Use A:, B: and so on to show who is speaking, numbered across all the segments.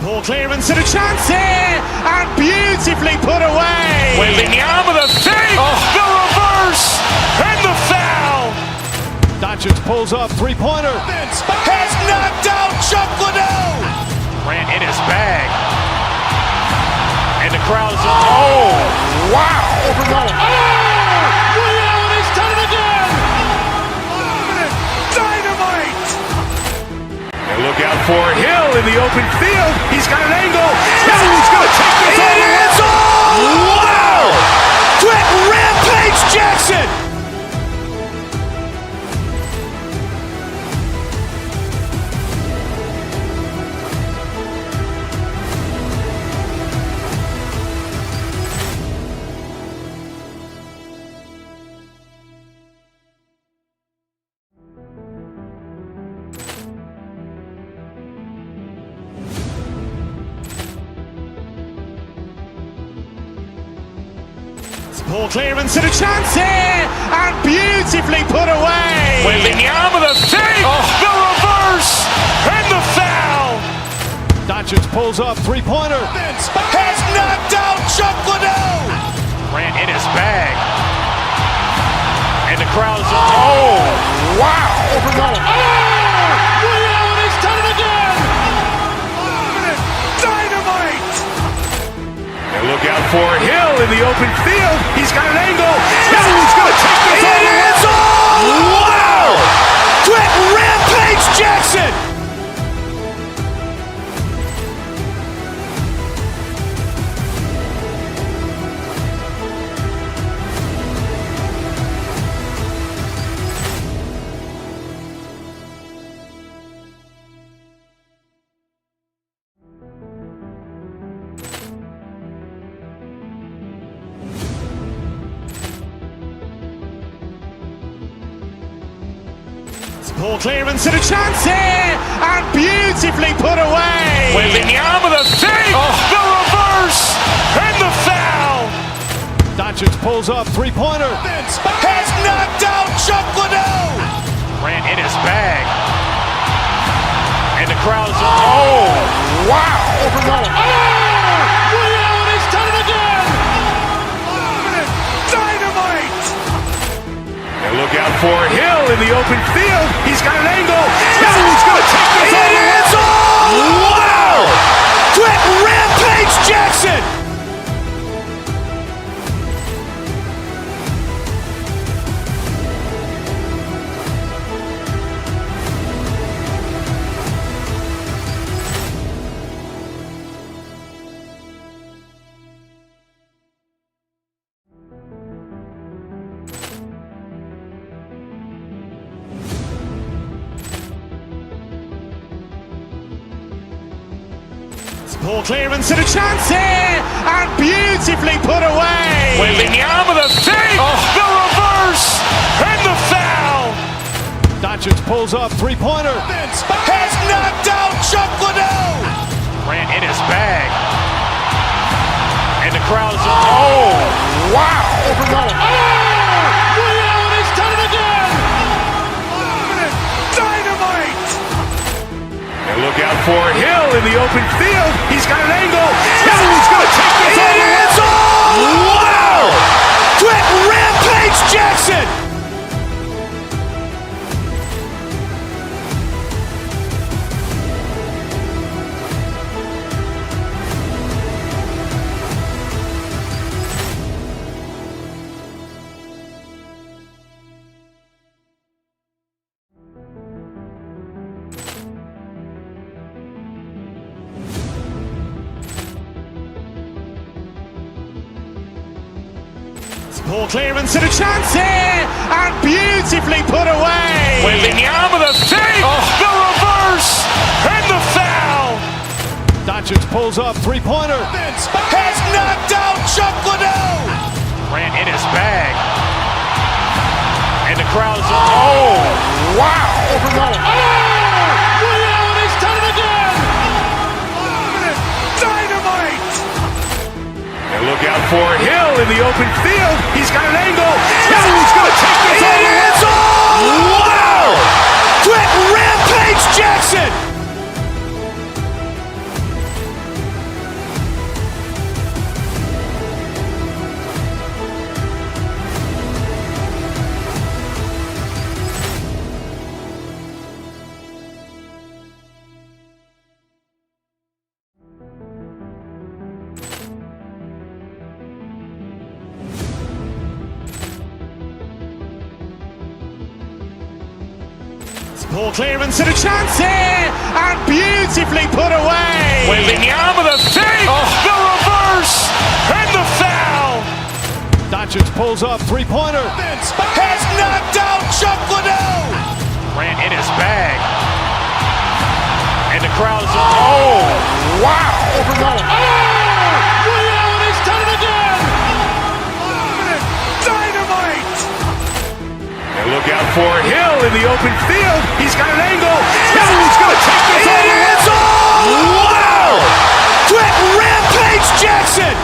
A: Poor clearance and a chance here, and beautifully put away.
B: Wembanyama with a fake, the reverse, and the foul.
C: Doncic pulls up, three-pointer.
B: Has knocked out Chuck Liddell. Ran in his bag. And the crowd is, oh, wow.
A: Liddell, he's done it again. Dynamite.
B: And look out for Hill in the open field. He's got an angle. He's going to take this all the way. Wow! Quick Rampage Jackson.
A: Poor clearance and a chance here, and beautifully put away.
B: Wembanyama with a fake, the reverse, and the foul.
C: Doncic pulls up, three-pointer.
B: Has knocked out Chuck Liddell. Ran in his bag. And the crowd is, oh, wow.
A: Liddell, he's done it again. Dynamite.
B: And look out for Hill in the open field. He's got an angle. He's going to take this all the way. Wow! Quick Rampage Jackson.
A: Poor clearance and a chance here, and beautifully put away.
B: Wembanyama with a fake, the reverse, and the foul.
C: Doncic pulls up, three-pointer.
B: Has knocked out Chuck Liddell. Ran in his bag. And the crowd is, oh, wow.
A: Liddell, he's done it again. Dynamite.
B: And look out for Hill in the open field. He's got an angle. He's going to take this all the way. Wow! Quick Rampage Jackson.
A: Poor clearance and a chance here, and beautifully put away.
B: Wembanyama with a fake, the reverse, and the foul.
C: Doncic pulls up, three-pointer.
B: Has knocked out Chuck Liddell. Ran in his bag. And the crowd is, oh, wow.
A: Liddell, he's done it again. Dynamite.
B: And look out for Hill in the open field. He's got an angle. He's going to take this all the way. Wow! Quick Rampage Jackson.
A: Poor clearance and a chance here, and beautifully put away.
B: Wembanyama with a fake, the reverse, and the foul.
C: Doncic pulls up, three-pointer.
B: Has knocked out Chuck Liddell. Ran in his bag. And the crowd is, oh, wow.
A: Liddell, he's done it again. Dynamite.
B: And look out for Hill in the open field. He's got an angle. He's going to take this all the way. Wow! Quick Rampage Jackson.
A: Poor clearance and a chance here, and beautifully put away.
B: Wembanyama the fake, the reverse, and the foul.
C: Doncic pulls up, three-pointer.
B: Has knocked out Chuck Liddell. Ran in his bag. And the crowd is... Oh, wow.
A: He's done it again.
B: Dynamite. And look out for Hill in the open field. He's got an angle. Hill's going to take this all the way. Wow. Quick rampage Jackson.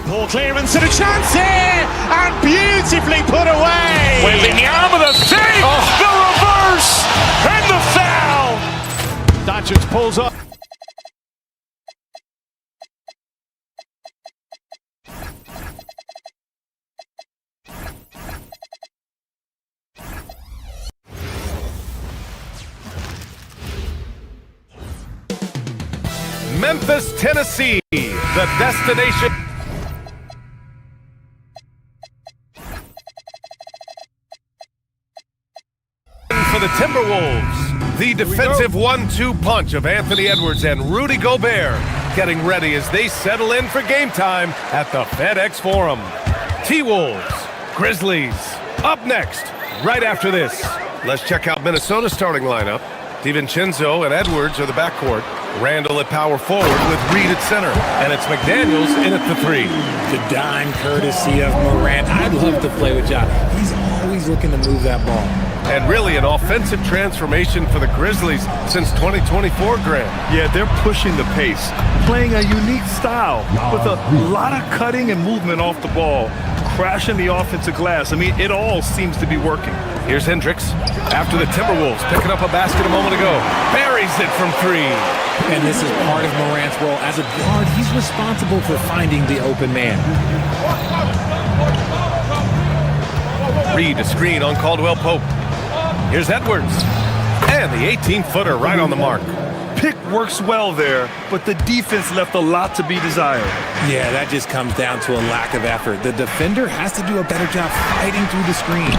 A: Poor clearance and a chance here, and beautifully put away.
B: Wembanyama the fake, the reverse, and the foul.
C: Doncic pulls up.
D: Memphis, Tennessee, the destination for the Timberwolves. The defensive 1-2 punch of Anthony Edwards and Rudy Gobert getting ready as they settle in for game time at the FedEx Forum. T-Wolves, Grizzlies, up next, right after this. Let's check out Minnesota's starting lineup. DiVincenzo and Edwards are the backcourt. Randall at power forward with Reed at center. And it's McDaniels in at the three.
E: The dime courtesy of Morant. I'd love to play with Ja. He's always looking to move that ball.
D: And really an offensive transformation for the Grizzlies since 2024, Grant.
F: Yeah, they're pushing the pace, playing a unique style with a lot of cutting and movement off the ball, crashing the offensive glass. I mean, it all seems to be working.
D: Here's Hendricks after the Timberwolves picking up a basket a moment ago. Buries it from three.
E: And this is part of Morant's role. As a guard, he's responsible for finding the open man.
D: Reed to screen on Caldwell Pope. Here's Edwards. And the 18-footer right on the mark.
F: Pick works well there, but the defense left a lot to be desired.
E: Yeah, that just comes down to a lack of effort. The defender has to do a better job fighting through the screen.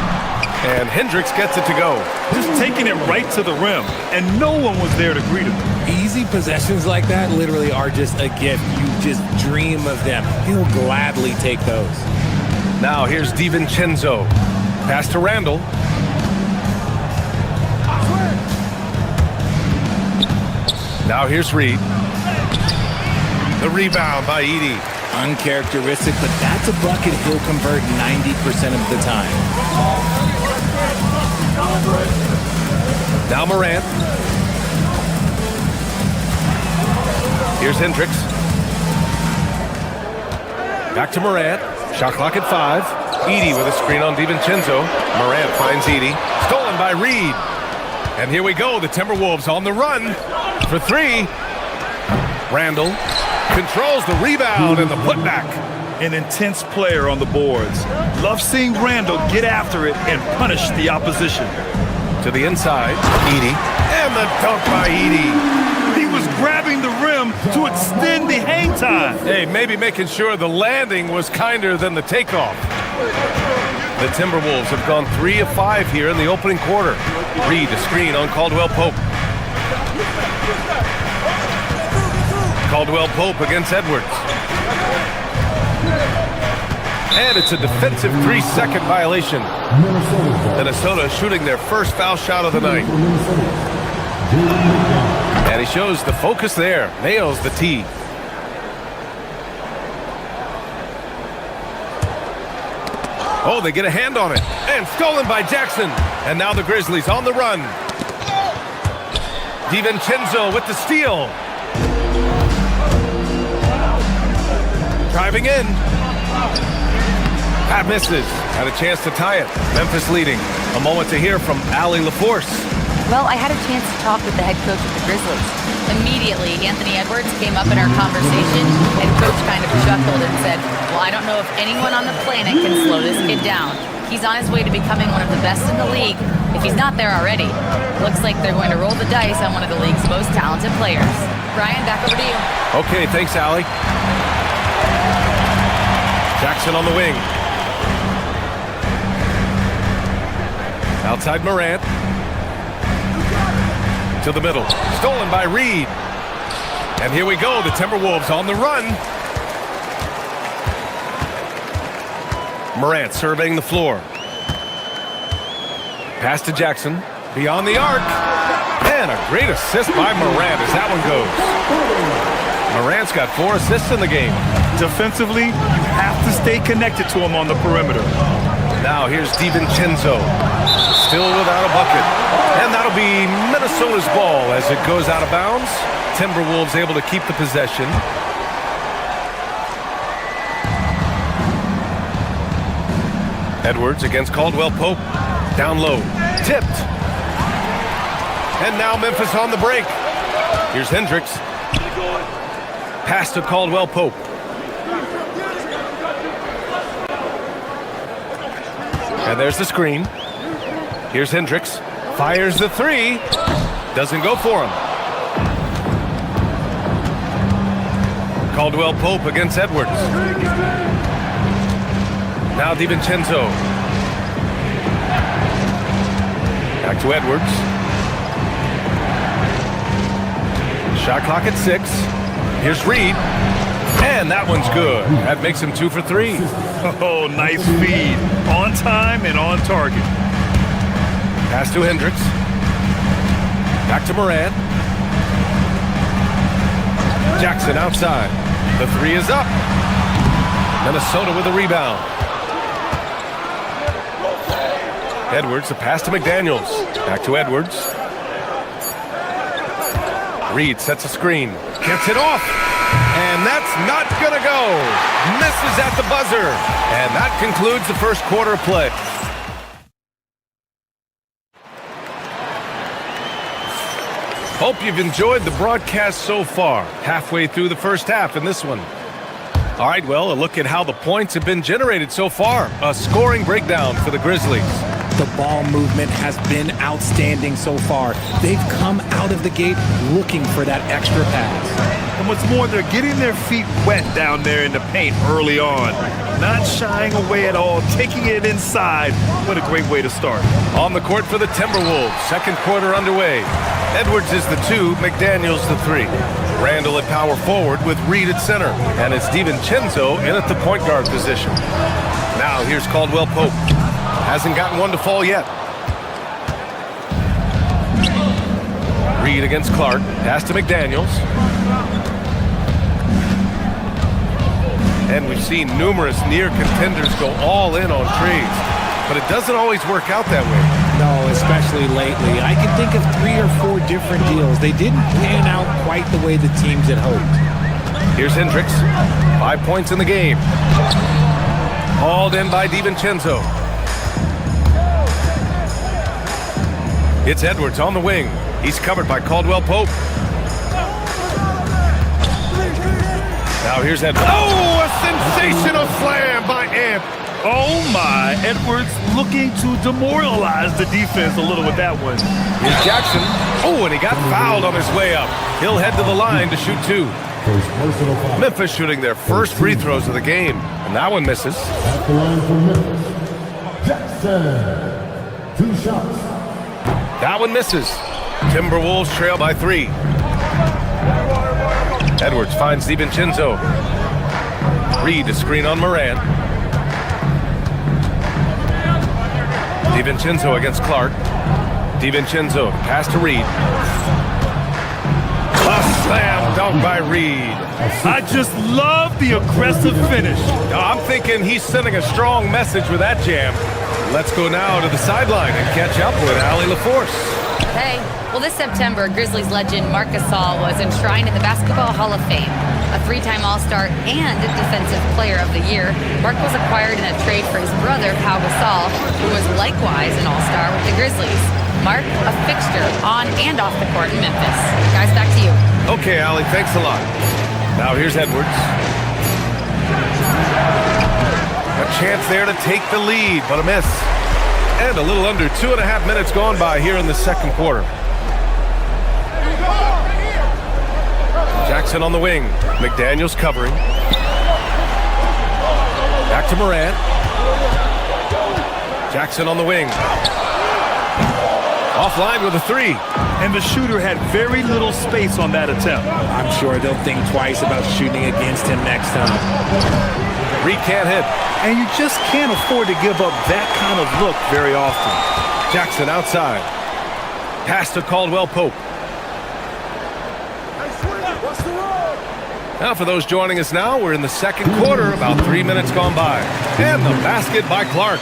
D: And Hendricks gets it to go.
F: Just taking it right to the rim, and no one was there to greet him.
E: Easy possessions like that literally are just a gift. You just dream of them. He'll gladly take those.
D: Now here's DiVincenzo. Pass to Randall. Now here's Reed. The rebound by Edey.
E: Uncharacteristic, but that's a bucket he'll convert 90% of the time.
D: Now Morant. Here's Hendricks. Back to Morant. Shot clock at 5. Edey with a screen on DiVincenzo. Morant finds Edey. Stolen by Reed. And here we go. The Timberwolves on the run for three. Randall controls the rebound and the putback.
F: An intense player on the boards. Love seeing Randall get after it and punish the opposition.
D: To the inside, Edey. And the dunk by Edey.
F: He was grabbing the rim to extend the hang time.
D: Hey, maybe making sure the landing was kinder than the takeoff. The Timberwolves have gone 3 of 5 here in the opening quarter. Reed to screen on Caldwell Pope. Caldwell Pope against Edwards. And it's a defensive 3-second violation. Minnesota shooting their first foul shot of the night. And he shows the focus there. Nails the tee. Oh, they get a hand on it. And stolen by Jackson. And now the Grizzlies on the run. DiVincenzo with the steal. Driving in. Pat misses. Had a chance to tie it. Memphis leading. A moment to hear from Allie LaForce.
G: Well, I had a chance to talk with the head coach of the Grizzlies. Immediately, Anthony Edwards came up in our conversation, and Coach kind of chuckled and said, well, I don't know if anyone on the planet can slow this kid down. He's on his way to becoming one of the best in the league, if he's not there already. Looks like they're going to roll the dice on one of the league's most talented players. Brian, back over to you.
D: Okay, thanks, Allie. Jackson on the wing. Outside Morant. To the middle. Stolen by Reed. And here we go. The Timberwolves on the run. Morant surveying the floor. Pass to Jackson. Beyond the arc. And a great assist by Morant as that one goes. Morant's got 4 assists in the game.
F: Defensively, you have to stay connected to him on the perimeter.
D: Now here's DiVincenzo, still without a bucket. And that'll be Minnesota's ball as it goes out of bounds. Timberwolves able to keep the possession. Edwards against Caldwell Pope. Down low. Tipped. And now Memphis on the break. Here's Hendricks. Pass to Caldwell Pope. And there's the screen. Here's Hendricks. Fires the 3. Doesn't go for him. Caldwell Pope against Edwards. Now DiVincenzo. Back to Edwards. Shot clock at 6. Here's Reed. And that one's good. That makes him 2 for 3.
F: Oh, nice feed. On time and on target.
D: Pass to Hendricks. Back to Morant. Jackson outside. The 3 is up. Minnesota with a rebound. Edwards, the pass to McDaniels. Back to Edwards. Reed sets a screen. Gets it off. And that's not going to go. Misses at the buzzer. And that concludes the first quarter of play. Hope you've enjoyed the broadcast so far. Halfway through the first half in this one. All right, well, a look at how the points have been generated so far. A scoring breakdown for the Grizzlies.
E: The ball movement has been outstanding so far. They've come out of the gate looking for that extra pass.
F: And what's more, they're getting their feet wet down there in the paint early on. Not shying away at all, taking it inside. What a great way to start.
D: On the court for the Timberwolves, second quarter underway. Edwards is the 2, McDaniels the 3. Randall at power forward with Reed at center. And it's DiVincenzo in at the point guard position. Now here's Caldwell Pope. Hasn't gotten one to fall yet. Reed against Clark. Pass to McDaniels. And we've seen numerous near contenders go all in on trades. But it doesn't always work out that way.
E: No, especially lately. I can think of 3 or 4 different deals. They didn't pan out quite the way the teams had hoped.
D: Here's Hendricks. 5 points in the game. Hauled in by DiVincenzo. It's Edwards on the wing. He's covered by Caldwell Pope. Now here's Edwards. Oh, a sensational slam by Amp.
F: Oh my, Edwards looking to demoralize the defense a little with that one.
D: Here's Jackson. Oh, and he got fouled on his way up. He'll head to the line to shoot 2. Memphis shooting their first free throws of the game. And that one misses.
H: At the line for Memphis, Jackson. 2 shots.
D: That one misses. Timberwolves trail by 3. Edwards finds DiVincenzo. Reed to screen on Morant. DiVincenzo against Clark. DiVincenzo, pass to Reed. A slam dunk by Reed.
F: I just love the aggressive finish.
D: I'm thinking he's sending a strong message with that jam. Let's go now to the sideline and catch up with Allie LaForce.
G: Hey, well, this September, Grizzlies legend Marc Gasol was enshrined in the Basketball Hall of Fame. A 3-time All-Star and Defensive Player of the Year, Marc was acquired in a trade for his brother, Pau Gasol, who was likewise an All-Star with the Grizzlies. Mark, a fixture on and off the court in Memphis. Guys, back to you.
D: Okay, Allie, thanks a lot. Now here's Edwards. A chance there to take the lead, but a miss. And a little under 2.5 minutes gone by here in the second quarter. Jackson on the wing. McDaniels covering. Back to Morant. Jackson on the wing. Offline with a three.
F: And the shooter had very little space on that attempt.
E: I'm sure they'll think twice about shooting against him next time.
D: Reed can't hit.
F: And you just can't afford to give up that kind of look very often.
D: Jackson outside. Pass to Caldwell Pope. Now for those joining us now, we're in the second quarter, about 3 minutes gone by. And the basket by Clark.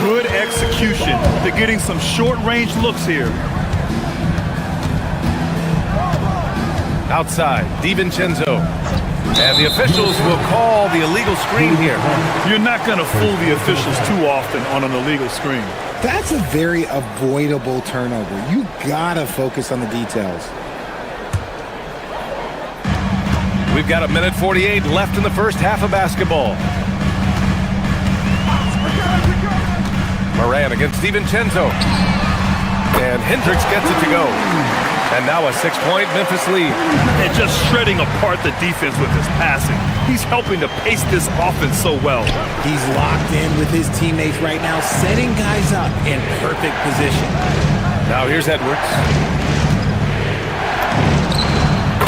F: Good execution. They're getting some short-range looks here.
D: Outside, DiVincenzo. And the officials will call the illegal screen here.
F: You're not going to fool the officials too often on an illegal screen.
E: That's a very avoidable turnover. You gotta focus on the details.
D: We've got 1:48 left in the first half of basketball. Moran against DiVincenzo. And Hendricks gets it to go. And now a 6-point Memphis lead.
F: And just shredding apart the defense with his passing. He's helping to pace this offense so well.
E: He's locked in with his teammates right now, setting guys up in perfect position.
D: Now here's Edwards.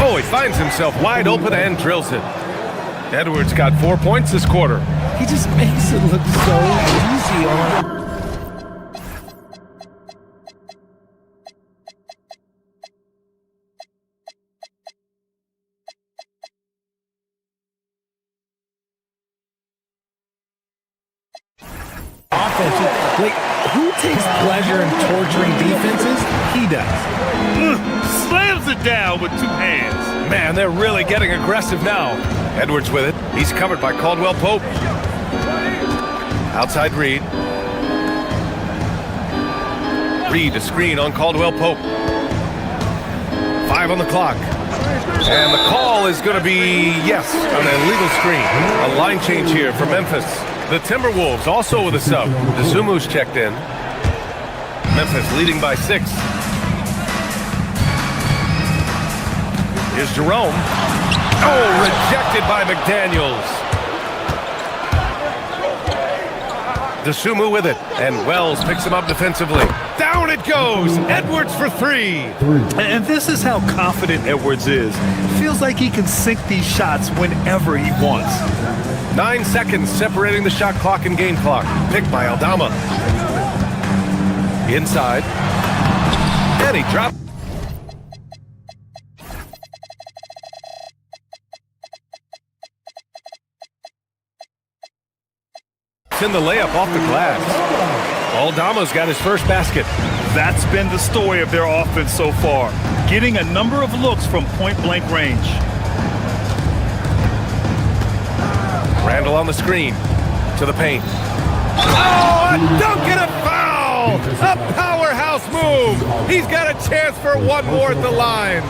D: Oh, he finds himself wide open and drills it. Edwards got 4 points this quarter.
E: He just makes it look so easy on. Like, who takes pleasure in torturing defenses? He does.
F: Slams it down with two hands.
D: Man, they're really getting aggressive now. Edwards with it. He's covered by Caldwell Pope. Outside Reed. Reed, a screen on Caldwell Pope. 5 on the clock. And the call is going to be, yes, an illegal screen. A line change here for Memphis. The Timberwolves also with a sub. Dezumu's checked in. Memphis leading by 6. Here's Jerome. Oh, rejected by McDaniels. Dezumu with it. And Wells picks him up defensively. Down it goes. Edwards for 3.
F: And this is how confident Edwards is. Feels like he can sink these shots whenever he wants.
D: 9 seconds separating the shot clock and game clock. Picked by Aldama. Inside. And he dropped. In the layup off the glass. Aldama's got his first basket.
F: That's been the story of their offense so far. Getting a number of looks from point-blank range.
D: Randall on the screen. To the paint. Oh, a dunk and a foul! A powerhouse move! He's got a chance for one more at the line.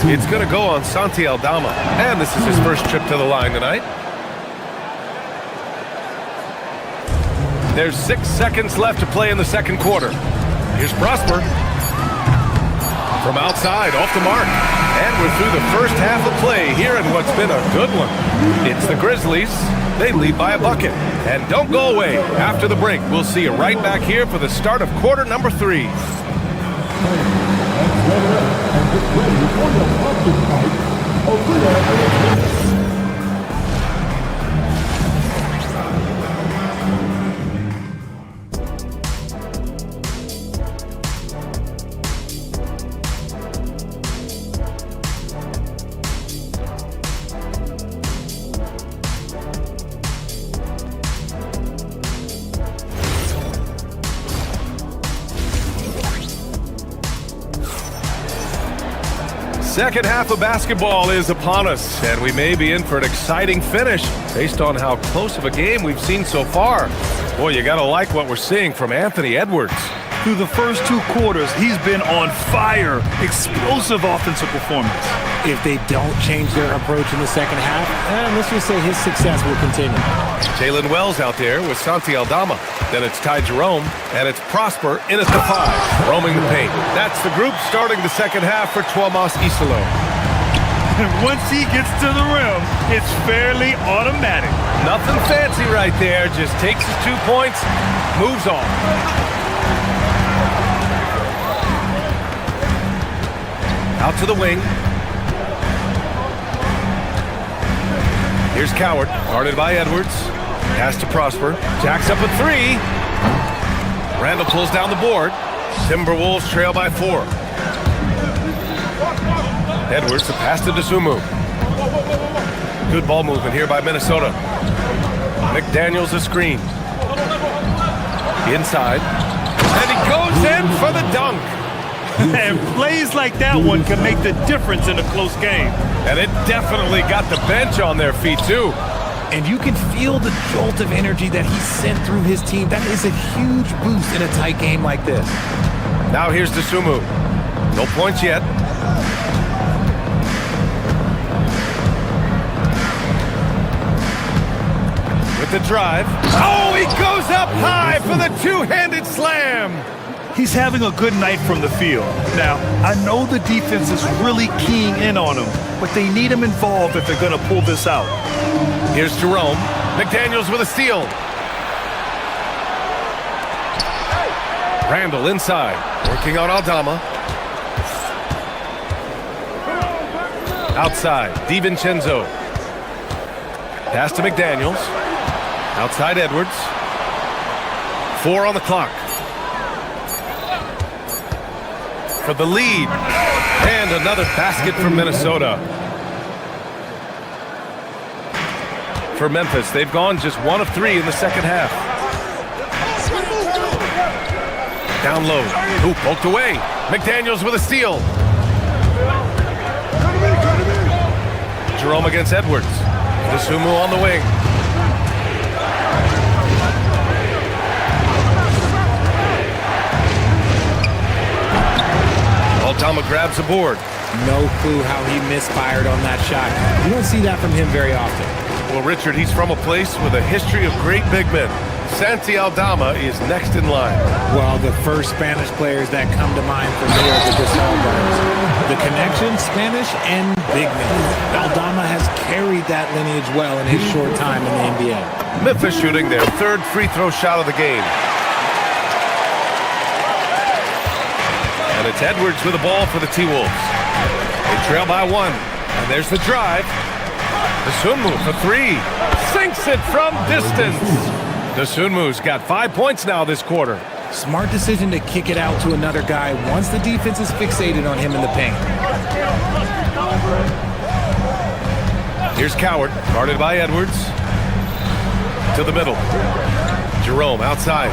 D: It's going to go on Santi Aldama. And this is his first trip to the line tonight. There's 6 seconds left to play in the second quarter. Here's Prosper. From outside, off the mark. And we're through the first half of play here in what's been a good one. It's the Grizzlies. They lead by a bucket. And don't go away. After the break, we'll see you right back here for the start of quarter number 3. Second half of basketball is upon us, and we may be in for an exciting finish based on how close of a game we've seen so far. Boy, you gotta like what we're seeing from Anthony Edwards.
F: Through the first 2 quarters, he's been on fire. Explosive offensive performance.
E: If they don't change their approach in the second half, let's just say his success will continue.
D: Jalen Wells out there with Santi Aldama. Then it's Ty Jerome, and it's Prosper in at the 5, roaming the paint. That's the group starting the second half for Tuomas Isalo.
F: Once he gets to the rim, it's fairly automatic.
D: Nothing fancy right there. Just takes his 2 points, moves on. Out to the wing. Here's Coward, guarded by Edwards. Pass to Prosper. Jacks up a 3. Randall pulls down the board. Timberwolves trail by 4. Edwards, the pass to Dosunmu. Good ball movement here by Minnesota. McDaniels a screen. Inside. And he goes in for the dunk.
F: And plays like that one can make the difference in a close game.
D: And it definitely got the bench on their feet, too.
E: And you can feel the jolt of energy that he sent through his team. That is a huge boost in a tight game like this.
D: Now here's Dosunmu. No points yet. With the drive. Oh, he goes up high for the 2-handed slam.
F: He's having a good night from the field. Now, I know the defense is really keying in on him, but they need him involved if they're going to pull this out.
D: Here's Jerome. McDaniels with a steal. Randall inside. Working on Aldama. Outside. DiVincenzo. Pass to McDaniels. Outside Edwards. 4 on the clock. For the lead. And another basket from Minnesota. For Memphis, they've gone just 1 of 3 in the second half. Down low. Ooh, poked away. McDaniels with a steal. Jerome against Edwards. Dosunmu on the wing. Aldama grabs the board.
E: No clue how he misfired on that shot. You don't see that from him very often.
D: Well, Richard, he's from a place with a history of great big men. Santi Aldama is next in line.
E: Well, the first Spanish players that come to mind for me are the Gasol brothers. The connection, Spanish and big men. Aldama has carried that lineage well in his short time in the NBA.
D: Memphis shooting their 3rd free throw shot of the game. And it's Edwards with the ball for the T-Wolves. They trail by 1. And there's the drive. Dosunmu for 3. Sinks it from distance. Dosunmu's got 5 points now this quarter.
E: Smart decision to kick it out to another guy once the defense is fixated on him in the paint.
D: Here's Coward, guarded by Edwards. To the middle. Jerome outside.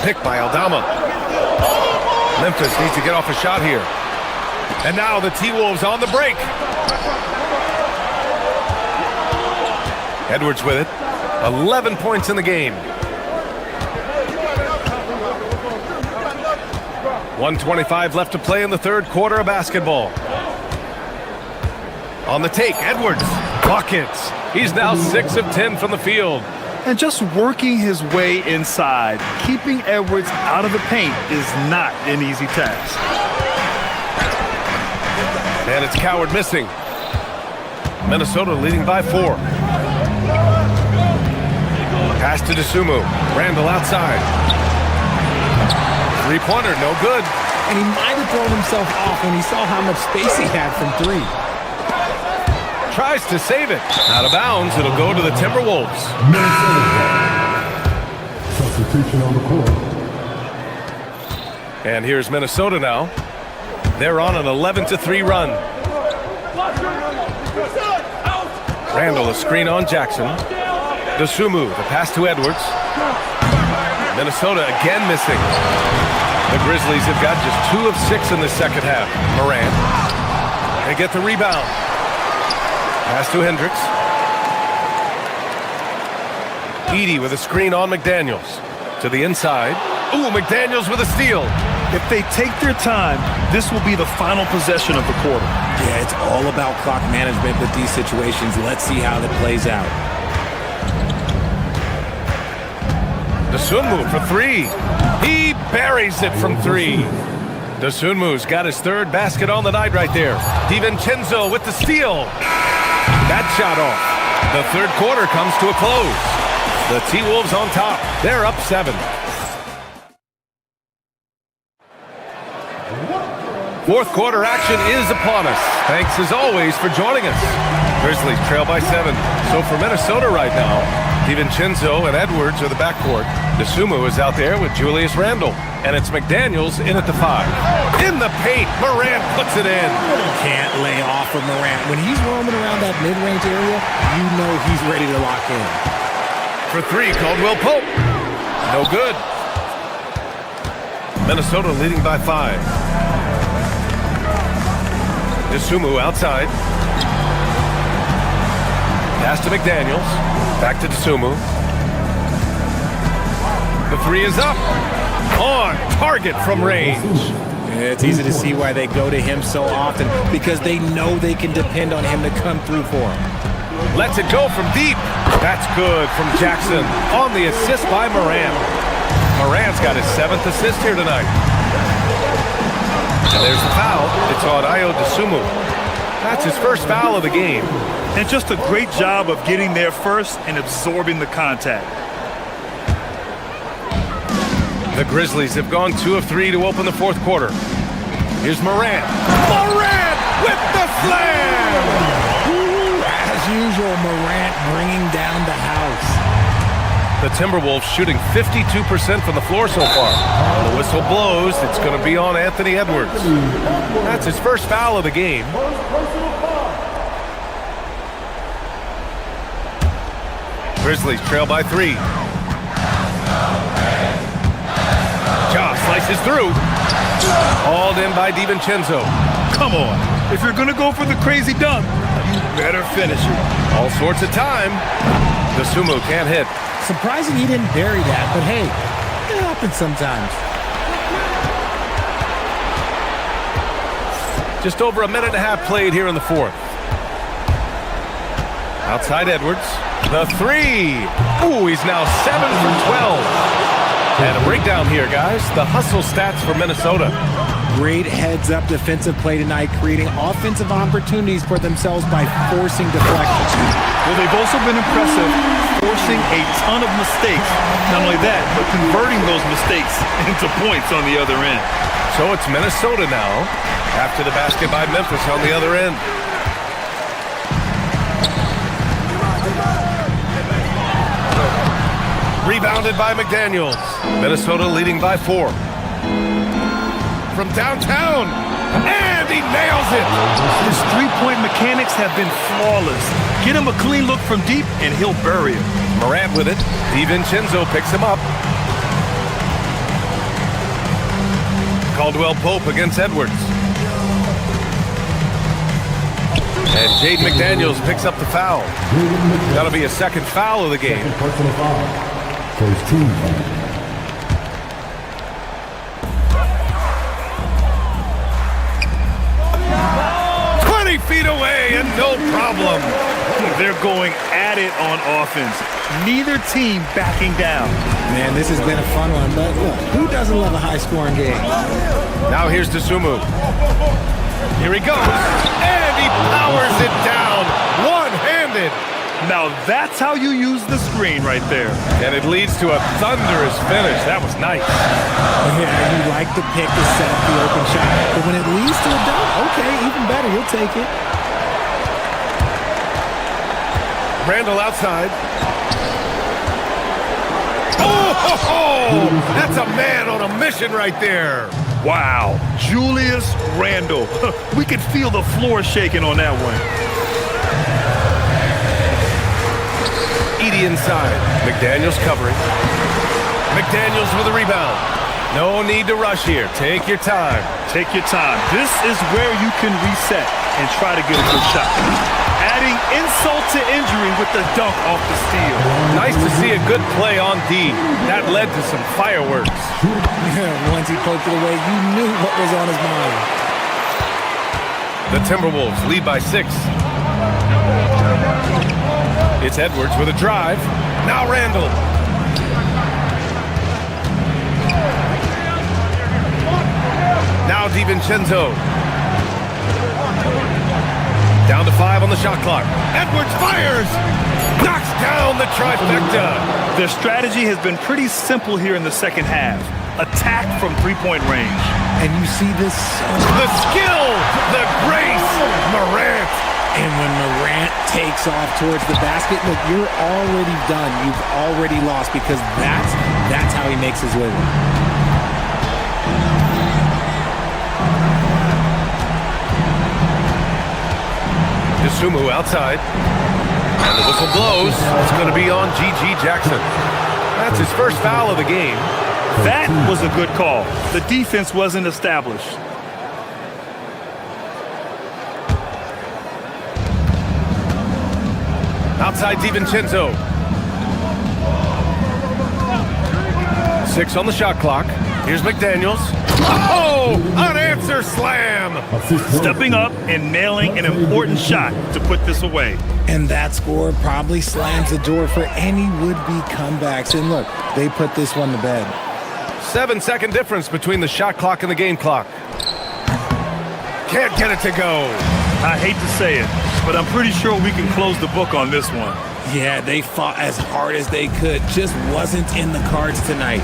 D: Picked by Aldama. Memphis needs to get off a shot here. And now the T-Wolves on the break. Edwards with it. 11 points in the game. 1:25 left to play in the 3rd quarter of basketball. On the take, Edwards. Buckets. He's now 6 of 10 from the field.
F: And just working his way inside, keeping Edwards out of the paint is not an easy task.
D: And it's Coward missing. Minnesota leading by 4. Pass to Dosunmu. Randall outside. 3-pointer, no good.
E: And he might have thrown himself off when he saw how much space he had from 3.
D: Tries to save it. Out of bounds, it'll go to the Timberwolves.
H: Substitution on the court.
D: And here's Minnesota now. They're on an 11-3 run. Randall a screen on Jackson. Dosunmu, the pass to Edwards. Minnesota again missing. The Grizzlies have got just 2 of 6 in the second half. Morant. They get the rebound. Pass to Hendricks. Edey with a screen on McDaniels. To the inside. Ooh, McDaniels with a steal.
F: If they take their time, this will be the final possession of the quarter.
E: Yeah, it's all about clock management with these situations. Let's see how that plays out.
D: Dosunmu for three. He buries it from three. Dosunmu's got his third basket on the night right there. DiVincenzo with the steal. That shot off. The third quarter comes to a close. The T-Wolves on top. They're up 7. Fourth quarter action is upon us. Thanks as always for joining us. Grizzlies trail by 7. So for Minnesota right now, DiVincenzo and Edwards are the backcourt. Dosunmu is out there with Julius Randle. And it's McDaniels in at the 5. In the paint, Morant puts it in.
E: Can't lay off of Morant. When he's roaming around that mid-range area, you know he's ready to lock in.
D: For three, Caldwell Pope. No good. Minnesota leading by 5. Dosunmu outside. Pass to McDaniels. Back to Dosunmu. The three is up. On target from range.
E: Yeah, it's easy to see why they go to him so often, because they know they can depend on him to come through for them.
D: Lets it go from deep. That's good from Jackson on the assist by Morant. Morant's got his 7th assist here tonight. And there's the foul. It's on Ayo Dosunmu. That's his first foul of the game.
F: And just a great job of getting there first and absorbing the contact.
D: The Grizzlies have gone 2 of 3 to open the fourth quarter. Here's Morant. Morant with the slam!
E: As usual, Morant bringing down the house.
D: The Timberwolves shooting 52% from the floor so far. The whistle blows. It's going to be on Anthony Edwards. That's his first foul of the game. Grizzlies trail by 3. Ja slices through. Hauled in by DiVincenzo.
F: Come on. If you're going to go for the crazy dunk, you better finish it.
D: All sorts of time. Dosunmu can't hit.
E: Surprising he didn't bury that, but hey, it happens sometimes.
D: Just over a minute and a half played here in the fourth. Outside Edwards. The three. Ooh, he's now 7 from 12. And a breakdown here, guys. The hustle stats for Minnesota.
E: Great heads-up defensive play tonight, creating offensive opportunities for themselves by forcing deflections.
F: Well, they've also been impressive, forcing a ton of mistakes. Not only that, but converting those mistakes into points on the other end.
D: So it's Minnesota now, after the basket by Memphis on the other end. Rebounded by McDaniels. Minnesota leading by 4. From downtown, and he nails it.
F: His three-point mechanics have been flawless. Get him a clean look from deep, and he'll bury it.
D: Morant with it. DiVincenzo picks him up. Caldwell Pope against Edwards. And Jaden McDaniels picks up the foul. That'll be a second foul of the game.
H: Personal foul. First team foul.
D: 20 feet away and no problem.
F: They're going at it on offense. Neither team backing down.
E: Man, this has been a fun one, but look, who doesn't love a high-scoring game?
D: Now here's Dosunmu. Here he goes, and he powers it down, one-handed.
F: Now that's how you use the screen right there.
D: And it leads to a thunderous finish. That was nice.
E: Yeah, you like the pick to set up the open shot, but when it leads to a dunk, okay, even better, you'll take it.
D: Randle outside. Oh, that's a man on a mission right there.
F: Wow, Julius Randle. We could feel the floor shaking on that one.
D: Edey inside. McDaniels covering. McDaniels with a rebound. No need to rush here. Take your time.
F: Take your time. This is where you can reset. and try to get a good shot. Adding insult to injury with the dunk off the steal.
D: Nice to see a good play on D. That led to some fireworks.
E: Once he poked it away, you knew what was on his mind.
D: The Timberwolves lead by 6. It's Edwards with a drive. Now Randall. Now DiVincenzo. Down to 5 on the shot clock. Edwards fires! Knocks down the trifecta.
F: Their strategy has been pretty simple here in the second half. Attack from three-point range.
E: And you see this.
D: The skill, the grace, Morant.
E: And when Morant takes off towards the basket, look, you're already done. You've already lost because that's how he makes his living.
D: Sumu outside. And the whistle blows. It's going to be on G.G. Jackson. That's his first foul of the game.
F: That was a good call. The defense wasn't established.
D: Outside DiVincenzo. 6 on the shot clock. Here's McDaniels. Oh, an answer slam.
F: Stepping up and nailing an important shot to put this away.
E: And that score probably slams the door for any would-be comebacks. And look, they put this one to bed.
D: 7-second difference between the shot clock and the game clock. Can't get it to go.
F: I hate to say it, but I'm pretty sure we can close the book on this one.
E: Yeah, they fought as hard as they could. Just wasn't in the cards tonight.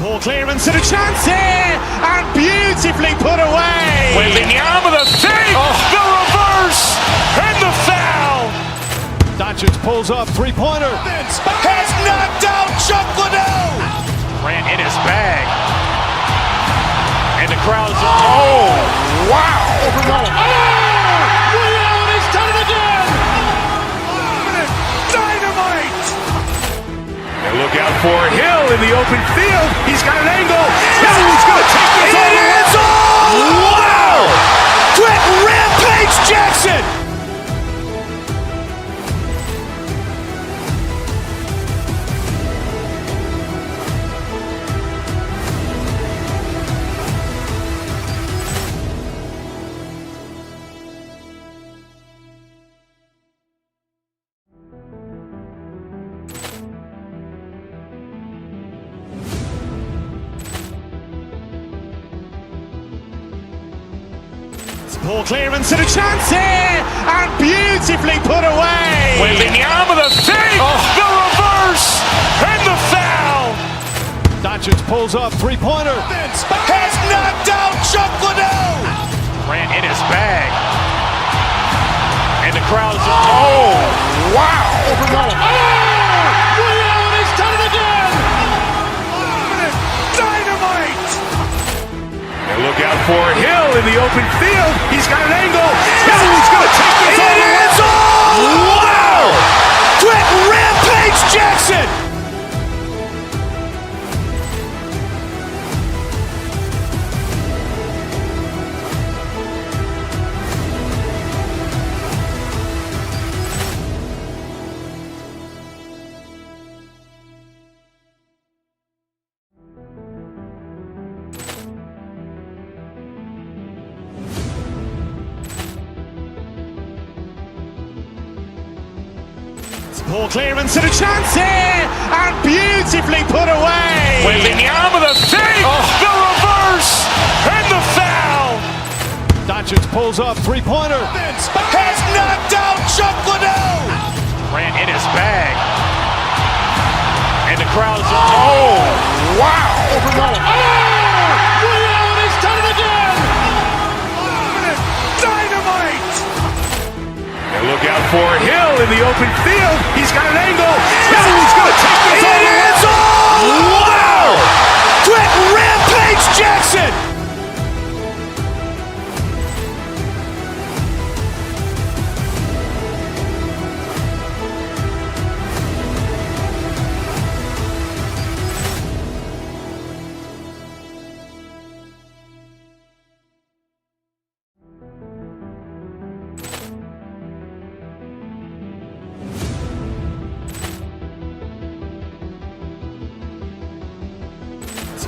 A: Ball clearance and a chance here, and beautifully put away.
B: Wembanyama the save, the reverse, and the foul.
C: Doncic pulls up, three-pointer.
B: Has knocked out Chuck Liddell. Ran in his bag. And the crowd's oh, wow.
A: Liddell has done it again. Dynamite.
B: And look out for Hill in the open field. He's got an angle. Hill's going to take this all the way. Wow! Quick Rampage Jackson.
A: Ball clearance and a chance here, and beautifully put away.
B: Wembanyama the save, the reverse, and the foul.
C: Doncic pulls up, three-pointer.
B: Has knocked out Chuck Liddell. Ran in his bag. And the crowd's oh, wow.
A: Liddell has done it again. Dynamite.
B: And look out for Hill in the open field. He's got an angle. Hill's going to take this all the way. Wow! Quick Rampage Jackson.
A: Ball clearance and a chance here, and beautifully put away.
B: Wembanyama the save, the reverse, and the foul.
C: Doncic pulls up, three-pointer.
B: Has knocked out Chuck Liddell. Ran in his bag. And the crowd's oh, wow.
A: Liddell has done it again. Dynamite.
B: Look out for Hill in the open field. He's got an angle. Hill's going to take this all the way.
D: Wow! Quick Rampage Jackson!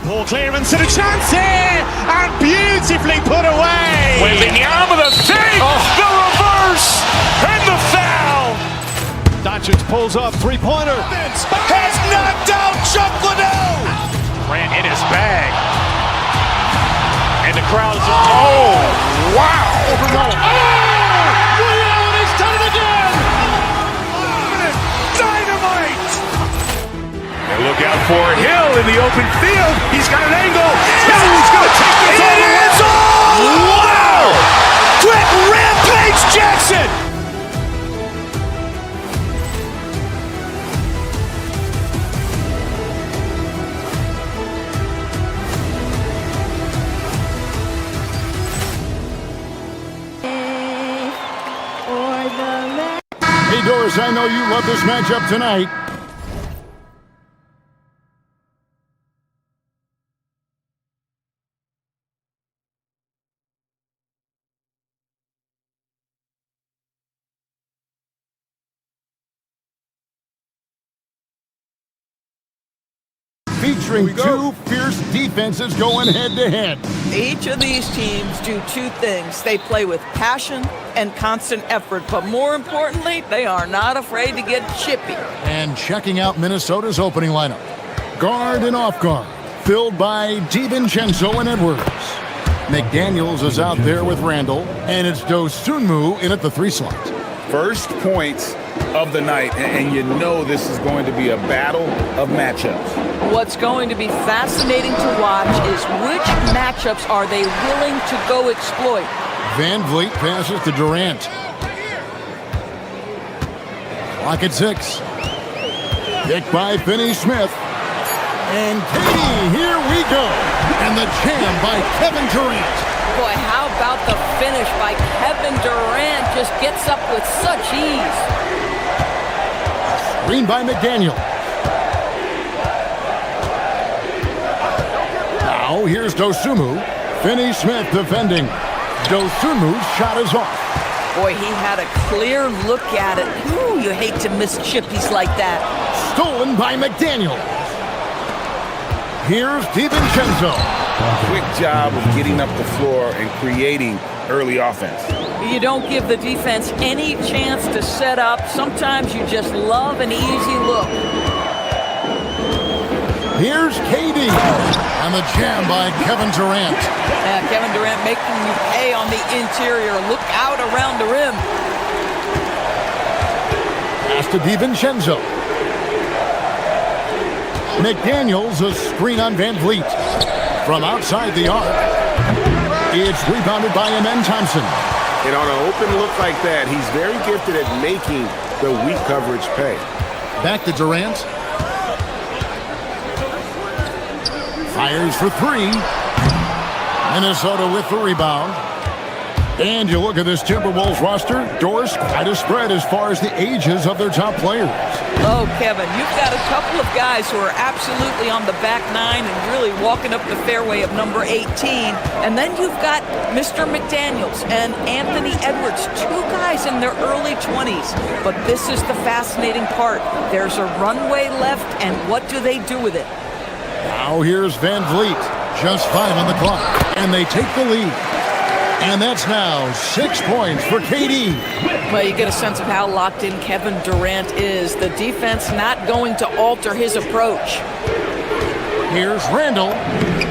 A: Poor clearance and a chance here, and beautifully put away.
B: Wembanyama the fake, the reverse, and the foul.
C: Doncic pulls up, three-pointer.
B: Has knocked out Chuck Liddell. Ran in his bag. And the crowd is, oh, wow.
A: He's done it again.
B: Dynamite. And look out for Hill in the open field. He's got an angle. Hill's going to take this all the way. Wow! Quick Rampage Jackson.
I: Hey, Doris, I know you love this matchup tonight. Featuring two fierce defenses going head-to-head.
J: Each of these teams do two things. They play with passion and constant effort, but more importantly, they are not afraid to get chippy.
I: And checking out Minnesota's opening lineup. Guard and off guard, filled by DiVincenzo and Edwards. McDaniels is out there with Randall, and it's Dosunmu in at the 3 slot.
K: First points of the night, and you know this is going to be a battle of matchups.
J: What's going to be fascinating to watch is which matchups are they willing to go exploit.
I: Van Vliet passes to Durant. Clock at 6. Picked by Finney-Smith. And Katie, here we go. And the jam by Kevin Durant.
J: Boy, how about the finish by Kevin Durant? Just gets up with such ease.
I: Screen by McDaniel. Now here's Dosunmu. Finney-Smith defending. Dosunmu's shot is off.
J: Boy, he had a clear look at it. Ooh, you hate to miss chippies like that.
I: Stolen by McDaniel. Here's DiVincenzo.
K: Quick job of getting up the floor and creating early offense.
J: You don't give the defense any chance to set up. Sometimes you just love an easy look.
I: Here's KD. And the jam by Kevin Durant.
J: Kevin Durant making you pay on the interior. Look out around the rim.
I: Pass to DiVincenzo. McDaniels, a screen on Van Vliet. From outside the arc. It's rebounded by Amen Thompson.
K: And on an open look like that, he's very gifted at making the weak coverage pay.
I: Back to Durant. Fires for 3. Minnesota with the rebound. And you look at this Timberwolves roster, Doris, quite a spread as far as the ages of their top players.
J: Oh, Kevin, you've got a couple of guys who are absolutely on the back 9 and really walking up the fairway of number 18. And then you've got Mr. McDaniels and Anthony Edwards, 2 guys in their early 20s. But this is the fascinating part. There's a runway left, and what do they do with it?
I: Now here's Van Vliet. Just 5 on the clock. And they take the lead. And that's now 6 points for KD.
J: Well, you get a sense of how locked in Kevin Durant is. The defense not going to alter his approach.
I: Here's Randall.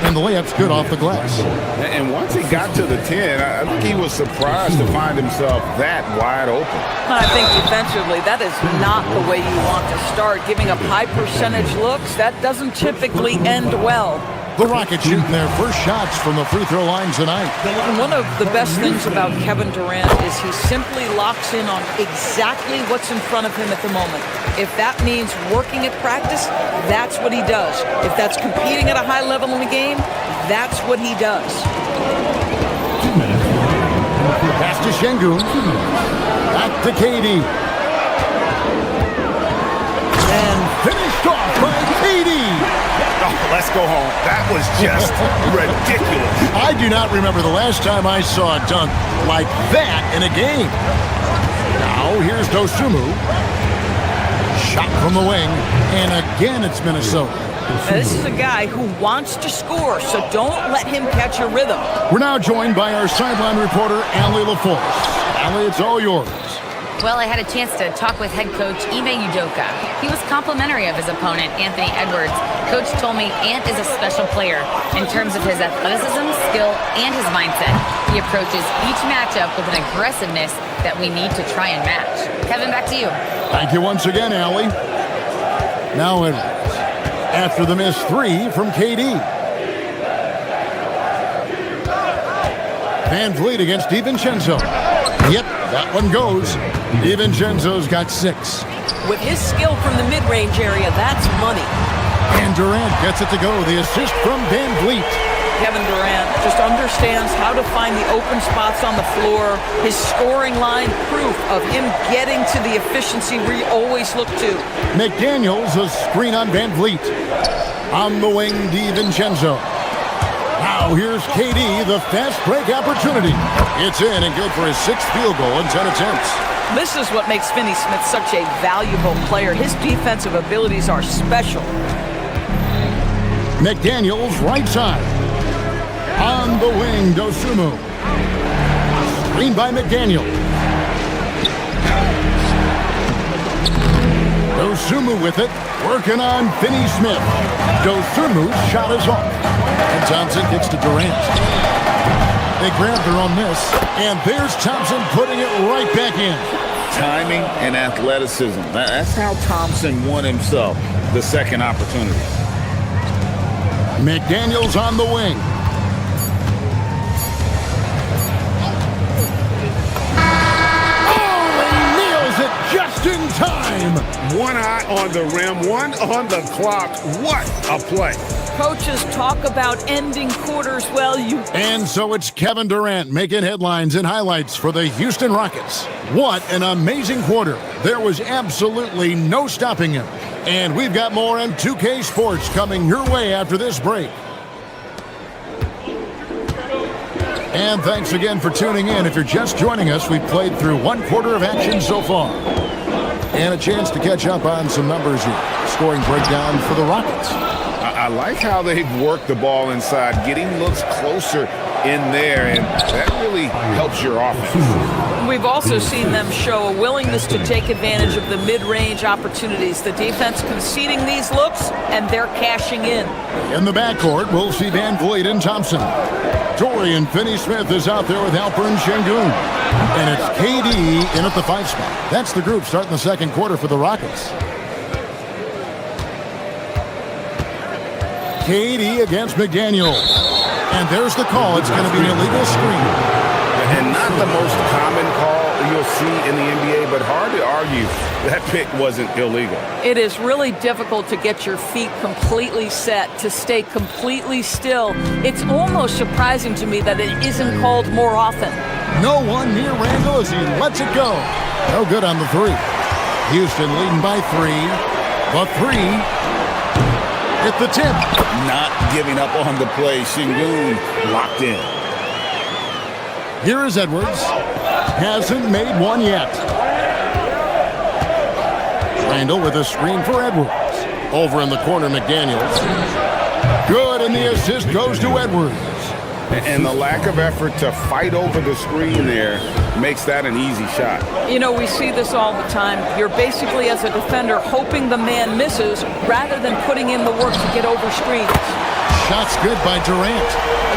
I: And the layup's good off the glass.
K: And once he got to the 10, I think he was surprised to find himself that wide open.
J: I think defensively, that is not the way you want to start. Giving up high percentage looks, that doesn't typically end well.
I: The Rockets shooting their first shots from the free throw line tonight.
J: And one of the best things about Kevin Durant is he simply locks in on exactly what's in front of him at the moment. If that means working at practice, that's what he does. If that's competing at a high level in the game, that's what he does.
I: Pass to Şengün. Back to KD. And finished off by KD.
B: Oh, let's go home. That was just ridiculous.
I: I do not remember the last time I saw a dunk like that in a game. Now here's Dosunmu. Shot from the wing, and again it's Minnesota.
J: Now, this is a guy who wants to score, so don't let him catch a rhythm.
I: We're now joined by our sideline reporter, Allie LaForce. Allie, it's all yours.
G: Well, I had a chance to talk with head coach Ime Udoka. He was complimentary of his opponent, Anthony Edwards. Coach told me Ant is a special player in terms of his athleticism, skill, and his mindset. He approaches each matchup with an aggressiveness that we need to try and match. Kevin, back to you.
I: Thank you once again, Allie. Now Edwards. After the missed three from KD. Van Vliet against DiVincenzo. Yep, that one goes. DiVincenzo's got 6.
J: With his skill from the mid-range area, that's money.
I: And Durant gets it to go. The assist from Van Vliet.
J: Kevin Durant just understands how to find the open spots on the floor. His scoring line, proof of him getting to the efficiency we always look to.
I: McDaniels, a screen on Van Vliet. On the wing, DiVincenzo. Now here's KD, the fast break opportunity. It's in and good for his 6th field goal in 10 attempts.
J: This is what makes Finney Smith such a valuable player. His defensive abilities are special.
I: McDaniels, right side. On the wing, Dosunmu. Screen by McDaniel. Dosunmu with it. Working on Finney Smith. Dosunmu's shot is off. And Thompson gets to Durant. They grab their own miss. And there's Thompson putting it right back in.
K: Timing and athleticism. That's how Thompson won himself the second opportunity.
I: McDaniels on the wing. Just in time.
K: One eye on the rim, one on the clock. What a play.
J: Coaches talk about ending quarters. Well,
I: And so it's Kevin Durant making headlines and highlights for the Houston Rockets. What an amazing quarter. There was absolutely no stopping him. And we've got more on 2K Sports coming your way after this break. And thanks again for tuning in. If you're just joining us, we've played through 1 quarter of action so far. And a chance to catch up on some numbers here. Scoring breakdown for the Rockets.
K: I like how they've worked the ball inside, getting looks closer in there, and that really helps your offense.
J: We've also seen them show a willingness to take advantage of the mid-range opportunities. The defense conceding these looks, and they're cashing in.
I: In the backcourt, we'll see Van Vliet and Thompson. Dorian Finney-Smith is out there with Alperen Şengün. And it's KD in at the 5 spot. That's the group starting the second quarter for the Rockets. KD against McDaniel. And there's the call. It's going to be an illegal screen.
K: And not the most common call you'll see in the NBA, but hard to argue that pick wasn't illegal.
J: It is really difficult to get your feet completely set, to stay completely still. It's almost surprising to me that it isn't called more often.
I: No one near Randall as he lets it go. No good on the 3. Houston leading by 3. The 3 at the tip.
K: Not giving up on the play. Şengün locked in.
I: Here is Edwards. Hasn't made one yet. Randall with a screen for Edwards. Over in the corner, McDaniels. Good, and the assist goes to Edwards.
K: And the lack of effort to fight over the screen there makes that an easy shot.
J: You know, we see this all the time. You're basically, as a defender, hoping the man misses rather than putting in the work to get over screens.
I: Shot's good by Durant.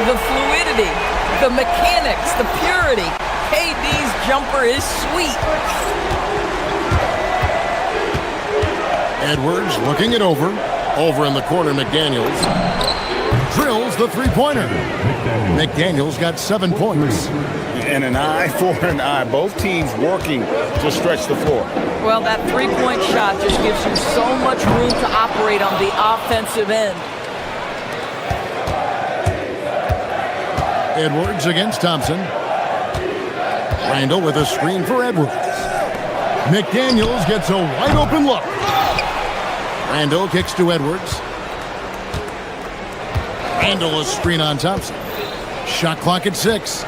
J: The fluidity, the mechanics, the purity. KD's jumper is sweet.
I: Edwards looking it over. Over in the corner, McDaniels. drills the three-pointer. McDaniels got 7 points.
K: And an eye for an eye. Both teams working to stretch the floor.
J: Well, that three-point shot just gives you so much room to operate on the offensive end.
I: Edwards against Thompson. Randall with a screen for Edwards. McDaniels gets a wide open look. Randall kicks to Edwards. Randall a screen on Thompson. Shot clock at 6.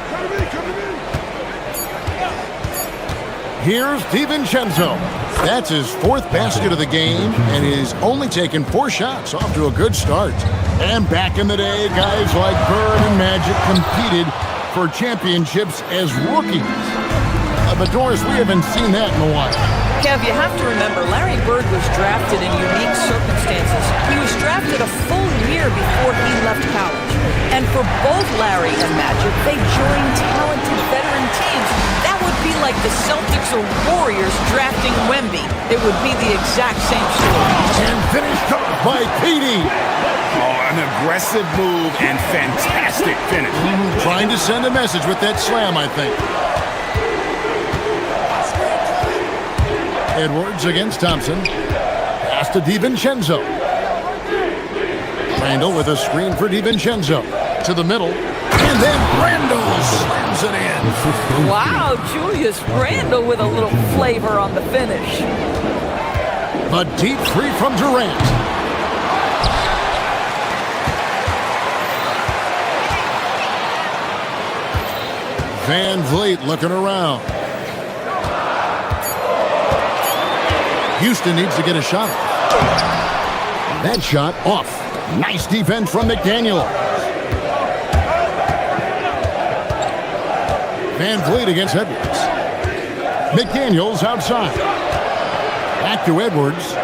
I: Here's DiVincenzo. That's his 4th basket of the game, and he's only taken 4 shots. Off to a good start. And back in the day, guys like Bird and Magic competed for championships as rookies. But Doris, we haven't seen that in a while.
J: Kev, you have to remember, Larry Bird was drafted in unique circumstances. He was drafted a full year before he left college. And for both Larry and Magic, they joined talented veteran teams. That would be like the Celtics or Warriors drafting Wemby. It would be the exact same story.
I: And finished off by Petey.
K: Oh, an aggressive move and fantastic finish.
I: Trying to send a message with that slam, I think. Edwards against Thompson. Pass to DiVincenzo. Randall with a screen for DiVincenzo. To the middle. And then Randall slams it in.
J: Wow, Julius Randall with a little flavor on the finish.
I: A deep 3 from Durant. Van Vliet looking around. Houston needs to get a shot. That shot off. Nice defense from McDaniel. Van Vliet against Edwards. McDaniels outside. Back to Edwards.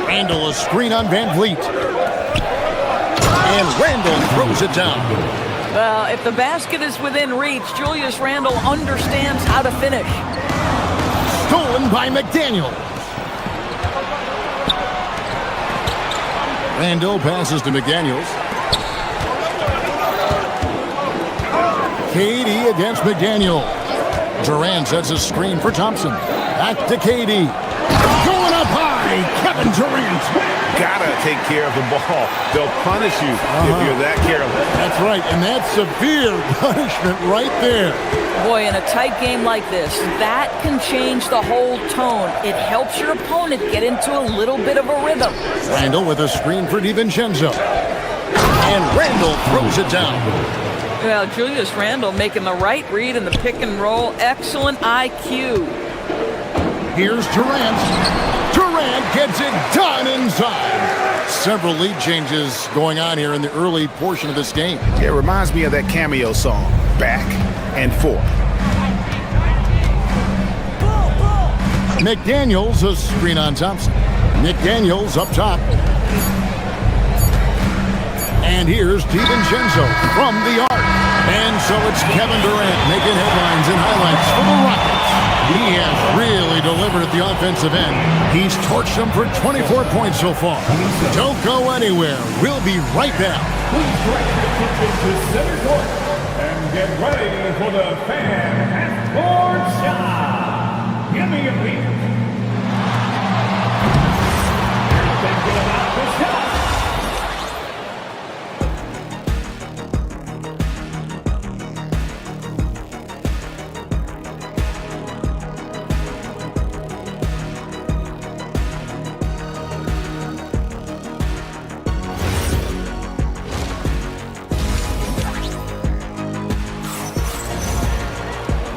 I: Randall a screen on Van Vliet. And Randall throws it down.
J: Well, if the basket is within reach, Julius Randall understands how to finish.
I: Stolen by McDaniel. Randall passes to McDaniels. KD against McDaniel. Durant sets a screen for Thompson. Back to KD. Going up high, Kevin Durant.
K: Gotta take care of the ball. They'll punish you if you're that careless.
I: That's right, and that's severe punishment right there.
J: Boy, in a tight game like this, that can change the whole tone. It helps your opponent get into a little bit of a rhythm.
I: Randall with a screen for DiVincenzo. And Randall throws it down.
J: Well, Julius Randall making the right read in the pick and roll. Excellent IQ.
I: Here's Durant. Durant gets it done inside. Several lead changes going on here in the early portion of this game.
K: It reminds me of that cameo song, Back and Forth.
I: McDaniels a screen on Thompson. McDaniels up top. And here's DiVincenzo from the arc. And so it's Kevin Durant making headlines and highlights for the Rockets. He has really delivered at the offensive end. He's torched them for 24 points so far. Don't go anywhere. We'll be right back.
H: Please direct your attention to center court and get ready for the fan half-court shot. Give me a beat. Thinking about the shot.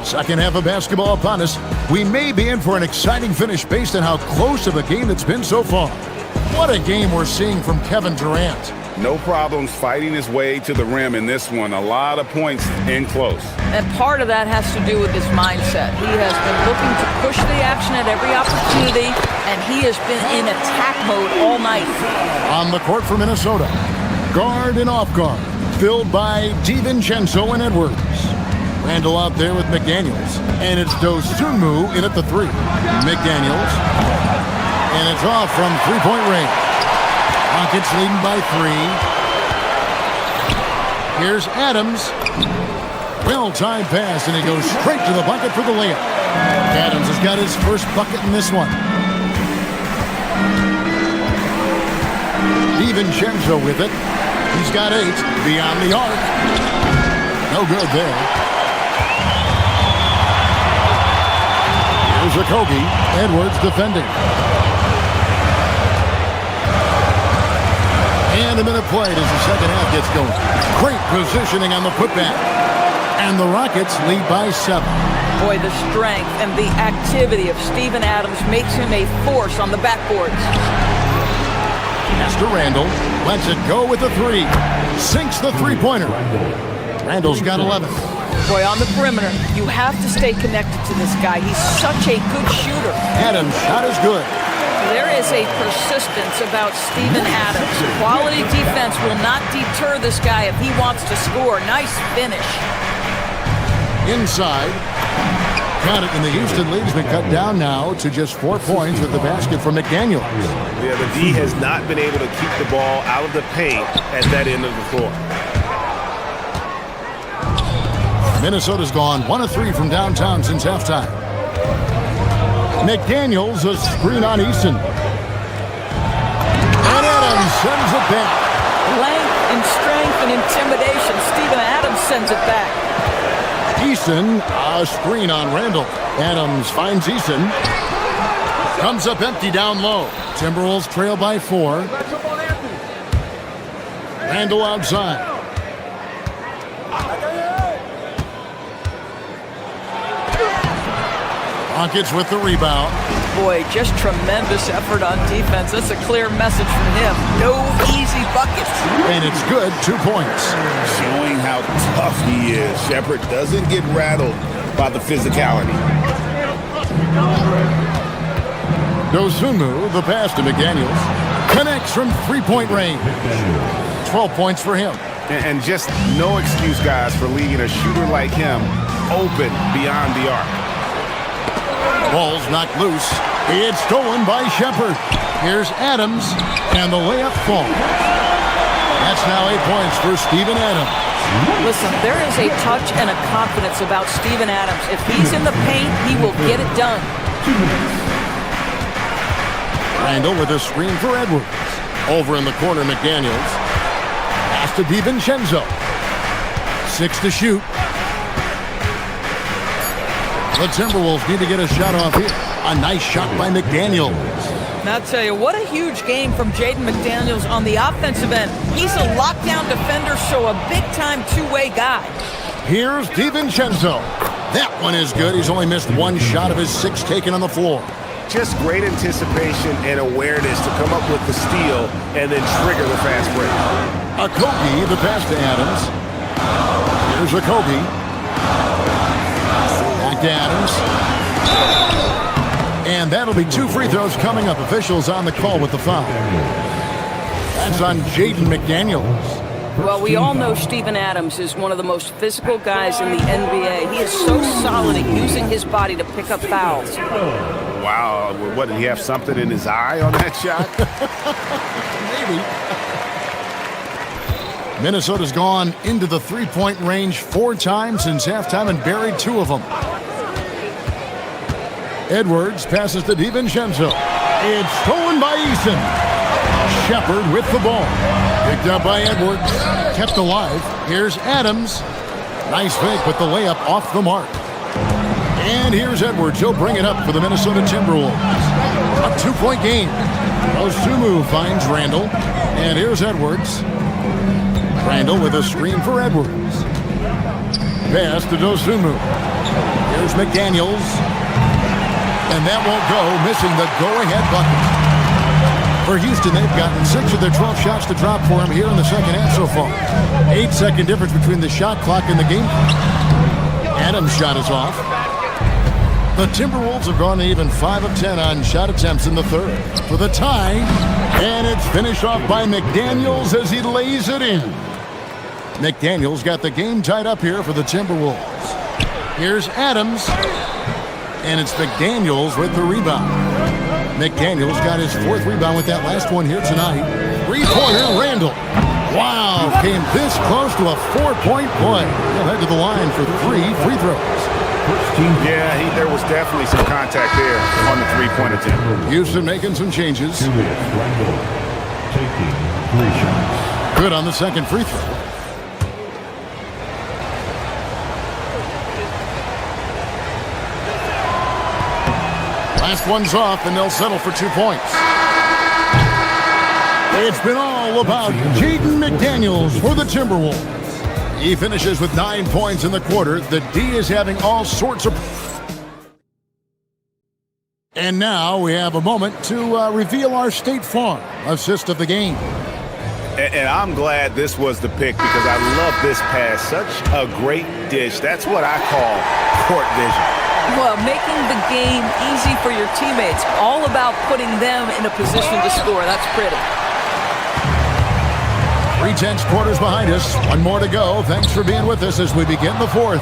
I: Second half of basketball upon us. We may be in for an exciting finish based on how close of a game it's been so far. What a game we're seeing from Kevin Durant.
K: No problems fighting his way to the rim in this one. A lot of points in close.
J: And part of that has to do with his mindset. He has been looking to push the action at every opportunity, and he has been in attack mode all night.
I: On the court for Minnesota, guard and off guard, filled by DiVincenzo and Edwards. Randall out there with McDaniels. And it's Dosunmu in at the 3. McDaniels. And it's off from three-point range. Rockets leading by 3. Here's Adams. Well-timed pass, and he goes straight to the bucket for the layup. Adams has got his first bucket in this one. DiVincenzo with it. He's got 8 beyond the arc. No good there. Here's Okogie. Edwards defending. And a minute played as the second half gets going. Great positioning on the putback. And the Rockets lead by 7.
J: Boy, the strength and the activity of Steven Adams makes him a force on the backboards.
I: Pass to Randall. Lets it go with the 3. Sinks the three-pointer. Randall's got 11.
J: Boy, on the perimeter, you have to stay connected to this guy. He's such a good shooter.
I: Adams' shot is good.
J: There is a persistence about Steven Adams. Quality defense will not deter this guy if he wants to score. Nice finish.
I: Inside. Got it, and the Houston lead's been cut down now to just 4 points with the basket from McDaniels.
B: Yeah, the D has not been able to keep the ball out of the paint at that end of the floor.
I: Minnesota's gone 1 of 3 from downtown since halftime. McDaniels, a screen on Easton. And Adams sends it back.
J: Length and strength and intimidation. Steven Adams sends it back.
I: Easton, a screen on Randall. Adams finds Easton. Comes up empty down low. Timberwolves trail by 4. Randall outside. Rockets with the rebound.
J: Boy, just tremendous effort on defense. That's a clear message from him. No easy buckets.
I: And it's good, 2 points.
K: Showing how tough he is. Shepherd doesn't get rattled by the physicality.
I: Dosunmu, the pass to McDaniels. Connects from three-point range. 12 points for him.
B: And just no excuse, guys, for leaving a shooter like him open beyond the arc.
I: Ball's knocked loose. It's stolen by Shepherd. Here's Adams, and the layup falls. That's now 8 points for Steven Adams.
J: Listen, there is a touch and a confidence about Steven Adams. If he's in the paint, he will get it done.
I: Randall with a screen for Edwards. Over in the corner, McDaniels. Pass to DiVincenzo. 6 to shoot. The Timberwolves need to get a shot off here. A nice shot by McDaniels.
J: Now, I'll tell you, what a huge game from Jaden McDaniels on the offensive end. He's a lockdown defender, so a big-time two-way guy.
I: Here's DiVincenzo. That one is good. He's only missed 1 shot of his 6 taken on the floor.
B: Just great anticipation and awareness to come up with the steal and then trigger the fast break.
I: Okogie, the pass to Adams. Here's Okogie. Back to Adams. And that'll be 2 free throws coming up. Officials on the call with the foul. That's on Jaden McDaniels.
J: Well, we all know Steven Adams is one of the most physical guys in the NBA. He is so solid at using his body to pick up fouls.
B: Wow, what, did he have something in his eye on that shot?
I: Maybe. Minnesota's gone into the three-point range 4 times since halftime and buried 2 of them. Edwards passes to DiVincenzo. It's stolen by Easton. Shepherd with the ball. Picked up by Edwards. Kept alive. Here's Adams. Nice fake, but the layup off the mark. And here's Edwards. He'll bring it up for the Minnesota Timberwolves. A 2-point game. Dosunmu finds Randall. And here's Edwards. Randall with a screen for Edwards. Pass to Dosunmu. Here's McDaniels. And that won't go, missing the go-ahead bucket. For Houston, they've gotten 6 of their 12 shots to drop for him here in the second half so far. 8-second difference between the shot clock and the game. Adams' shot is off. The Timberwolves have gone even 5 of 10 on shot attempts in the third for the tie. And it's finished off by McDaniels as he lays it in. McDaniels got the game tied up here for the Timberwolves. Here's Adams. And it's McDaniels with the rebound. McDaniels got his 4th rebound with that last one here tonight. Three-pointer, Randall. Wow, came this close to a 4-point play. He'll head to the line for 3 free throws.
K: Yeah, there was definitely some contact there on the three-point attempt.
I: Houston making some changes.
H: Randall taking 3 shots.
I: Good on the second free throw. Last one's off, and they'll settle for 2 points. It's been all about Jaden McDaniels for the Timberwolves. He finishes with 9 points in the quarter. The D is having all sorts of... And now we have a moment to reveal our State Farm assist of the game.
K: And I'm glad this was the pick because I love this pass. Such a great dish. That's what I call court vision.
J: Well, making the game easy for your teammates. All about putting them in a position to score. That's pretty.
I: 3/10 quarters behind us. One more to go. Thanks for being with us as we begin the fourth.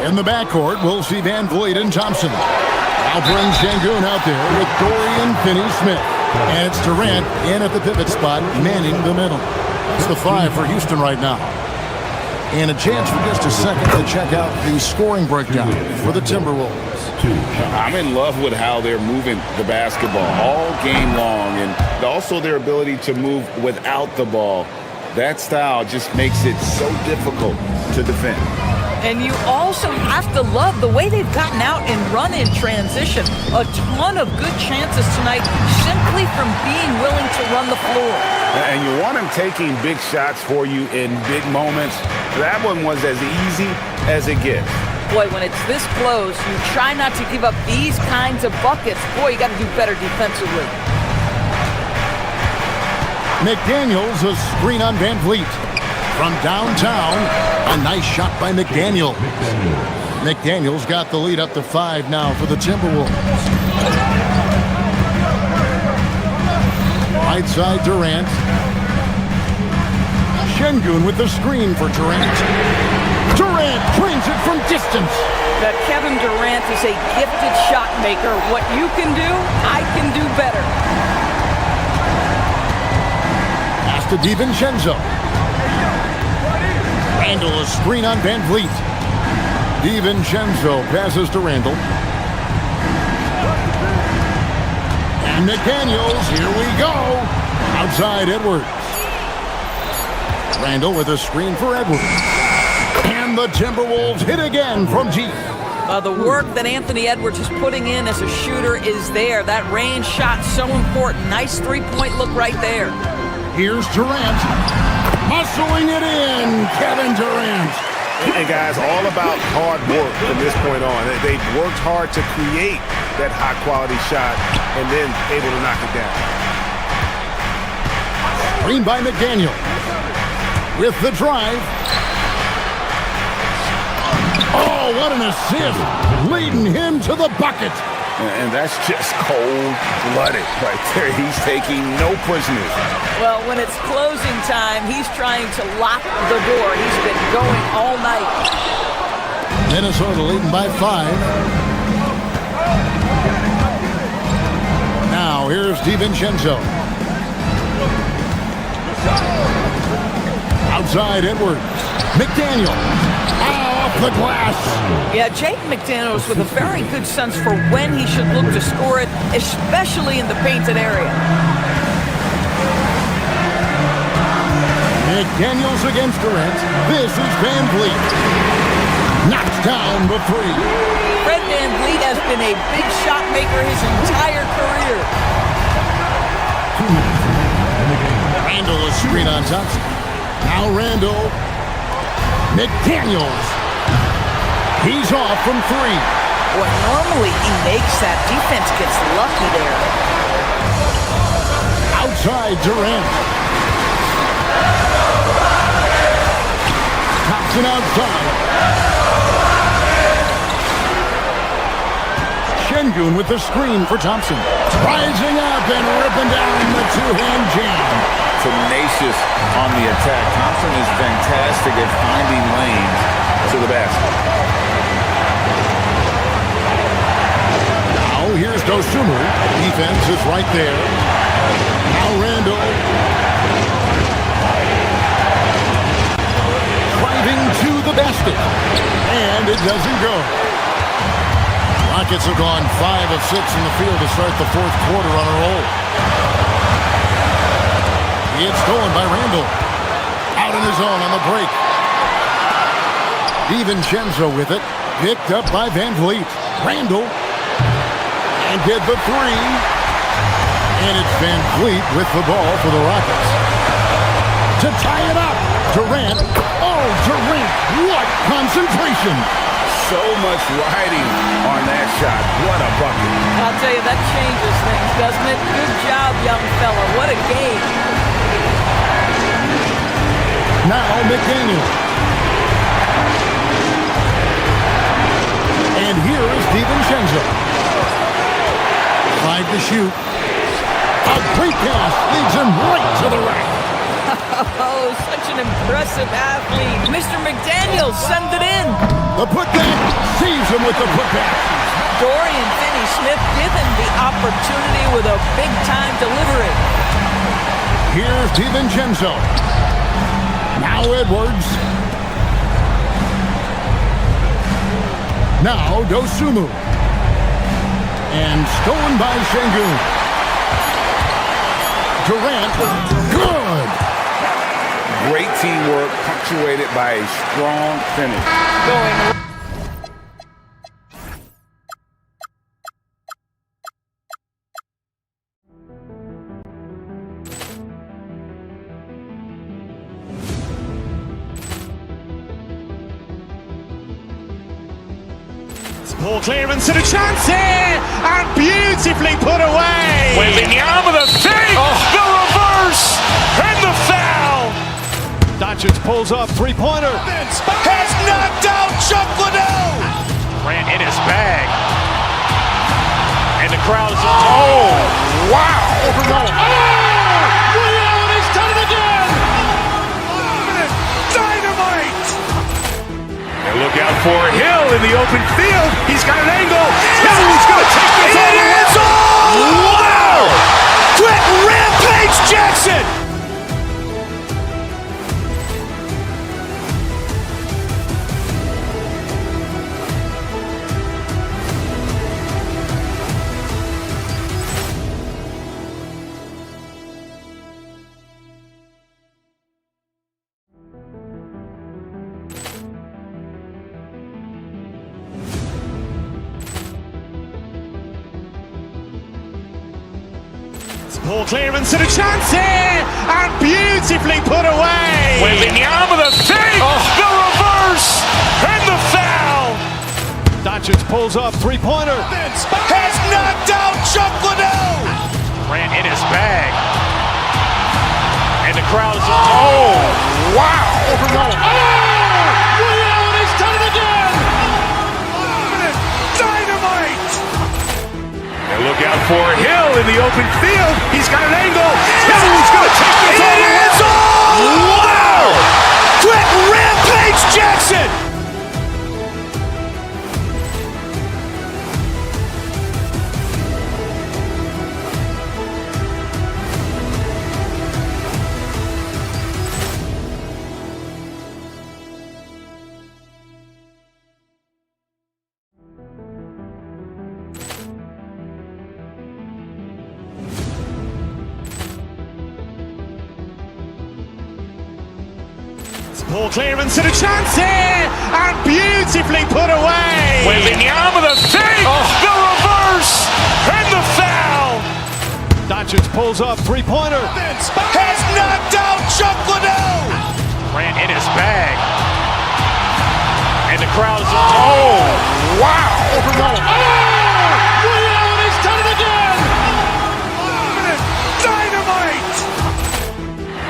I: In the backcourt, we'll see Van Vliet and Thompson. Alperen Sengun out there with Dorian Finney-Smith. And it's Durant in at the pivot spot, manning the middle. It's the 5 for Houston right now. And a chance for just a second to check out the scoring breakdown for the Timberwolves.
K: I'm in love with how they're moving the basketball all game long and also their ability to move without the ball. That style just makes it so difficult to defend.
J: And you also have to love the way they've gotten out and run in transition. A ton of good chances tonight simply from being willing to run the floor.
K: And you want them taking big shots for you in big moments. That one was as easy as it gets.
J: Boy, when it's this close, you try not to give up these kinds of buckets. Boy, you got to do better defensively.
I: McDaniels, a screen on Van Vliet. From downtown, a nice shot by McDaniel. McDaniels got the lead up to 5 now for the Timberwolves. Right side, Durant. Sengun with the screen for Durant. Durant trains it from distance.
J: That Kevin Durant is a gifted shot maker. What you can do, I can do better.
I: Pass to DiVincenzo. Randall, a screen on Van Vliet. DiVincenzo passes to Randall. And McDaniels, here we go. Outside Edwards. Randall with a screen for Edwards. And the Timberwolves hit again from G.
J: The work that Anthony Edwards is putting in as a shooter is there. That range shot so important. Nice three-point look right there.
I: Here's Durant. Muscling it in, Kevin Durant.
K: And guys, all about hard work from this point on. They've worked hard to create that high-quality shot and then able to knock it down.
I: Screen by McDaniel. With the drive. Oh, what an assist. Leading him to the bucket.
K: And that's just cold-blooded right there. He's taking no prisoners.
J: Well, when it's closing time, he's trying to lock the door. He's been going all night.
I: Minnesota leading by 5. Now, here's DiVincenzo. Outside Edwards. McDaniel. Off the glass.
J: Yeah, Jake McDaniels with a very good sense for when he should look to score it, especially in the painted area.
I: McDaniels against Durant. This is Van Vliet. Knocks down the 3.
J: Fred Van Vliet has been a big shot maker his entire career.
I: Randall is screen on Thompson. Now Randall. McDaniels. He's off from 3.
J: Well, normally he makes that. Defense gets lucky there.
I: Outside Durant. Thompson outside. Sengun with the screen for Thompson. Rising up and ripping down the two-hand jam.
K: Tenacious on the attack. Thompson is fantastic at finding lanes to the basket.
I: Now here's Dosunmu. Defense is right there. Now Randall. doesn't go. Rockets have gone 5 of 6 in the field to start the fourth quarter on a roll. It's stolen by Randall. Out in his own on the break. DiVincenzo with it. Picked up by Van Vliet. Randall. And did the three. And it's Van Vliet with the ball for the Rockets. To tie it up. Durant. Oh, Durant. What concentration.
K: So much riding on that shot. What a bucket.
J: I'll tell you, that changes things, doesn't it? Good job, young fella. What a game.
I: Now McDaniel. And here is DiVincenzo. Tried to shoot. A great pass leads him right to the rack.
J: Oh, such an impressive athlete. Mr. McDaniel sends it in.
I: The putback sees him with the putback.
J: Dorian Finney-Smith given the opportunity with a big-time delivery.
I: Here's DiVincenzo. Now Edwards. Now Dosunmu. And stolen by Şengün. Durant. Good.
K: Great teamwork, punctuated by a strong finish.
A: Ball clearance and a chance here, and beautifully put away.
B: Wembanyama the fake, the reverse, and the foul.
C: Doncic pulls up, three-pointer.
A: Has knocked out Chuck Liddell.
B: Grant in his bag. And the crowd is... Oh, wow.
A: He's done it again. Dynamite.
B: And look out for Hill in the open field. He's got an angle. Hill's going to take this all the way. Wow!
A: Quick Rampage Jackson. Ball clearance and a chance here, and beautifully put away.
B: Wembanyama the fake, the reverse, and the foul.
C: Doncic pulls up, three-pointer.
A: Has knocked out Chuck Liddell.
B: Grant in his bag. And the crowd is... Oh, wow.
A: He's done it again. Dynamite.
B: And look out for Hill in the open field. He's got an angle. Hill's going to take this all the way.
A: Wow! Quick Rampage Jackson. Ball clearance and a chance here, and beautifully put away.
B: Wembanyama the fake, the reverse, and the foul.
C: Doncic pulls up, three-pointer.
A: Has knocked out Chuck Liddell.
B: Grant in his bag. And the crowd is... Oh, wow.
A: He's done it again. Dynamite.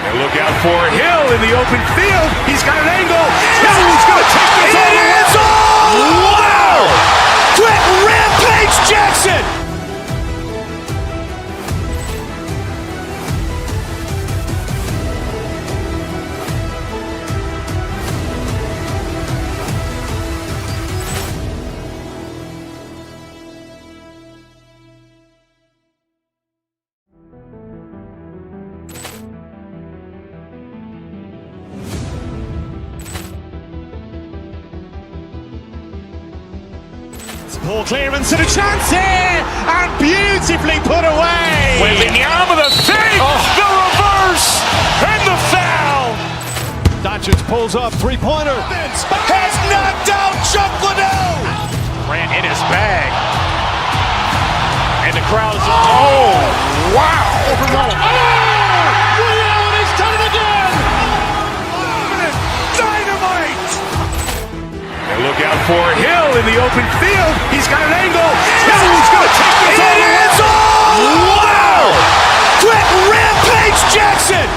B: And look out for Hill in the open field. He's got an angle. Hill's going to take this all the way.
A: Wow! Quick Rampage Jackson. Ball clearance and a chance here, and beautifully put away.
B: Wembanyama the save, the reverse, and the foul.
C: Doncic pulls up, three-pointer.
B: Has knocked out Chuck Liddell. Ran in his bag. And the crowd is, oh, wow.
H: Ray Allen has done it again.
B: Dynamite. And look out for Hill in the open field. He's got an angle. Hill's going to take this all the way. Wow. Quick Rampage Jackson.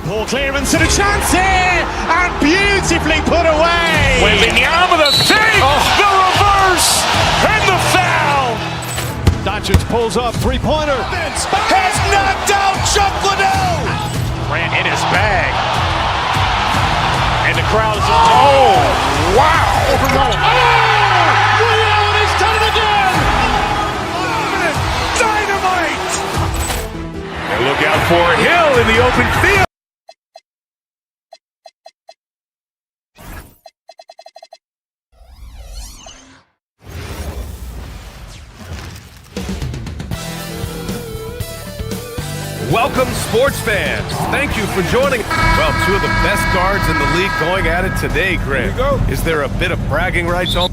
A: Ball clearance and a chance here, and beautifully put away.
B: Wembanyama the save, the reverse, and the foul.
C: Doncic pulls up, three-pointer.
B: Has knocked out Chuck Liddell. Ran in his bag. And the crowd is, oh, wow.
H: Ray Allen has done it again.
B: Dynamite. And look out for Hill in the open field.
D: Welcome, sports fans. Thank you for joining. Well, two of the best guards in the league going at it today, Greg. Is there a bit of bragging rights on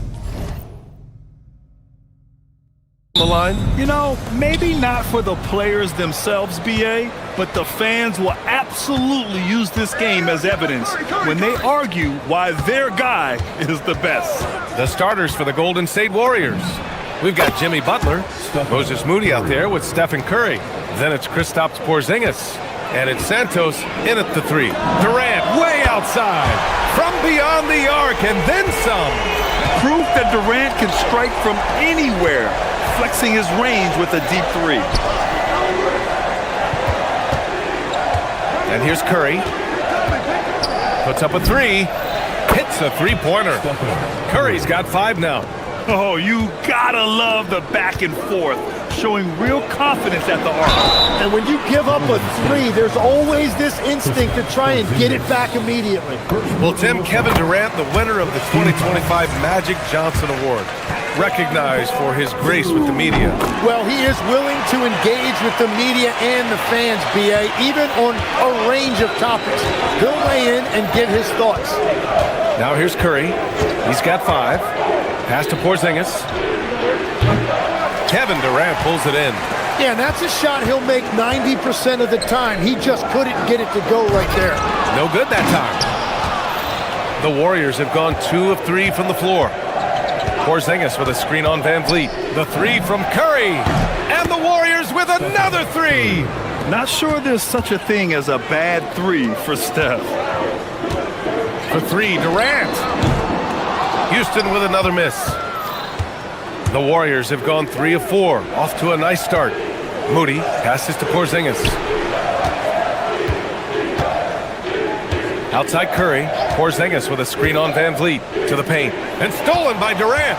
D: the line?
F: You know, maybe not for the players themselves, BA, but the fans will absolutely use this game as evidence when they argue why their guy is the best.
D: The starters for the Golden State Warriors. We've got Jimmy Butler, Moses Moody out there with Stephen Curry. Then it's Kristaps Porzingis. And it's Santos in at the three. Durant way outside. From beyond the arc and then some.
F: Proof that Durant can strike from anywhere, flexing his range with a deep three.
D: And here's Curry. Puts up a three. Hits a three-pointer. Curry's got 5 now.
F: Oh, you gotta love the back and forth, showing real confidence at the arc.
L: And when you give up a three, there's always this instinct to try and get it back immediately.
D: Well, Tim, Kevin Durant, the winner of the 2025 Magic Johnson Award, recognized for his grace with the media.
L: Well, he is willing to engage with the media and the fans, BA, even on a range of topics. He'll weigh in and give his thoughts.
D: Now here's Curry. He's got 5. Pass to Porzingis. Kevin Durant pulls it in.
L: Yeah, and that's a shot he'll make 90% of the time. He just couldn't get it to go right there.
D: No good that time. The Warriors have gone 2 of 3 from the floor. Porzingis with a screen on Van Vliet. The 3 from Curry. And the Warriors with another 3.
F: Not sure there's such a thing as a bad 3 for Steph.
D: For 3, Durant. Houston with another miss. The Warriors have gone 3 of 4. Off to a nice start. Moody passes to Porzingis. Outside Curry. Porzingis with a screen on Van Vliet to the paint. And stolen by Durant.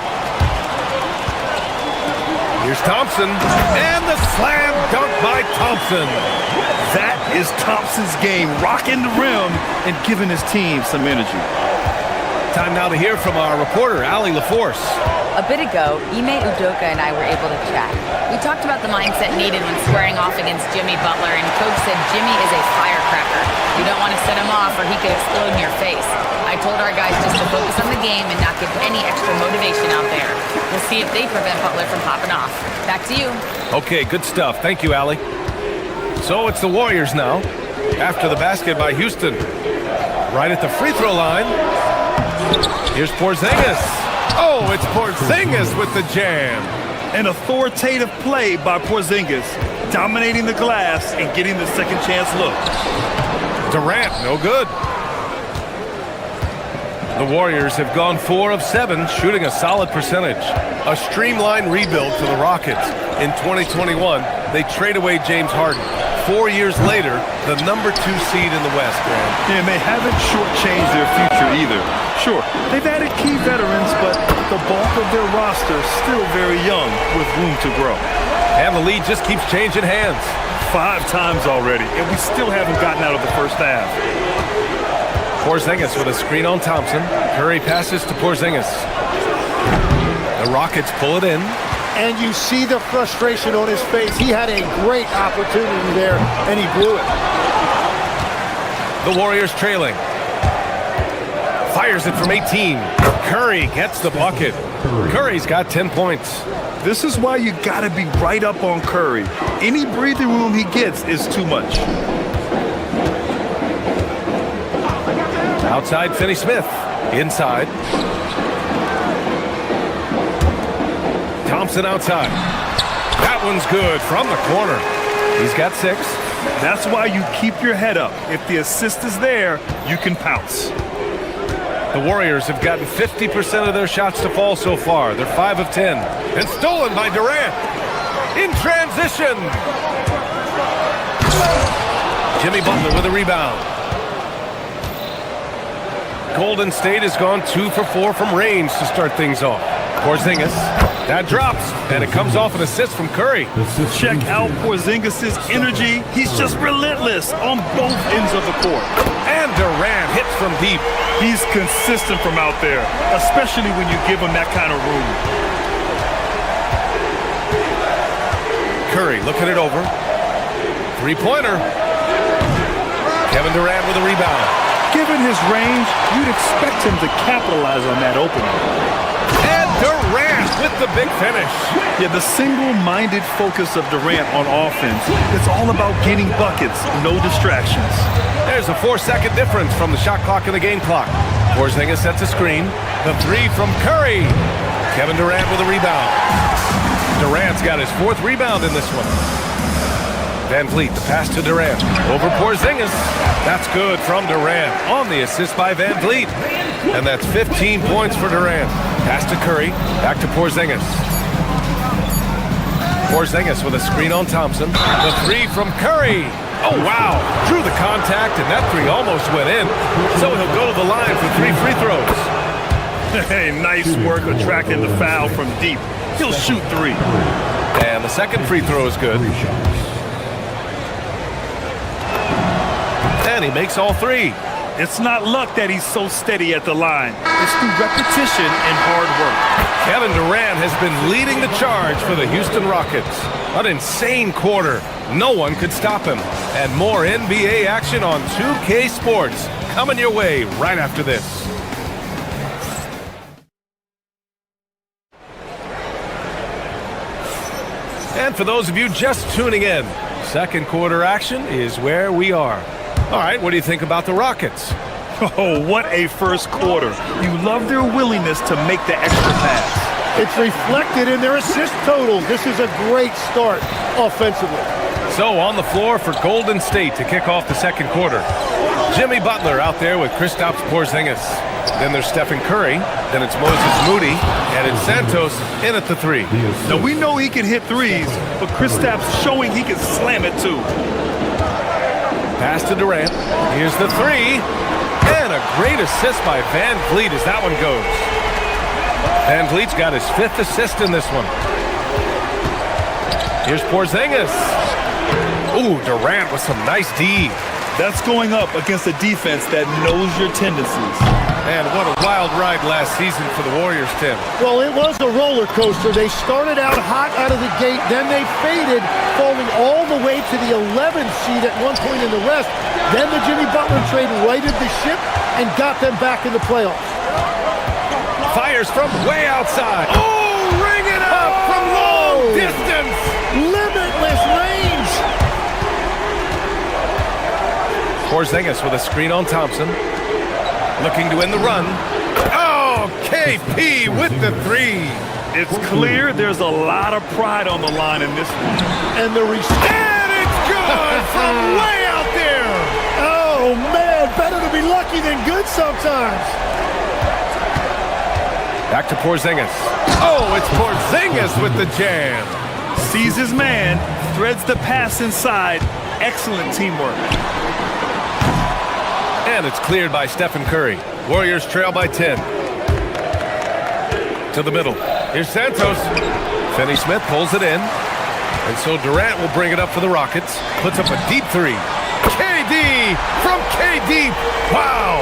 D: Here's Thompson. And the slam dunk by Thompson.
F: That is Thompson's game, rocking the rim and giving his team some energy.
D: Time now to hear from our reporter, Allie LaForce.
G: A bit ago, Ime Udoka and I were able to chat. We talked about the mindset needed when squaring off against Jimmy Butler, and Coach said Jimmy is a firecracker. You don't want to set him off or he could explode in your face. I told our guys just to focus on the game and not give any extra motivation out there. We'll see if they prevent Butler from popping off. Back to you.
D: Okay, good stuff. Thank you, Allie. So it's the Warriors now, after the basket by Houston. Right at the free throw line. Here's Porzingis. Oh, it's Porzingis with the jam.
F: An authoritative play by Porzingis, dominating the glass and getting the second chance look.
D: Durant, no good. The Warriors have gone 4 of 7, shooting a solid percentage. A streamlined rebuild for the Rockets. In 2021, they trade away James Harden. 4 years later, the number 2 seed in the West, man.
F: Yeah, and they haven't shortchanged their future either. Sure, they've added key veterans, but the bulk of their roster still very young with room to grow.
D: And the lead just keeps changing hands.
F: 5 times already, and we still haven't gotten out of the first half.
D: Porzingis with a screen on Thompson. Curry passes to Porzingis. The Rockets pull it in.
L: And you see the frustration on his face. He had a great opportunity there, and he blew it.
D: The Warriors trailing. Fires it from 18. Curry gets the bucket. Curry's got 10 points.
F: This is why you got to be right up on Curry. Any breathing room he gets is too much.
D: Outside, Finney-Smith. Inside. Thompson outside. That one's good from the corner. He's got 6.
F: That's why you keep your head up. If the assist is there, you can pounce.
D: The Warriors have gotten 50% of their shots to fall so far. They're 5 of 10. And stolen by Durant. In transition. Jimmy Butler with a rebound. Golden State has gone 2 for 4 from range to start things off. Porzingis. That drops, and it comes off an assist from Curry.
F: Check out Porzingis' energy. He's just relentless on both ends of the court.
D: And Durant hits from deep.
F: He's consistent from out there, especially when you give him that kind of room.
D: Curry looking it over. 3-pointer. Kevin Durant with a rebound.
F: Given his range, you'd expect him to capitalize on that opening.
D: And Durant with the big finish.
F: Yeah, the single-minded focus of Durant on offense, it's all about getting buckets, no distractions.
D: There's a 4-second difference from the shot clock and the game clock. Porzingis sets a screen. The 3 from Curry. Kevin Durant with a rebound. Durant's got his 4th rebound in this one. Van Vliet, the pass to Durant. Over Porzingis. That's good from Durant on the assist by Van Vliet. And that's 15 points for Durant. Pass to Curry. Back to Porzingis. Porzingis with a screen on Thompson. The 3 from Curry. Oh, wow. Drew the contact, and that 3 almost went in. So he'll go to the line for 3 free throws.
F: Hey, nice work attracting the foul from deep. He'll shoot 3.
D: And the second free throw is good. And he makes all 3.
F: It's not luck that he's so steady at the line. It's through repetition and hard work.
D: Kevin Durant has been leading the charge for the Houston Rockets. An insane quarter. No one could stop him. And more NBA action on 2K Sports coming your way right after this. And for those of you just tuning in, second quarter action is where we are. All right, what do you think about the Rockets?
F: Oh, what a first quarter. You love their willingness to make the extra pass.
L: It's reflected in their assist total. This is a great start offensively.
D: So on the floor for Golden State to kick off the second quarter. Jimmy Butler out there with Kristaps Porzingis. Then there's Stephen Curry. Then it's Moses Moody. And it's Santos in at the 3.
F: Now we know he can hit threes, but Kristaps showing he can slam it too.
D: Pass to Durant. Here's the 3. And a great assist by Van Vliet as that one goes. Van Vliet's got his 5th assist in this one. Here's Porzingis. Ooh, Durant with some nice D.
F: That's going up against a defense that knows your tendencies.
D: And what a wild ride last season for the Warriors, Tim.
L: Well, it was a roller coaster. They started out hot out of the gate, then they faded, falling all the way to the 11th seed at one point in the West. Then the Jimmy Butler trade righted the ship and got them back in the playoffs.
D: Fires from way outside. Oh, ring it up from long distance.
L: Limitless range.
D: Porzingis with a screen on Thompson. Looking to end the run. Oh, KP with the 3.
F: It's clear there's a lot of pride on the line in this one.
L: And the
D: And it's good from way out there.
L: Oh, man, better to be lucky than good sometimes.
D: Back to Porzingis. Oh, it's Porzingis with the jam.
F: Sees his man, threads the pass inside. Excellent teamwork.
D: And it's cleared by Stephen Curry. Warriors trail by 10. To the middle. Here's Santos. Finney Smith pulls it in. And so Durant will bring it up for the Rockets. Puts up a deep three. KD from KD. Wow.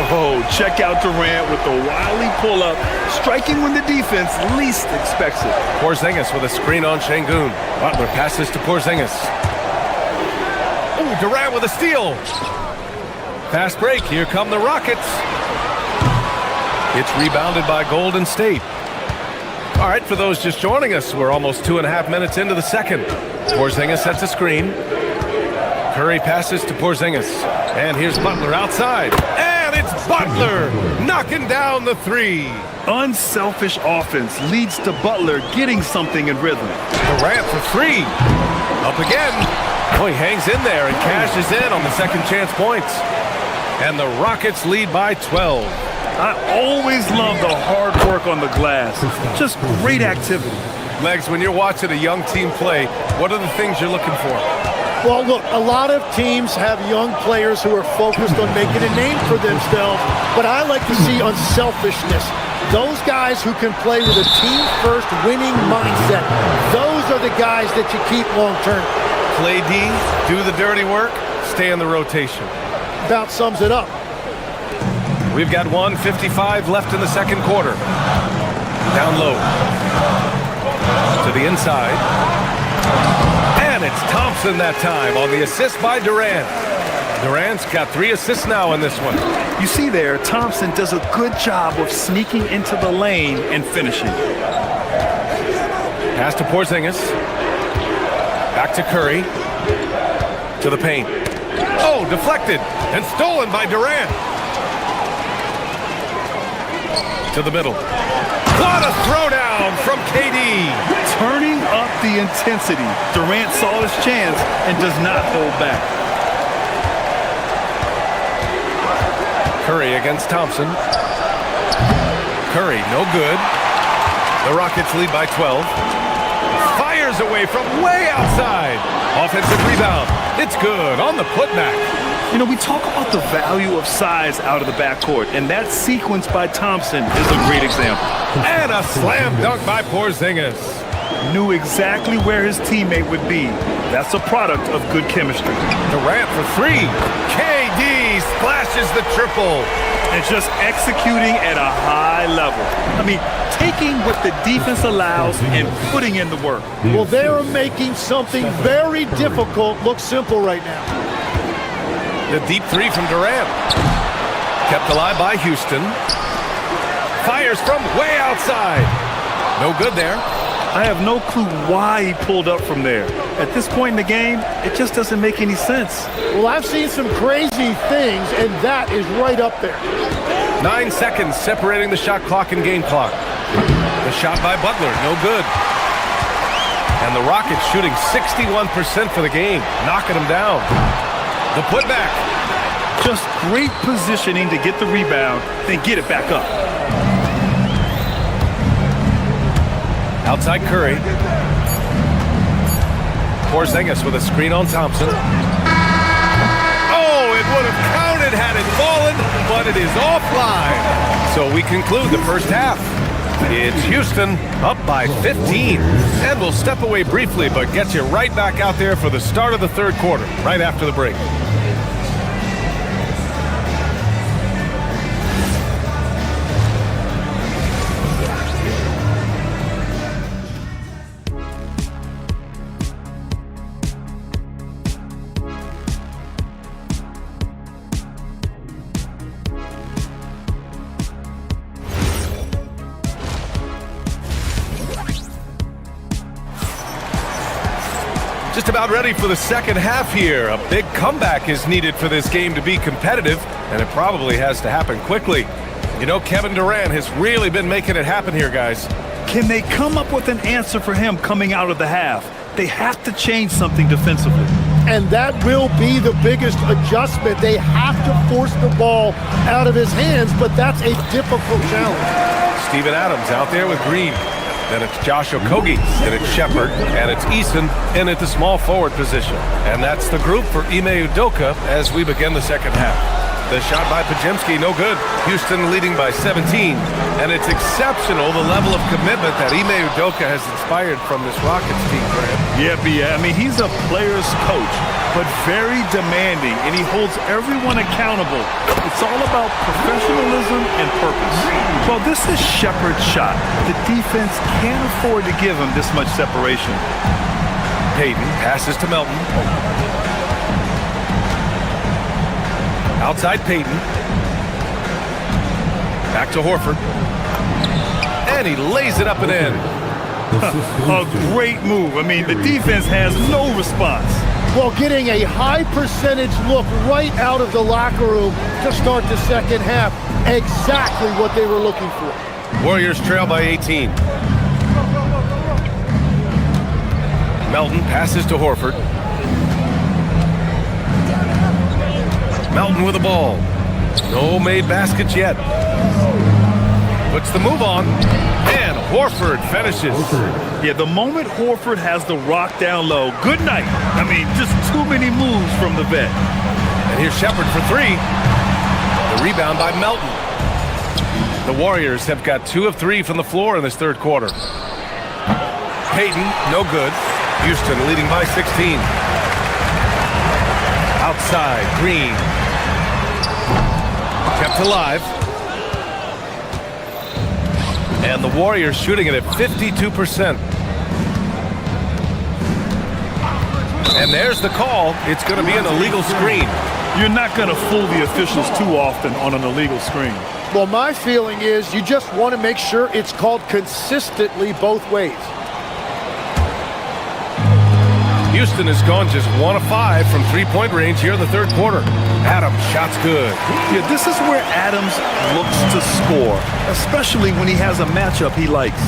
F: Oh, check out Durant with the wily pull-up, striking when the defense least expects it.
D: Porzingis with a screen on Şengün. Butler passes to Porzingis. Oh, Durant with a steal. Fast break. Here come the Rockets. It's rebounded by Golden State. All right, for those just joining us, we're almost 2.5 minutes into the second. Porzingis sets a screen. Curry passes to Porzingis. And here's Butler outside. And it's Butler knocking down the three.
F: Unselfish offense leads to Butler getting something in rhythm.
D: Durant for three. Up again. Oh, he hangs in there and cashes in on the second chance points. And the Rockets lead by 12.
F: I always love the hard work on the glass. Just great activity.
D: Legs, when you're watching a young team play, what are the things you're looking for?
L: Well, look, a lot of teams have young players who are focused on making a name for themselves, but I like to see unselfishness. Those guys who can play with a team-first winning mindset, those are the guys that you keep long-term.
D: Play D, do the dirty work, stay in the rotation.
L: About sums it up.
D: We've got 1:55 left in the second quarter. Down low. To the inside. And it's Thompson that time on the assist by Durant. Durant's got 3 assists now in this one.
F: You see there, Thompson does a good job of sneaking into the lane and finishing.
D: Pass to Porzingis. Back to Curry. To the paint. Oh, deflected and stolen by Durant. To the middle. What a throwdown from KD.
F: Turning up the intensity. Durant saw his chance and does not hold back.
D: Curry against Thompson. Curry, no good. The Rockets lead by 12. Fires away from way outside. Offensive rebound. It's good on the putback.
F: You know, we talk about the value of size out of the backcourt, and that sequence by Thompson is a great example.
D: And a slam dunk by Porzingis.
F: Knew exactly where his teammate would be. That's a product of good chemistry.
D: Durant for three. KD splashes the triple.
F: And just executing at a high level. I mean, taking what the defense allows and putting in the work.
L: Well, they're making something very difficult look simple right now.
D: The deep three from Durant. Kept alive by Houston. Fires from way outside. No good there.
F: I have no clue why he pulled up from there. At this point in the game, it just doesn't make any sense.
L: Well, I've seen some crazy things, and that is right up there.
D: 9 seconds separating the shot clock and game clock. The shot by Butler, no good. And the Rockets shooting 61% for the game, knocking them down. The putback.
F: Just great positioning to get the rebound, then get it back up.
D: Outside Curry. Porzingis with a screen on Thompson. Oh, it would have counted had it fallen, but it is offline. So we conclude the first half. It's Houston up by 15. And we'll step away briefly, but get you right back out there for the start of the third quarter, right after the break. Just about ready for the second half here. A big comeback is needed for this game to be competitive, and it probably has to happen quickly. You know, Kevin Durant has really been making it happen here, guys.
F: Can they come up with an answer for him coming out of the half? They have to change something defensively.
L: And that will be the biggest adjustment. They have to force the ball out of his hands, but that's a difficult challenge.
D: Steven Adams out there with Green. Then it's Josh Okogie, then it's Shepard, and it's Eason in at the small forward position. And that's the group for Ime Udoka as we begin the second half. The shot by Podziemski, no good. Houston leading by 17. And it's exceptional, the level of commitment that Ime Udoka has inspired from this Rockets team, Graham.
F: Yeah, B.A. I mean, he's a player's coach, but very demanding, and he holds everyone accountable. It's all about professionalism and purpose. Well, this is Shepard's shot. The defense can't afford to give him this much separation.
D: Payton passes to Melton. Outside Payton. Back to Horford. And he lays it up and in.
F: A great move. I mean, the defense has no response.
L: Well, getting a high percentage look right out of the locker room to start the second half. Exactly what they were looking for.
D: Warriors trail by 18. Melton passes to Horford. Melton with the ball. No made baskets yet. Puts the move on. And Horford finishes.
F: Yeah, the moment Horford has the rock down low, good night. I mean, just too many moves from the vet.
D: And here's Shepard for three. The rebound by Melton. The Warriors have got 2 of 3 from the floor in this third quarter. Payton, no good. Houston leading by 16. Outside, Green. Kept alive. And the Warriors shooting it at 52%. And there's the call. It's going to be an illegal screen.
F: You're not going to fool the officials too often on an illegal screen.
L: Well, my feeling is you just want to make sure it's called consistently both ways.
D: Houston has gone just 1 of 5 from three-point range here in the third quarter. Adams, shot's good.
F: Yeah, this is where Adams looks to score, especially when he has a matchup he likes.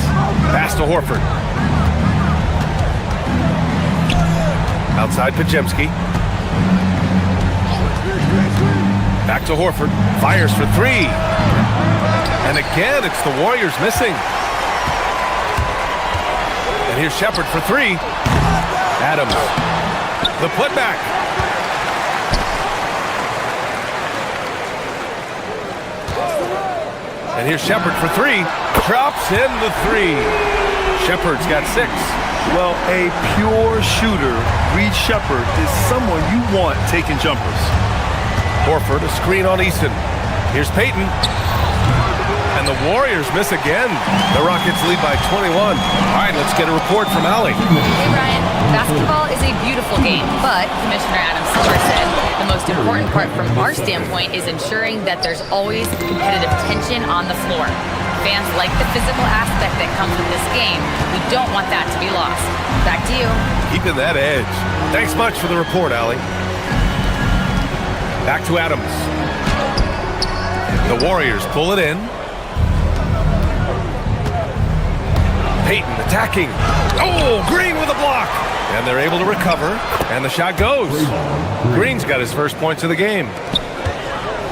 D: Pass to Horford. Outside Podziemski. Back to Horford. Fires for 3. And again, it's the Warriors missing. And here's Shepard for 3. Adams. The putback. And here's Shepard for 3. Drops in the 3. Shepard's got 6.
F: Well, a pure shooter, Reed Shepard, is someone you want taking jumpers.
D: Horford, a screen on Easton. Here's Payton. And the Warriors miss again. The Rockets lead by 21. All right, let's get a report from Allie.
G: Hey, Ryan. Basketball is a beautiful game, but Commissioner Adam Silver said the most important part from our standpoint is ensuring that there's always competitive tension on the floor. Fans like the physical aspect that comes with this game. We don't want that to be lost. Back to you.
D: Keeping that edge. Thanks much for the report, Allie. Back to Adams. The Warriors pull it in. Payton attacking. Oh, Green with a block. And they're able to recover, and the shot goes. Green's got his first points of the game.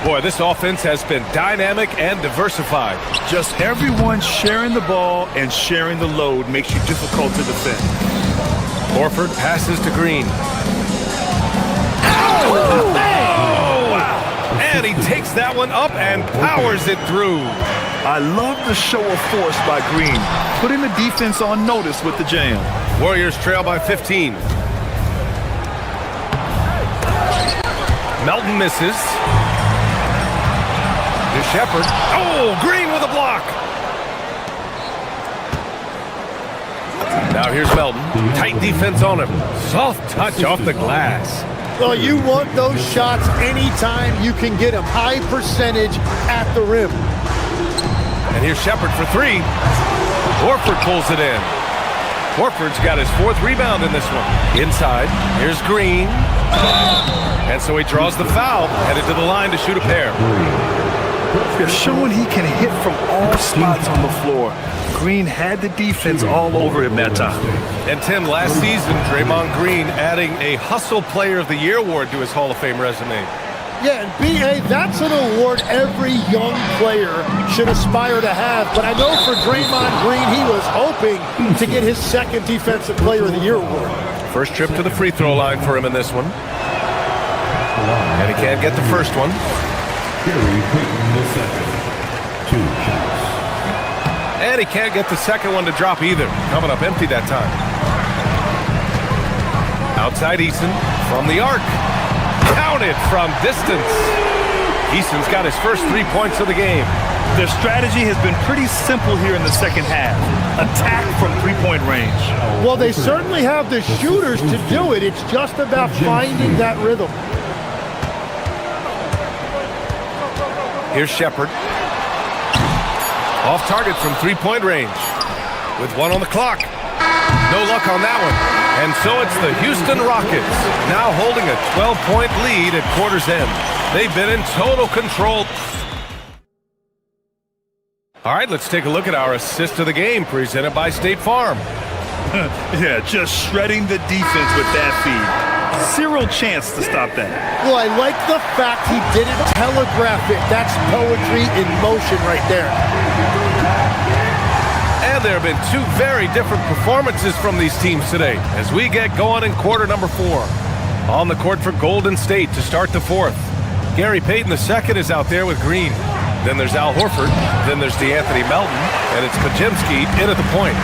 D: Boy, this offense has been dynamic and diversified.
F: Just everyone sharing the ball and sharing the load makes you difficult to defend.
D: Horford passes to Green.
F: Oh,
D: wow. And he takes that one up and powers it through.
F: I love the show of force by Green, putting the defense on notice with the jam.
D: Warriors trail by 15. Melton misses. To Shepard. Oh, Green with a block. Now here's Melton. Tight defense on him. Soft touch off the glass.
L: Well, you want those shots anytime you can get them. High percentage at the rim.
D: And here's Shepard for 3. Horford pulls it in. Horford's got his 4th rebound in this one. Inside, here's Green. And so he draws the foul, headed to the line to shoot a pair.
F: They're showing he can hit from all spots on the floor. Green had the defense all over him that time.
D: And Tim, last season, Draymond Green adding a Hustle Player of the Year award to his Hall of Fame resume.
L: Yeah, and B.A., that's an award every young player should aspire to have. But I know for Draymond Green, he was hoping to get his second Defensive Player of the Year award.
D: First trip to the free throw line for him in this one. And he can't get the first one. And he can't get the second one to drop either. Coming up empty that time. Outside Eason from the arc. Counted from distance. Eason's got his first 3 points of the game.
F: Their strategy has been pretty simple here in the second half. Attack from three-point range.
L: Well, they certainly have the shooters to do it. It's just about finding that rhythm.
D: Here's Shepard. Off target from three-point range. With one on the clock. No luck on that one. And so it's the Houston Rockets, now holding a 12-point lead at quarter's end. They've been in total control. All right, let's take a look at our assist of the game, presented by State Farm.
F: Yeah, just shredding the defense with that feed. Zero chance to stop that.
L: Well, I like the fact he didn't telegraph it. That's poetry in motion right there.
D: And there have been two very different performances from these teams today as we get going in quarter number 4. On the court for Golden State to start the fourth. Gary Payton II is out there with Green. Then there's Al Horford. Then there's DeAnthony Melton. And it's Podziemski in at the point.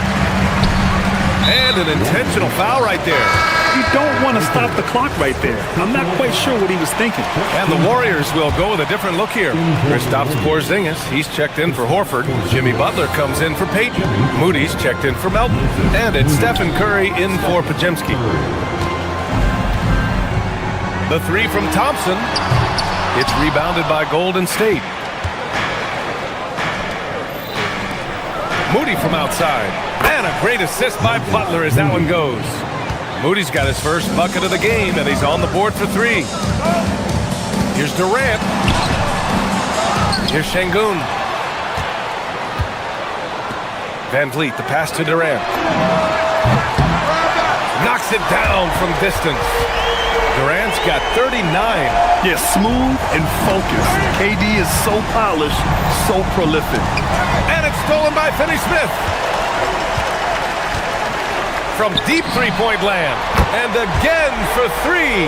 D: And an intentional foul right there.
F: You don't want to stop the clock right there. I'm not quite sure what he was thinking.
D: And the Warriors will go with a different look here. Kristaps Porzingis, he's checked in for Horford. Jimmy Butler comes in for Payton. Moody's checked in for Melton. And it's Stephen Curry in for Podziemski. The three from Thompson. It's rebounded by Golden State. Moody from outside. And a great assist by Butler as that one goes. Moody's got his first bucket of the game, and he's on the board for 3. Here's Durant. Here's Şengün. Van Vliet, the pass to Durant. Knocks it down from distance. Durant's got 39.
F: Yeah, smooth and focused. KD is so polished, so prolific.
D: And it's stolen by Finney-Smith. From deep three-point land. And again for 3.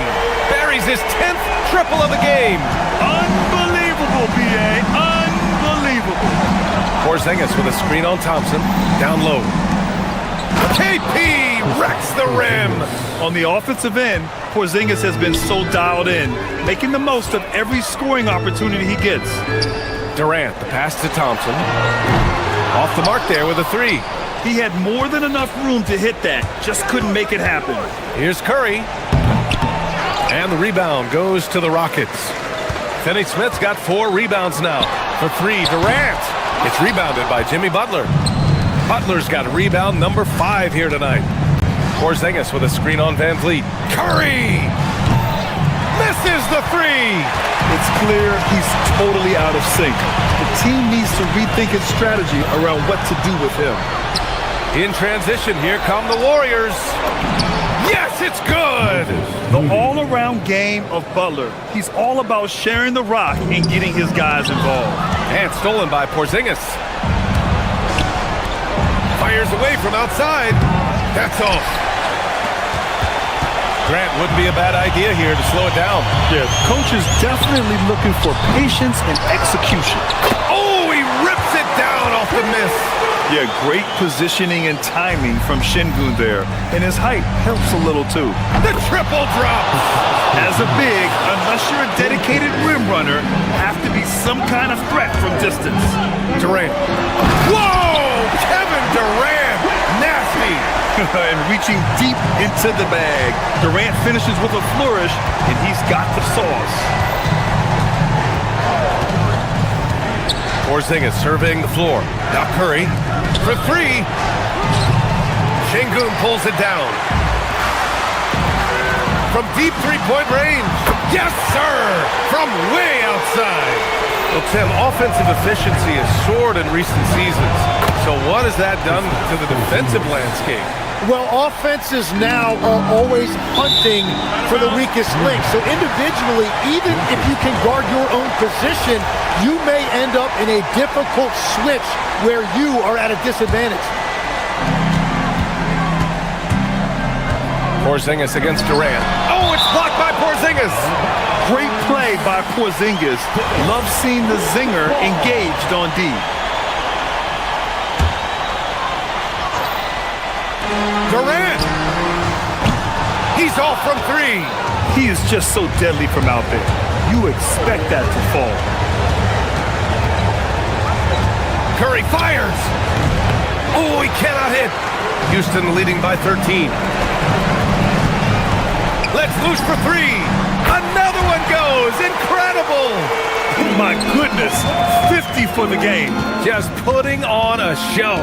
D: Buries his 10th triple of the game.
F: Unbelievable, B.A. Unbelievable.
D: Porzingis with a screen on Thompson. Down low. KP wrecks the rim.
F: On the offensive end, Porzingis has been so dialed in, making the most of every scoring opportunity he gets.
D: Durant, the pass to Thompson. Off the mark there with a 3.
F: He had more than enough room to hit that, just couldn't make it happen.
D: Here's Curry. And the rebound goes to the Rockets. Finney-Smith's got 4 rebounds now. For 3, Durant. It's rebounded by Jimmy Butler. Butler's got rebound number 5 here tonight. Porzingis with a screen on Van Vliet. Curry! Misses the 3!
F: It's clear he's totally out of sync. The team needs to rethink its strategy around what to do with him.
D: In transition, here come the Warriors. Yes, it's good!
F: The all-around game of Butler. He's all about sharing the rock and getting his guys involved.
D: And stolen by Porzingis. Fires away from outside. That's off. Grant wouldn't be a bad idea here to slow it down.
F: Yeah, coach is definitely looking for patience and execution.
D: Oh, he rips it down off the miss.
F: Yeah, great positioning and timing from Şengün there. And his height helps a little too.
D: The triple drop.
F: As a big, unless you're a dedicated rim runner, have to be some kind of threat from distance.
D: Durant. Whoa! Kevin Durant. Nasty.
F: And reaching deep into the bag. Durant finishes with a flourish, and he's got the sauce.
D: Porzingis surveying the floor. Now Curry for 3. Şengün pulls it down. From deep three-point range. Yes, sir! From way outside. Well, Tim, offensive efficiency has soared in recent seasons. So what has that done to the defensive landscape?
L: Well, offenses now are always hunting for the weakest link. So individually, even if you can guard your own position, you may end up in a difficult switch where you are at a disadvantage.
D: Porzingis against Durant. Oh, it's blocked by Porzingis.
F: Great play by Porzingis. Love seeing the zinger engaged on D.
D: Durant. He's off from three.
F: He is just so deadly from out there. You expect that to fall.
D: Curry fires. Oh, he cannot hit. Houston leading by 13. Let's loose for three. Another one goes. Incredible.
F: My goodness, 50 for the game.
D: Just putting on a show.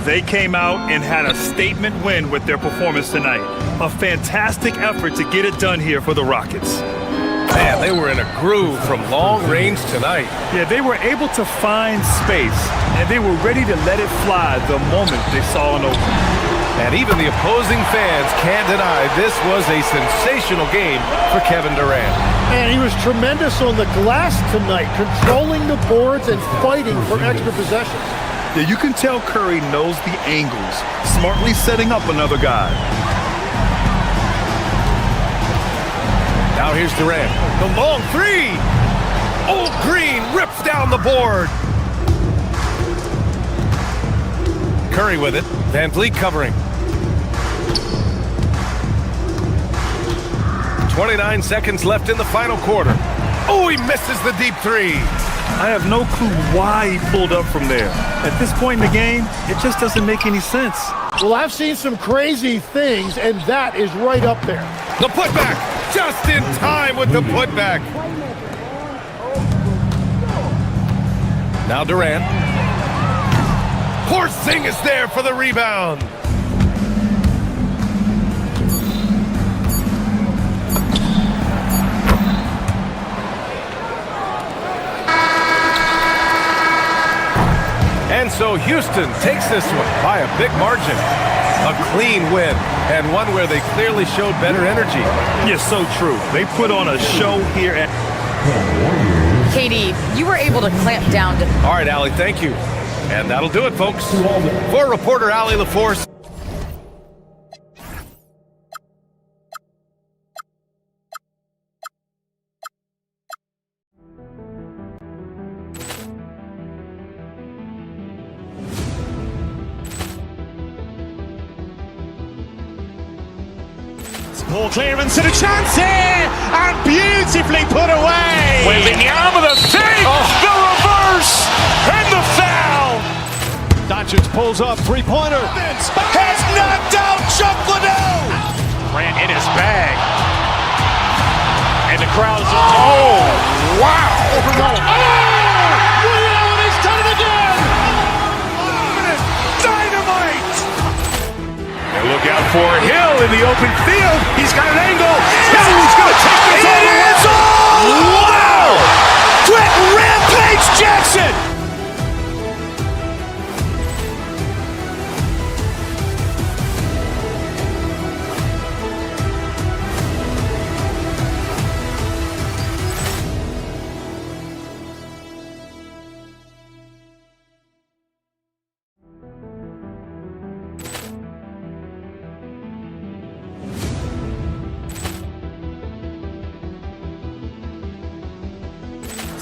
F: They came out and had a statement win with their performance tonight. A fantastic effort to get it done here for the Rockets.
D: Man, they were in a groove from long range tonight.
F: Yeah, they were able to find space, and they were ready to let it fly the moment they saw an opening.
D: And even the opposing fans can't deny this was a sensational game for Kevin Durant.
L: And he was tremendous on the glass tonight, controlling the boards and fighting for extra possessions.
F: Yeah, you can tell Curry knows the angles, smartly setting up another guy.
D: Now here's Durant. The long three. Old Green rips down the board. Curry with it. Van Vliet covering. 29 seconds left in the final quarter. Oh, he misses the deep three.
F: I have no clue why he pulled up from there. At this point in the game, it just doesn't make any sense.
L: Well, I've seen some crazy things, and that is right up there.
D: The putback, just in time with the putback. Now Durant. Porzingis there for the rebound. And so Houston takes this one by a big margin. A clean win, and one where they clearly showed better energy.
F: Yes, so true. They put on a show here at...
G: KD, you were able to clamp down to...
D: All right, Allie, thank you. And that'll do it, folks. For reporter Allie LaForce.
A: Ball clearance and a chance here, and beautifully put away.
B: Wembanyama the save, the reverse, and the foul.
C: Doncic pulls up, three-pointer.
B: Has knocked out Chuck Liddell. Ran in his bag. And the crowd is... Oh, wow.
A: He's done it again.
B: Dynamite. And look out for Hill in the open field. He's got an angle. Hill's going to take this all the way. Wow! Quick Rampage Jackson.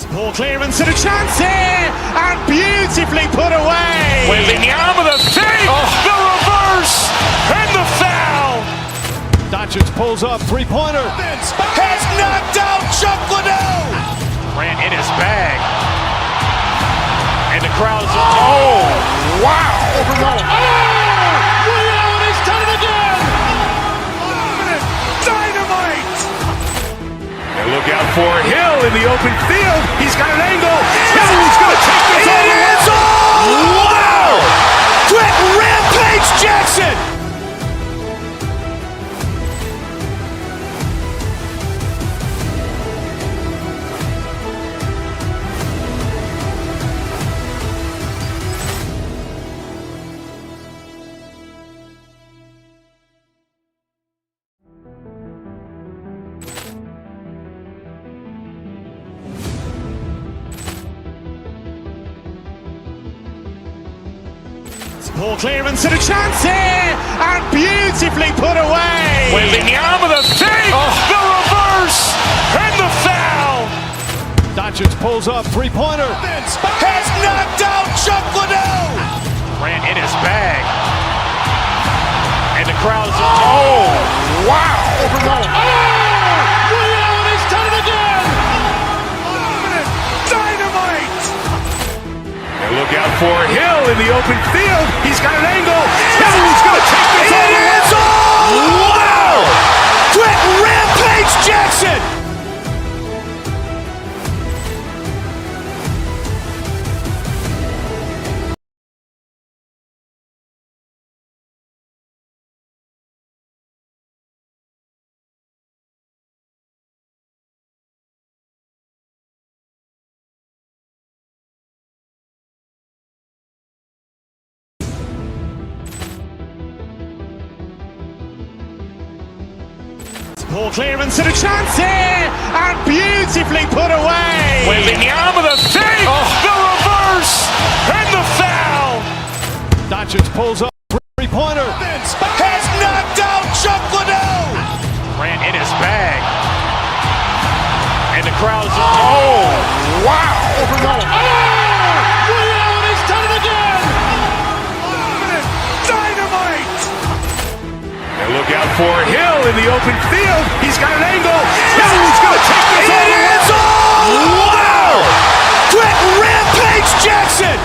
A: Ball clearance and a chance here, and beautifully put away.
B: Wembanyama the save, the reverse, and the foul.
C: Doncic pulls up, three-pointer.
B: Has knocked out Chuck Liddell. Ran in his bag. And the crowd is... Oh, wow.
A: He's done it again.
B: Dynamite. And look out for Hill in the open field. He's got an angle. Hill's going to take this all the way. Wow. Quick Rampage Jackson.
A: Ball clearance and a chance here, and beautifully put away.
B: Wembanyama the save, the reverse, and the foul.
C: Doncic pulls up, three-pointer.
B: Has knocked out Chuck Liddell. Ran in his bag. And the crowd is, wow.
H: He's done it again!
B: Dynamite. And look out for Hill in the open field. He's got an angle. Hill's going to take this all the way. Wow! Quick Rampage Jackson.
A: Ball clearance and a chance here, and beautifully put away.
B: Wembanyama the save, the reverse, and the foul.
C: Doncic pulls up, three-pointer.
B: Has knocked out Chuck Liddell. Ran in his bag. And the crowd is, wow.
H: He's done it again!
B: Dynamite. And look out for Hill in the open field. He's got an angle. Hill's going to take this all the way. Wow. Quick Rampage Jackson.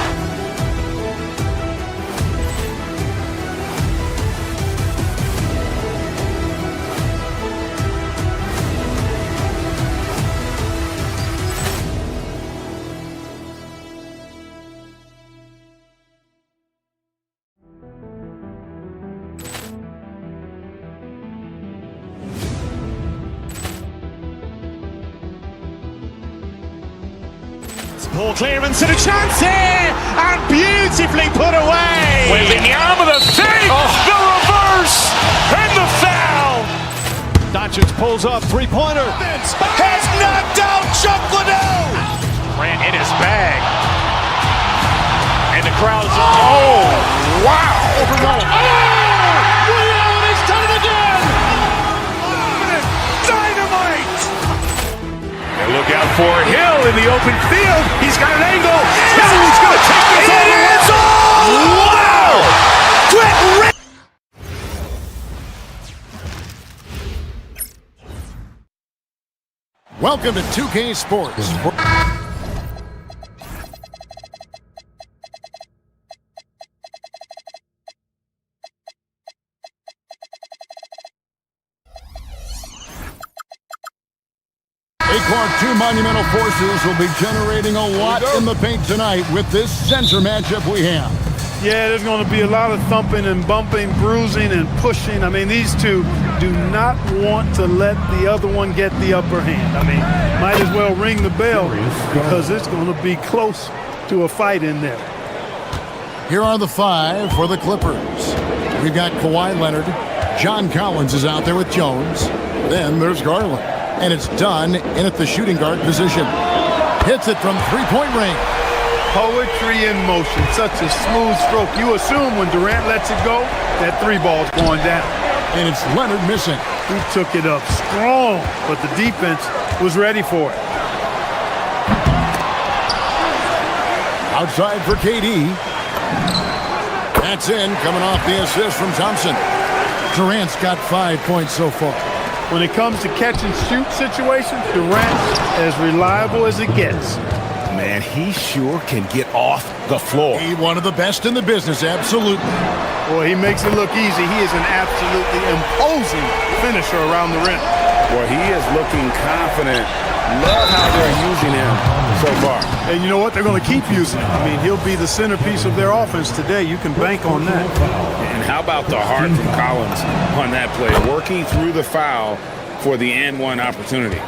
A: Ball clearance and a chance here, and beautifully put away.
B: Wembanyama the save, the reverse, and the foul.
C: Doncic pulls up, three-pointer.
B: Has knocked out Chuck Liddell. Ran in his bag. And the crowd is, wow.
H: He's done it again!
B: Dynamite. And look out for Hill in the open field. He's got an angle. Hill's going to take this all the way. Wow. Quick
I: Welcome to 2K Sports. Clark, two monumental forces will be generating a lot in the paint tonight with this center matchup we have.
F: Yeah, there's going to be a lot of thumping and bumping, bruising and pushing. I mean, these two do not want to let the other one get the upper hand. I mean, might as well ring the bell because it's going to be close to a fight in there.
I: Here are the five for the Clippers. We've got Kawhi Leonard. John Collins is out there with Jones. Then there's Garland. And it's done in at the shooting guard position. Hits it from three-point range.
F: Poetry in motion, such a smooth stroke. You assume when Durant lets it go, that three ball's going down.
I: And it's Leonard missing.
F: He took it up strong, but the defense was ready for it.
I: Outside for KD. That's in, coming off the assist from Thompson. Durant's got 5 points so far.
F: When it comes to catch and shoot situations, Durant's as reliable as it gets.
B: Man, he sure can get off the floor.
I: He's one of the best in the business, absolutely.
F: Boy, he makes it look easy. He is an absolutely imposing finisher around the rim.
K: Boy, he is looking confident. Love how they're using him so far.
F: And you know what? They're going to keep using him. I mean, he'll be the centerpiece of their offense today. You can bank on that.
K: And how about the heart from Collins on that play? Working through the foul for the and-one opportunity.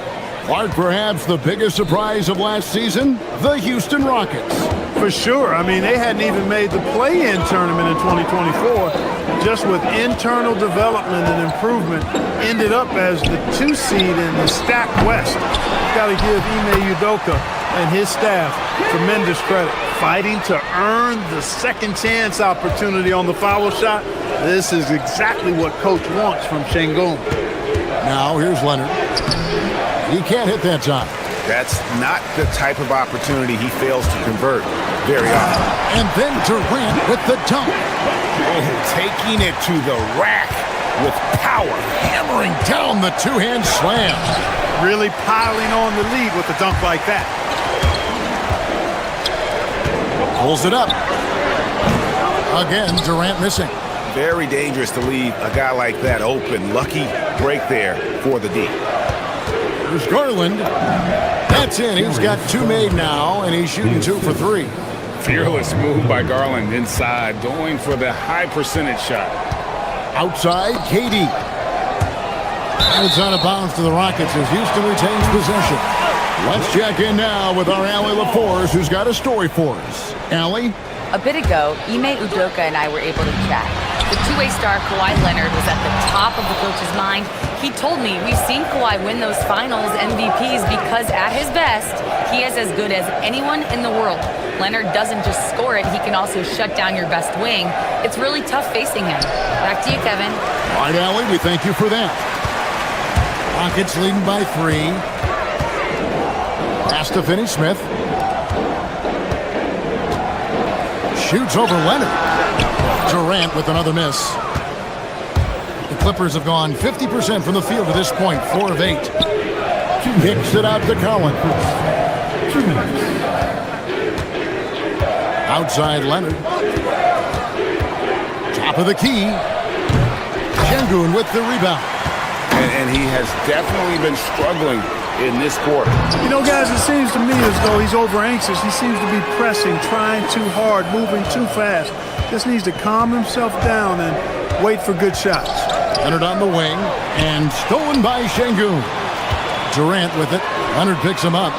I: Clark, perhaps the biggest surprise of last season, the Houston Rockets.
F: For sure. I mean, they hadn't even made the play-in tournament in 2024. Just with internal development and improvement, ended up as the 2 seed in the stacked West. Got to give Ime Udoka and his staff tremendous credit. Fighting to earn the second chance opportunity on the foul shot. This is exactly what Coach wants from Şengün.
I: Now here's Leonard. He can't hit that time.
K: That's not the type of opportunity he fails to convert very often.
I: And then Durant with the dunk.
K: Oh, taking it to the rack with power.
I: Hammering down the two-hand slam.
F: Really piling on the lead with a dunk like that.
I: Pulls it up. Again, Durant missing.
K: Very dangerous to leave a guy like that open. Lucky break there for the D.
I: Here's Garland. That's in. He's got two made now, and he's shooting 2 for 3.
K: Fearless move by Garland inside, going for the high percentage shot.
I: Outside, KD. And it's out of bounds to the Rockets as Houston retains possession. Let's check in now with our Allie LaForce, who's got a story for us. Allie?
G: A bit ago, Ime Udoka and I were able to chat. The two-way star Kawhi Leonard was at the top of the coach's mind. He told me we've seen Kawhi win those finals MVPs because at his best, he is as good as anyone in the world. Leonard doesn't just score it, he can also shut down your best wing. It's really tough facing him. Back to you, Kevin.
I: All right, Allie, we thank you for that. Rockets leading by 3. Pass to Finney-Smith. Shoots over Leonard. Durant with another miss. The Clippers have gone 50% from the field to this point, 4 of 8. Kicks it out to Collins. Outside Leonard. Top of the key. Şengün with the rebound.
K: And he has definitely been struggling in this quarter.
F: You know, guys, it seems to me as though he's over anxious. He seems to be pressing, trying too hard, moving too fast. Just needs to calm himself down and wait for good shots.
I: Leonard on the wing and stolen by Şengün. Durant with it. Leonard picks him up.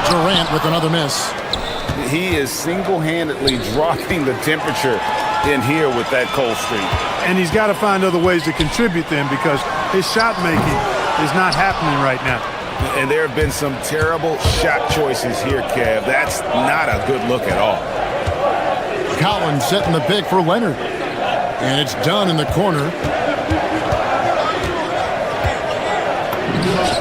I: Durant with another miss.
K: He is single-handedly dropping the temperature in here with that cold streak.
F: And he's got to find other ways to contribute then because his shot making is not happening right now.
K: And there have been some terrible shot choices here, Kev. That's not a good look at all.
I: Collins setting the pick for Leonard. And it's done in the corner.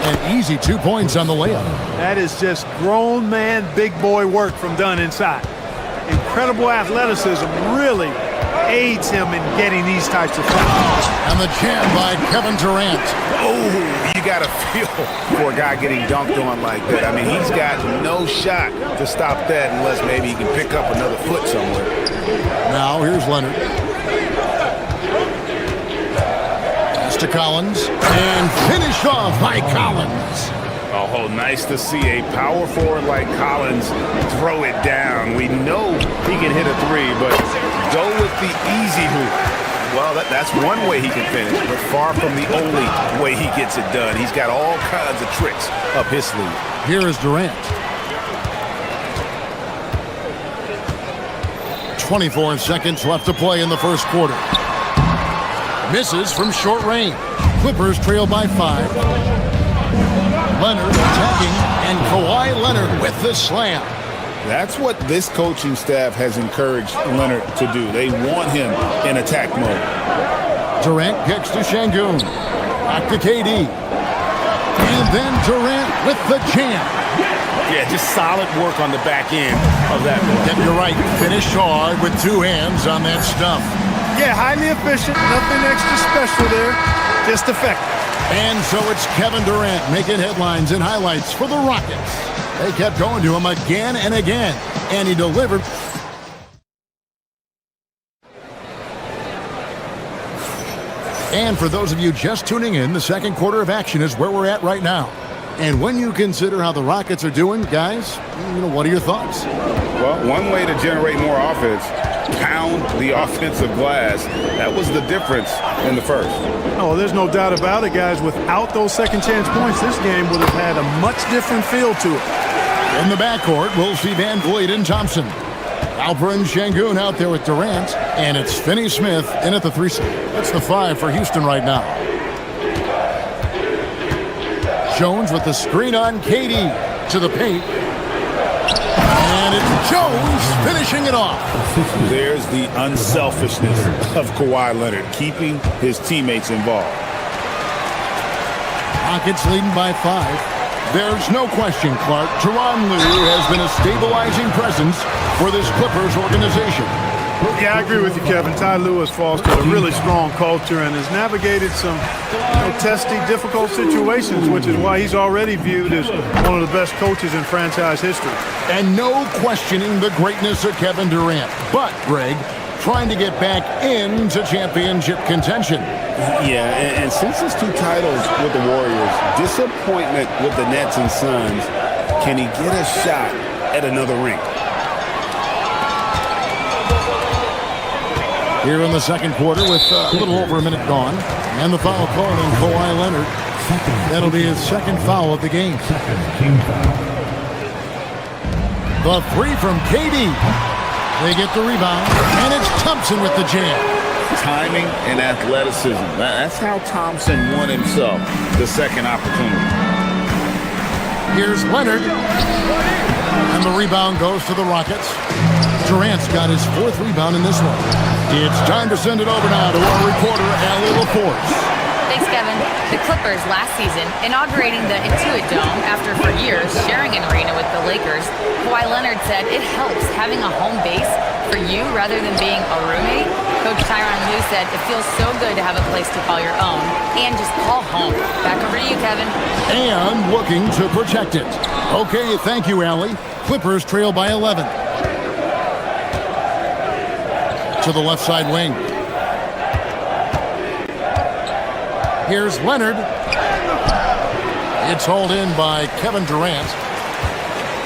I: An easy 2 points on the layup.
F: That is just grown man, big boy work from Dunn inside. Incredible athleticism really aids him in getting these types of fouls.
I: And the jam by Kevin Durant.
K: Oh, you got to feel for a guy getting dunked on like that. I mean, he's got no shot to stop that unless maybe he can pick up another foot somewhere.
I: Now here's Leonard. Pass to Collins. And finished off by Collins.
K: Oh, nice to see a power forward like Collins throw it down. We know he can hit a 3, but go with the easy hoop. Well, that's one way he can finish, but far from the only way he gets it done. He's got all kinds of tricks up his sleeve.
I: Here is Durant. 24 seconds left to play in the first quarter. Misses from short range. Clippers trail by 5. Leonard attacking, and Kawhi Leonard with the slam.
K: That's what this coaching staff has encouraged Leonard to do. They want him in attack mode.
I: Durant kicks to Şengün. Back to KD. And then Durant with the jam.
K: Yeah, just solid work on the back end of that one.
I: And you're right, finished hard with 2 hands on that stuff.
F: Yeah, highly efficient, nothing extra special there, just effective.
I: And so it's Kevin Durant making headlines and highlights for the Rockets. They kept going to him again and again, and he delivered. And for those of you just tuning in, the second quarter of action is where we're at right now. And when you consider how the Rockets are doing, guys, what are your thoughts?
K: Well, one way to generate more offense, pound the offensive glass. That was the difference in the first.
F: Oh, there's no doubt about it, guys. Without those second chance points, this game would have had a much different feel to it.
I: In the backcourt, we'll see Van Vliet and Thompson. Alperen Şengün out there with Durant, and it's Finney-Smith in at the 3 seed. That's the 5 for Houston right now. Jones with the screen on KD to the paint. And it's Jones finishing it off.
K: There's the unselfishness of Kawhi Leonard, keeping his teammates involved.
I: Rockets leading by 5. There's no question, Clark, Tyronn Lue has been a stabilizing presence for this Clippers organization.
F: Yeah, I agree with you, Kevin. Ty Lue has fostered a really strong culture and has navigated some testy, difficult situations, which is why he's already viewed as one of the best coaches in franchise history.
I: And no questioning the greatness of Kevin Durant. But, Greg, trying to get back into championship contention.
K: Yeah, and since his 2 titles with the Warriors, disappointment with the Nets and Suns, can he get a shot at another ring?
I: Here in the second quarter with a little over a minute gone. And the foul called on Kawhi Leonard. That'll be his second foul of the game. The 3 from KD. They get the rebound, and it's Thompson with the jam.
K: Timing and athleticism. That's how Thompson won himself the second opportunity.
I: Here's Leonard. And the rebound goes to the Rockets. Durant's got his 4th rebound in this one. It's time to send it over now to our reporter, Allie LaForce.
G: Thanks, Kevin. The Clippers last season inaugurating the Intuit Dome after for years sharing an arena with the Lakers. Kawhi Leonard said it helps having a home base for you rather than being a roommate. Coach Tyronn Lue said it feels so good to have a place to call your own and just call home. Back over to you, Kevin.
I: And looking to protect it. Okay, thank you, Allie. Clippers trail by 11. To the left side wing. Here's Leonard. It's hauled in by Kevin Durant.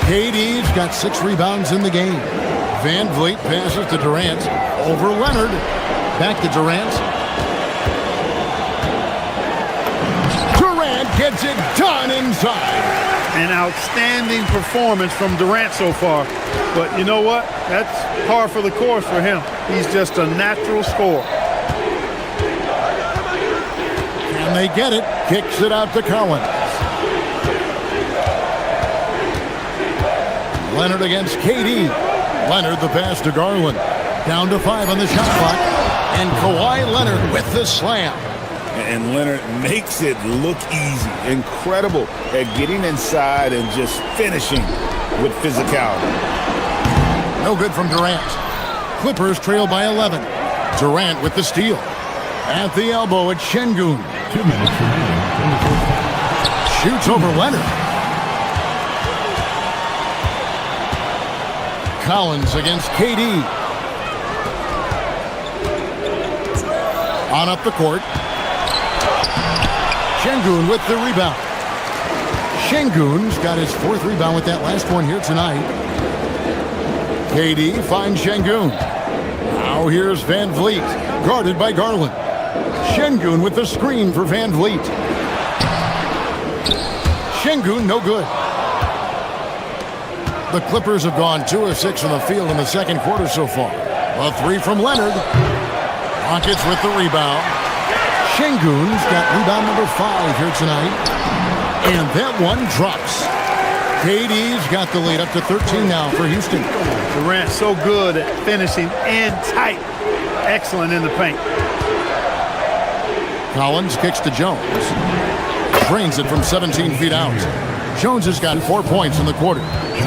I: KD's got 6 rebounds in the game. Van Vliet passes to Durant. Over Leonard. Back to Durant. Durant gets it done inside.
F: An outstanding performance from Durant so far. But you know what? That's par for the course for him. He's just a natural scorer.
I: And they get it. Kicks it out to Collins. Leonard against KD. Leonard the pass to Garland. Down to 5 on the shot clock. And Kawhi Leonard with the slam.
K: And Leonard makes it look easy. Incredible at getting inside and just finishing with physicality.
I: No good from Durant. Clippers trail by 11. Durant with the steal. At the elbow, it's Şengün.
H: 2 minutes remaining in the first half.
I: Shoots over Leonard. Collins against KD. On up the court. Şengün with the rebound. Şengün's got his 4th rebound with that last one here tonight. KD finds Şengün. Now here's Van Vliet, guarded by Garland. Şengün with the screen for Van Vliet. Şengün no good. The Clippers have gone 2 of 6 from the field in the second quarter so far. A 3 from Leonard. Rockets with the rebound. Şengün's got rebound number 5 here tonight. And that one drops. KD's got the lead up to 13 now for Houston.
F: Durant so good at finishing in tight. Excellent in the paint.
I: Collins kicks to Jones. Drains it from 17 feet out. Jones has got 4 points in the quarter.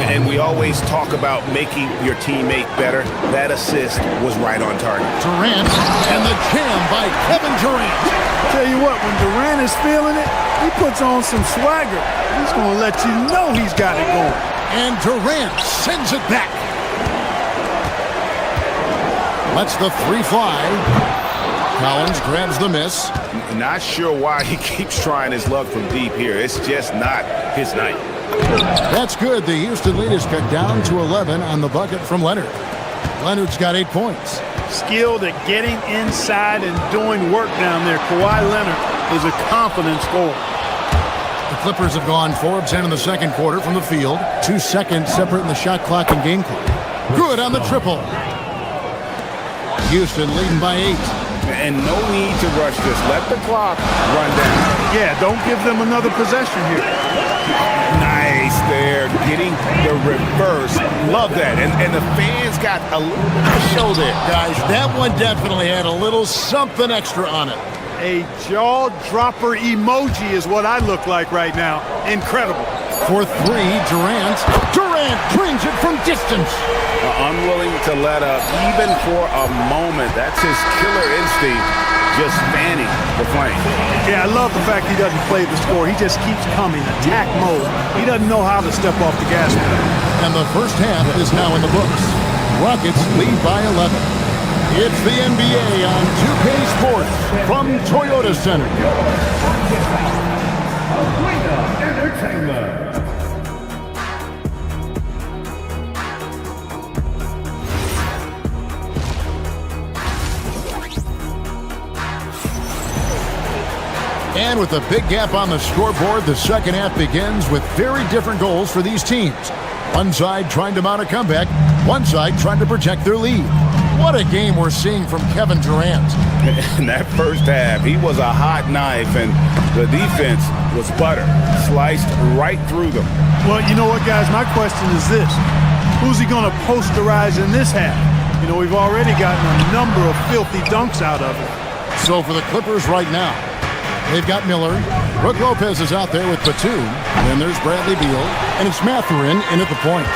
K: And we always talk about making your teammate better. That assist was right on target.
I: Durant and the jam by Kevin Durant.
F: Tell you what, when Durant is feeling it, he puts on some swagger. He's going to let you know he's got it going.
I: And Durant sends it back. Lets the 3 fly. Collins grabs the miss.
K: Not sure why he keeps trying his luck from deep here. It's just not his night.
I: That's good. The Houston lead is cut down to 11 on the bucket from Leonard. Leonard's got 8 points.
F: Skilled at getting inside and doing work down there. Kawhi Leonard is a confident scorer.
I: The Clippers have gone 4 of 10 in the second quarter from the field. 2 seconds separate in the shot clock and game clock. Good on the triple. Houston leading by 8.
K: And no need to rush this. Let the clock run down.
F: Yeah, don't give them another possession here.
K: Nice Nice there, getting the reverse. Love that. And the fans got a little show there.
I: Guys, that one definitely had a little something extra on it.
F: A jaw-dropper emoji is what I look like right now. Incredible.
I: For three, Durant brings it from distance.
K: Unwilling to let up even for a moment. That's his killer instinct, just fanning the flame.
F: Yeah, I love the fact he doesn't play the score. He just keeps coming, attack mode. He doesn't know how to step off the gas pedal.
I: And the first half is now in the books. Rockets lead by 11. It's the NBA on 2K Sports from Toyota Center.
H: Entertainment.
I: And with a big gap on the scoreboard, the second half begins with very different goals for these teams. One side trying to mount a comeback, one side trying to protect their lead. What a game we're seeing from Kevin Durant.
K: In that first half, he was a hot knife, and the defense was butter, sliced right through them.
F: Well, you know what, guys? My question is this. Who's he going to posterize in this half? You know, we've already gotten a number of filthy dunks out of it.
I: So for the Clippers right now, they've got Miller. Brook Lopez is out there with Batum. Then there's Bradley Beal. And it's Mathurin in at the point.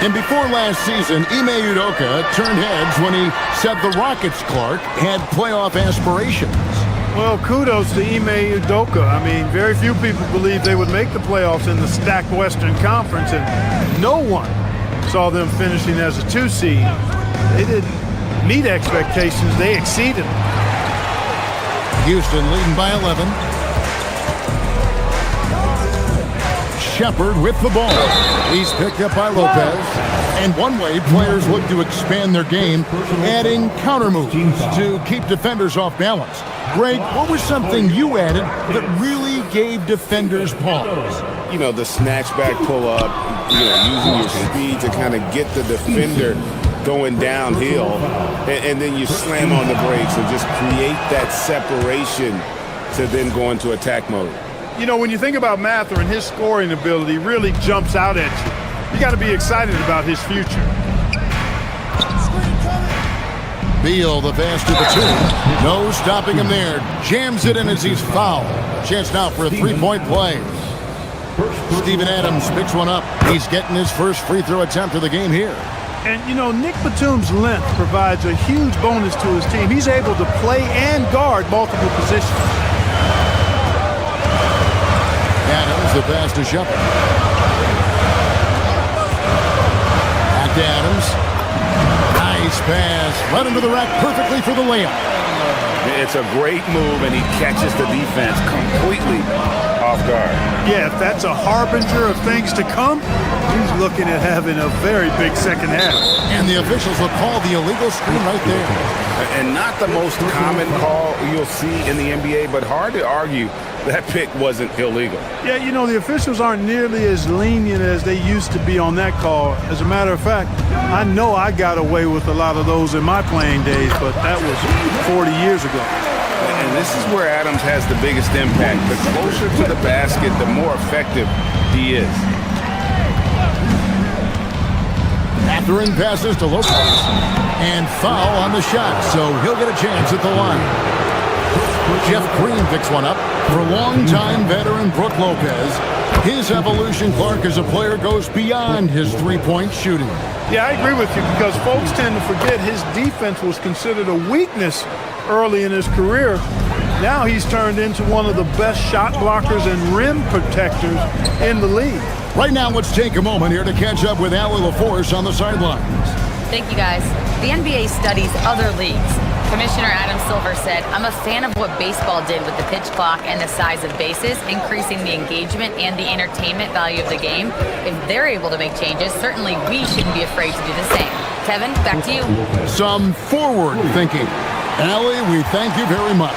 I: And before last season, Ime Udoka turned heads when he said the Rockets, Clark, had playoff aspirations.
F: Well, kudos to Ime Udoka. I mean, very few people believed they would make the playoffs in the stacked Western Conference, and no one saw them finishing as a 2 seed. They didn't meet expectations. They exceeded them.
I: Houston leading by 11. Shepard with the ball. He's picked up by Lopez. And one way players look to expand their game, adding counter moves to keep defenders off balance. Greg, what was something you added that really gave defenders pause?
K: You know, the snatchback pull-up, using your speed to kind of get the defender going downhill, and then you slam on the brakes and just create that separation to then go into attack mode.
F: You know, when you think about Mathurin, his scoring ability really jumps out at you. You got to be excited about his future.
I: Beal, the pass to Batum. No stopping him there. Jams it in as he's fouled. Chance now for a three-point play. Steven Adams picks one up. He's getting his first free throw attempt of the game here.
F: And, you know, Nick Batum's length provides a huge bonus to his team. He's able to play and guard multiple positions.
I: Adams, the pass to Shepard. Back to Adams. Nice pass. Right into the rack perfectly for the layup.
K: It's a great move, and he catches the defense completely off guard.
F: Yeah, if that's a harbinger of things to come, he's looking at having a very big second half.
I: And the officials will call the illegal screen right there.
K: And not the most common call you'll see in the NBA, but hard to argue that pick wasn't illegal.
F: Yeah, you know, the officials aren't nearly as lenient as they used to be on that call. As a matter of fact, I know I got away with a lot of those in my playing days, but that was 40 years ago.
K: And this is where Adams has the biggest impact. The closer to the basket, the more effective he is.
I: Mathurin passes to Lopez. And foul on the shot, so he'll get a chance at the line. Jeff Green picks one up for longtime veteran Brook Lopez. His evolution, Clark, as a player goes beyond his three-point shooting.
F: Yeah, I agree with you because folks tend to forget his defense was considered a weakness early in his career. Now he's turned into one of the best shot blockers and rim protectors in the league.
I: Right now, let's take a moment here to catch up with Allie LaForce on the sidelines.
G: Thank you, guys. The NBA studies other leagues. Commissioner Adam Silver said, "I'm a fan of what baseball did with the pitch clock and the size of bases, increasing the engagement and the entertainment value of the game. If they're able to make changes, certainly we shouldn't be afraid to do the same." Kevin, back to you.
I: Some forward thinking. Allie, we thank you very much.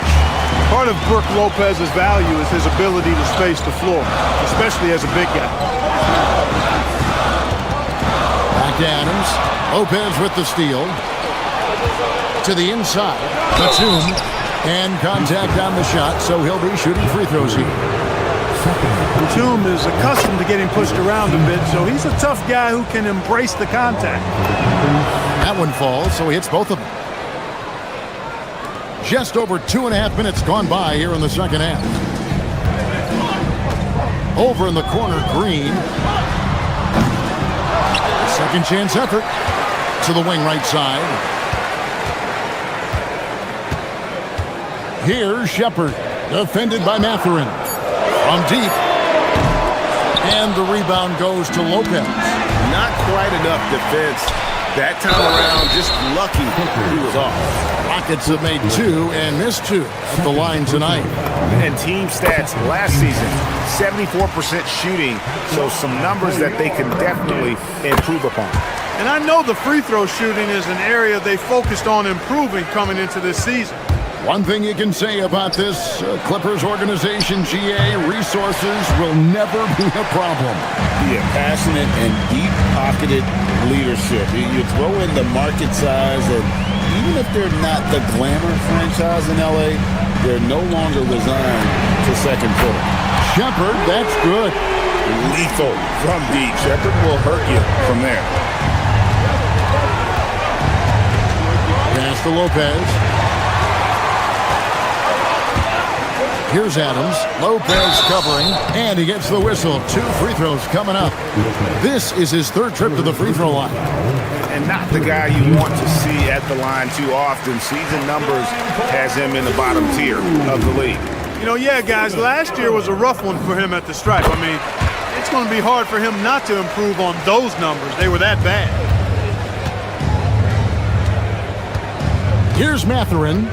F: Part of Brook Lopez's value is his ability to space the floor, especially as a big guy.
I: Back to Adams. Lopez with the steal. To the inside. Batum. And contact on the shot, so he'll be shooting free throws here.
F: Batum is accustomed to getting pushed around a bit, so he's a tough guy who can embrace the contact.
I: That one falls, so he hits both of them. Just over 2.5 minutes gone by here in the second half. Over in the corner, Green. Second chance effort to the wing right side. Here's Shepard, defended by Mathurin. From deep. And the rebound goes to Lopez.
K: Not quite enough defense. That time around, just lucky he was off.
I: Rockets have made 2 and missed 2 at the line tonight.
B: And team stats last season, 74% shooting, so some numbers that they can definitely improve upon.
F: And I know the free throw shooting is an area they focused on improving coming into this season.
I: One thing you can say about this Clippers organization, GA, resources will never be a problem.
K: Yeah, passionate and deep-pocketed leadership. You throw in the market size, and even if they're not the glamour franchise in LA, they're no longer resigned to second fiddle.
I: Shepard, that's good.
K: Lethal from deep. Shepard will hurt you from there.
I: Pass to Lopez. Here's Adams. Lopez covering, and he gets the whistle. 2 free throws coming up. This is his 3rd trip to the free throw line.
B: And not the guy you want to see at the line too often. Season numbers has him in the bottom tier of the league.
F: You know, yeah, guys, last year was a rough one for him at the stripe. I mean, it's going to be hard for him not to improve on those numbers. They were that bad.
I: Here's Mathurin.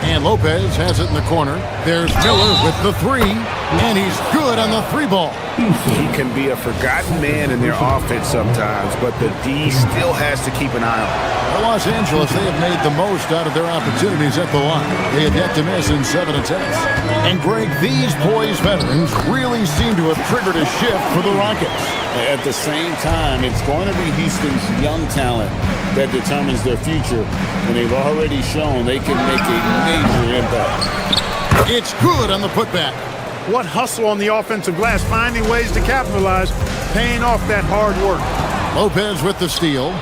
I: And Lopez has it in the corner. There's Miller with the 3, and he's good on the 3 ball.
B: He can be a forgotten man in their offense sometimes, but the D still has to keep an eye on him.
I: For Los Angeles, they have made the most out of their opportunities at the line. They have yet to miss in 7 attempts. And Greg, these poised veterans really seem to have triggered a shift for the Rockets.
K: At the same time, it's going to be Houston's young talent that determines their future, and they've already shown they can make a major impact.
I: It's good on the putback.
F: What hustle on the offensive glass, finding ways to capitalize, paying off that hard work.
I: Lopez with the steal.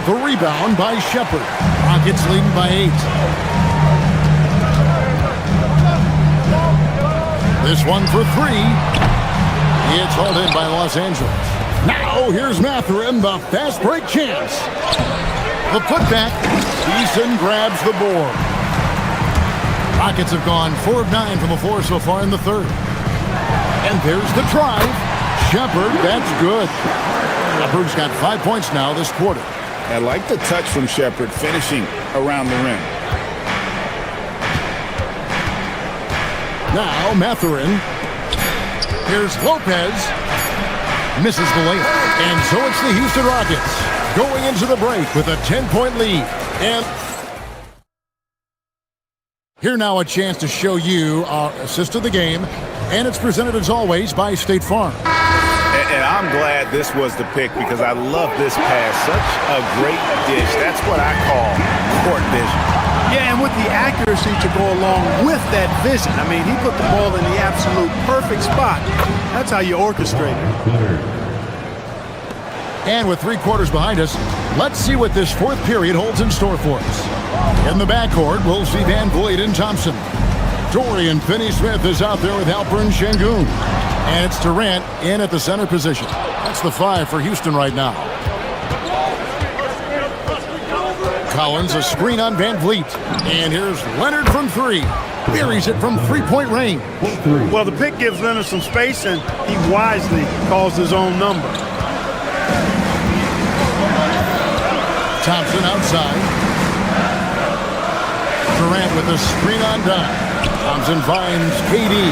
I: The rebound by Shepard. Rockets leading by 8. This one for 3. It's hauled in by Los Angeles. Now here's Mathurin, the fast break chance. The putback. Eason grabs the board. Rockets have gone 4 of 9 from the floor so far in the 3rd. And there's the drive. Shepard, that's good. Shepard's got 5 points now this quarter.
K: I like the touch from Shepard finishing around the rim.
I: Now Mathurin. Here's Lopez. Misses the layup. And so it's the Houston Rockets going into the break with a 10-point lead. And here now a chance to show you our assist of the game. And it's presented as always by State Farm.
B: And I'm glad this was the pick because I love this pass. Such a great dish. That's what I call court vision.
F: Yeah, and with the accuracy to go along with that vision. I mean, he put the ball in the absolute perfect spot. That's how you orchestrate it.
I: And with 3 quarters behind us, let's see what this 4th period holds in store for us. In the backcourt, we'll see Van Vliet and Thompson. Dorian Finney-Smith is out there with Alperen Şengün. And it's Durant in at the center position. That's the 5 for Houston right now. Collins, a screen on Van Vliet. And here's Leonard from 3. Buries it from 3-point range.
F: Well, the pick gives Leonard some space, and he wisely calls his own number.
I: Thompson outside. Durant with a screen on dime. Thompson finds KD.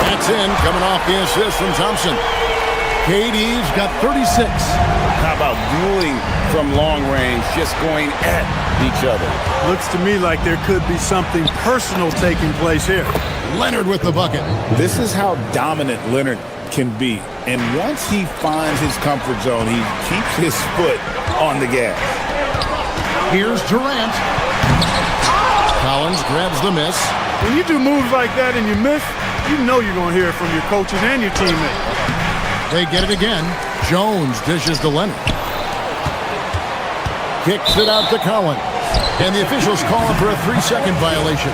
I: That's in, coming off the assist from Thompson. KD's got 36.
K: How about dueling from long range, just going at each other?
F: Looks to me like there could be something personal taking place here.
I: Leonard with the bucket.
K: This is how dominant Leonard can be. And once he finds his comfort zone, he keeps his foot on the gas.
I: Here's Durant. Collins grabs the miss.
F: When you do moves like that and you miss, you know you're going to hear it from your coaches and your teammates.
I: They get it again. Jones dishes to Leonard. Kicks it out to Collins. And the officials call him for a 3-second violation.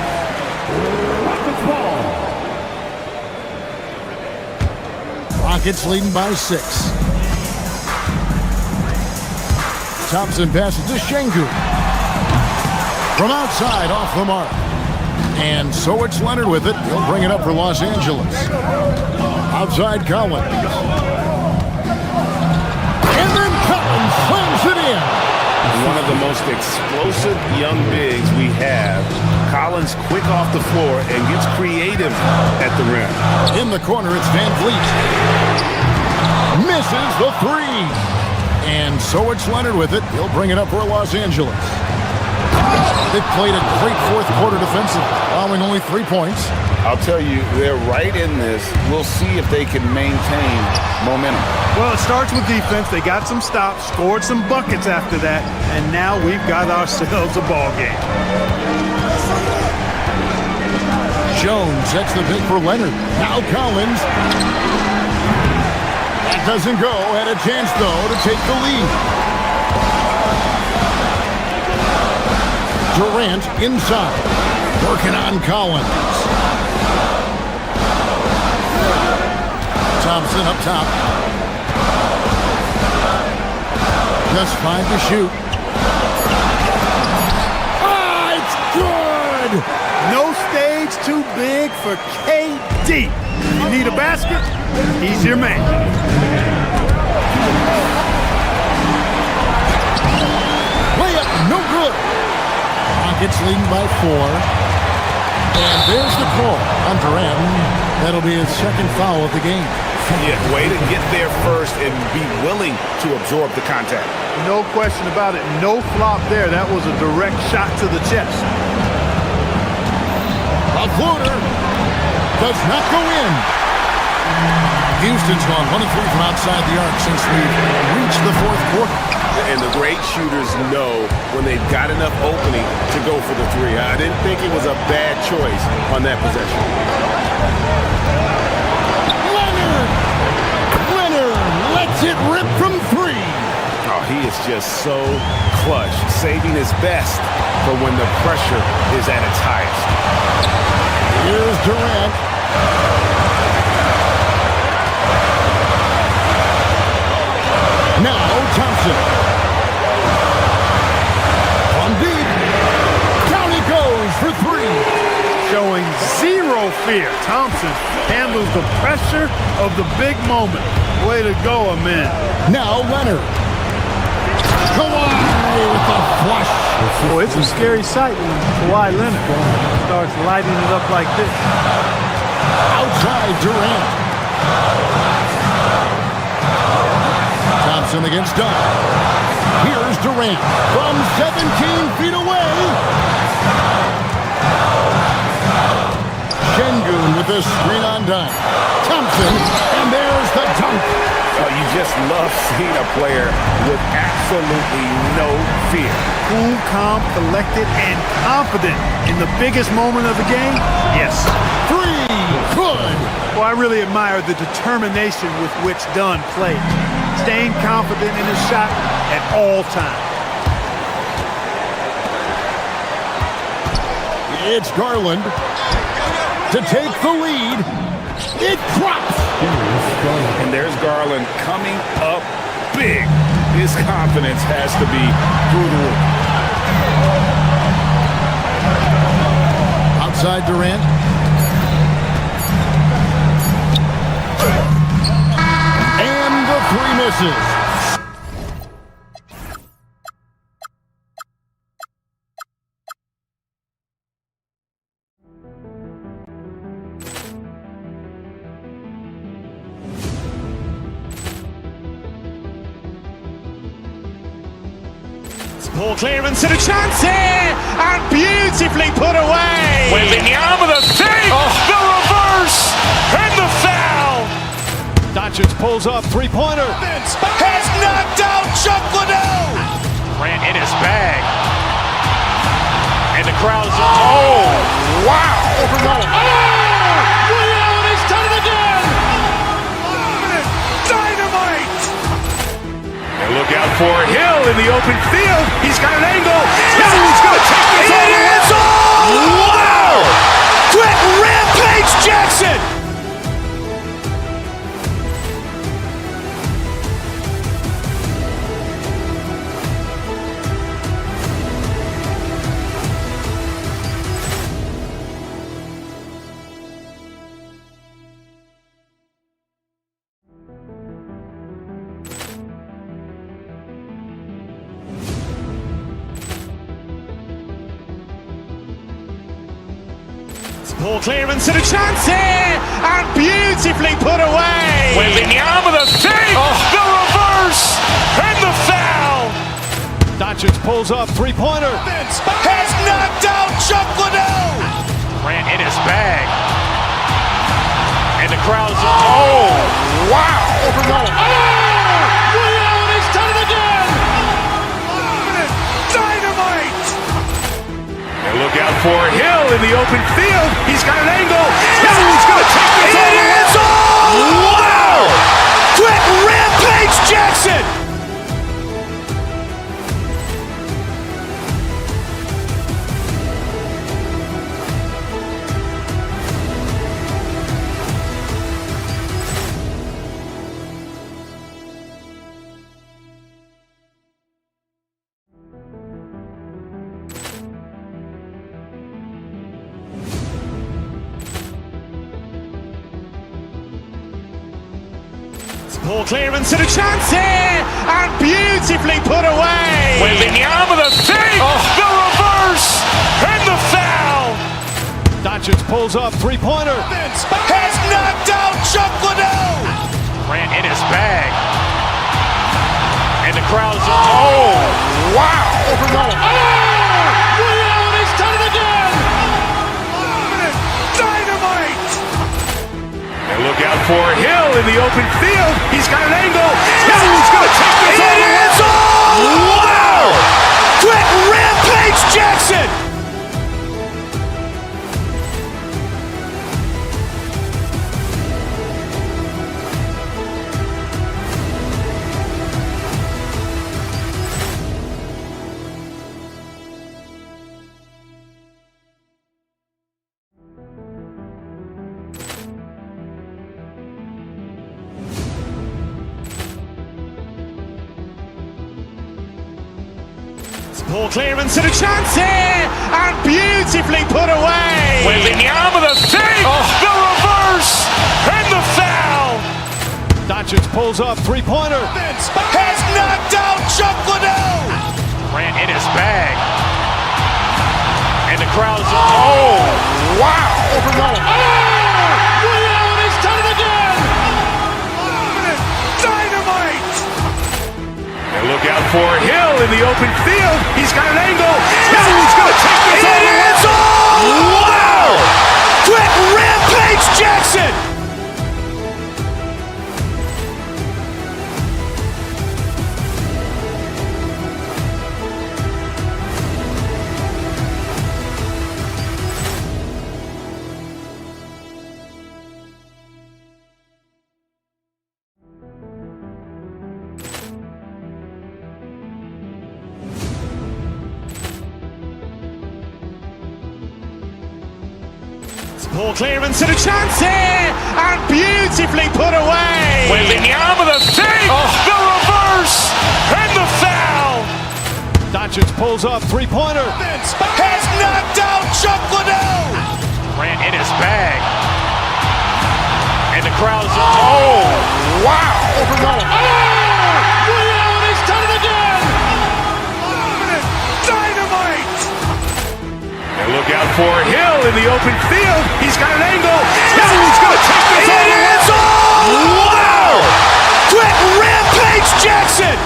I: Rockets leading by 6. Thompson passes to Şengün. From outside, off the mark. And so it's Leonard with it. He'll bring it up for Los Angeles. Outside Collins. And then Collins slams it in.
B: One of the most explosive young bigs we have. Collins quick off the floor and gets creative at the rim.
I: In the corner, it's Van Vliet. Misses the 3. And so it's Leonard with it. He'll bring it up for Los Angeles. They've played a great fourth quarter defensive, allowing only 3 points.
K: I'll tell you, they're right in this. We'll see if they can maintain momentum.
F: Well, it starts with defense. They got some stops, scored some buckets after that, and now we've got ourselves a ball game.
I: Jones sets the pick for Leonard. Now Collins. That doesn't go. Had a chance, though, to take the lead. Durant inside. Working on Collins. Thompson up top. Just 5 to shoot. Ah, it's good!
F: No stage too big for KD. You need a basket? He's your man.
I: Layup, no good. Rockets leading by 4. And there's the call on Durant. That'll be his second foul of the game.
B: Yeah, way to get there first and be willing to absorb the contact.
F: No question about it. No flop there. That was a direct shot to the chest.
I: A floater does not go in. Houston's gone 1 of 3 from outside the arc since we've reached the fourth quarter.
B: And the great shooters know when they've got enough opening to go for the 3. I didn't think it was a bad choice on that possession.
I: Leonard lets it rip from 3.
B: Oh, he is just so clutch, saving his best for when the pressure is at its highest.
I: Here's Durant. Now Thompson. From deep. Down he goes for 3.
F: Showing zero fear. Thompson handles the pressure of the big moment. Way to go, Amin.
I: Now Leonard. Kawhi with the flush.
F: Boy, it's a scary sight when Kawhi Leonard starts lighting it up like this.
I: Outside Durant. Thompson against Dunn. Here's Durant from 17 feet away. Şengün with the screen on Dunn. Thompson, and there's the dunk.
B: Oh, you just love seeing a player with absolutely no fear.
F: Cool, calm, collected, and confident in the biggest moment of the game? Yes.
I: 3, good.
F: Well, I really admire the determination with which Dunn played. Staying confident in his shot at all times.
I: It's Garland to take the lead. It drops.
K: And there's Garland coming up big. His confidence has to be through the roof.
I: Outside Durant. And the 3 misses.
A: Poor clearance and a chance here, and beautifully put away.
B: Wembanyama the save, the reverse, and the foul.
C: pulls up, three-pointer.
B: Has knocked out Chuck Liddell. Grant in his bag. And the crowd is, oh, wow.
H: Liddell, he's done it again.
B: Dynamite. And look out for Hill in the open field. He's got an angle. He's going to take this all the way. Wow. Quick Rampage Jackson.
A: Ball clearance and a chance here, and beautifully put away.
B: Wembanyama the save, the reverse, and the foul.
C: Doncic pulls up, three-pointer.
B: Has knocked out Chuck Liddell. Grant in his bag. And the crowd is, oh, wow.
H: Liddell, he's done it again.
B: Dynamite. And look out for Hill in the open field. He's got an angle. He's going to take this all the way. Wow. Quick Rampage Jackson.
A: Ball clearance and a chance here, and beautifully put away.
B: Wembanyama the save, the reverse, and the foul.
C: Doncic pulls up, three-pointer.
B: Has knocked out Chuck Liddell. Grant in his bag. And the crowd is, oh, wow.
H: Liddell, he's done it again.
B: Dynamite. And look out for Hill in the open field. He's got an angle. He's going to take this all the way. Wow. Quick Rampage Jackson.
A: Ball clearance and a chance here, and beautifully put away.
B: Wembanyama the save, the reverse, and the foul.
C: Doncic pulls up, three-pointer.
B: Has knocked out Chuck Liddell. Grant in his bag. And the crowd is, oh, wow.
H: Liddell, he's done it again.
B: Dynamite. And look out for Hill in the open field. He's got an angle. He's going to take this all the way. Wow. Quick Rampage Jackson.
A: Ball clearance and a chance here, and beautifully put away.
B: Wembanyama the save, the reverse, and the foul.
C: Doncic pulls up, three-pointer.
B: Has knocked out Chuck Liddell. Grant in his bag. And the crowd is, oh, wow.
H: Liddell, he's done it again.
B: Dynamite. And look out for Hill in the open field. He's got an angle. He's going to take this all the way. Wow. Quick Rampage Jackson.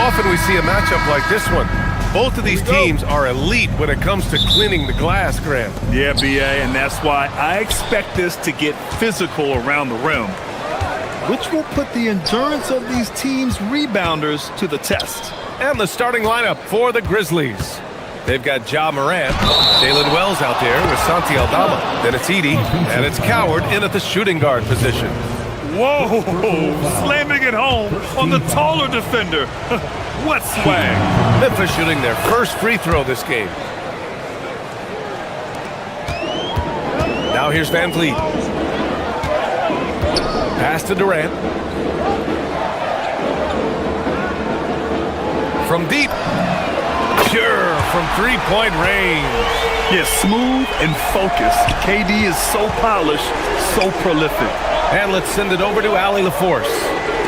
D: often we see a matchup like this one. Both of these teams are elite when it comes to cleaning the glass, Grant.
F: Yeah, BA, and that's why I expect this to get physical around the rim, which will put the endurance of these teams' rebounders to the test.
D: And the starting lineup for the Grizzlies. They've got Ja Morant, Jalen Wells out there with Santi Aldama. Then it's Edey, and it's Coward in at the shooting guard position.
F: Whoa, slamming it home on the taller defender. What swag.
D: Memphis shooting their first free throw this game. Now here's Van Vliet. Pass to Durant. From deep. Sure, from three-point range.
F: Yeah, smooth and focused. KD is so polished, so prolific.
D: And let's send it over to Allie LaForce.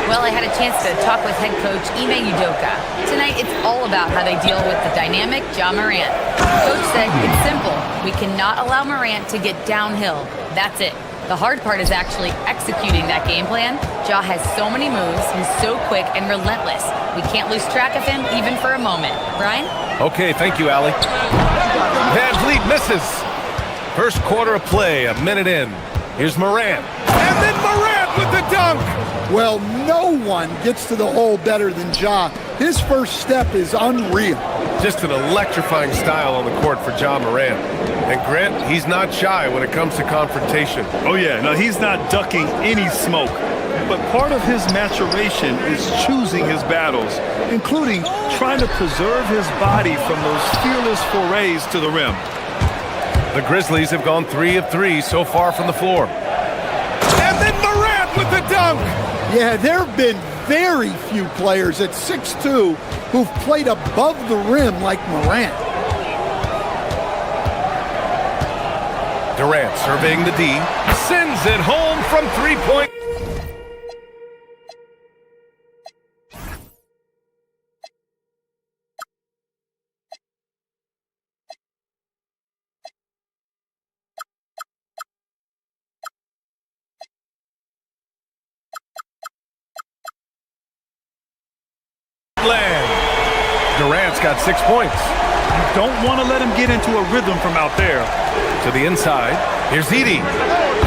G: Well, I had a chance to talk with head coach Ime Udoka. Tonight, it's all about how they deal with the dynamic Ja Morant. Coach said it's simple. We cannot allow Morant to get downhill. That's it. The hard part is actually executing that game plan. Ja has so many moves. He's so quick and relentless. We can't lose track of him even for a moment. Brian?
D: Okay, thank you, Allie. Van Vliet misses. First quarter of play, a minute in. Here's Morant. And then Morant with the dunk.
L: Well, no one gets to the hole better than Ja. His first step is unreal.
D: Just an electrifying style on the court for Ja Morant. And Grant, he's not shy when it comes to confrontation.
F: Oh yeah, no, he's not ducking any smoke. But part of his maturation is choosing his battles, including trying to preserve his body from those fearless forays to the rim.
D: The Grizzlies have gone 3 of 3 so far from the floor. And then Morant with the dunk!
L: Yeah, there have been very few players at 6'2" who've played above the rim like Morant.
D: Durant surveying the D, sends it home from three-point. Durant's got 6 points.
F: You don't want to let him get into a rhythm from out there.
D: To the inside, here's Edey.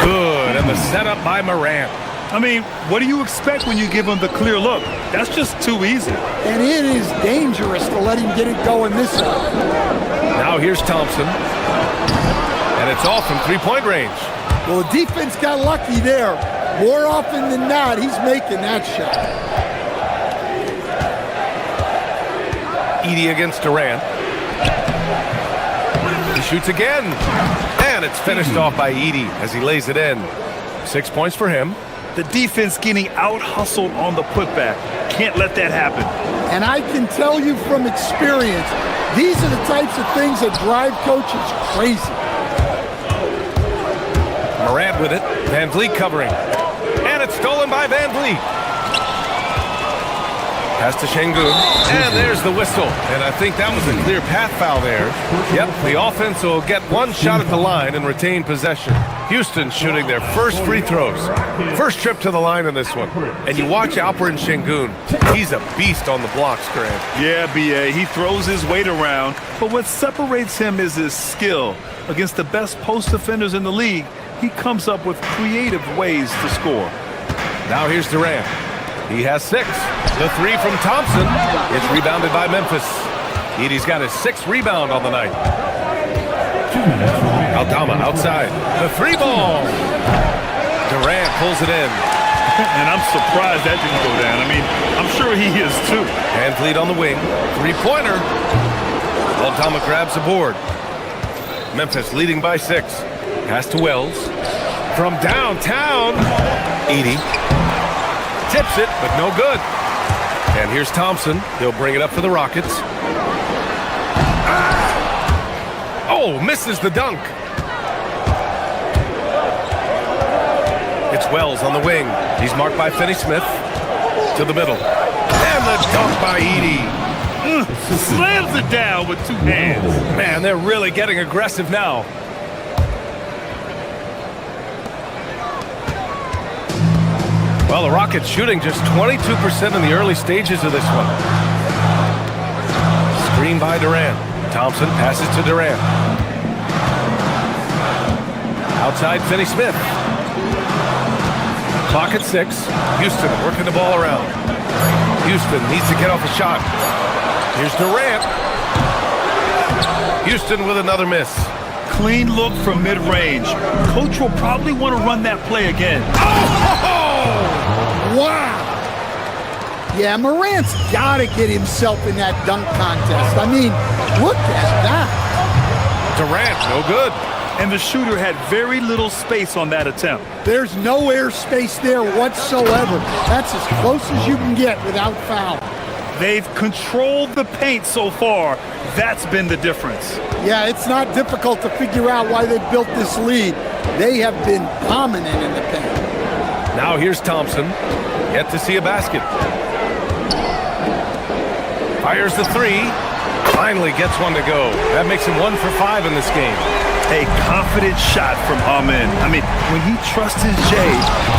D: Good, and the setup by Morant.
F: I mean, what do you expect when you give him the clear look? That's just too easy.
L: And it is dangerous to let him get it going this way.
D: Now here's Thompson. And it's off from three-point range.
L: Well, the defense got lucky there. More often than not, he's making that shot.
D: Edey against Durant. He shoots again. And it's finished off by Edey as he lays it in. 6 points for him.
F: The defense getting out-hustled on the putback. Can't let that happen.
L: And I can tell you from experience, these are the types of things that drive coaches crazy.
D: Morant with it. Van Vliet covering. And it's stolen by Van Vliet. Pass to Şengün, and there's the whistle. And I think that was a clear path foul there. Yep, the offense will get one shot at the line and retain possession. Houston shooting their first free throws. First trip to the line in this one. And you watch Alperen Şengün. He's a beast on the blocks, Grant.
F: Yeah, BA, he throws his weight around, but what separates him is his skill. Against the best post defenders in the league, he comes up with creative ways to score.
D: Now here's Durant. He has 6. The three from Thompson. It's rebounded by Memphis. Edey's got his 6th rebound on the night. Aldama outside. The 3 ball. Durant pulls it in.
F: And I'm surprised that didn't go down. I mean, I'm sure he is too.
D: Van Vliet on the wing. 3-pointer. Aldama grabs the board. Memphis leading by 6. Pass to Wells. From downtown. Edey. Tips it, but no good. And here's Thompson. He'll bring it up for the Rockets. Oh, misses the dunk. It's Wells on the wing. He's marked by Finney-Smith. To the middle. And the dunk by Edey.
F: Slams it down with 2 hands.
D: Man, they're really getting aggressive now. Well, the Rockets shooting just 22% in the early stages of this one. Screen by Durant. Thompson passes to Durant. Outside, Finney-Smith. Clock at 6. Houston working the ball around. Houston needs to get off a shot. Here's Durant. Houston with another miss.
F: Clean look from mid-range. Coach will probably want to run that play again.
L: Oh! Wow! Yeah, Morant's got to get himself in that dunk contest. I mean, look at that.
D: Durant, no good.
F: And the shooter had very little space on that attempt.
L: There's no air space there whatsoever. That's as close as you can get without foul.
F: They've controlled the paint so far. That's been the difference.
L: Yeah, it's not difficult to figure out why they built this lead. They have been dominant in the paint.
D: Now here's Thompson. Yet to see a basket. Fires the three. Finally gets one to go. That makes him 1 for 5 in this game.
F: A confident shot from Amen. I mean, when he trusts his J,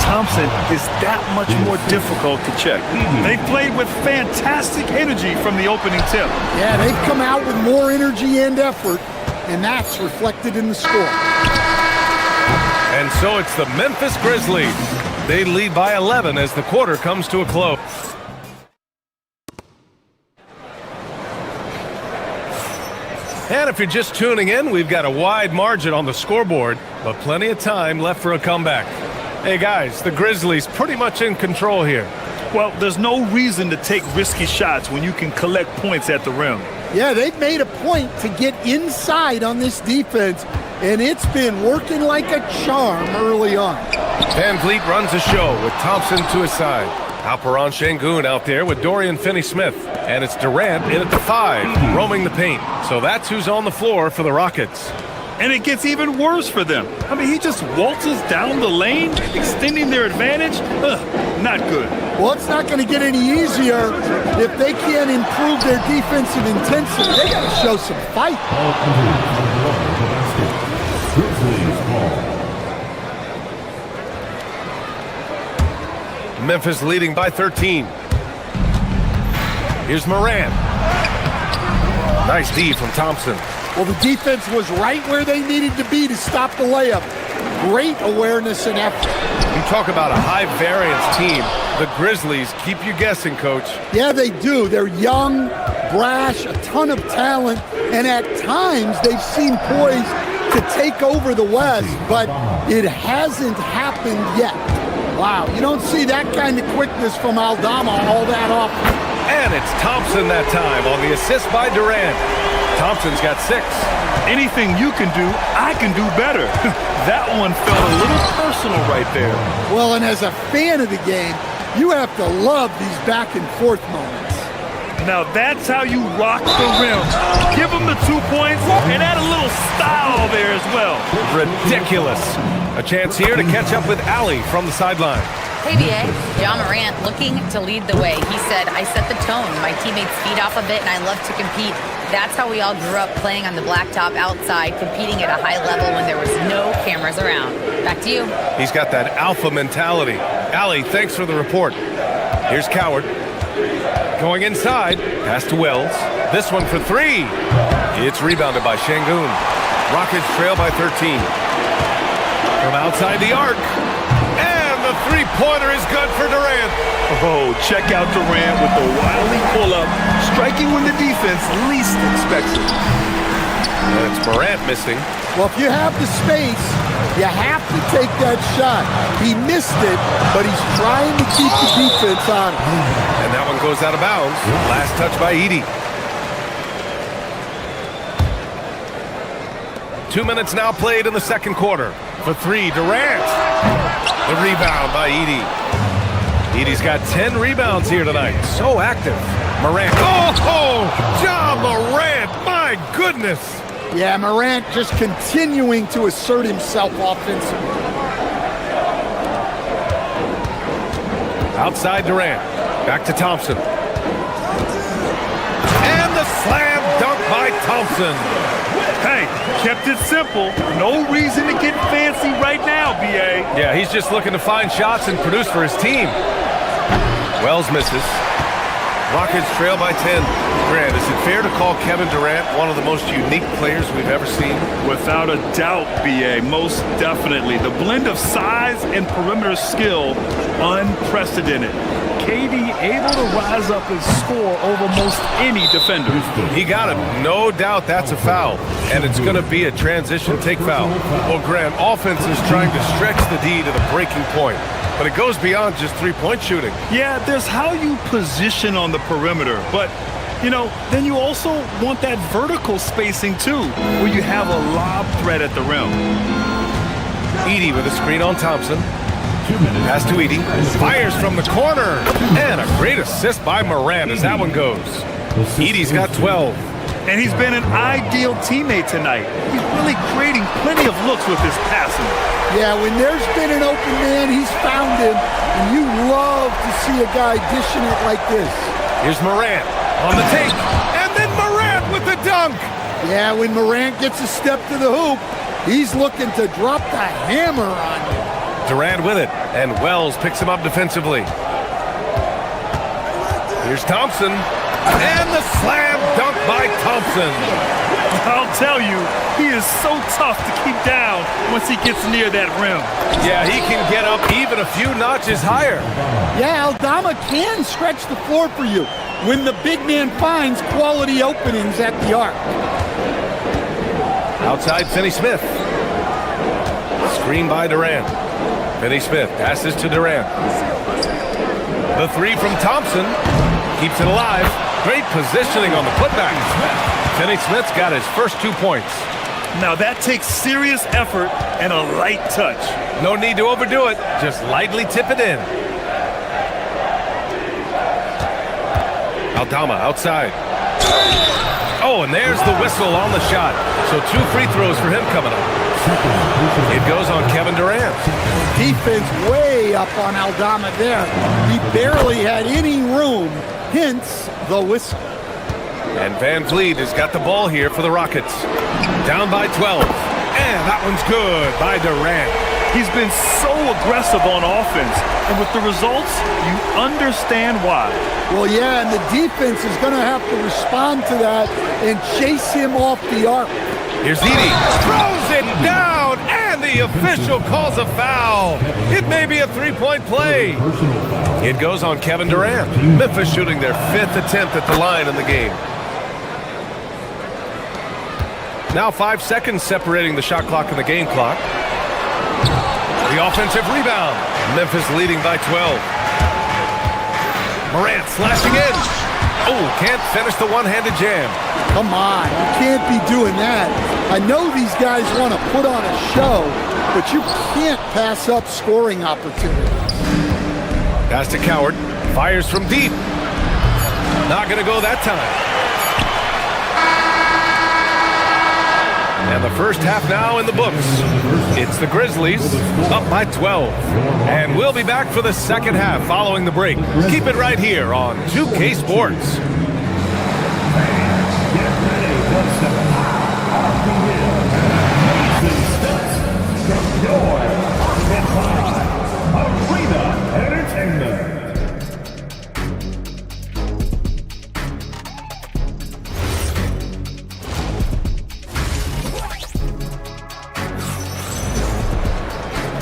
F: Thompson is that much more difficult to check. They played with fantastic energy from the opening tip.
L: Yeah, they've come out with more energy and effort, and that's reflected in the score.
D: And so it's the Memphis Grizzlies. They lead by 11 as the quarter comes to a close. And if you're just tuning in, we've got a wide margin on the scoreboard, but plenty of time left for a comeback. Hey guys, the Grizzlies pretty much in control here.
F: Well, there's no reason to take risky shots when you can collect points at the rim.
L: Yeah, they've made a point to get inside on this defense, and it's been working like a charm early on.
D: Van Vliet runs the show with Thompson to his side. Alperon Şengün out there with Dorian Finney-Smith. And it's Durant in at the 5, roaming the paint. So that's who's on the floor for the Rockets.
F: And it gets even worse for them. I mean, he just waltzes down the lane, extending their advantage. Not good.
L: Well, it's not going to get any easier if they can't improve their defensive intensity. They got to show some fight.
D: Memphis leading by 13. Here's Morant. Nice D from Thompson.
L: Well, the defense was right where they needed to be to stop the layup. Great awareness and effort.
D: You talk about a high-variance team. The Grizzlies keep you guessing, Coach.
L: Yeah, they do. They're young, brash, a ton of talent, and at times they've seemed poised to take over the West, but it hasn't happened yet. Wow, you don't see that kind of quickness from Aldama all that often.
D: And it's Thompson that time on the assist by Durant. Thompson's got 6.
F: Anything you can do, I can do better. That one felt a little personal right there.
L: Well, and as a fan of the game, you have to love these back and forth moments.
F: Now that's how you rock the rim. Give them the 2 points and add a little style there as well.
D: Ridiculous. A chance here to catch up with Allie from the sideline.
G: Hey, BA. John Morant looking to lead the way. He said, I set the tone. My teammates feed off of it, and I love to compete. That's how we all grew up, playing on the blacktop outside, competing at a high level when there was no cameras around. Back to you.
D: He's got that alpha mentality. Allie, thanks for the report. Here's Coward. Going inside. Pass to Wells. This one for 3. It's rebounded by Şengün. Rockets trail by 13. From outside the arc. And the three-pointer is good for Durant.
F: Oh, check out Durant with the wily pull-up, striking when the defense least expects it.
D: And it's Morant missing.
L: Well, if you have the space, you have to take that shot. He missed it, but he's trying to keep the defense on it.
D: And that one goes out of bounds. Last touch by Edey. 2 minutes now played in the second quarter. For 3, Durant. The rebound by Edey. Edey's got 10 rebounds here tonight. So active. Morant. Oh, John Morant. My goodness.
L: Yeah, Morant just continuing to assert himself offensively.
D: Outside Durant. Back to Thompson. And the slam dunk by Thompson.
F: Hey, kept it simple. No reason to get fancy right now, BA.
D: Yeah, he's just looking to find shots and produce for his team. Wells misses. Rockets trail by 10. Grant, is it fair to call Kevin Durant one of the most unique players we've ever seen?
F: Without a doubt, B.A., most definitely. The blend of size and perimeter skill, unprecedented. KD able to rise up and score over most any defender.
D: He got it. No doubt that's a foul. And it's going to be a transition take foul. Well, Grant, offense is trying to stretch the D to the breaking point. But it goes beyond just three-point shooting.
F: Yeah, there's how you position on the perimeter. But, you know, then you also want that vertical spacing, too, where you have a lob threat at the rim.
D: Edey with a screen on Thompson. Pass to Edey. Fires from the corner. And a great assist by Morant as that one goes. Edey's got 12.
F: And he's been an ideal teammate tonight. He's really creating plenty of looks with his passing.
L: Yeah, when there's been an open man, he's found him. And you love to see a guy dishing it like this.
D: Here's Morant on the take. And then Morant with the dunk.
L: Yeah, when Morant gets a step to the hoop, he's looking to drop the hammer on you.
D: Durant with it, and Wells picks him up defensively. Here's Thompson, and the slam dunk by Thompson.
F: I'll tell you, he is so tough to keep down once he gets near that rim.
D: Yeah, he can get up even a few notches higher.
L: Yeah, Aldama can stretch the floor for you when the big man finds quality openings at the arc.
D: Outside, Finney-Smith. Screen by Durant. Finney-Smith passes to Durant. The three from Thompson. Keeps it alive. Great positioning on the putback. Finney-Smith's got his first 2 points.
F: Now that takes serious effort and a light touch.
D: No need to overdo it. Just lightly tip it in. Aldama outside. Oh, and there's the whistle on the shot. So 2 free throws for him coming up. It goes on Kevin Durant.
L: Defense way up on Aldama there. He barely had any room, hence the whistle.
D: And Van Vliet has got the ball here for the Rockets. Down by 12. And that one's good by Durant.
F: He's been so aggressive on offense, and with the results, you understand why.
L: Well, yeah, and the defense is going to have to respond to that and chase him off the arc.
D: Here's Edey. Throws it down, and the official calls a foul. It may be a three-point play. It goes on Kevin Durant. Memphis shooting their 5th attempt at the line in the game. Now 5 seconds separating the shot clock and the game clock. The offensive rebound. Memphis leading by 12. Morant slashing in. Oh, can't finish the one-handed jam.
L: Come on, you can't be doing that. I know these guys want to put on a show, but you can't pass up scoring opportunities.
D: Pass to Coward. Fires from deep. Not going to go that time. And the first half now in the books. It's the Grizzlies up by 12. And we'll be back for the second half following the break. Keep it right here on 2K Sports.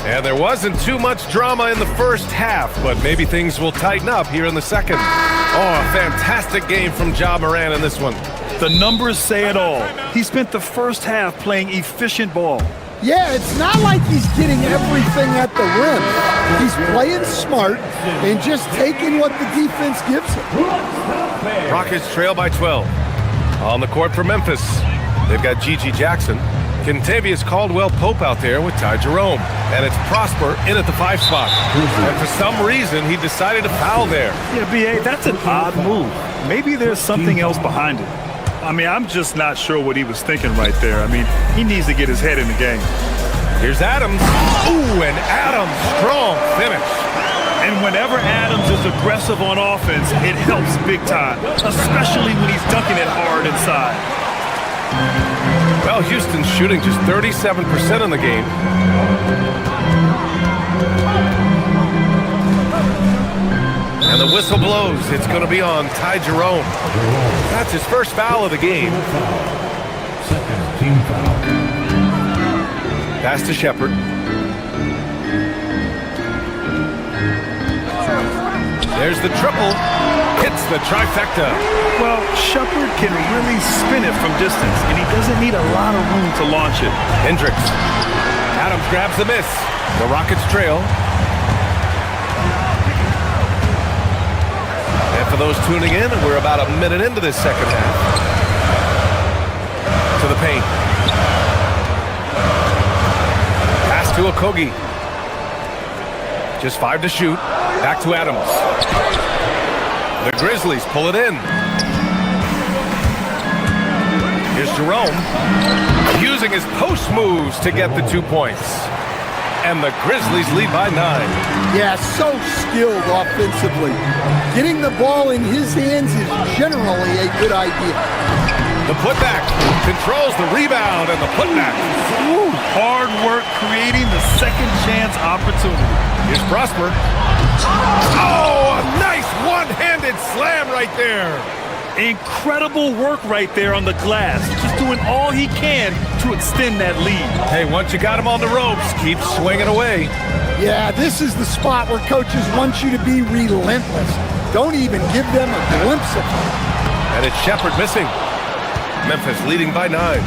D: And there wasn't too much drama in the first half, but maybe things will tighten up here in the second. Oh, a fantastic game from Ja Morant in this one.
F: The numbers say it all. He spent the first half playing efficient ball.
L: Yeah, it's not like he's getting everything at the rim. He's playing smart and just taking what the defense gives him.
D: Rockets trail by 12. On the court for Memphis, they've got Gigi Jackson. Kentavious Caldwell-Pope out there with Ty Jerome. And it's Prosper in at the 5 spot. And for some reason, he decided to foul there.
F: Yeah, B.A., that's an odd move. Maybe there's something else behind it. I mean, I'm just not sure what he was thinking right there. I mean, he needs to get his head in the game.
D: Here's Adams. Ooh, and Adams, strong finish.
F: And whenever Adams is aggressive on offense, it helps big time, especially when he's dunking it hard inside.
D: Well, Houston's shooting just 37% in the game. And the whistle blows. It's going to be on Ty Jerome. That's his first foul of the game.
H: Second team foul.
D: Pass to Shepard. There's the triple. Hits the trifecta.
F: Well, Shepard can really spin it from distance, and he doesn't need a lot of room to launch it.
D: Hendricks. Adams grabs the miss. The Rockets trail. And for those tuning in, we're about a minute into this second half. To the paint. Pass to Okogie. Just 5 to shoot. Back to Adams. The Grizzlies pull it in. Here's Jerome. Using his post moves to get the 2 points. And the Grizzlies lead by 9.
L: Yeah, so skilled offensively. Getting the ball in his hands is generally a good idea.
D: The putback controls the rebound and the putback.
F: Ooh, hard work creating the second chance opportunity.
D: Here's Prosper. Oh, a nice one-handed slam right there.
F: Incredible work right there on the glass. Just doing all he can to extend that lead.
D: Hey, once you got him on the ropes, keep swinging away.
L: Yeah, this is the spot where coaches want you to be relentless. Don't even give them a glimpse of it.
D: And it's Shepard missing. Memphis leading by 9.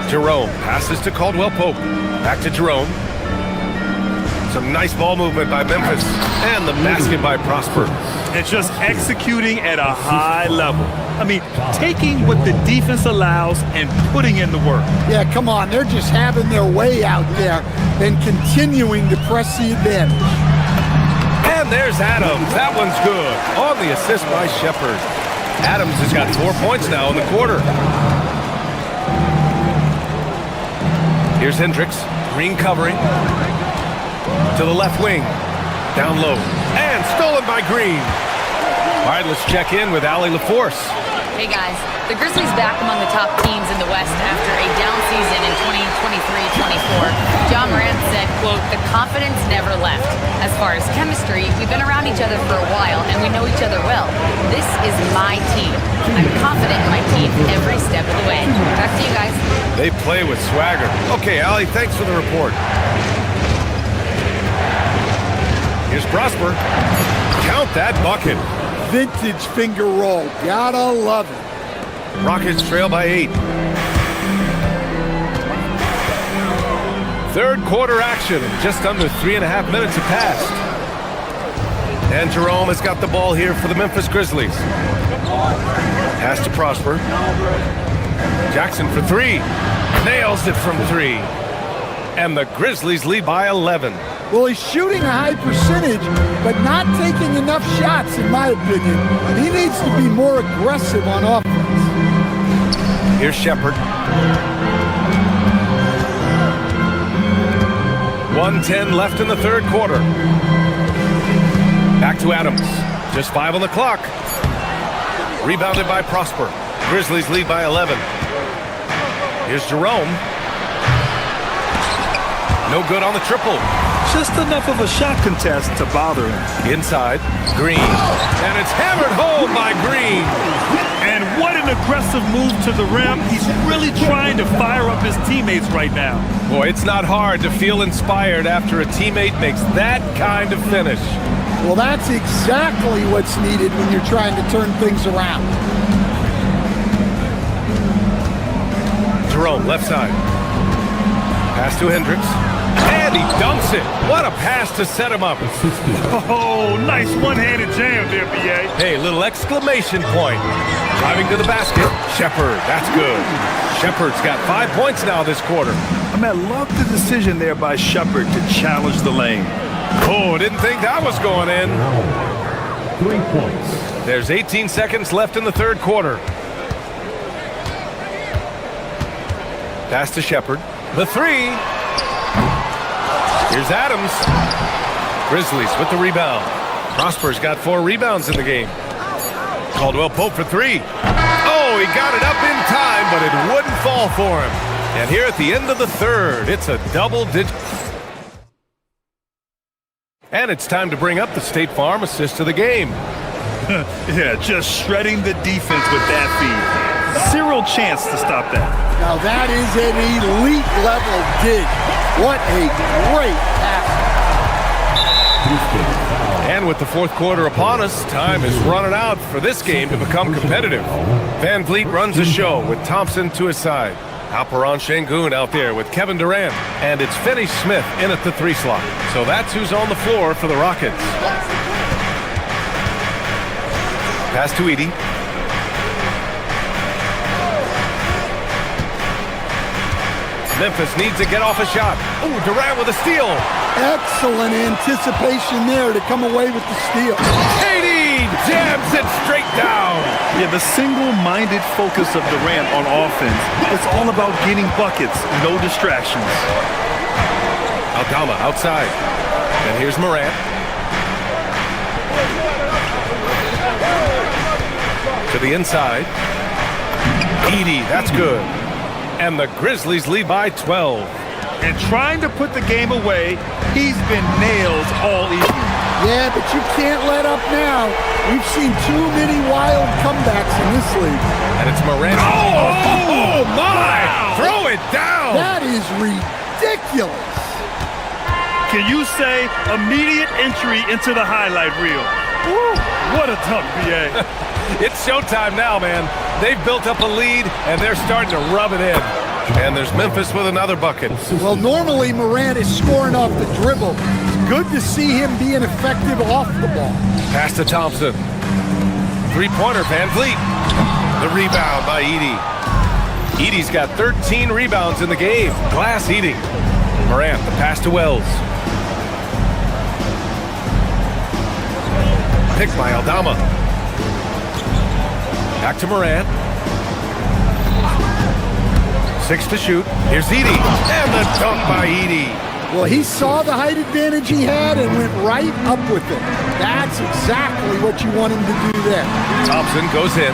D: Jerome passes to Caldwell Pope. Back to Jerome. Some nice ball movement by Memphis. And the basket by Prosper.
F: And just executing at a high level. I mean, taking what the defense allows and putting in the work.
L: Yeah, come on. They're just having their way out there and continuing to press the advantage.
D: And there's Adams. That one's good. On the assist by Shepard. Adams has got 4 points now in the quarter. Here's Hendricks. Green covering. To the left wing. Down low. And stolen by Green. All right, let's check in with Allie LaForce.
G: Hey guys, the Grizzlies back among the top teams in the West after a down season in 2023-24. John Morant said, quote, "The confidence never left. As far as chemistry, we've been around each other for a while and we know each other well. This is my team. I'm confident in my team every step of the way." Back to you guys.
D: They play with swagger. Okay, Allie, thanks for the report. Here's Prosper. Count that bucket.
L: Vintage finger roll. Gotta love it.
D: Rockets trail by 8. Third quarter action. Just under 3.5 minutes have passed. And Jerome has got the ball here for the Memphis Grizzlies. Pass to Prosper. Jackson for 3. Nails it from 3. And the Grizzlies lead by 11.
L: Well, he's shooting a high percentage, but not taking enough shots, in my opinion. He needs to be more aggressive on offense.
D: Here's Shepard. 1:10 left in the third quarter. Back to Adams. Just 5 on the clock. Rebounded by Prosper. Grizzlies lead by 11. Here's Jerome. No good on the triple.
F: Just enough of a shot contest to bother him.
D: Inside, Green. And it's hammered home by Green.
F: And what an aggressive move to the rim. He's really trying to fire up his teammates right now.
D: Boy, it's not hard to feel inspired after a teammate makes that kind of finish.
L: Well, that's exactly what's needed when you're trying to turn things around.
D: Jerome, left side. Pass to Hendricks. And he dunks it. What a pass to set him up.
F: Oh, nice one-handed jam there, B.A.
D: Hey, little exclamation point. Driving to the basket. Shepard, that's good. Shepard's got 5 points now this quarter.
F: I mean, I love the decision there by Shepard to challenge the lane.
D: Oh, didn't think that was going in.
H: 3 points.
D: There's 18 seconds left in the third quarter. Pass to Shepard. The 3. Here's Adams. Grizzlies with the rebound. Prosper's got 4 rebounds in the game. Caldwell Pope for 3. Oh, he got it up in time, but it wouldn't fall for him. And here at the end of the third, it's a double-digit. And it's time to bring up the State Farm assist of the game.
F: Yeah, just shredding the defense with that feed. Zero chance to stop that.
L: Now that is an elite level dig. What a great pass.
D: And with the fourth quarter upon us, time is running out for this game to become competitive. Van Vliet runs the show with Thompson to his side. Alperon Şengün out there with Kevin Durant. And it's Finney Smith in at the 3 slot. So that's who's on the floor for the Rockets. Pass to Edey. Memphis needs to get off a shot. Ooh, Durant with a steal.
L: Excellent anticipation there to come away with the steal.
D: KD jams it straight down.
F: Yeah, the single-minded focus of Durant on offense. It's all about getting buckets, no distractions.
D: Aldama outside. And here's Morant. To the inside. Edey, that's good. And the Grizzlies lead by 12.
F: And trying to put the game away, he's been nails all evening.
L: Yeah, but you can't let up now. We've seen too many wild comebacks in this league.
D: And it's Morant. Oh my! Wow. Throw it down!
L: That is ridiculous.
F: Can you say immediate entry into the highlight reel? Woo, what a dunk, BA.
D: It's showtime now, man. They've built up a lead, and they're starting to rub it in. And there's Memphis with another bucket.
L: Well, normally Morant is scoring off the dribble. It's good to see him being effective off the ball.
D: Pass to Thompson. Three-pointer, Van Vliet. The rebound by Edey. Edey's got 13 rebounds in the game. Glass Edey. Morant, the pass to Wells. Picked by Aldama. Back to Morant. 6 to shoot. Here's Edey. And the dunk by Edey.
L: Well, he saw the height advantage he had and went right up with it. That's exactly what you want him to do there.
D: Thompson goes in.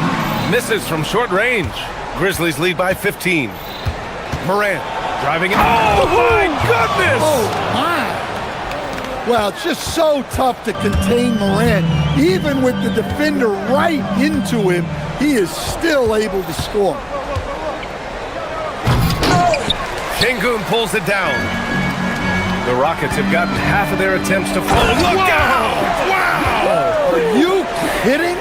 D: Misses from short range. Grizzlies lead by 15. Morant driving it. Oh, my goodness!
L: Oh, my. Well, it's just so tough to contain Morant. Even with the defender right into him, he is still able to score.
D: Şengün pulls it down. The Rockets have gotten half of their attempts to fall. Look out! Wow!
L: Are you kidding?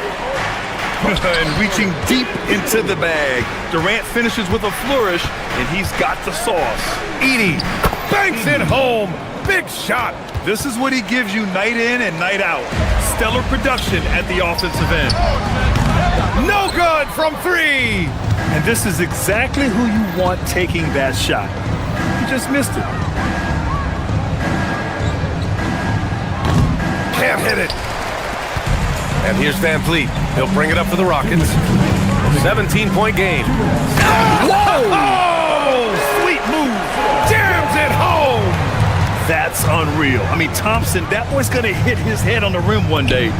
F: And reaching deep into the bag. Durant finishes with a flourish, and he's got the sauce.
D: Edey banks it home. Big shot.
F: This is what he gives you night in and night out. Stellar production at the offensive end.
D: No good from 3.
F: And this is exactly who you want taking that shot. He just missed it.
D: Can't hit it. And here's Van Vliet. He'll bring it up for the Rockets. 17-point game.
F: Oh! Sweet move.
D: Jams it home.
F: That's unreal. I mean, Thompson, that boy's going to hit his head on the rim one day.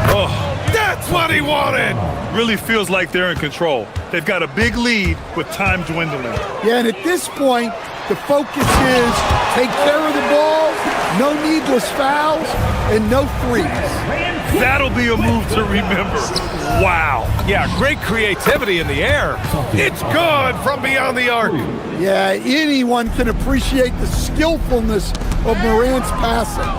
F: Oh,
D: that's what he wanted.
F: Really feels like they're in control. They've got a big lead with time dwindling.
L: Yeah, and at this point, the focus is take care of the ball, no needless fouls, and no threes.
F: That'll be a move to remember. Wow.
D: Yeah, great creativity in the air. It's good from beyond the arc.
L: Yeah, anyone can appreciate the skillfulness of Morant's passing.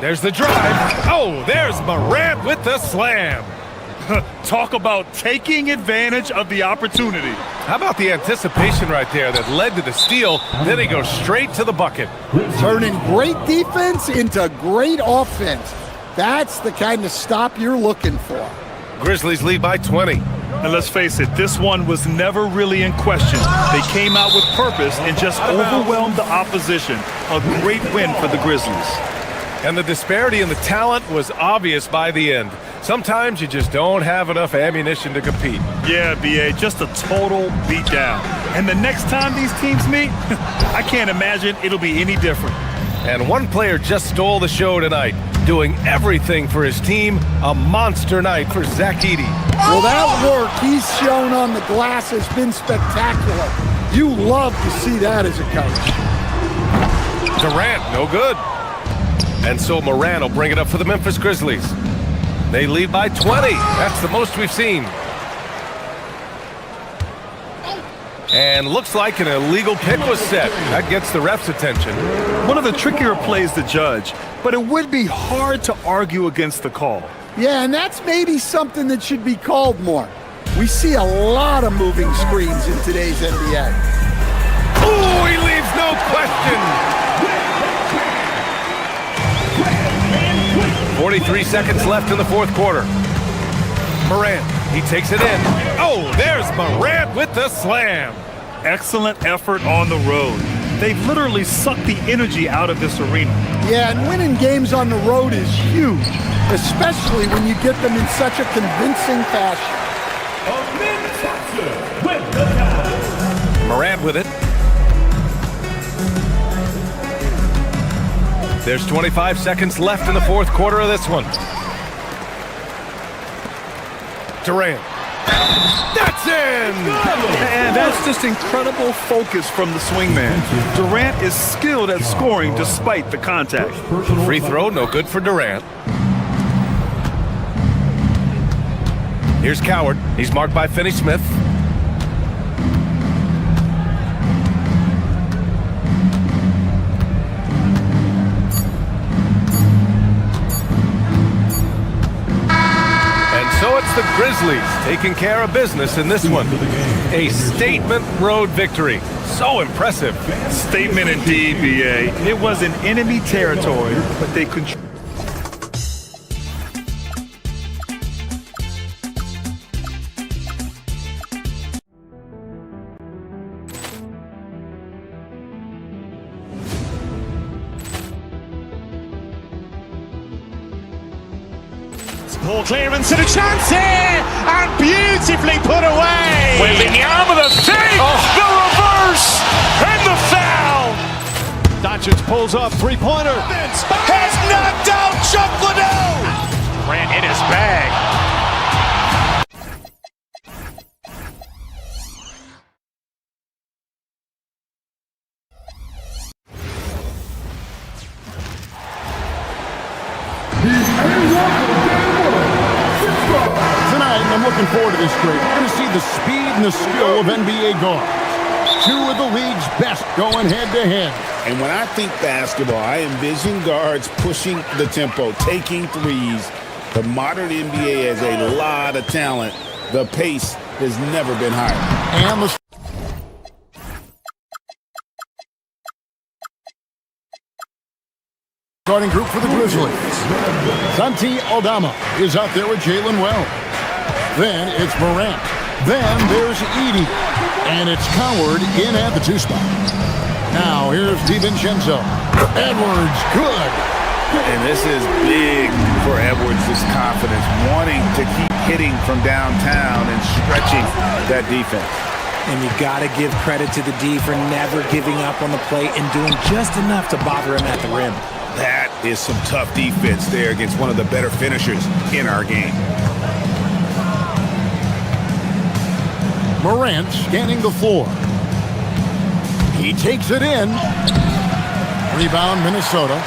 D: There's the drive. Oh, there's Morant with the slam.
F: Talk about taking advantage of the opportunity.
D: How about the anticipation right there that led to the steal? Then he goes straight to the bucket.
L: Turning great defense into great offense. That's the kind of stop you're looking for.
D: Grizzlies lead by 20.
F: And let's face it, this one was never really in question. They came out with purpose and just overwhelmed the opposition. A great win for the Grizzlies.
D: And the disparity in the talent was obvious by the end. Sometimes you just don't have enough ammunition to compete.
F: Yeah, B.A., just a total beatdown. And the next time these teams meet, I can't imagine it'll be any different.
D: And one player just stole the show tonight, doing everything for his team. A monster night for Zach Edey.
L: Well, that work he's shown on the glass has been spectacular. You love to see that as a coach.
D: Durant, no good. And so Moran will bring it up for the Memphis Grizzlies. They lead by 20. That's the most we've seen. And looks like an illegal pick was set. That gets the ref's attention.
F: One of the trickier plays to judge, but it would be hard to argue against the call.
L: Yeah, and that's maybe something that should be called more. We see a lot of moving screens in today's NBA.
D: Oh, he leaves no question. 43 seconds left in the fourth quarter. Morant, he takes it in. Oh, there's Morant with the slam.
F: Excellent effort on the road. They've literally sucked the energy out of this arena.
L: Yeah, and winning games on the road is huge, especially when you get them in such a convincing fashion.
D: Morant with it. There's 25 seconds left in the fourth quarter of this one. Durant. That's in!
F: And that's just incredible focus from the swingman. Durant is skilled at scoring despite the contact.
D: Free throw, no good for Durant. Here's Coward. He's marked by Finney-Smith. So it's the Grizzlies taking care of business in this one. A statement road victory. So impressive.
F: Statement indeed, BA. It was in enemy territory, but they controlled.
A: Ball clearance and a chance here, and beautifully put away.
B: Wembanyama the save, the reverse, and the foul.
C: Doncic pulls up, three-pointer.
B: Has knocked out Chuck Liddell. Ran in his bag.
I: Tonight, I'm looking forward to this trade. We're going to see the speed and the skill of NBA guards. Two of the league's best going head-to-head.
K: And when I think basketball, I envision guards pushing the tempo, taking threes. The modern NBA has a lot of talent. The pace has never been higher.
I: And the starting group for the Grizzlies. Santi Aldama is out there with Jalen Wells. Then it's Morant. Then there's Edey. And it's Coward in at the 2 spot. Now here's DiVincenzo. Edwards, good.
K: And this is big for Edwards, this confidence, wanting to keep hitting from downtown and stretching that defense.
E: And you got to give credit to the D for never giving up on the plate and doing just enough to bother him at the rim.
K: That is some tough defense there against one of the better finishers in our game.
I: Morant scanning the floor. He takes it in. Rebound, Minnesota.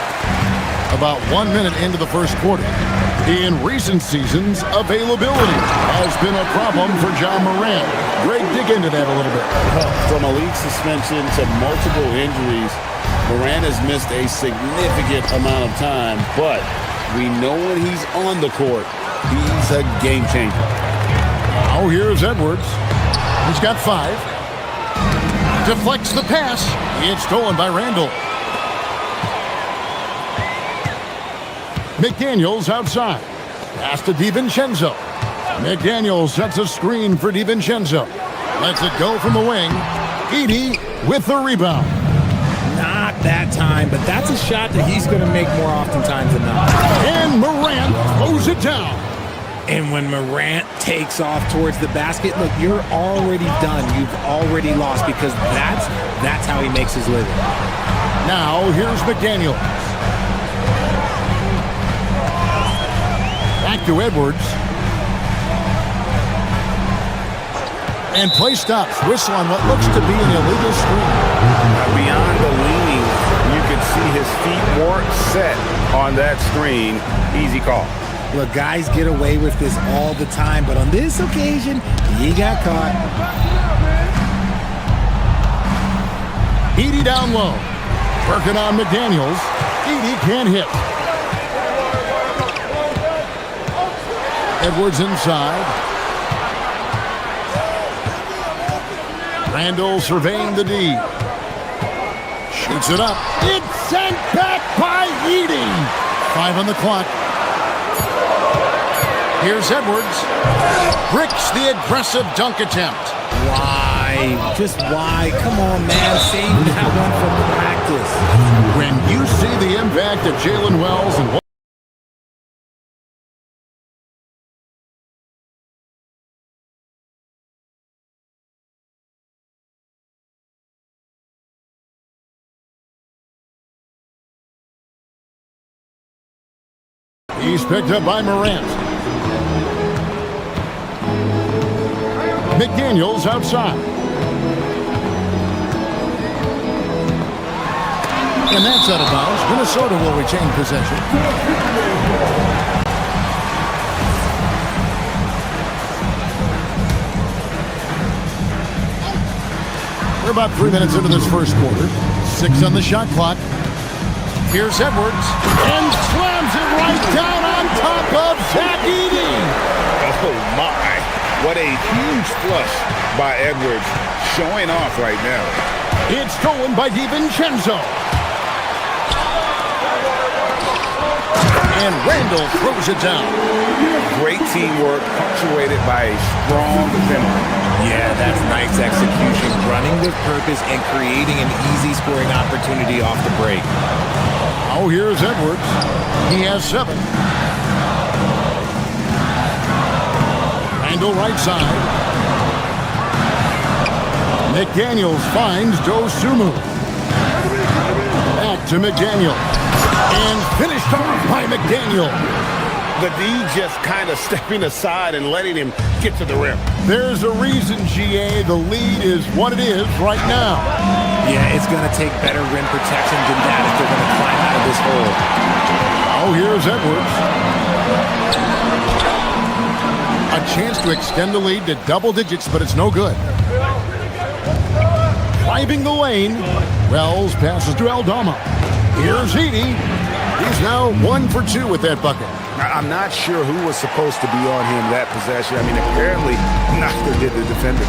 I: About 1 minute into the first quarter. In recent seasons, availability has been a problem for John Morant. Greg, dig into that a little bit.
K: From a league suspension to multiple injuries, Morant has missed a significant amount of time, but we know when he's on the court, he's a game changer.
I: Now here's Edwards. He's got 5. Deflects the pass. It's stolen by Randall. McDaniels outside. Pass to DiVincenzo. McDaniels sets a screen for DiVincenzo. Lets it go from the wing. Edey with the rebound.
E: Not that time, but that's a shot that he's going to make more oftentimes than not.
I: And Morant throws it down.
E: And when Morant takes off towards the basket, look, you're already done. You've already lost because that's how he makes his living.
I: Now here's McDaniels. Back to Edwards. And play stops. Whistle on what looks to be an illegal screen.
K: Beyond the leaning, you can see set on that screen. Easy call.
E: Look, guys get away with this all the time, but on this occasion, he got caught.
I: Edey down low. Working on McDaniels. Edey can't hit. Edwards inside. Randall surveying the D. Shoots it up. It's sent back by Edey. 5 on the clock. Here's Edwards. Bricks the aggressive dunk attempt.
E: Why? Just why? Come on, man. Save that one from practice.
I: When you see the impact of Jalen Wells and he's picked up by Morant. McDaniels outside. And that's out of bounds. Minnesota will retain possession. We're about 3 minutes into this first quarter. 6 on the shot clock. Here's Edwards, and slams it right down on top of Zach Edey.
K: Oh, my. What a huge flush by Edwards, showing off right now.
I: It's stolen by DiVincenzo. And Randall throws it down.
K: Great teamwork, punctuated by a strong defender.
E: Yeah, that's nice execution, running with purpose and creating an easy scoring opportunity off the break.
I: Oh, here's Edwards. He has 7. Randall right side. McDaniels finds Dosunmu. Back to McDaniel. And finished off by McDaniel.
K: The D just kind of stepping aside and letting him get to the rim.
I: There's a reason, GA, the lead is what it is right now.
E: Yeah, it's going to take better rim protection than that if they're going to climb out of this hole.
I: Oh, here's Edwards. A chance to extend the lead to double digits, but it's no good. Driving the lane. Wells passes to Aldama. Here's Edey. He's now 1 for 2 with that bucket.
K: I'm not sure who was supposed to be on him that possession. I mean, apparently neither did the defender.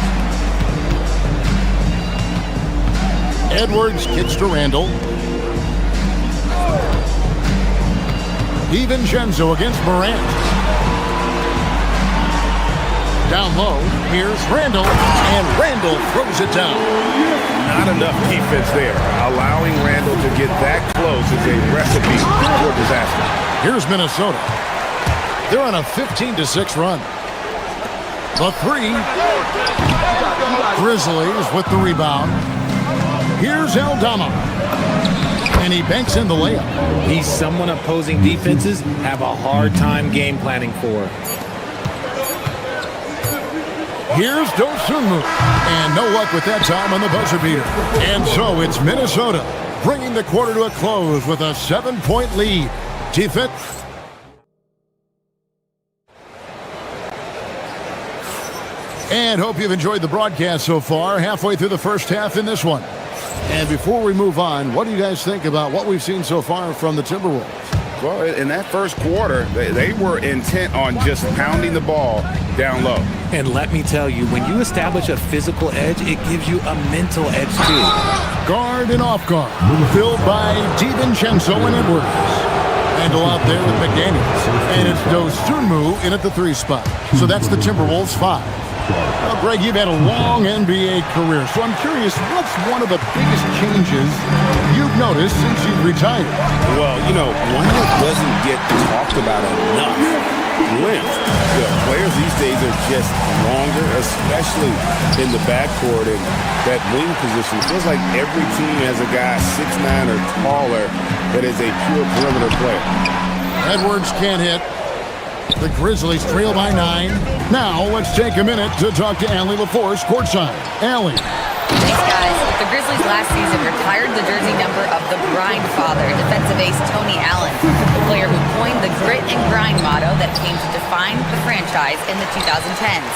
I: Edwards gets to Randall. DiVincenzo against Morant. Down low, here's Randall, and Randall throws it down.
K: Not enough defense there. Allowing Randall to get that close is a recipe for disaster.
I: Here's Minnesota. They're on a 15-6 run. The 3. Grizzlies with the rebound. Here's Aldama. And he banks in the layup.
E: He's someone opposing defenses have a hard time game planning for.
I: Here's Dosunmu. And no luck with that time on the buzzer beater. And so it's Minnesota bringing the quarter to a close with a 7-point lead. Defense. And hope you've enjoyed the broadcast so far. Halfway through the first half in this one. And before we move on, what do you guys think about what we've seen so far from the Timberwolves?
K: Well, in that first quarter, they were intent on just pounding the ball down low.
E: And let me tell you, when you establish a physical edge, it gives you a mental edge too.
I: Guard and off guard, filled by DiVincenzo and Edwards. Randall out there with McDaniels. And it's Dosunmu in at the 3 spot. So that's the Timberwolves 5. Well, Greg, you've had a long NBA career, so I'm curious, what's one of the biggest changes you've noticed since you've retired?
K: Well, you know, one that doesn't get talked about enough, length. The players these days are just longer, especially in the backcourt and that wing position. It feels like every team has a guy 6'9" or taller that is a pure perimeter player.
I: Edwards can't hit. The Grizzlies trail by 9. Now let's take a minute to talk to Allie LaForce courtside. Allie.
G: Thanks, guys. The Grizzlies last season retired the jersey number of the grind father, defensive ace Tony Allen, the player who coined the grit and grind motto that came to define the franchise in the 2010s.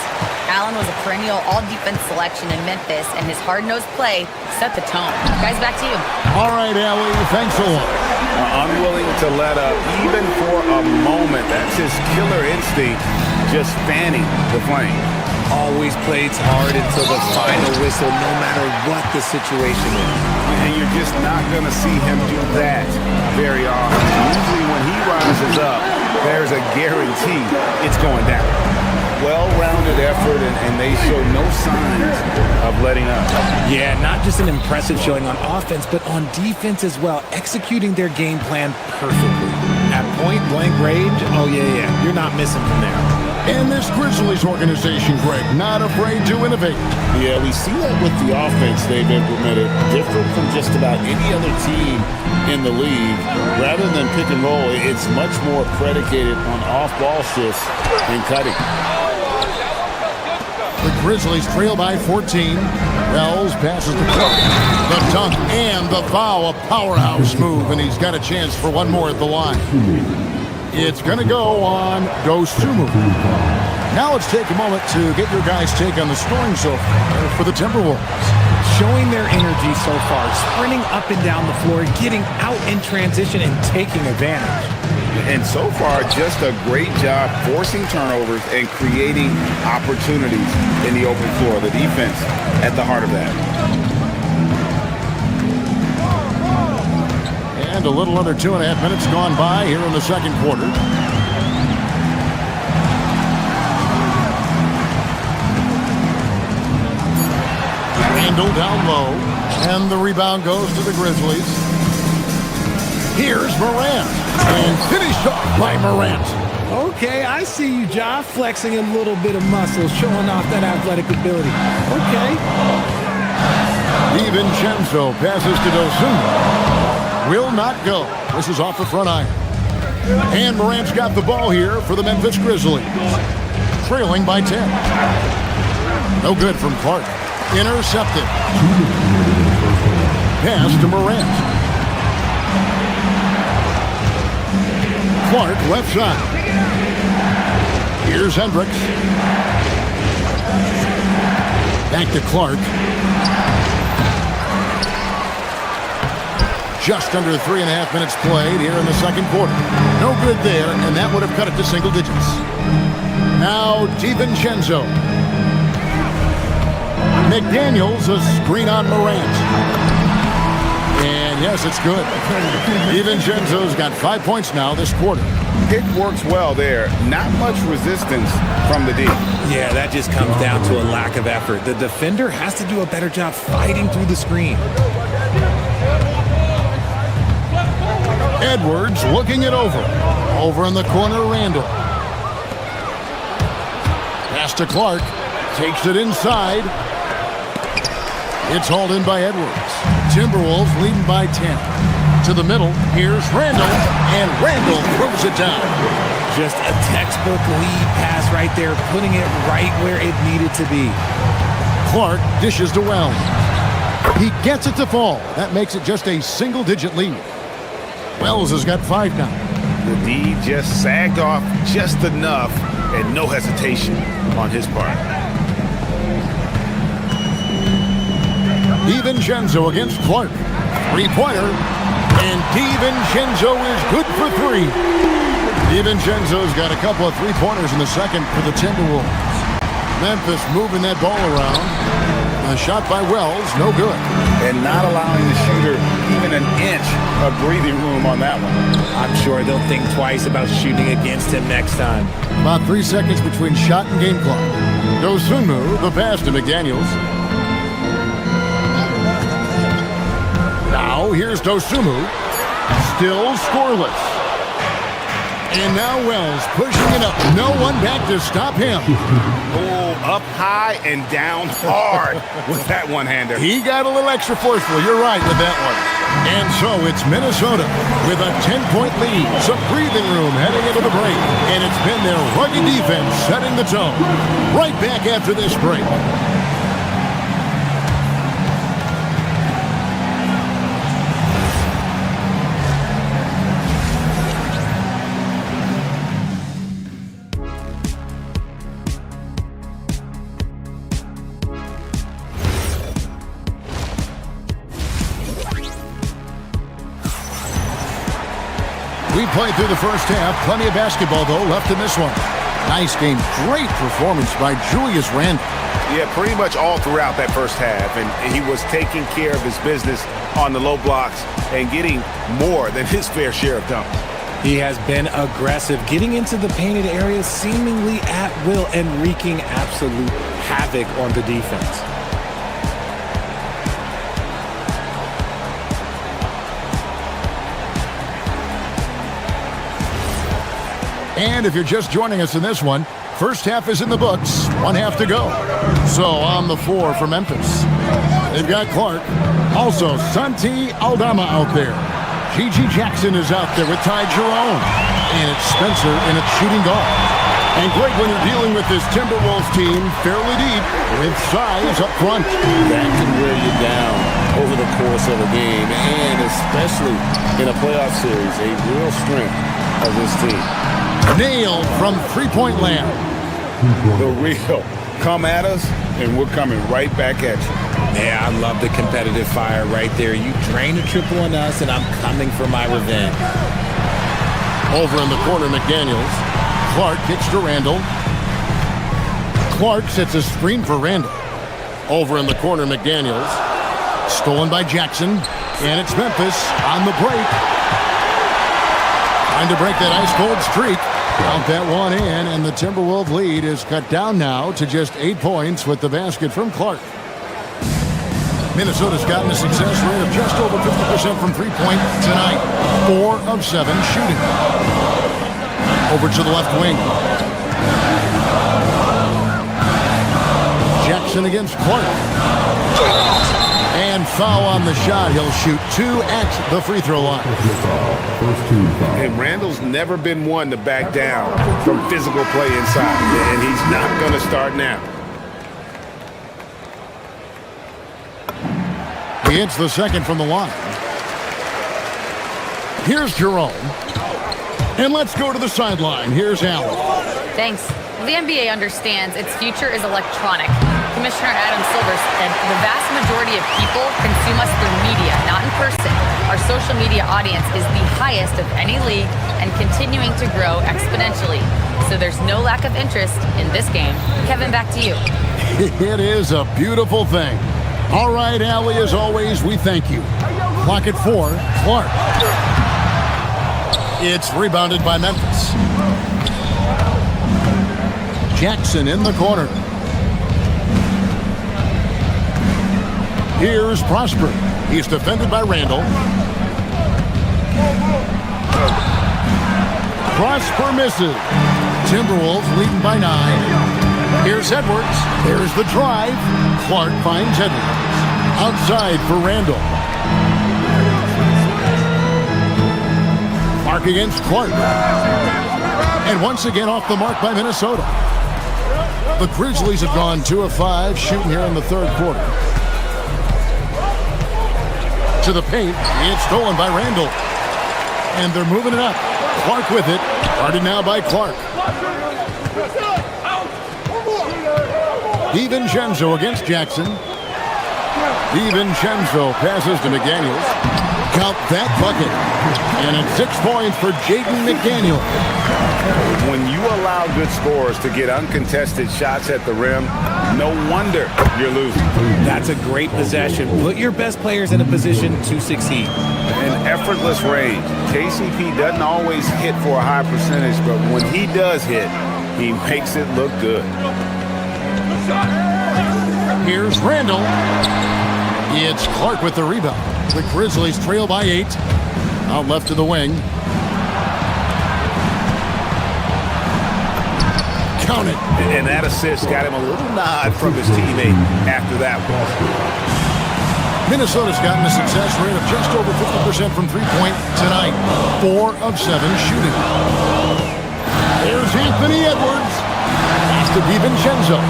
G: Allen was a perennial all-defense selection in Memphis, and his hard-nosed play set the tone. Guys, back to you.
I: All right, Allie, thanks a lot.
K: Unwilling to let up even for a moment. That's his killer instinct, just fanning the flame.
E: Always plays hard until the final whistle, no matter what the situation is.
K: And you're just not going to see him do that very often. Usually when he rises up, there's a guarantee it's going down. Well-rounded effort, and they show no signs of letting up.
E: Yeah, not just an impressive showing on offense, but on defense as well, executing their game plan perfectly. At point-blank range, oh yeah, you're not missing from there.
I: And this Grizzlies organization, Greg, not afraid to innovate.
K: Yeah, we see that with the offense they've implemented, different from just about any other team in the league. Rather than pick and roll, it's much more predicated on off-ball shifts and cutting.
I: The Grizzlies trail by 14. Wells passes the Clark. The dunk and the foul, a powerhouse move, and he's got a chance for one more at the line. It's going to go on Dosunmu. Now let's take a moment to get your guys' take on the scoring so far for the Timberwolves.
E: Showing their energy so far, sprinting up and down the floor, getting out in transition and taking advantage.
K: And so far, just a great job forcing turnovers and creating opportunities in the open floor. The defense at the heart of that.
I: And a little under 2.5 minutes gone by here in the second quarter. Randall down low, and the rebound goes to the Grizzlies. Here's Morant, and finished off by Morant.
E: Okay, I see you, Ja, flexing a little bit of muscle, showing off that athletic ability. Okay.
I: DiVincenzo passes to Dosunmu. Will not go. This is off the front iron. And Morant's got the ball here for the Memphis Grizzlies. Trailing by 10. No good from Clark. Intercepted. Pass to Morant. Clark left side. Here's Hendricks. Back to Clark. Just under 3.5 minutes played here in the second quarter. No good there, and that would have cut it to single digits. Now DiVincenzo. McDaniels, a screen on Morant. And yes, it's good. DiVincenzo's got 5 points now this quarter.
K: Pick works well there. Not much resistance from the D.
E: Yeah, that just comes down to a lack of effort. The defender has to do a better job fighting through the screen.
I: Edwards looking it over. Over in the corner, Randall. Pass to Clark. Takes it inside. It's hauled in by Edwards. Timberwolves leading by 10. To the middle, here's Randall, and Randall throws it down.
E: Just a textbook lead pass right there, putting it right where it needed to be.
I: Clark dishes to Wells. He gets it to fall. That makes it just a single-digit lead. Wells has got 5 now.
K: The D just sagged off just enough, and no hesitation on his part.
I: DiVincenzo against Clark. 3-pointer. And DiVincenzo is good for 3. DiVincenzo's got a couple of 3-pointers in the second for the Timberwolves. Memphis moving that ball around. A shot by Wells, no good.
K: And not allowing the shooter even an inch of breathing room on that one.
E: I'm sure they'll think twice about shooting against him next time.
I: About 3 seconds between shot and game clock. Dosunmu, the pass to McDaniels. Now, here's Dosunmu. Still scoreless. And now Wells pushing it up. No one back to stop him.
K: Oh, up high and down hard with that one-hander.
I: He got a little extra forceful. You're right with that one. And so it's Minnesota with a 10-point lead. Some breathing room heading into the break. And it's been their rugged defense setting the tone. Right back after this break. play through the first half. Plenty of basketball, though, left in this one. Nice game. Great performance by Julius Randle.
B: Yeah, pretty much all throughout that first half. And he was taking care of his business on the low blocks and getting more than his fair share of dunks.
E: He has been aggressive, getting into the painted area seemingly at will and wreaking absolute havoc on the defense.
I: And if you're just joining us in this one, first half is in the books, one half to go. So on the floor for Memphis, they've got Clark, also Santi Aldama out there. G.G. Jackson is out there with Ty Jerome, and it's Spencer in its shooting guard. And great when you're dealing with this Timberwolves team fairly deep with size up front.
K: That can wear you down over the course of a game, and especially in a playoff series, a real strength of this team.
I: Nailed from three-point land.
K: The real. Come at us, and we're coming right back at you.
E: Yeah, I love the competitive fire right there. You drain a triple on us, and I'm coming for my revenge.
I: Over in the corner, McDaniels. Clark kicks to Randle. Clark sets a screen for Randle. Over in the corner, McDaniels. Stolen by Jackson. And it's Memphis on the break. Trying to break that ice-cold streak. Count that one in, and the Timberwolves lead is cut down now to just 8 points with the basket from Clark. Minnesota's gotten a success rate of just over 50% from three-point tonight. 4 of 7 shooting. Over to the left wing. Jackson against Clark. And foul on the shot. He'll shoot 2 at the free throw line.
B: And Randle's never been one to back down from physical play inside, and he's not going to start now.
I: He hits the second from the line. Here's Jerome. And let's go to the sideline. Here's Allen.
G: Thanks. The NBA understands its future is electronic. Commissioner Adam Silver said the vast majority of people consume us through media, not in person. Our social media audience is the highest of any league and continuing to grow exponentially. So there's no lack of interest in this game. Kevin, back to you.
I: It is a beautiful thing. All right, Allie, as always, we thank you. Clock at 4, Clark. It's rebounded by Memphis. Jackson in the corner. Here's Prosper. He's defended by Randle. Prosper misses. Timberwolves leading by 9. Here's Edwards. There's the drive. Clark finds Edwards. Outside for Randle. Clark against Clark. And once again off the mark by Minnesota. The Grizzlies have gone 2 of 5 shooting here in the third quarter. To the paint. It's stolen by Randle. And they're moving it up. Clark with it. Guarded now by Clark. DiVincenzo against Jackson. DiVincenzo passes to McDaniels. Count that bucket. And it's 6 points for Jaden McDaniels.
B: When you allow good scorers to get uncontested shots at the rim, no wonder you're losing.
E: That's a great possession. Put your best players in a position to succeed.
B: An effortless range. KCP doesn't always hit for a high percentage, but when he does hit, he makes it look good.
I: Here's Randle. It's Clark with the rebound. The Grizzlies trail by 8. Out left to the wing. Count it.
B: And that assist got him a little nod from his teammate after that one.
I: Minnesota's gotten a success rate of just over 50% from three-point tonight. 4 of 7 shooting. There's Anthony Edwards. Pass to DiVincenzo.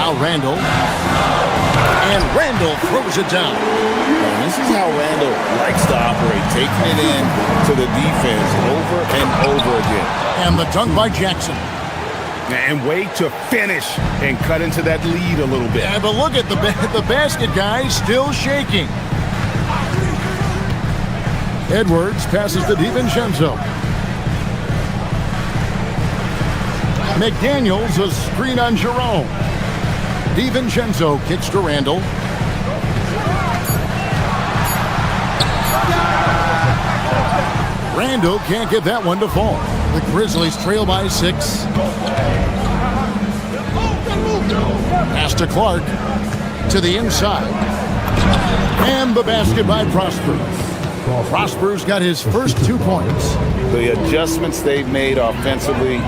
I: Now Randle. And Randle throws it down.
K: And this is how Randle likes to operate, taking it in to the defense over and over again.
I: And the dunk by Jackson.
B: And way to finish and cut into that lead a little bit.
I: Yeah, but look at the basket, guys, still shaking. Edwards passes to DiVincenzo. McDaniels, a screen on Jerome. DiVincenzo kicks to Randall. Randall can't get that one to fall. The Grizzlies trail by 6. Pass to Clark. To the inside. And the basket by Prosper. Prosper's got his first 2 points.
K: The adjustments they've made offensively,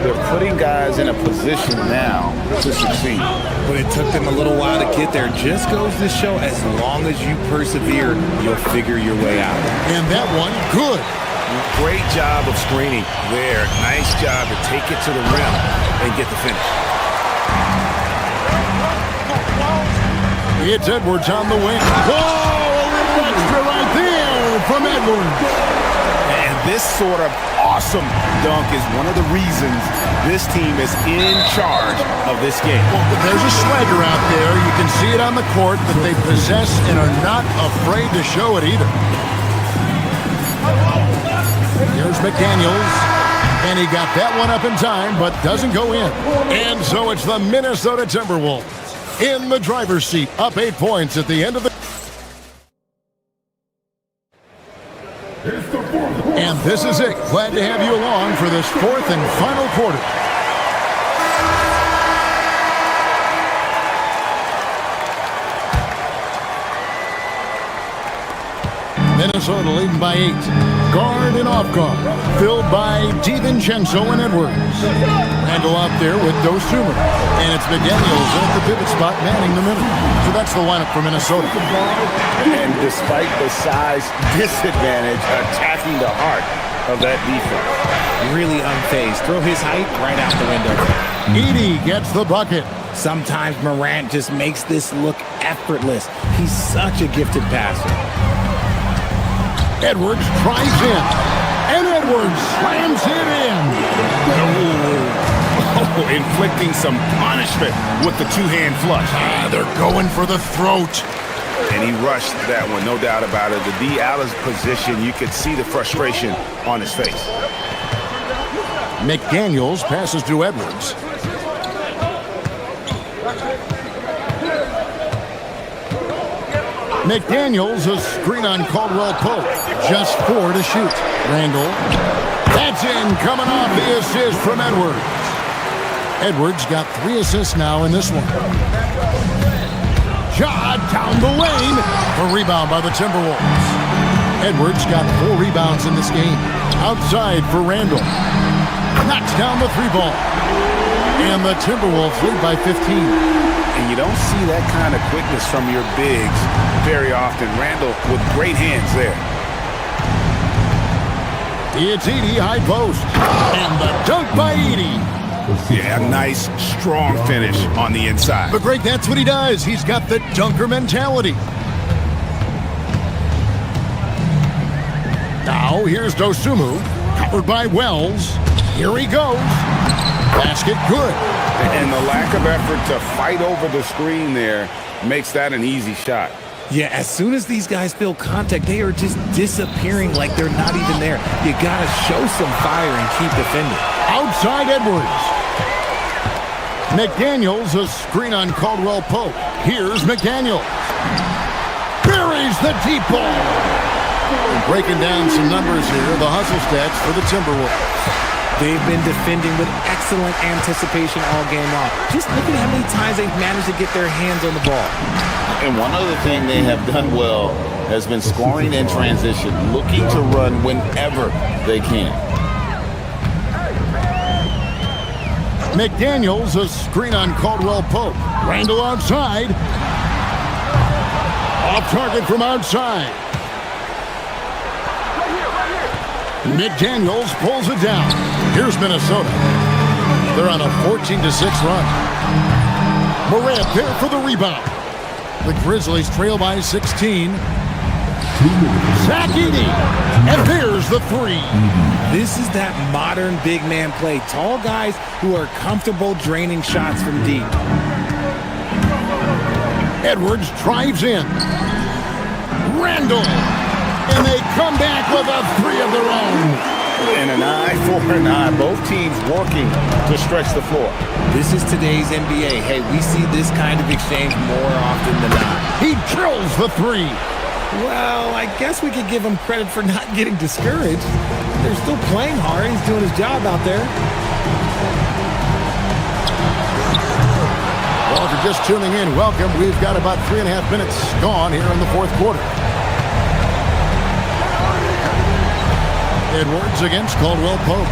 K: they're putting guys in a position now to succeed.
E: But it took them a little while to get there. Just goes to show, as long as you persevere, you'll figure your way out.
I: And that one, good.
B: Great job of screening there. Nice job to take it to the rim and get the finish.
I: It's Edwards on the wing. Whoa, a little extra right there from Edwards.
B: And this sort of awesome dunk is one of the reasons this team is in charge of this game.
I: Well, there's a swagger out there. You can see it on the court that they possess and are not afraid to show it either. Here's McDaniels, and he got that one up in time, but doesn't go in. And so it's the Minnesota Timberwolves in the driver's seat, up 8 points at the end of the... And this is it. Glad to have you along for this 4th and final quarter. Minnesota leading by 8. Guard and off guard. Filled by DiVincenzo and Edwards. Randall out there with Dosunmu. And it's McDaniels at the pivot spot manning the middle. So that's the lineup for Minnesota.
K: And despite the size disadvantage, attacking the heart of that defense.
E: Really unfazed. Throw his height right out the window.
I: Edey gets the bucket.
E: Sometimes Morant just makes this look effortless. He's such a gifted passer.
I: Edwards tries in, and Edwards slams it in.
B: Oh, inflicting some punishment with the two-hand flush.
I: They're going for the throat.
B: And he rushed that one, no doubt about it. The D out of position, you could see the frustration on his face.
I: McDaniels passes to Edwards. McDaniels, a screen on Caldwell Pope. Just 4 to shoot. Randall. That's in, coming off the assist from Edwards. Edwards got 3 assists now in this one. Ja down the lane. A rebound by the Timberwolves. Edwards got 4 rebounds in this game. Outside for Randall. Knocks down the 3-ball. And the Timberwolves lead by 15.
B: And you don't see that kind of quickness from your bigs very often. Randall with great hands there.
I: It's Edey, high post. And the dunk by Edey.
B: Yeah, a nice, strong finish on the inside.
I: But Greg, that's what he does. He's got the dunker mentality. Now, here's Dosunmu. Covered by Wells. Here he goes. Basket good.
K: And the lack of effort to fight over the screen there makes that an easy shot.
E: Yeah, as soon as these guys feel contact, they are just disappearing like they're not even there. You gotta show some fire and keep defending.
I: Outside Edwards. McDaniels, a screen on Caldwell Pope. Here's McDaniels. Buries the deep ball. Breaking down some numbers here, the hustle stats for the Timberwolves.
E: They've been defending with excellent anticipation all game long. Just look at how many times they've managed to get their hands on the ball.
K: And one other thing they have done well has been scoring in transition, looking to run whenever they can.
I: McDaniels, a screen on Caldwell Pope. Randall outside. Off target from outside. McDaniels pulls it down. Here's Minnesota. They're on a 14-6 run. Morant there for the rebound. The Grizzlies trail by 16. Zach Edey. And there's the 3.
E: This is that modern big man play. Tall guys who are comfortable draining shots from deep.
I: Edwards drives in. Randall. And they come back with a three of their own.
K: And an eye for an eye. Both teams working to stretch the floor.
E: This is today's NBA. Hey, we see this kind of exchange more often than not.
I: He drills the three.
E: Well, I guess we could give him credit for not getting discouraged. They're still playing hard. He's doing his job out there.
I: Well, if you're just tuning in, welcome. We've got about 3.5 minutes gone here in the fourth quarter. Edwards against Caldwell Pope.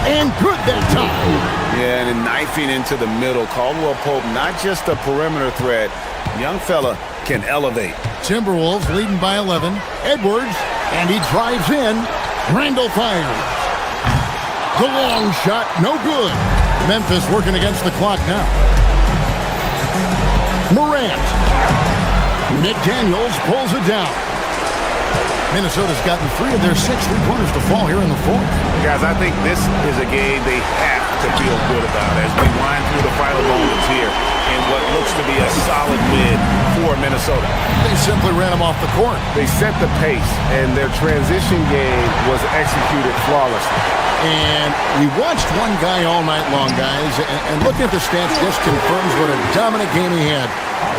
I: And good that time.
K: Yeah, and knifing into the middle. Caldwell Pope, not just a perimeter threat. Young fella can elevate.
I: Timberwolves leading by 11. Edwards, and he drives in. Randall fires. The long shot, no good. Memphis working against the clock now. Morant. McDaniels pulls it down. Minnesota's gotten 3 of their 6 three-pointers to fall here in the fourth.
K: Guys, I think this is a game they have to feel good about as we wind through the final moments here in what looks to be a solid win for Minnesota.
I: They simply ran them off the court.
K: They set the pace, and their transition game was executed flawlessly.
I: And we watched one guy all night long, guys, and looking at the stats just confirms what a dominant game he had.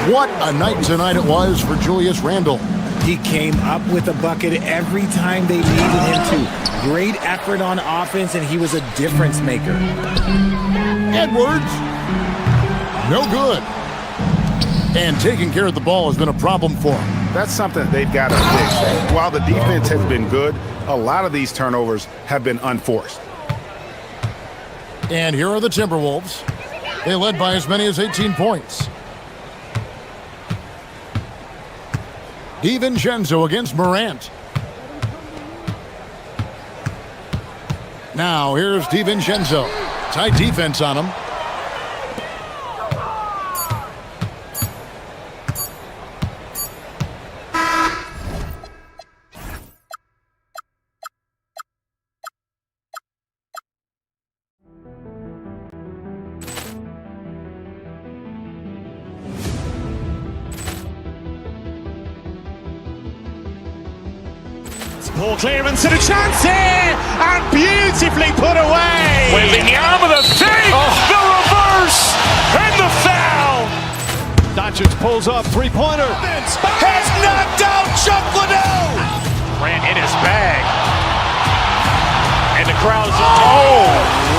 I: What a night tonight it was for Julius Randle.
E: He came up with a bucket every time they needed him to. Great effort on offense, and he was a difference maker.
I: Edwards. No good. And taking care of the ball has been a problem for him.
K: That's something they've got to fix. While the defense has been good, a lot of these turnovers have been unforced.
I: And here are the Timberwolves. They led by as many as 18 points. DiVincenzo against Morant. Now here's DiVincenzo. Tight defense on him.
A: Ball clearance and a chance here, and beautifully put away.
B: Wembanyama the fake, the reverse, and the foul.
C: Doncic pulls up, three-pointer.
B: Has knocked out Chuck Liddell. Ran in his bag. And the crowd is... Oh,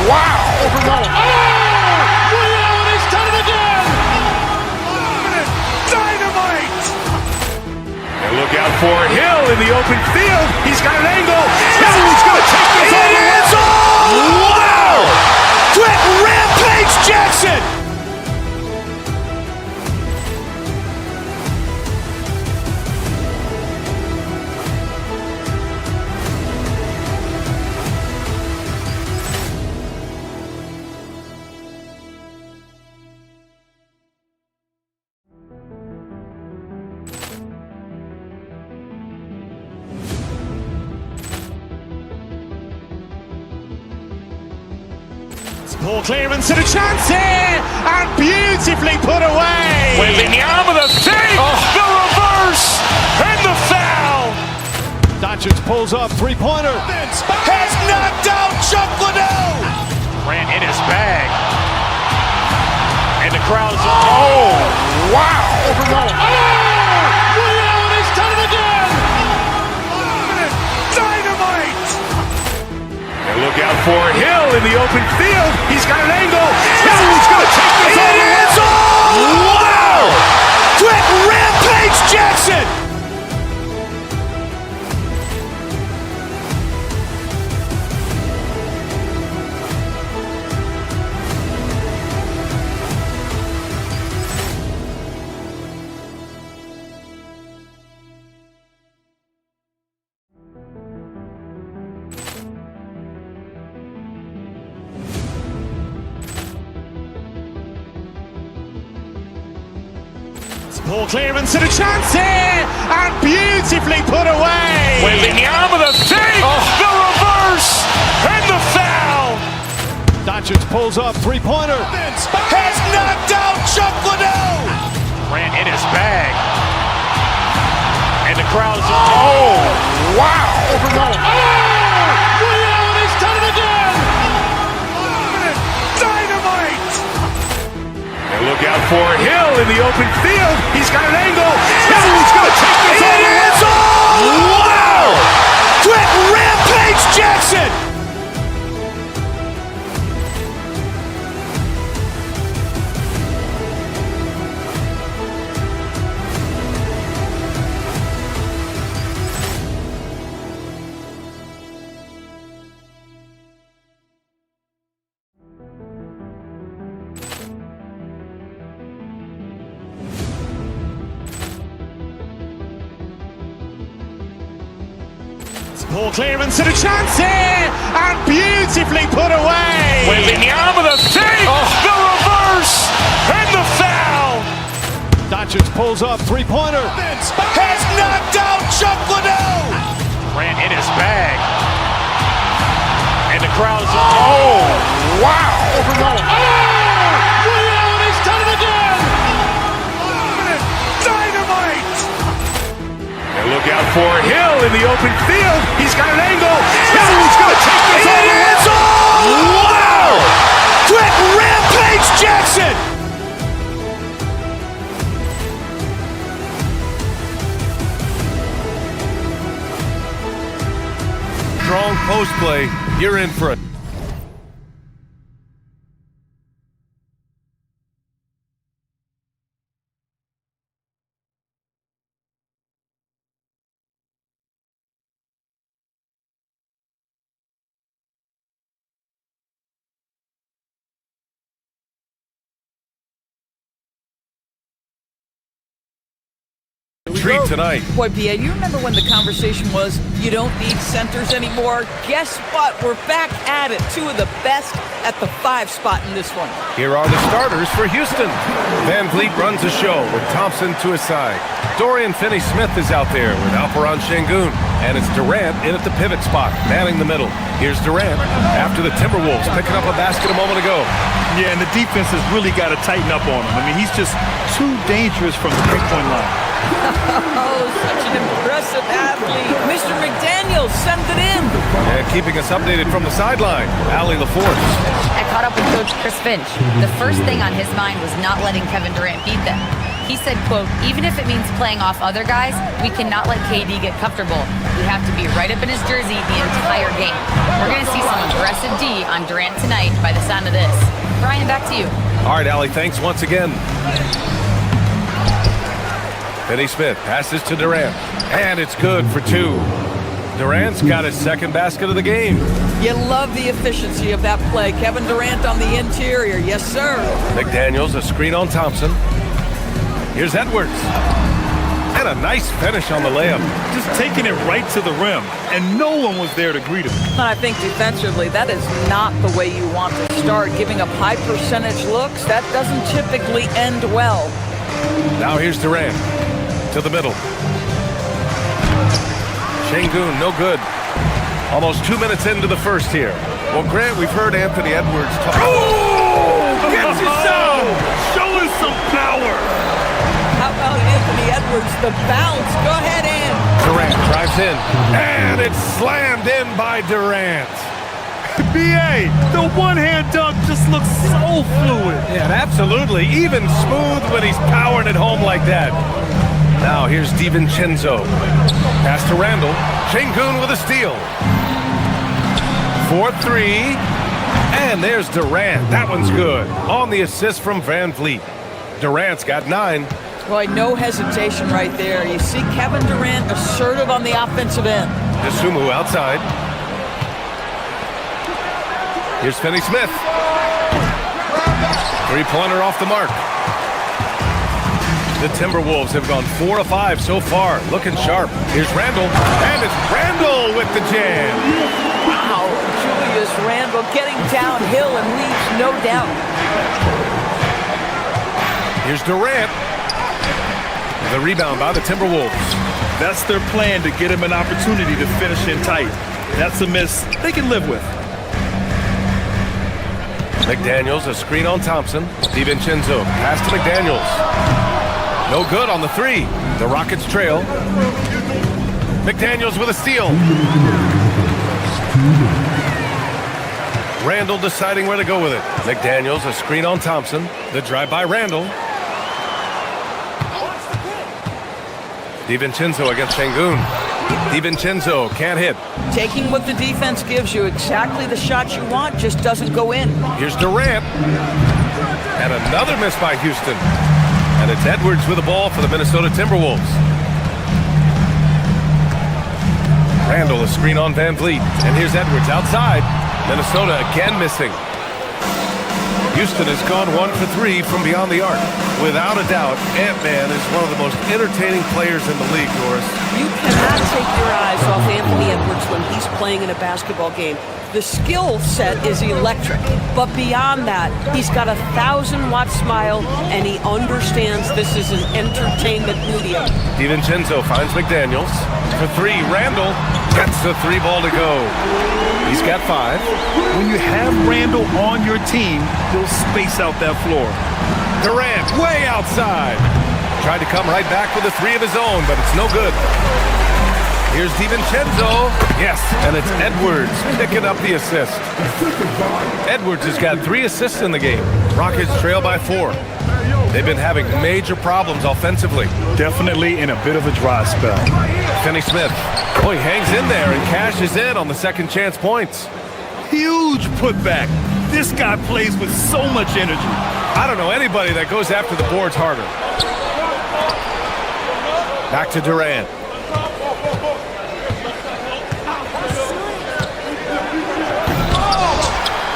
B: wow.
A: Liddell, and he's done it again.
B: Dynamite. And look out for Hill in the open field. He's got an angle. Hill's going to take this all the way. Wow! Quick Rampage Jackson.
A: Ball clearance and a chance here, and beautifully put away.
B: Wembanyama the fake, the reverse, and the foul.
C: Doncic pulls up, three-pointer.
B: Has knocked out Chuck Liddell. Ran in his bag. And the crowd is... Oh, wow.
A: Liddell, and he's done it again.
B: Dynamite. And look out for Hill in the open field. He's got an angle. Hill's going to take this all the way. Wow. Quick Rampage Jackson.
A: Ball clearance and a chance here, and beautifully put away.
B: Wembanyama the fake, the reverse, and the foul.
C: Doncic pulls up, three-pointer.
B: Has knocked out Chuck Liddell. Ran in his bag. And the crowd is... Oh, wow!
I: Over goal.
B: He's done it again! Dynamite! And look out for Hill in the open field. He's got an angle. Hill's going to take this all the way. Wow! Quick Rampage Jackson!
A: Ball clearance and a chance here, and beautifully put away.
B: Wembanyama the save, the reverse, and the foul.
C: Doncic pulls up, three-pointer.
B: Has knocked out Chuck Liddell. Ran in his bag. And the crowd is... Oh, wow.
I: Over goal.
B: He's done it again. Dynamite. And look out for Hill in the open field. He's got an angle. Hill's going to take this all the way. Wow! Quick Rampage Jackson!
D: Strong post play. You're in for it. Treat tonight.
J: Boy, B.A., you remember when the conversation was, you don't need centers anymore? Guess what? We're back at it. Two of the best at the 5 spot in this one.
D: Here are the starters for Houston. Van Vliet runs the show with Thompson to his side. Dorian Finney-Smith is out there with Alperon Şengün. And it's Durant in at the pivot spot, manning the middle. Here's Durant after the Timberwolves picking up a basket a moment ago.
F: Yeah, and the defense has really got to tighten up on him. I mean, he's just too dangerous from the three-point line.
J: Oh, such an impressive athlete. Mr. McDaniels sends it in.
D: And keeping us updated from the sideline, Allie LaForce.
G: I caught up with Coach Chris Finch. The first thing on his mind was not letting Kevin Durant beat them. He said, quote, even if it means playing off other guys, we cannot let KD get comfortable. We have to be right up in his jersey the entire game. We're going to see some aggressive D on Durant tonight by the sound of this. Brian, back to you.
D: All right, Allie, thanks once again. Finney-Smith passes to Durant, and it's good for 2. Durant's got his second basket of the game.
J: You love the efficiency of that play. Kevin Durant on the interior. Yes, sir.
D: McDaniels, a screen on Thompson. Here's Edwards. And a nice finish on the layup.
F: Just taking it right to the rim, and no one was there to greet him.
J: And I think defensively, that is not the way you want to start. Giving up high percentage looks, that doesn't typically end well.
D: Now here's Durant to the middle. Şengün, no good. Almost 2 minutes into the first here. Well, Grant, we've heard Anthony Edwards talk.
F: Oh! Gets you some! Show us some power!
J: How about Anthony Edwards, the bounce? Go ahead, Ann.
D: Durant drives in, and it's slammed in by Durant.
F: B.A., the one-hand dunk just looks so fluid.
D: Yeah, absolutely. Even smooth when he's powering it home like that. Now here's DiVincenzo. Pass to Randall. Şengün with a steal. 4-3. And there's Durant. That one's good. On the assist from Van Vliet. Durant's got 9.
J: Boy, no hesitation right there. You see Kevin Durant assertive on the offensive end.
D: Dosunmu outside. Here's Finney-Smith. 3-pointer off the mark. The Timberwolves have gone 4 of 5 so far. Looking sharp. Here's Randall. And it's Randall with the jam.
J: Wow. Julius Randall getting downhill and leaves no doubt.
D: Here's Durant. The rebound by the Timberwolves.
F: That's their plan, to get him an opportunity to finish in tight. That's a miss they can live with.
D: McDaniels, a screen on Thompson. DiVincenzo, pass to McDaniels. No good on the three. The Rockets trail. McDaniels with a steal. Randall deciding where to go with it. McDaniels, a screen on Thompson. The drive by Randall. DiVincenzo against Sengun. DiVincenzo can't hit.
J: Taking what the defense gives you, exactly the shot you want, just doesn't go in.
D: Here's Durant. And another miss by Houston. And it's Edwards with the ball for the Minnesota Timberwolves. Randall, a screen on Van Vliet. And here's Edwards outside. Minnesota again missing. Houston has gone 1 for 3 from beyond the arc. Without a doubt, Ant-Man is one of the most entertaining players in the league, Doris.
M: You cannot take your eyes off Anthony Edwards when he's playing in a basketball game. The skill set is electric, but beyond that, he's got a 1,000-watt smile, and he understands this is an entertainment medium.
D: DiVincenzo finds McDaniels. For three, Randall gets the three ball to go. He's got 5.
F: When you have Randall on your team, he'll space out that floor.
D: Durant way outside. Tried to come right back with a three of his own, but it's no good. Here's DiVincenzo. Yes, and it's Edwards picking up the assist. Edwards has got 3 assists in the game. Rockets trail by 4. They've been having major problems offensively.
F: Definitely in a bit of a dry spell.
D: Finney Smith. Oh, he hangs in there and cashes in on the second chance points.
F: Huge putback. This guy plays with so much energy.
D: I don't know anybody that goes after the boards harder. Back to Durant.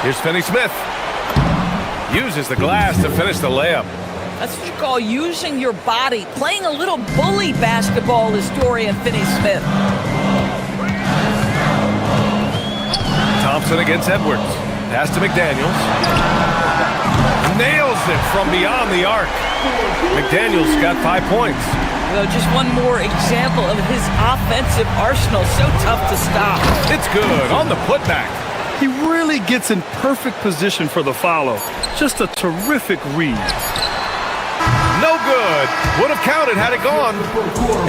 D: Here's Finney Smith. Uses the glass to finish the layup.
J: That's what you call using your body. Playing a little bully basketball is Dorian Finney-Smith.
D: Thompson against Edwards. Pass to McDaniels. Nails it from beyond the arc. McDaniels got 5 points.
J: Well, just one more example of his offensive arsenal. So tough to stop.
D: It's good on the putback.
F: He really gets in perfect position for the follow. Just a terrific read.
D: No good. Would have counted had it gone.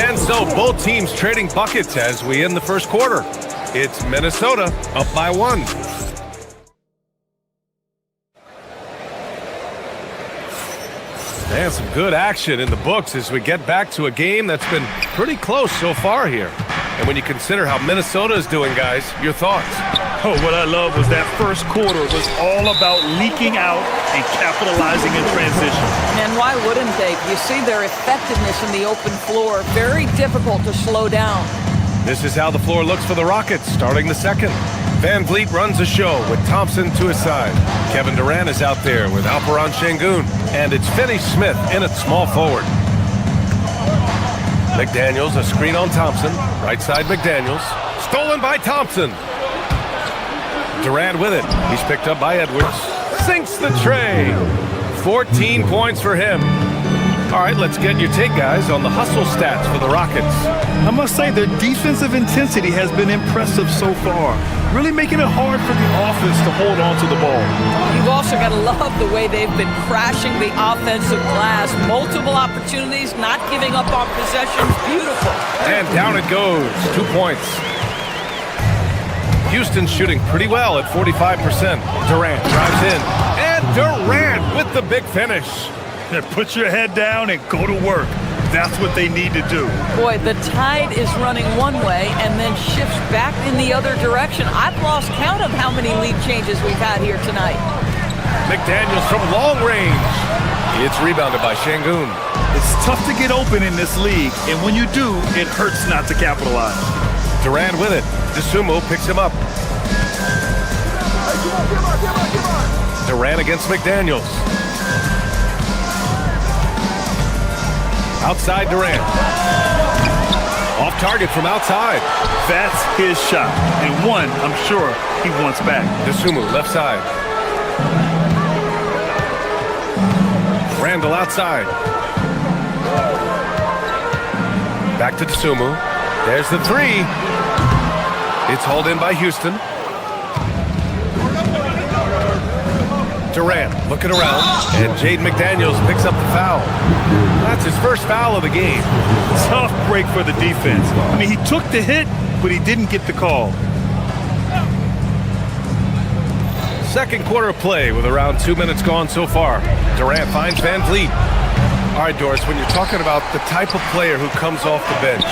D: And so both teams trading buckets as we end the first quarter. It's Minnesota up by 1. And some good action in the books as we get back to a game that's been pretty close so far here. And when you consider how Minnesota is doing, guys, your thoughts?
F: Oh, what I love was that first quarter was all about leaking out and capitalizing in transition.
J: And why wouldn't they? You see their effectiveness in the open floor. Very difficult to slow down.
D: This is how the floor looks for the Rockets starting the second. Van Vliet runs the show with Thompson to his side. Kevin Durant is out there with Alperen Sengun. And it's Finney Smith in at small forward. McDaniels, a screen on Thompson. Right side McDaniels. Stolen by Thompson. Durant with it. He's picked up by Edwards. Sinks the tray. 14 points for him. All right, let's get your take, guys, on the hustle stats for the Rockets.
F: I must say their defensive intensity has been impressive so far. Really making it hard for the offense to hold on to the ball.
J: You've also got to love the way they've been crashing the offensive glass. Multiple opportunities, not giving up on possessions. Beautiful.
D: And down it goes. 2 points. Houston shooting pretty well at 45%. Durant drives in. And Durant with the big finish.
F: Put your head down and go to work. That's what they need to do.
J: Boy, the tide is running one way and then shifts back in the other direction. I've lost count of how many lead changes we've had here tonight.
D: McDaniels from long range. It's rebounded by Sengun.
F: It's tough to get open in this league, and when you do, it hurts not to capitalize.
D: Durant with it. DeSumo picks him up. Durant against McDaniels. Outside Durant. Off target from outside.
F: That's his shot. And one, I'm sure, he wants back.
D: DeSumo, left side. Randall outside. Back to DeSumo. There's the three. It's hauled in by Houston. Durant looking around, and Jaden McDaniels picks up the foul. That's his first foul of the game.
F: Tough break for the defense. I mean, he took the hit, but he didn't get the call.
D: Second quarter of play with around 2 minutes gone so far. Durant finds Van Vliet. All right, Doris, when you're talking about the type of player who comes off the bench,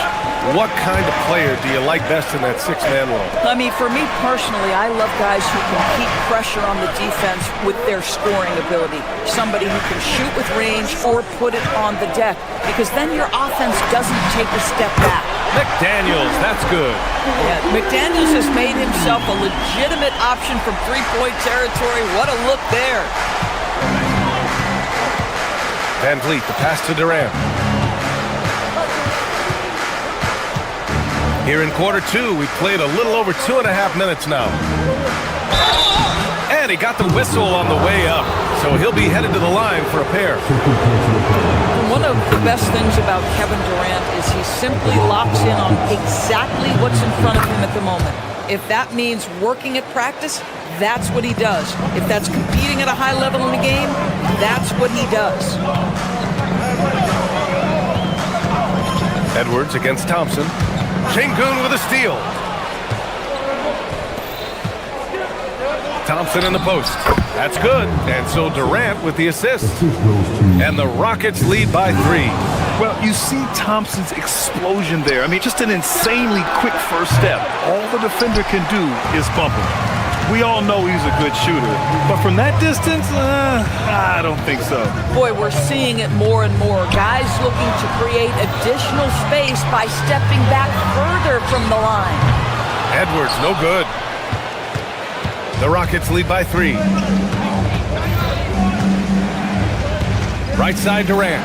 D: what kind of player do you like best in that six-man role?
J: I mean, for me personally, I love guys who can keep pressure on the defense with their scoring ability. Somebody who can shoot with range or put it on the deck, because then your offense doesn't take a step back.
D: McDaniels, that's good.
J: Yeah, McDaniels has made himself a legitimate option from three-point territory. What a look there.
D: Van Vliet, the pass to Durant. Here in quarter two, we played a little over 2.5 minutes now. And he got the whistle on the way up, so he'll be headed to the line for a pair.
J: One of the best things about Kevin Durant is he simply locks in on exactly what's in front of him at the moment. If that means working at practice, that's what he does. If that's competing at a high level in the game, that's what he does.
D: Edwards against Thompson. Şengün with a steal. Thompson in the post. That's good. And so Durant with the assist. And the Rockets lead by 3.
F: Well, you see Thompson's explosion there. I mean, just an insanely quick first step. All the defender can do is bump him. We all know he's a good shooter, but from that distance, I don't think so.
J: Boy, we're seeing it more and more. Guys looking to create additional space by stepping back further from the line.
D: Edwards, no good. The Rockets lead by 3. Right side, Durant.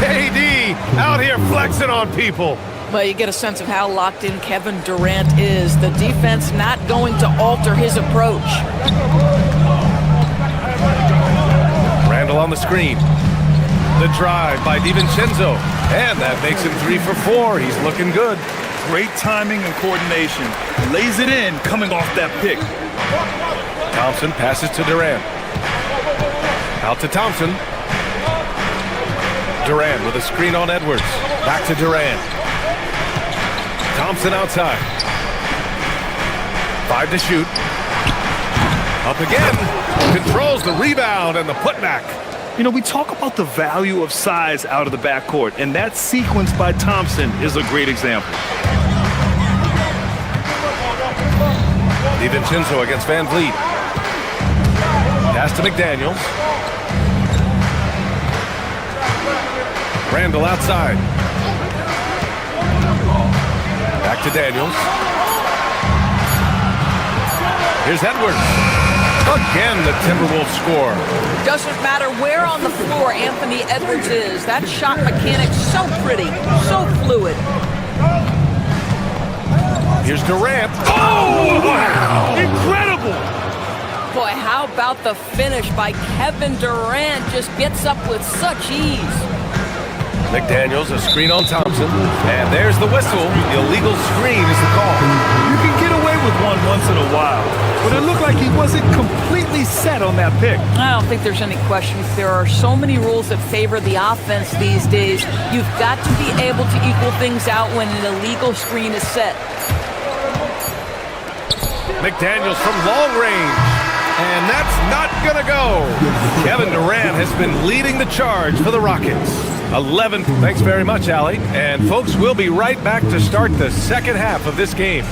D: KD out here flexing on people.
J: Well, you get a sense of how locked in Kevin Durant is. The defense not going to alter his approach.
D: Randall on the screen. The drive by DiVincenzo. And that makes him 3 for 4. He's looking good.
F: Great timing and coordination. Lays it in coming off that pick.
D: Thompson passes to Durant. Out to Thompson. Durant with a screen on Edwards. Back to Durant. Thompson outside. 5 to shoot. Up again. Controls the rebound and the putback.
F: You know, we talk about the value of size out of the backcourt, and that sequence by Thompson is a great example.
D: DiVincenzo against Van Vliet. Pass to McDaniels. Randall outside. Back to Daniels. Here's Edwards. Again, the Timberwolves score.
J: Doesn't matter where on the floor Anthony Edwards is. That shot mechanic's so pretty, so fluid.
D: Here's Durant. Oh, wow!
F: Incredible!
J: Boy, how about the finish by Kevin Durant? Just gets up with such ease.
D: McDaniels, a screen on Thompson. And there's the whistle. Illegal screen is the call.
F: You can get away with one once in a while, but it looked like he wasn't completely set on that pick.
J: I don't think there's any question. There are so many rules that favor the offense these days. You've got to be able to equal things out when an illegal screen is set.
D: McDaniels from long range. And that's not going to go. Kevin Durant has been leading the charge for the Rockets. 11. Thanks very much, Allie. And folks, we'll be right back to start the second half of this game.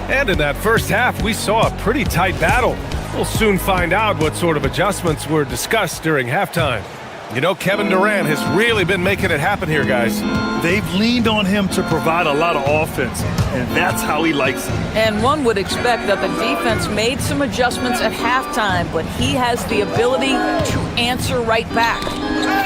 D: And in that first half, we saw a pretty tight battle. We'll soon find out what sort of adjustments were discussed during halftime. You know, Kevin Durant has really been making it happen here, guys.
F: They've leaned on him to provide a lot of offense, and that's how he likes it.
J: And one would expect that the defense made some adjustments at halftime, but he has the ability to answer right back.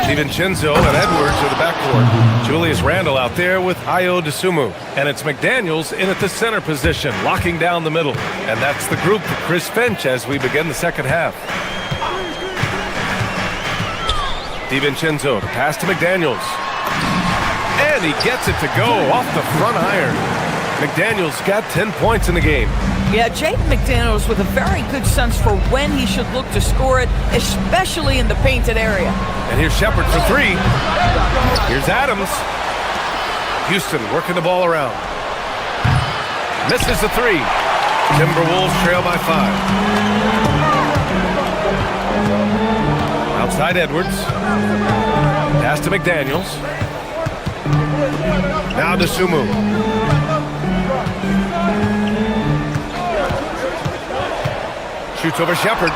D: DiVincenzo and Edwards are the backcourt. Julius Randle out there with Ayo Dosunmu. And it's McDaniels in at the center position, locking down the middle. And that's the group for Chris Finch as we begin the second half. DiVincenzo to pass to McDaniels. And he gets it to go off the front iron. McDaniels got 10 points in the game.
J: Yeah, Jaden McDaniels with a very good sense for when he should look to score it, especially in the painted area.
D: And here's Shepard for three. Here's Adams. Houston working the ball around. Misses the three. Timberwolves trail by 5. Outside Edwards. Pass to McDaniels. Now to Sumu. Shoots over Shepard.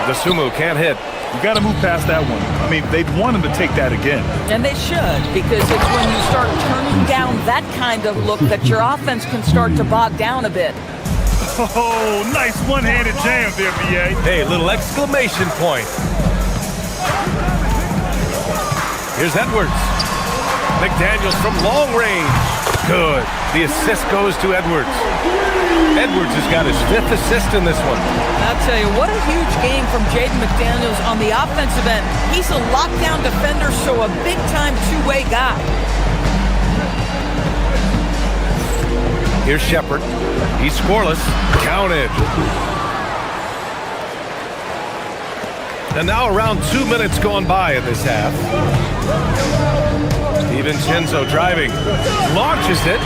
D: Dosunmu can't hit.
F: You got to move past that one. I mean, they'd want him to take that again.
J: And they should, because it's when you start turning down that kind of look that your offense can start to bog down a bit.
F: Oh, nice one-handed jam there, B.A.
D: Hey, little exclamation point. Here's Edwards. McDaniels from long range. Good. The assist goes to Edwards. Edwards has got his 5th assist in this one.
J: I'll tell you, what a huge game from Jaden McDaniels on the offensive end. He's a lockdown defender, so a big-time two-way guy.
D: Here's Shepard. He's scoreless. Counted. And now around 2 minutes gone by in this half. DiVincenzo driving. Launches it.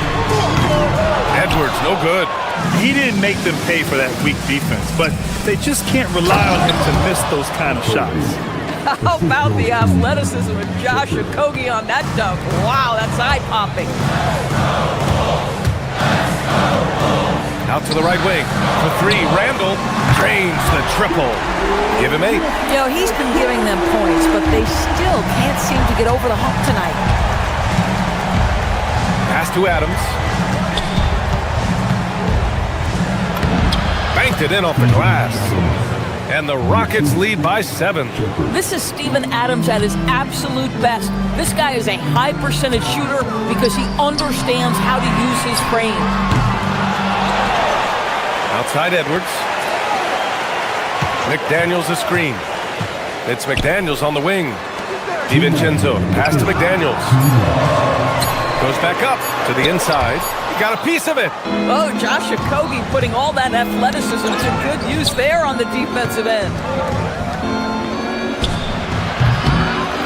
D: Edwards, no good.
F: He didn't make them pay for that weak defense, but they just can't rely on him to miss those kind of shots.
J: How about the athleticism of Josh Okogie on that dunk? Wow, that's eye-popping.
D: Out to the right wing. For three, Randle drains the triple. Give him 8.
J: You know, he's been giving them points, but they still can't seem to get over the hump tonight.
D: Pass to Adams. Banked it in off the glass. And the Rockets lead by 7.
J: This is Steven Adams at his absolute best. This guy is a high percentage shooter because he understands how to use his frame.
D: Outside Edwards. McDaniels a screen. It's McDaniels on the wing. DiVincenzo pass to McDaniels. Goes back up to the inside. He got a piece of it.
J: Oh, Josh Okogie putting all that athleticism to good use there on the defensive end.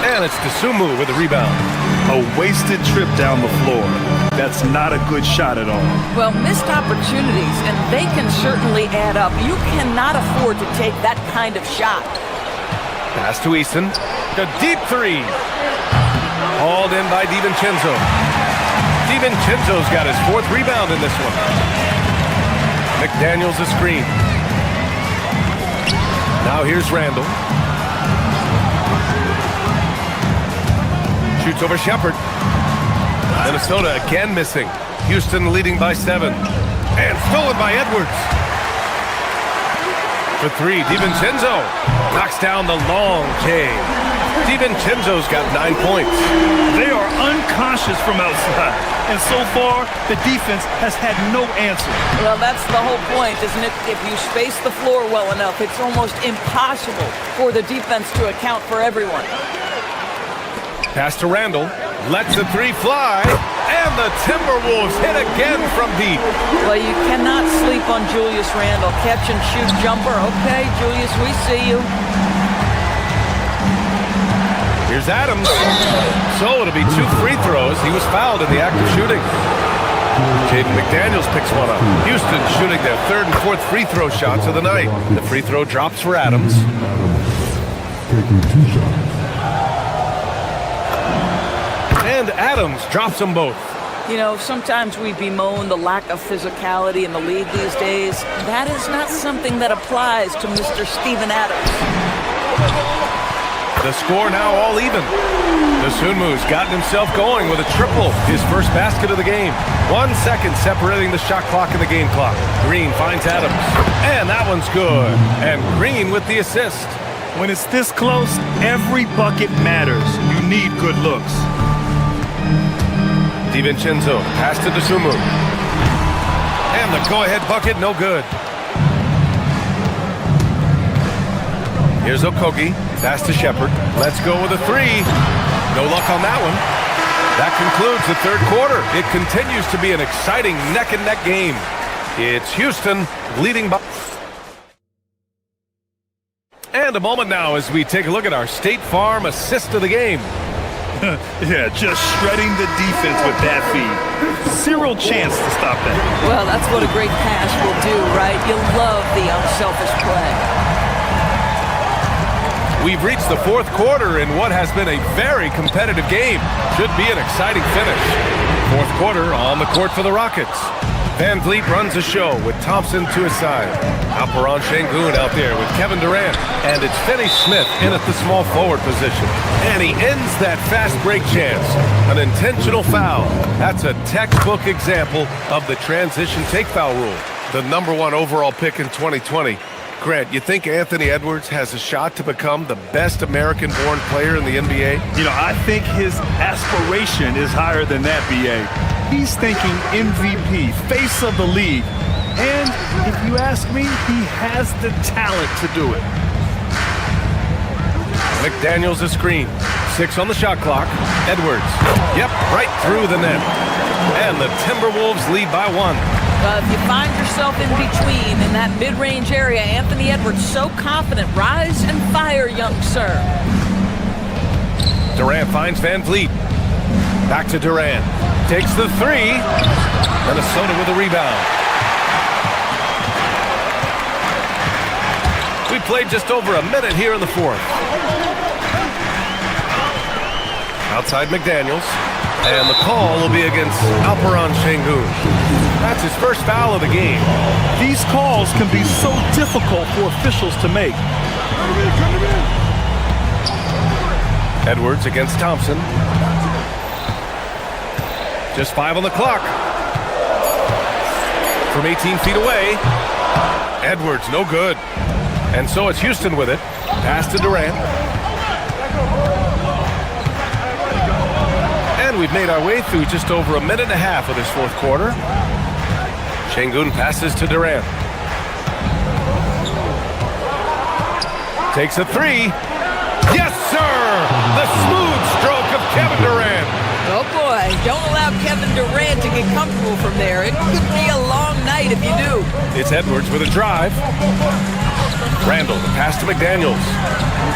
D: And it's Dosunmu with the rebound.
F: A wasted trip down the floor. That's not a good shot at all.
J: Well, missed opportunities, and they can certainly add up. You cannot afford to take that kind of shot.
D: Pass to Easton. The deep 3. Hauled in by DiVincenzo. DiVincenzo's got his 4th rebound in this one. McDaniels a screen. Now here's Randle. Shoots over Shepard. Minnesota again missing. Houston leading by 7. And stolen by Edwards. For 3, DiVincenzo knocks down the long J. DiVincenzo's got 9 points.
F: They are unconscious from outside. And so far, the defense has had no answer.
J: Well, that's the whole point, isn't it? If you space the floor well enough, it's almost impossible for the defense to account for everyone.
D: Pass to Randle. Lets the 3 fly. And the Timberwolves hit again from deep.
J: Well, you cannot sleep on Julius Randle. Catch and shoot jumper. Okay, Julius, we see you.
D: Here's Adams. So it'll be 2 free throws. He was fouled in the act of shooting. Jaden McDaniels picks one up. Houston shooting their 3rd and 4th free throw shots of the night. The free throw drops for Adams.
H: Taking 2 shots.
D: And Adams drops them both.
J: You know, sometimes we bemoan the lack of physicality in the league these days. That is not something that applies to Mr. Steven Adams.
D: The score now all even. Dosunmu's gotten himself going with a triple, his first basket of the game. 1 second separating the shot clock and the game clock. Green finds Adams. And that one's good. And Green with the assist.
F: When it's this close, every bucket matters. You need good looks.
D: DiVincenzo, pass to Dosunmu. And the go-ahead bucket, no good. Here's Okogie, pass to Shepherd. Let's go with a three. No luck on that one. That concludes the third quarter. It continues to be an exciting neck-and-neck game. It's Houston leading by... And a moment now as we take a look at our State Farm assist of the game.
F: Yeah, just shredding the defense with that feed. Zero chance to stop that.
J: Well, that's what a great pass will do, right? You love the unselfish play.
D: We've reached the fourth quarter in what has been a very competitive game. Should be an exciting finish. Fourth quarter on the court for the Rockets. Van Vliet runs the show with Thompson to his side. Alperen Sengun out there with Kevin Durant. And it's Finney Smith in at the small forward position. And he ends that fast break chance. An intentional foul. That's a textbook example of the transition take foul rule. The #1 overall pick in 2020. Grant, you think Anthony Edwards has a shot to become the best American-born player in the NBA?
F: You know, I think his aspiration is higher than that, B.A. He's thinking MVP, face of the league. And if you ask me, he has the talent to do it.
D: McDaniels a screen. 6 on the shot clock. Edwards. Yep, right through the net. And the Timberwolves lead by 1.
J: If you find yourself in between in that mid-range area, Anthony Edwards so confident. Rise and fire, young sir.
D: Durant finds Van Vliet. Back to Durant. Takes the three. Minnesota with a rebound. We played just over a minute here in the fourth. Outside McDaniels. And the call will be against Alperen Sengun. That's his first foul of the game.
F: These calls can be so difficult for officials to make.
D: Edwards against Thompson. Just 5 on the clock. From 18 feet away. Edwards, no good. And so it's Houston with it. Pass to Durant. And we've made our way through just over a minute and a half of this fourth quarter. Sengun passes to Durant. Takes a three. Yes, sir! The smooth stroke of Kevin Durant.
J: Oh, boy. Don't allow Kevin Durant to get comfortable from there. It could be a long night if you do.
D: It's Edwards with a drive. Randall, the pass to McDaniels.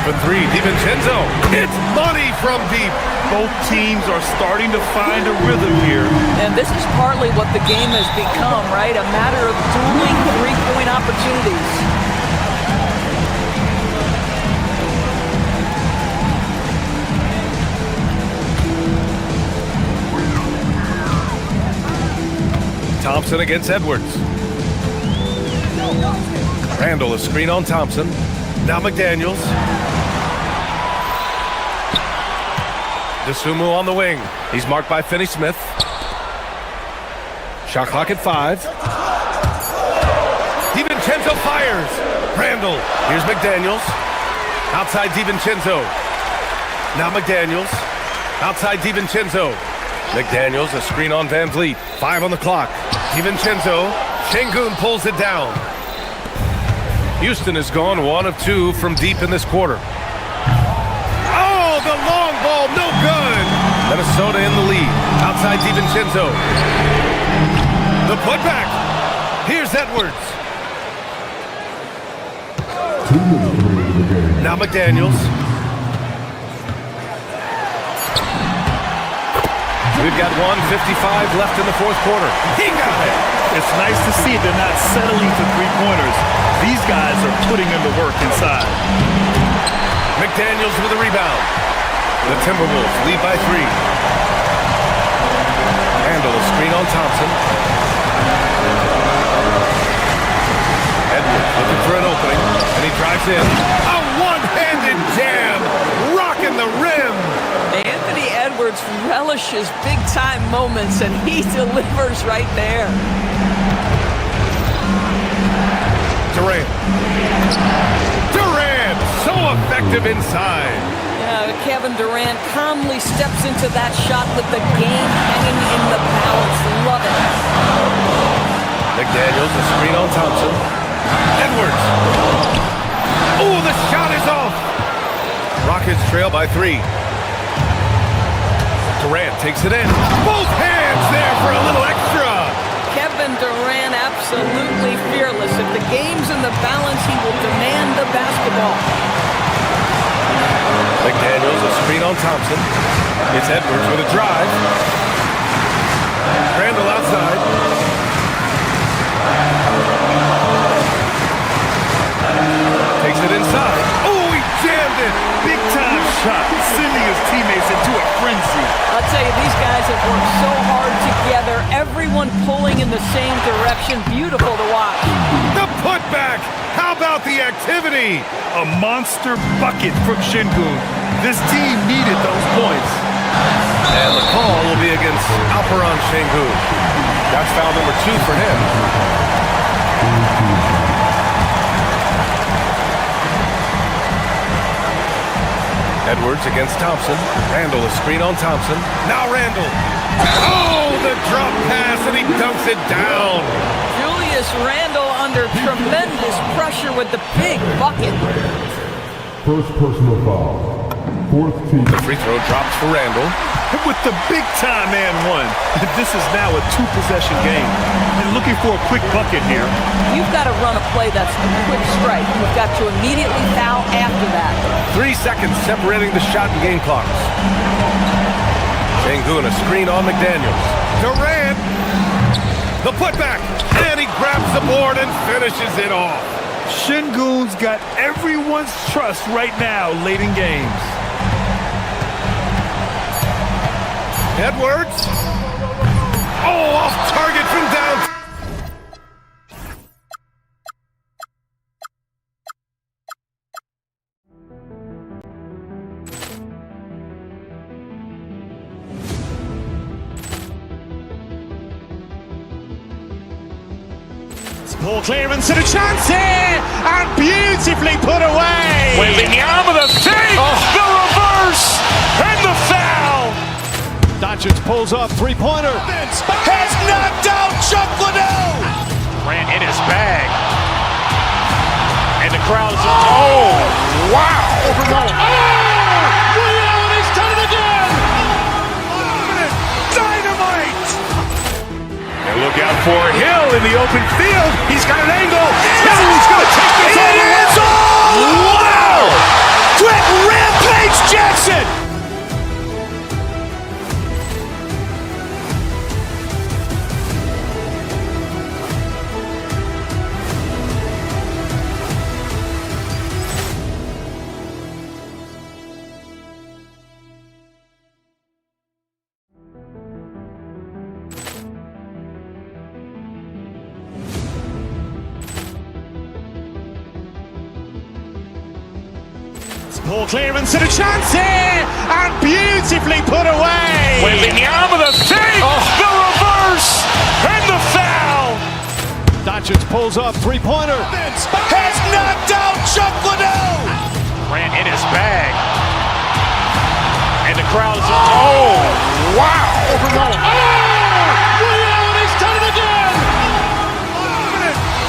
D: For three, DiVincenzo. It's money from deep.
F: Both teams are starting to find a rhythm here.
J: And this is partly what the game has become, right? A matter of dueling three-point opportunities.
D: Thompson against Edwards. Randall, a screen on Thompson. Now McDaniels. Dosunmu on the wing. He's marked by Finney Smith. Shot clock at 5. DiVincenzo fires. Randall. Here's McDaniels. Outside DiVincenzo. Now McDaniels. Outside DiVincenzo. McDaniels, a screen on Van Vliet. 5 on the clock. DiVincenzo. Sengun pulls it down. Houston has gone 1 of 2 from deep in this quarter. Oh, the long ball, no good. Minnesota in the lead. Outside DiVincenzo. The putback. Here's Edwards. Now McDaniels. We've got 1:55 left in the fourth quarter. He got it.
F: It's nice to see they're not settling for three-pointers. These guys are putting in the work inside.
D: McDaniels with a rebound. The Timberwolves lead by 3. Randall, a screen on Thompson. Edwards looking for an opening, and he drives in. A one-handed jam, rocking the rim.
J: Anthony Edwards relishes big-time moments, and he delivers right there.
D: Durant, so effective inside.
J: Yeah, Kevin Durant calmly steps into that shot with the game hanging in the balance. Love it.
D: McDaniels, a screen on Thompson. Edwards. Oh, the shot is off. Rockets trail by 3. Durant takes it in. Both hands there for a little extra.
J: Kevin Durant absolutely fearless. If the game's in the balance, he will demand the basketball.
D: McDaniels, a screen on Thompson. It's Edwards with a drive. Randall outside. Takes it inside. Oh, he jammed it.
F: Big time shot, sending his teammates into a frenzy.
J: I'll tell you, these guys have worked so hard together. Everyone pulling in the same direction. Beautiful to watch.
D: The putback. How about the activity?
F: A monster bucket from Şengün. This team needed those points.
D: And the call will be against Alperen Şengün. That's foul number 2 for him. Edwards against Thompson. Randall, a screen on Thompson. Now Randall. Oh, the drop pass, and he dunks it down.
J: Julius Randle under tremendous pressure with the big bucket.
H: First personal foul. Fourth team.
D: The free throw drops for Randall.
F: And with the big time and one, this is now a 2-possession game. And looking for a quick bucket here.
J: You've got to run a play that's a quick strike. You've got to immediately foul after that.
D: 3 seconds separating the shot and game clocks. Şengün, a screen on McDaniels. Durant. The putback. And he grabs the board and finishes it off.
F: Şengün's got everyone's trust right now late in games.
D: Edwards. Oh, off target from down.
A: Ball clearance and a chance here, and beautifully put away.
B: Wembanyama the save, the reverse, and the foul.
C: Doncic pulls up, three-pointer.
B: Has knocked out Chuck Liddell. Ran in his bag. And the crowd is, oh, wow.
A: He's done it again.
B: Dynamite. And look out for Hill in the open field. He's got an angle. Hill's going to take this all the way. Wow. Quick Rampage Jackson.
A: Ball clearance and a chance here, and beautifully put away.
B: Wembanyama the save, the reverse, and the foul.
C: Doncic pulls up, three-pointer.
B: Has knocked out Chuck Liddell. Ran in his bag. And the crowd is, oh, wow.
A: He's done it again.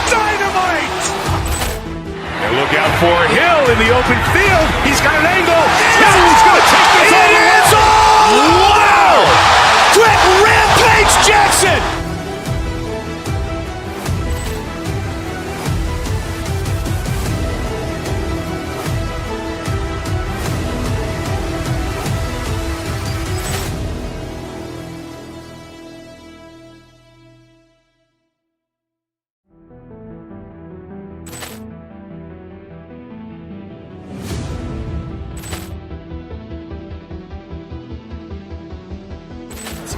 B: Dynamite. And look out for Hill in the open field. He's got an angle. Hill's going to take this all the way. Wow. Quick Rampage Jackson.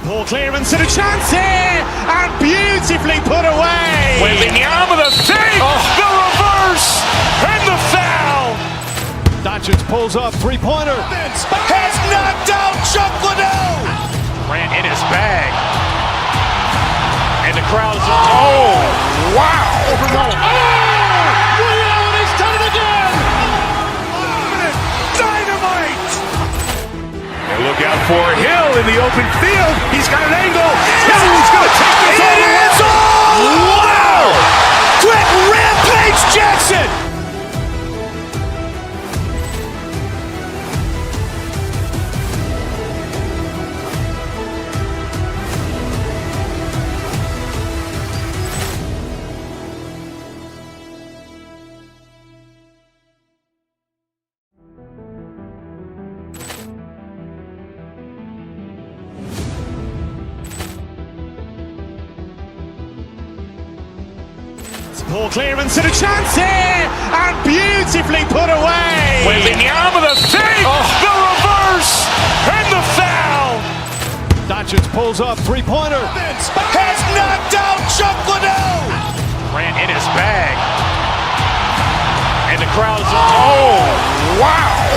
A: Ball clearance and a chance here, and beautifully put away.
B: Wembanyama the save, the reverse, and the foul.
C: Doncic pulls up, three-pointer.
B: Has knocked out Chuck Liddell. Ran in his bag. And the crowd is, oh, wow.
A: He's done it again.
B: open field. He's got an angle. He's going to take this all the way. Wow! Quick rampage Jackson!
A: Ball clearance and a chance here, and beautifully put away.
B: Wembanyama the save, the reverse, and the foul.
C: Doncic pulls up, three-pointer.
B: Has knocked out Chuck Liddell. Ran in his bag. And the crowd's oh, wow.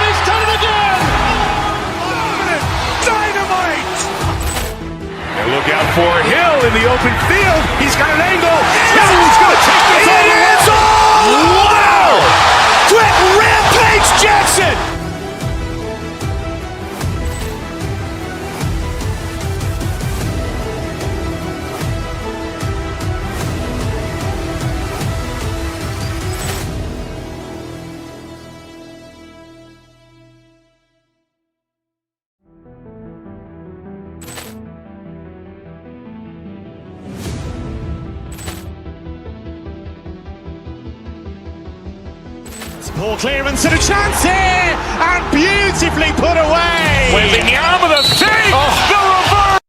A: He's done it again.
B: Dynamite. And look out for Hill in the open field. He's got an angle. He's going to take this all the way. Wow. Quick rampage Jackson.
A: Ball clearance and a chance here, and beautifully put away.
B: Wembanyama the save, the reverse.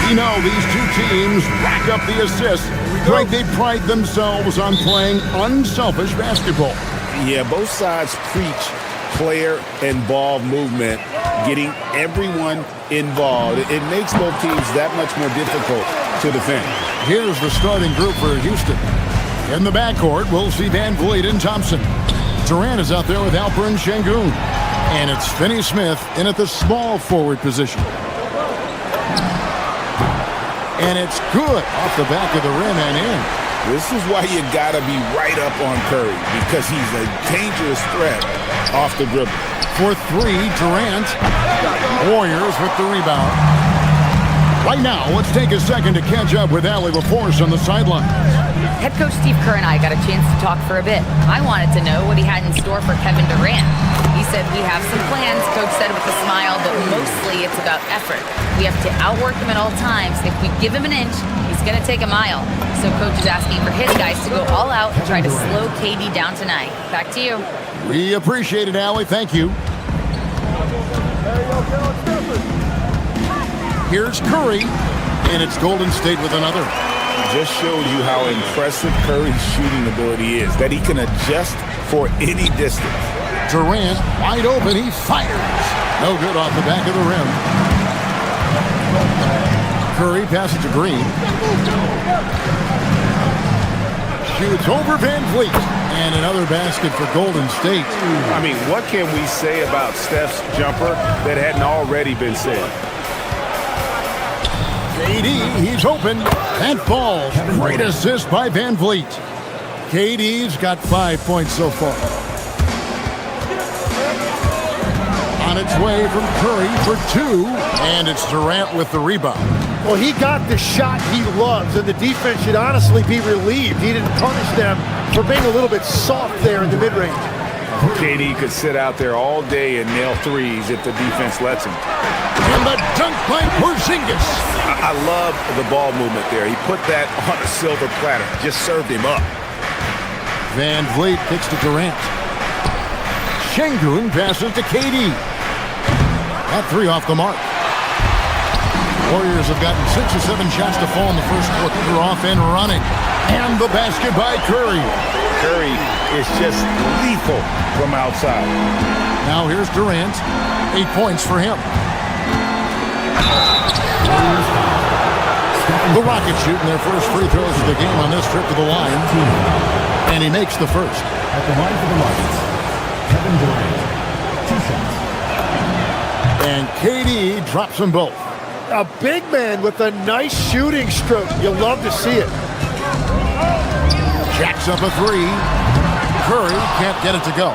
I: You know, these two teams rack up the assists. Like they pride themselves on playing unselfish basketball.
K: Yeah, both sides preach player and ball movement, getting everyone involved. It makes both teams that much more difficult to defend.
I: Here's the starting group for Houston. In the backcourt, we'll see Van Vliet and Thompson. Durant is out there with Alperen Sengun. And it's Finney-Smith in at the small forward position. And it's good off the back of the rim and in.
K: This is why you gotta be right up on Curry, because he's a dangerous threat off the dribble.
I: For three, Durant. Warriors with the rebound. Right now, let's take a second to catch up with Allie LaForce on the sideline.
G: Head coach Steve Kerr and I got a chance to talk for a bit. I wanted to know what he had in store for Kevin Durant. He said, we have some plans, coach said with a smile, but mostly it's about effort. We have to outwork him at all times. If we give him an inch, he's going to take a mile. So coach is asking for his guys to go all out and try to slow KD down tonight. Back to you.
I: We appreciate it, Allie. Thank you. Here's Curry, and it's Golden State with another.
K: Just showed you how impressive Curry's shooting ability is, that he can adjust for any distance.
I: Durant, wide open, he fires. No good off the back of the rim. Curry passes to Green. Shoots over Van Vliet. And another basket for Golden State.
B: I mean, what can we say about Steph's jumper that hadn't already been said?
I: KD, he's open. That falls. Great assist by Van Vliet. KD's got 5 points so far. On its way from Curry for two, and it's Durant with the rebound.
L: Well, he got the shot he loves, and the defense should honestly be relieved. He didn't punish them for being a little bit soft there in the mid-range.
B: KD could sit out there all day and nail threes if the defense lets him.
I: And the dunk by Porzingis.
B: I love the ball movement there. He put that on a silver platter, just served him up.
I: Van Vliet kicks to Durant. Sengun passes to KD. That three off the mark. Warriors have gotten 6 or 7 shots to fall in the first quarter. They're off and running. And the basket by Curry.
K: Curry is just lethal from outside.
I: Now here's Durant. 8 points for him. The Rockets shooting their first free throws of the game on this trip to the line. And he makes the first.
H: At the line for the Rockets, Kevin Durant. 2 shots.
I: And KD drops them both.
L: A big man with a nice shooting stroke. You'll love to see it.
I: Jacks up a 3. Curry can't get it to go.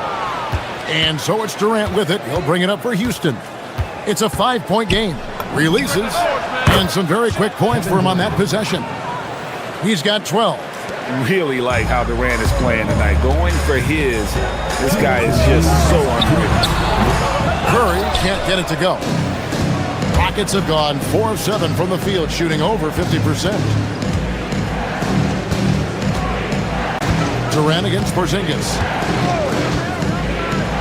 I: And so it's Durant with it. He'll bring it up for Houston. It's a 5-point game. Releases. And some very quick points for him on that possession. He's got 12.
K: Really like how Durant is playing tonight. Going for his. This guy is just so unreal.
I: Curry can't get it to go. Rockets have gone 4 of 7 from the field, shooting over 50%. Durant against Porzingis.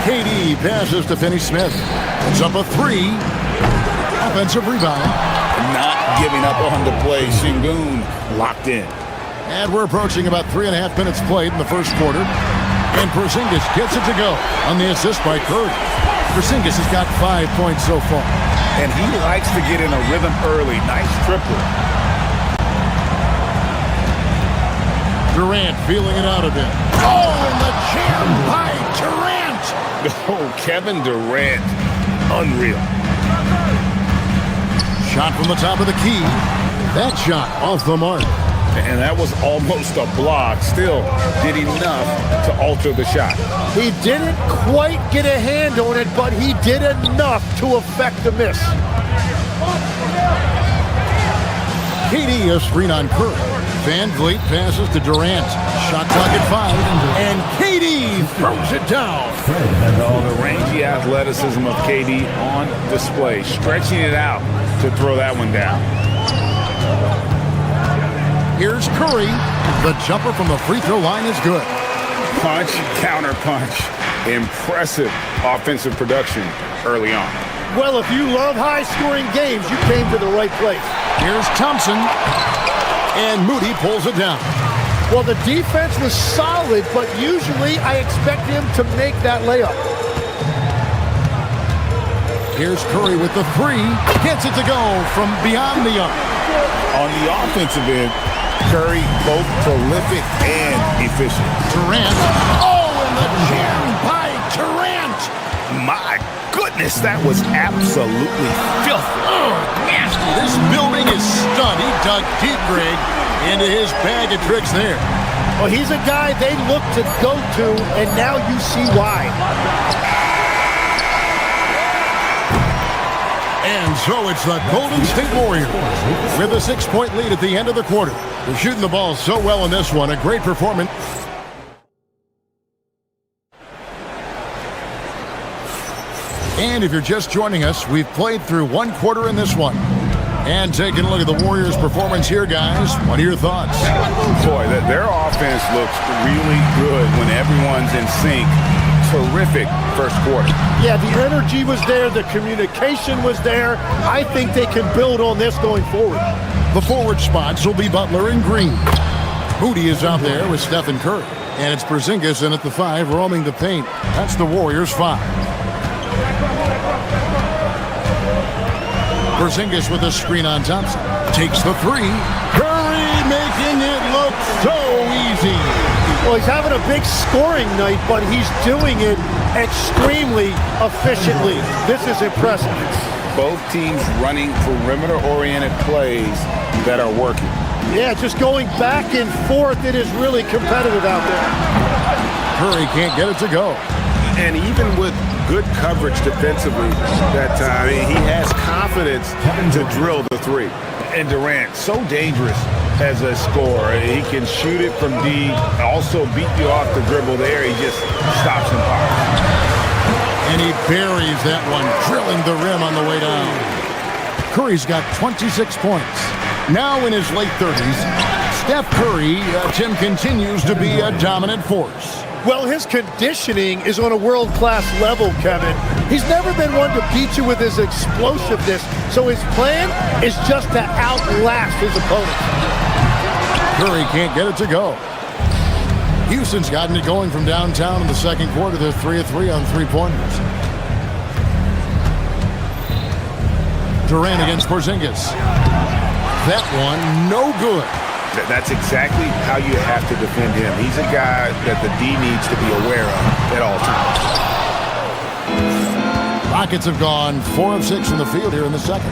I: KD passes to Finney-Smith. It's up a 3. Offensive rebound.
K: Not giving up on the play. Şengün locked in.
I: And we're approaching about 3.5 minutes played in the first quarter. And Porzingis gets it to go on the assist by Curry. Porzingis has got 5 points so far.
K: And he likes to get in a rhythm early. Nice triple.
I: Durant feeling it out a bit. Oh, and the jam by Durant.
K: Oh, Kevin Durant. Unreal.
I: Shot from the top of the key. That shot off the mark.
K: And that was almost a block. Still did enough to alter the shot.
L: He didn't quite get a hand on it, but he did enough to affect the miss.
I: KD a screen on Curry. Van Vliet passes to Durant. Shot clock at 5. And KD throws it down.
K: Oh, the rangy athleticism of KD on display. Stretching it out to throw that one down.
I: Here's Curry. The jumper from the free throw line is good.
K: Punch, counter punch. Impressive offensive production early on.
L: Well, if you love high-scoring games, you came to the right place.
I: Here's Thompson. And Moody pulls it down.
L: Well, the defense was solid, but usually I expect him to make that layup.
I: Here's Curry with the 3. Gets it to go from beyond the arc.
K: On the offensive end, Curry both prolific and efficient.
I: Durant. Oh, and the jam by Durant.
K: My goodness, that was absolutely filthy.
I: Oh, nasty. This building is stunned. He dug deep, Greg, into his bag of tricks there.
L: Well, he's a guy they look to go to, and now you see why.
I: And so it's the Golden State Warriors with a 6-point lead at the end of the quarter. They're shooting the ball so well in this one. A great performance. And if you're just joining us, we've played through 1 quarter in this one. And taking a look at the Warriors' performance here, guys. What are your thoughts?
K: Boy, their offense looks really good when everyone's in sync. Terrific first quarter.
L: Yeah, the energy was there. The communication was there. I think they can build on this going forward.
I: The forward spots will be Butler and Green. Moody is out there with Stephen Curry. And it's Porzingis in at the 5, roaming the paint. That's the Warriors' 5. Porzingis with a screen on Thompson. Takes the 3. Curry making it look so easy.
L: Well, he's having a big scoring night, but he's doing it extremely efficiently. This is impressive.
K: Both teams running perimeter-oriented plays that are working.
L: Yeah, just going back and forth, it is really competitive out there.
I: Curry can't get it to go.
K: And even with good coverage defensively that time, he has confidence to drill the 3. And Durant, so dangerous as a scorer. He can shoot it from deep, also beat you off the dribble there. He just stops and pops.
I: And he buries that one, drilling the rim on the way down. Curry's got 26 points. Now in his late 30s, Steph Curry, Tim, continues to be a dominant force.
L: Well, his conditioning is on a world-class level, Kevin. He's never been one to beat you with his explosiveness, so his plan is just to outlast his opponent.
I: Curry can't get it to go. Houston's gotten it going from downtown in the second quarter. They're 3 of 3 on 3-pointers. Durant against Porzingis. That one, no good.
K: That's exactly how you have to defend him. He's a guy that the D needs to be aware of at all times.
I: Rockets have gone 4 of 6 from the field here in the second.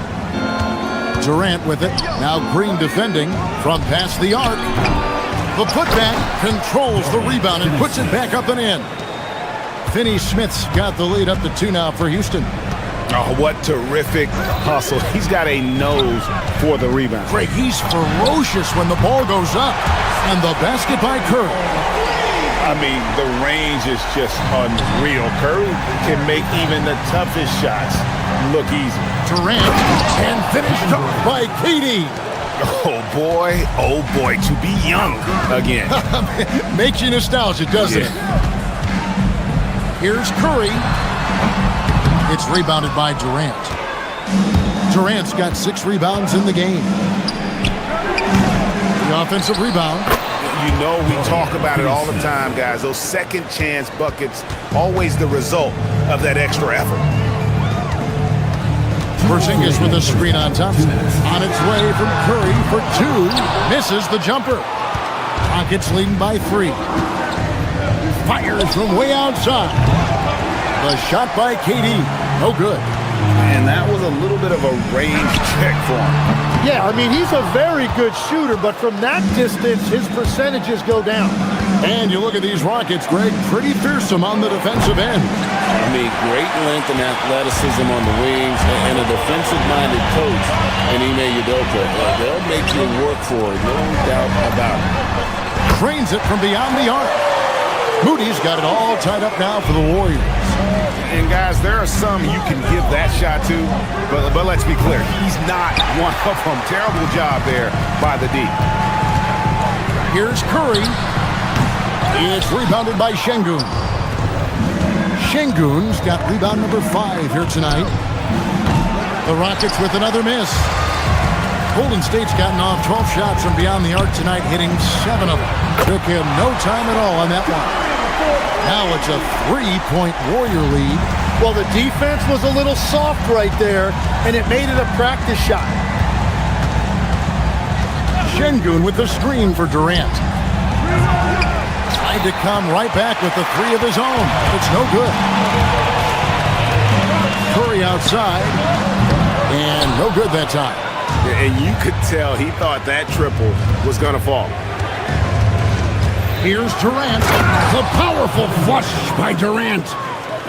I: Durant with it. Now Green defending from past the arc. The putback controls the rebound and puts it back up and in. Finney-Smith's got the lead up to 2 now for Houston.
K: Oh, what terrific hustle. He's got a nose for the rebound.
I: Greg, he's ferocious when the ball goes up. And the basket by Curry.
K: I mean, the range is just unreal. Curry can make even the toughest shots look easy.
I: Durant and finished off by KD.
K: Oh boy, to be young again.
I: Makes you nostalgic, doesn't it? Here's Curry. It's rebounded by Durant. Durant's got 6 rebounds in the game. The offensive rebound.
K: You know, we talk about it all the time, guys. Those second chance buckets, always the result of that extra effort.
I: Porzingis with a screen on top. On its way from Curry for 2. Misses the jumper. Rockets leading by 3. Fires from way outside. The shot by KD. No good.
K: And that was a little bit of a range check for him.
L: Yeah, I mean, he's a very good shooter, but from that distance, his percentages go down.
I: And you look at these Rockets, Greg, pretty fearsome on the defensive end.
N: I mean, great length and athleticism on the wings, and a defensive-minded coach, and Ime Udoka. They'll make you work for it, no doubt about it.
I: Cranes it from beyond the arc. Moody's got it all tied up now for the Warriors.
K: And guys, there are some you can give that shot to, but let's be clear, he's not one of them. Terrible job there by the D.
I: Here's Curry. It's rebounded by Şengün. Şengün's got rebound number 5 here tonight. The Rockets with another miss. Golden State's gotten off 12 shots from beyond the arc tonight, hitting 7 of them. Took him no time at all on that one. Now it's a 3-point Warrior lead.
L: Well, the defense was a little soft right there, and it made it a practice shot.
I: Şengün with the screen for Durant. Tried to come right back with the 3 of his own. It's no good. Curry outside, and no good that time.
K: And you could tell he thought that triple was going to fall.
I: Here's Durant. The powerful flush by Durant.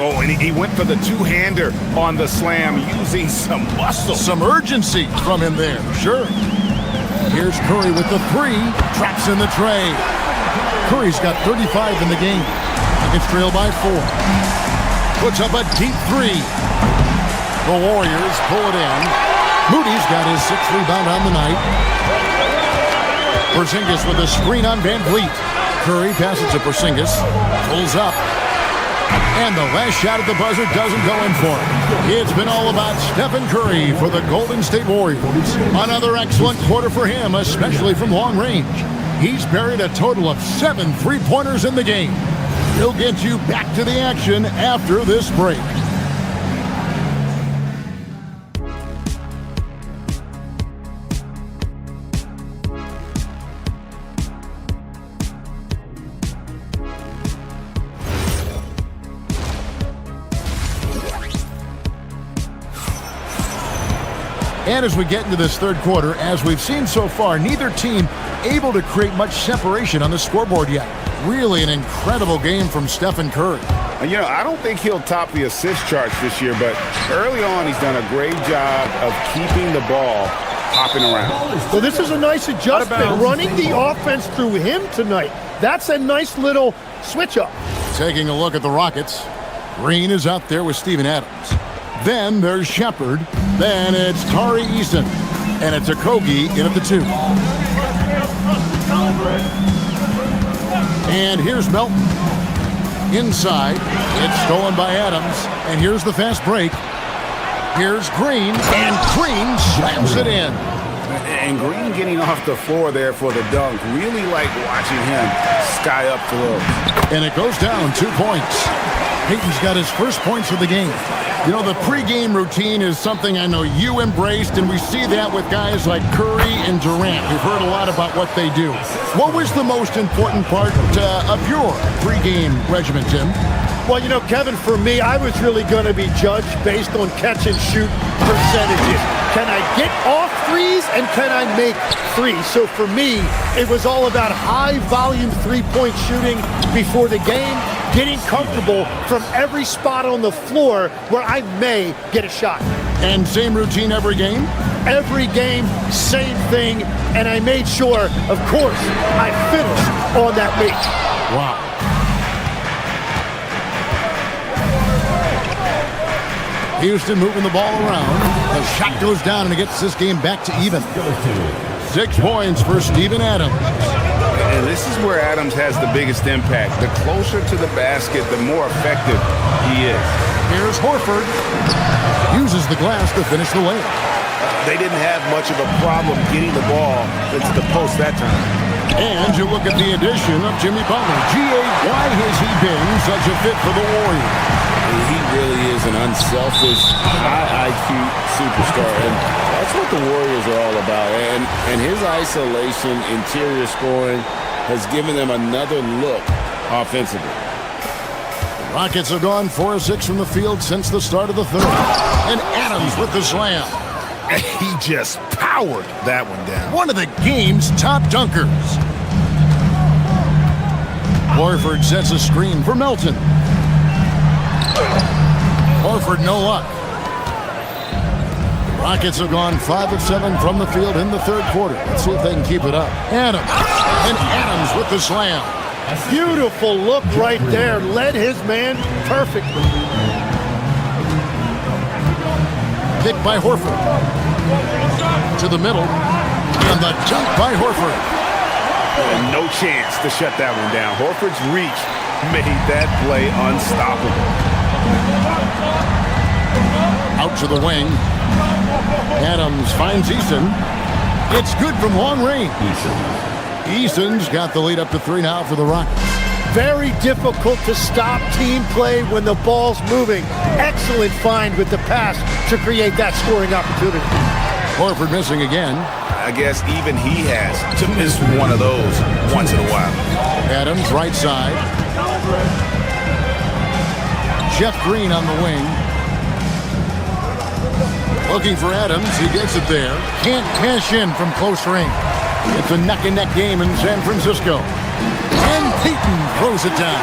K: Oh, and he went for the 2-hander on the slam using some muscle.
I: Some urgency from him there, sure. Here's Curry with the 3. Traps in the tray. Curry's got 35 in the game. It's trailed by 4. Puts up a deep 3. The Warriors pull it in. Moody's got his 6th rebound on the night. Porzingis with a screen on Van Vliet. Curry passes to Porzingis. Pulls up. And the last shot at the buzzer doesn't go in for it. It's been all about Stephen Curry for the Golden State Warriors. Another excellent quarter for him, especially from long range. He's buried a total of 7 3-pointers in the game. He'll get you back to the action after this break. And as we get into this third quarter, as we've seen so far, neither team able to create much separation on the scoreboard yet. Really an incredible game from Stephen Curry.
K: You know, I don't think he'll top the assist charts this year, but early on he's done a great job of keeping the ball hopping around.
L: Well, this is a nice adjustment, running the offense through him tonight. That's a nice little switch up.
I: Taking a look at the Rockets, Green is out there with Steven Adams. Then there's Shepard. Then it's Tari Eason. And it's Okogie in at the 2. And here's Melton. Inside. It's stolen by Adams. And here's the fast break. Here's Green. And Green slams it in.
K: And Green getting off the floor there for the dunk. Really like watching him sky up throws.
I: And it goes down 2 points. Payton's got his first points of the game. You know, the pregame routine is something I know you embraced, and we see that with guys like Curry and Durant. We've heard a lot about what they do. What was the most important part of your pregame regimen, Tim?
L: Well, you know, Kevin, for me, I was really going to be judged based on catch and shoot percentages. Can I get off threes and can I make threes? So for me, it was all about high volume three-point shooting before the game, getting comfortable from every spot on the floor where I may get a shot.
I: And same routine every game?
L: Every game, same thing. And I made sure, of course, I finished on that make.
I: Wow. Houston moving the ball around. The shot goes down and it gets this game back to even. 6 points for Steven Adams.
K: And this is where Adams has the biggest impact. The closer to the basket, the more effective he is.
I: Here's Horford. Uses the glass to finish the layup.
B: They didn't have much of a problem getting the ball into the post that time.
I: And you look at the addition of Jimmy Butler. Why has he been such a fit for the Warriors?
N: He really is an unselfish, high IQ superstar, and that's what the Warriors are all about. And his isolation, interior scoring has given them another look offensively.
I: The Rockets have gone 4 of 6 from the field since the start of the third. And Adams with the slam.
B: He just powered that one down.
I: One of the game's top dunkers. Horford sets a screen for Melton. Horford, no luck. The Rockets have gone 5 of 7 from the field in the third quarter. Let's see if they can keep it up. Adams. And Adams with the slam.
L: Beautiful look right there. Led his man perfectly.
I: Pick by Horford. To the middle. And the jump by Horford.
B: And no chance to shut that one down. Horford's reach made that play unstoppable.
I: Out to the wing. Adams finds Eason. It's good from long range. Eason's got the lead up to 3 now for the Rockets.
L: Very difficult to stop team play when the ball's moving. Excellent find with the pass to create that scoring opportunity.
I: Horford missing again.
B: I guess even he has to miss one of those once in a while.
I: Adams, right side. Jeff Green on the wing. Looking for Adams. He gets it there. Can't cash in from close range. It's a neck-and-neck game in San Francisco. And Peyton throws it down.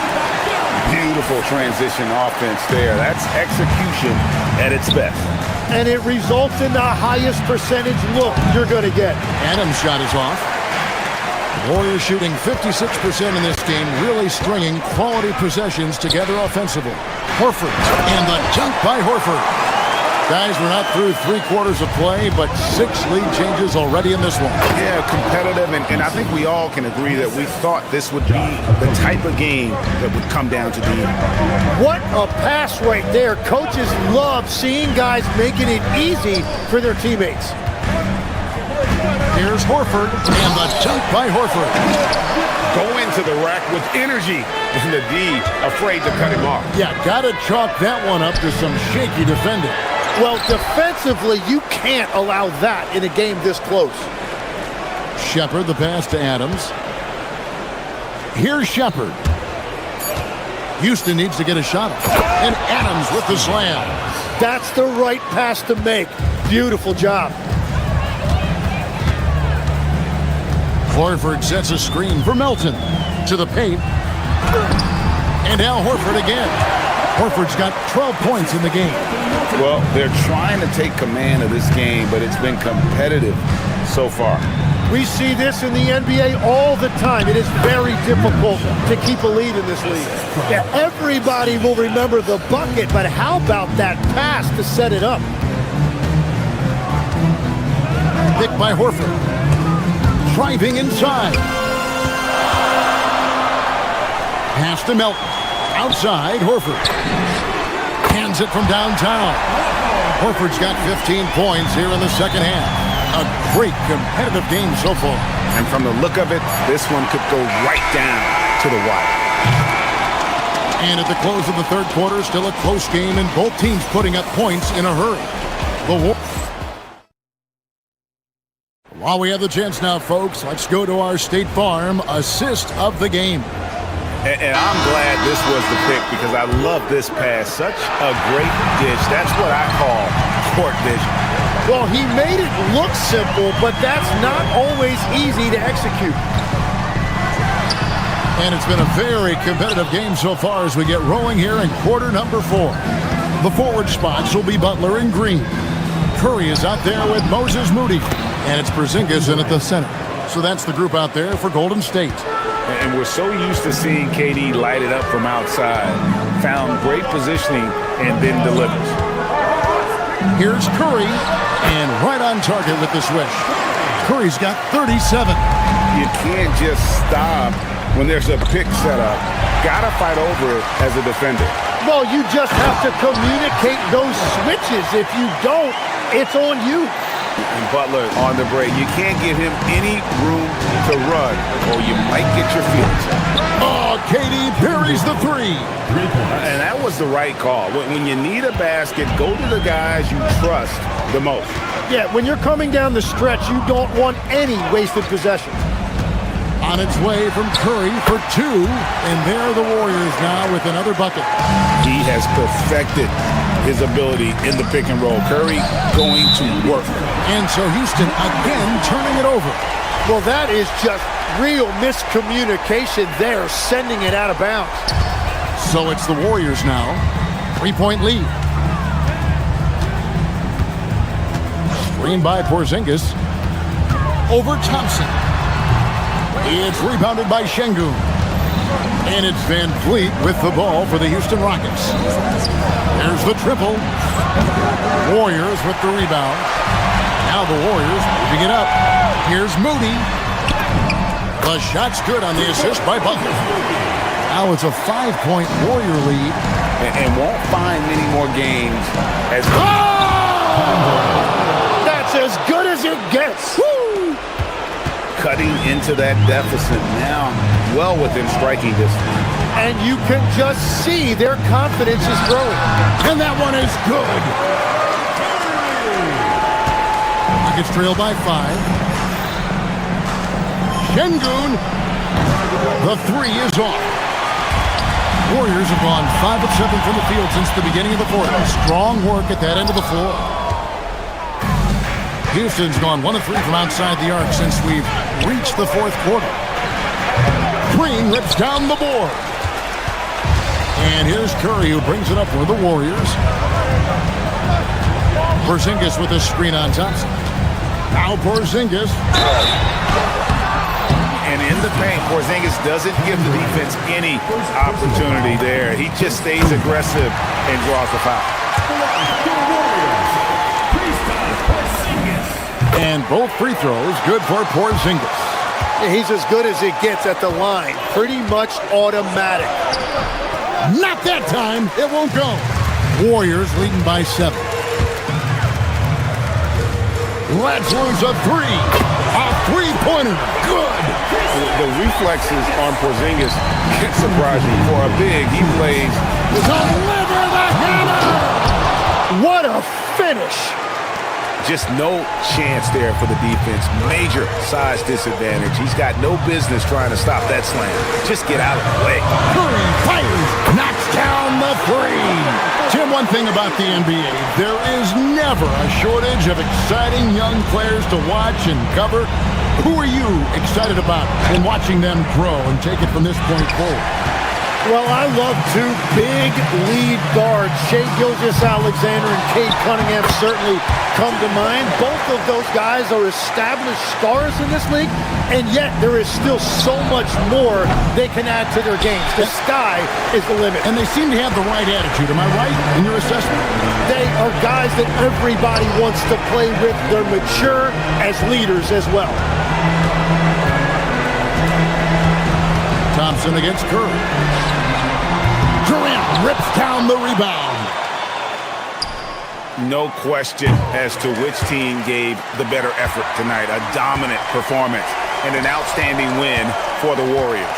K: Beautiful transition offense there. That's execution at its best.
L: And it results in the highest percentage look you're going to get.
I: Adams' shot is off. Warriors shooting 56% in this game, really stringing quality possessions together offensively. Horford, and the jump by Horford. Guys, we're not through 3 quarters of play, but 6 lead changes already in this one.
B: Yeah, competitive, and I think we all can agree that we thought this would be the type of game that would come down to the end.
L: What a pass right there. Coaches love seeing guys making it easy for their teammates.
I: Here's Horford, and the jump by Horford.
B: Go into the rack with energy, and the D afraid to cut him off.
I: Yeah, gotta chalk that one up to some shaky defending.
L: Well, defensively, you can't allow that in a game this close.
I: Shepard, the pass to Adams. Here's Shepard. Houston needs to get a shot off. And Adams with the slam.
L: That's the right pass to make. Beautiful job.
I: Horford sets a screen for Melton. To the paint. And now Horford again. Horford's got 12 points in the game.
K: Well, they're trying to take command of this game, but it's been competitive so far.
L: We see this in the NBA all the time. It is very difficult to keep a lead in this league. Yeah, everybody will remember the bucket, but how about that pass to set it up?
I: Picked by Horford. Driving inside. Pass to Melton. Outside, Horford. Hands it from downtown. Horford's got 15 points here in the second half. A great competitive game so far.
B: And from the look of it, this one could go right down to the wire.
I: And at the close of the third quarter, still a close game, and both teams putting up points in a hurry. While we have the chance now, folks, let's go to our State Farm assist of the game.
B: And I'm glad this was the pick because I love this pass. Such a great dish. That's what I call court vision.
L: Well, he made it look simple, but that's not always easy to execute.
I: And it's been a very competitive game so far as we get rolling here in quarter number 4. The forward spots will be Butler and Green. Curry is out there with Moses Moody. And it's Porzingis in at the center. So that's the group out there for Golden State.
K: And we're so used to seeing KD light it up from outside. Found great positioning and then delivers.
I: Here's Curry, and right on target with the switch. Curry's got 37.
K: You can't just stop when there's a pick set up. Gotta fight over it as a defender.
L: Well, you just have to communicate those switches. If you don't, it's on you.
K: And Butler on the break. You can't give him any room to run, or you might get your feelings hurt.
I: Oh, KD buries the 3.
K: And that was the right call. When you need a basket, go to the guys you trust the most.
L: Yeah, when you're coming down the stretch, you don't want any wasted possession.
I: On its way from Curry for 2, and there are the Warriors now with another bucket.
K: He has perfected his ability in the pick and roll. Curry going to work.
I: And so Houston again turning it over.
L: Well, that is just real miscommunication there, sending it out of bounds.
I: So it's the Warriors now. 3-point lead. Screen by Porzingis. Over Thompson. It's rebounded by Şengün. And it's Van Vliet with the ball for the Houston Rockets. There's the triple. Warriors with the rebound. Now the Warriors moving it up. Here's Moody. The shot's good on the assist by Butler. Now it's a 5-point Warrior lead.
K: And won't find many more games as...
L: That's as good as it gets.
K: Woo! Cutting into that deficit now, well within striking distance.
L: And you can just see their confidence is growing.
I: And that one is good. Rockets trail by 5. Şengün. The 3 is off. Warriors have gone 5 of 7 from the field since the beginning of the fourth. Strong work at that end of the floor. Houston's gone 1 of 3 from outside the arc since we've reached the fourth quarter. Green rips down the board. And here's Curry who brings it up for the Warriors. Porzingis with a screen on Thompson. Now Porzingis.
B: And in the paint, Porzingis doesn't give the defense any opportunity there. He just stays aggressive and draws the foul.
I: And both free throws good for Porzingis.
L: He's as good as it gets at the line. Pretty much automatic.
I: Not that time. It won't go. Warriors leading by 7. Let's lose a 3. A 3-pointer. Good.
K: The reflexes on Porzingis can't surprise you. For a big, he plays.
I: Deliver the hammer.
L: What a finish.
B: Just no chance there for the defense. Major size disadvantage. He's got no business trying to stop that slam. Just get out of the way.
I: Curry fires, knocks down the 3. Tim, one thing about the NBA, there is never a shortage of exciting young players to watch and cover. Who are you excited about in watching them grow and take it from this point forward?
L: Well, I love 2 big lead guards. Shai Gilgeous-Alexander and Cade Cunningham certainly come to mind. Both of those guys are established stars in this league, and yet there is still so much more they can add to their games. The sky is the limit.
I: And they seem to have the right attitude. Am I right in your assessment?
L: They are guys that everybody wants to play with. They're mature as leaders as well.
I: Thompson against Curry. Durant rips down the rebound.
B: No question as to which team gave the better effort tonight. A dominant performance and an outstanding win for the Warriors.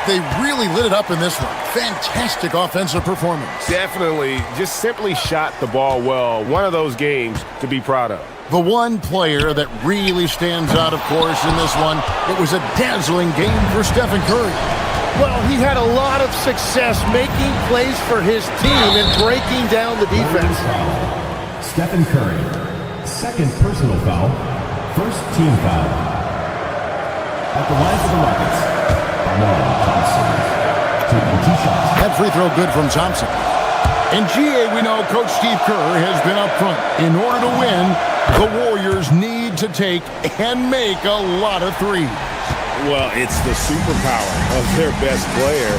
I: They really lit it up in this one. Fantastic offensive performance.
N: Definitely just simply shot the ball well. One of those games to be proud of.
I: The one player that really stands out, of course, in this one, it was a dazzling game for Stephen Curry.
L: Well, he had a lot of success making plays for his team and breaking down the defense.
H: Stephen Curry, second personal foul, first team foul. At the line for the Rockets, Thompson. Taking 2 shots.
I: That free throw good from Thompson. In GA, we know Coach Steve Kerr has been up front. In order to win, the Warriors need to take and make a lot of threes.
N: Well, it's the superpower of their best player,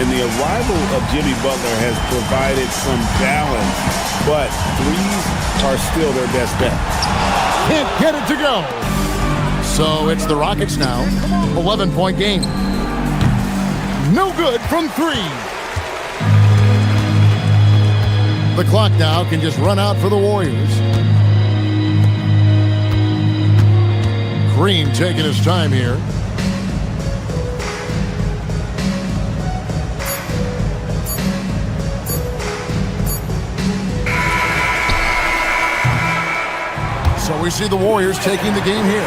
N: and the arrival of Jimmy Butler has provided some balance, but threes are still their best bet.
I: Can't get it to go. So it's the Rockets now, 11-point game. No good from 3. The clock now can just run out for the Warriors. Green taking his time here. So we see the Warriors taking the game here.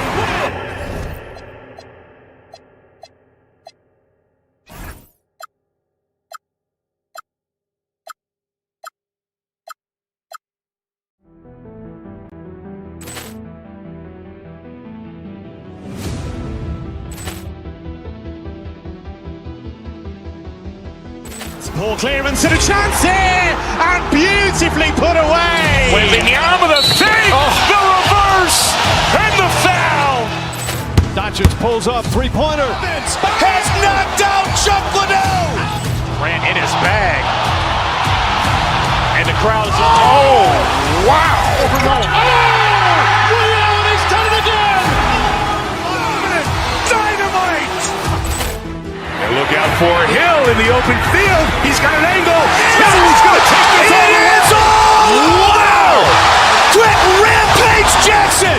A: Ball clearance and a chance here, and beautifully put away.
B: Wembanyama the save, the reverse, and the foul.
C: Doncic pulls up, three-pointer.
B: Has knocked out Chuck Liddell. Grant in his bag. And the crowd is, oh, wow.
A: He's done it again.
B: Dynamite. And look out for Hill in the open field. He's got an angle. He's going to take this all the way. Wow. Quick Rampage Jackson.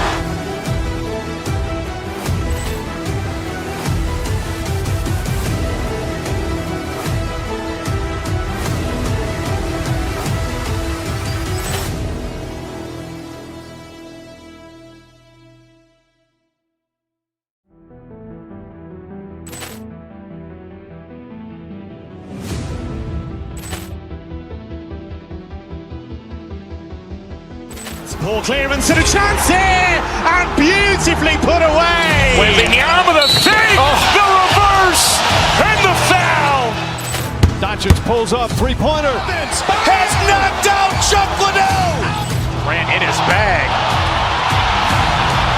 A: Ball clearance and a chance here, and beautifully put away.
B: Wembanyama the save, the reverse, and the foul.
C: Doncic pulls up, three-pointer.
B: Has knocked out Chuck Liddell. Grant in his bag.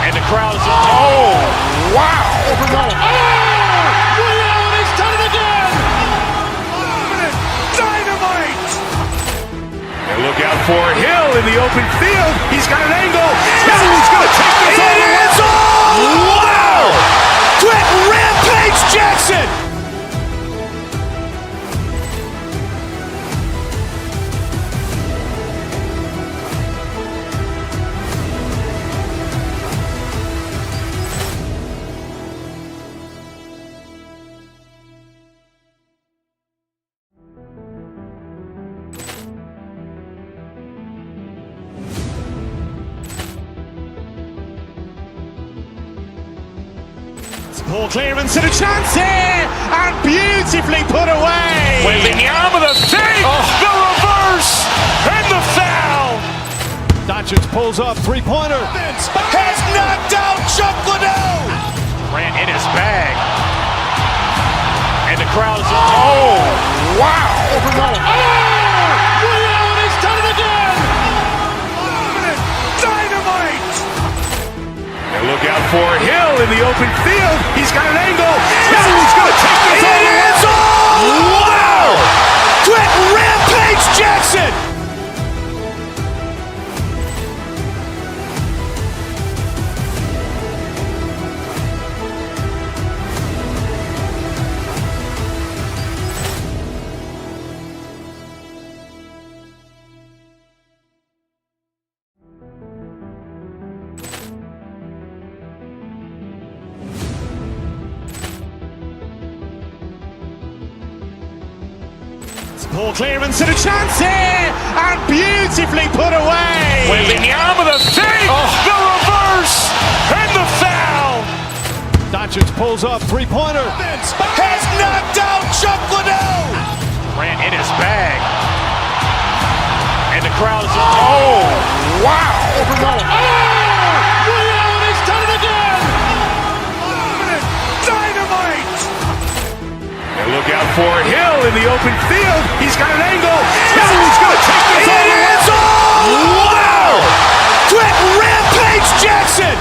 B: And the crowd is, oh, wow.
A: He's done it again. Dynamite.
B: And look out for Hill in the open field. He's got an angle. He's going to take this all the way. Wow! Quick Rampage Jackson.
A: Ball clearance and a chance here, and beautifully put away.
B: Wembanyama the save, the reverse, and the foul.
C: Doncic pulls up, three-pointer.
B: Has knocked out Chuck Liddell. Grant in his bag. And the crowd is, oh, wow.
A: He's done it again. Dynamite.
B: And look out for Hill in the open field. He's got an angle. He's going to take this all the way. Wow! Quick Rampage Jackson.
A: Ball clearance and a chance here, and beautifully put away.
B: Wembanyama the save, the reverse, and the foul.
C: Doncic pulls up, three-pointer.
B: Has knocked out Chuck Liddell. Ran in his bag. And the crowd is... Oh, wow.
L: He's done it again!
B: Dynamite! And look out for Hill in the open field. He's got an angle. Hill's going to take this all the way. Wow! Quick Rampage Jackson!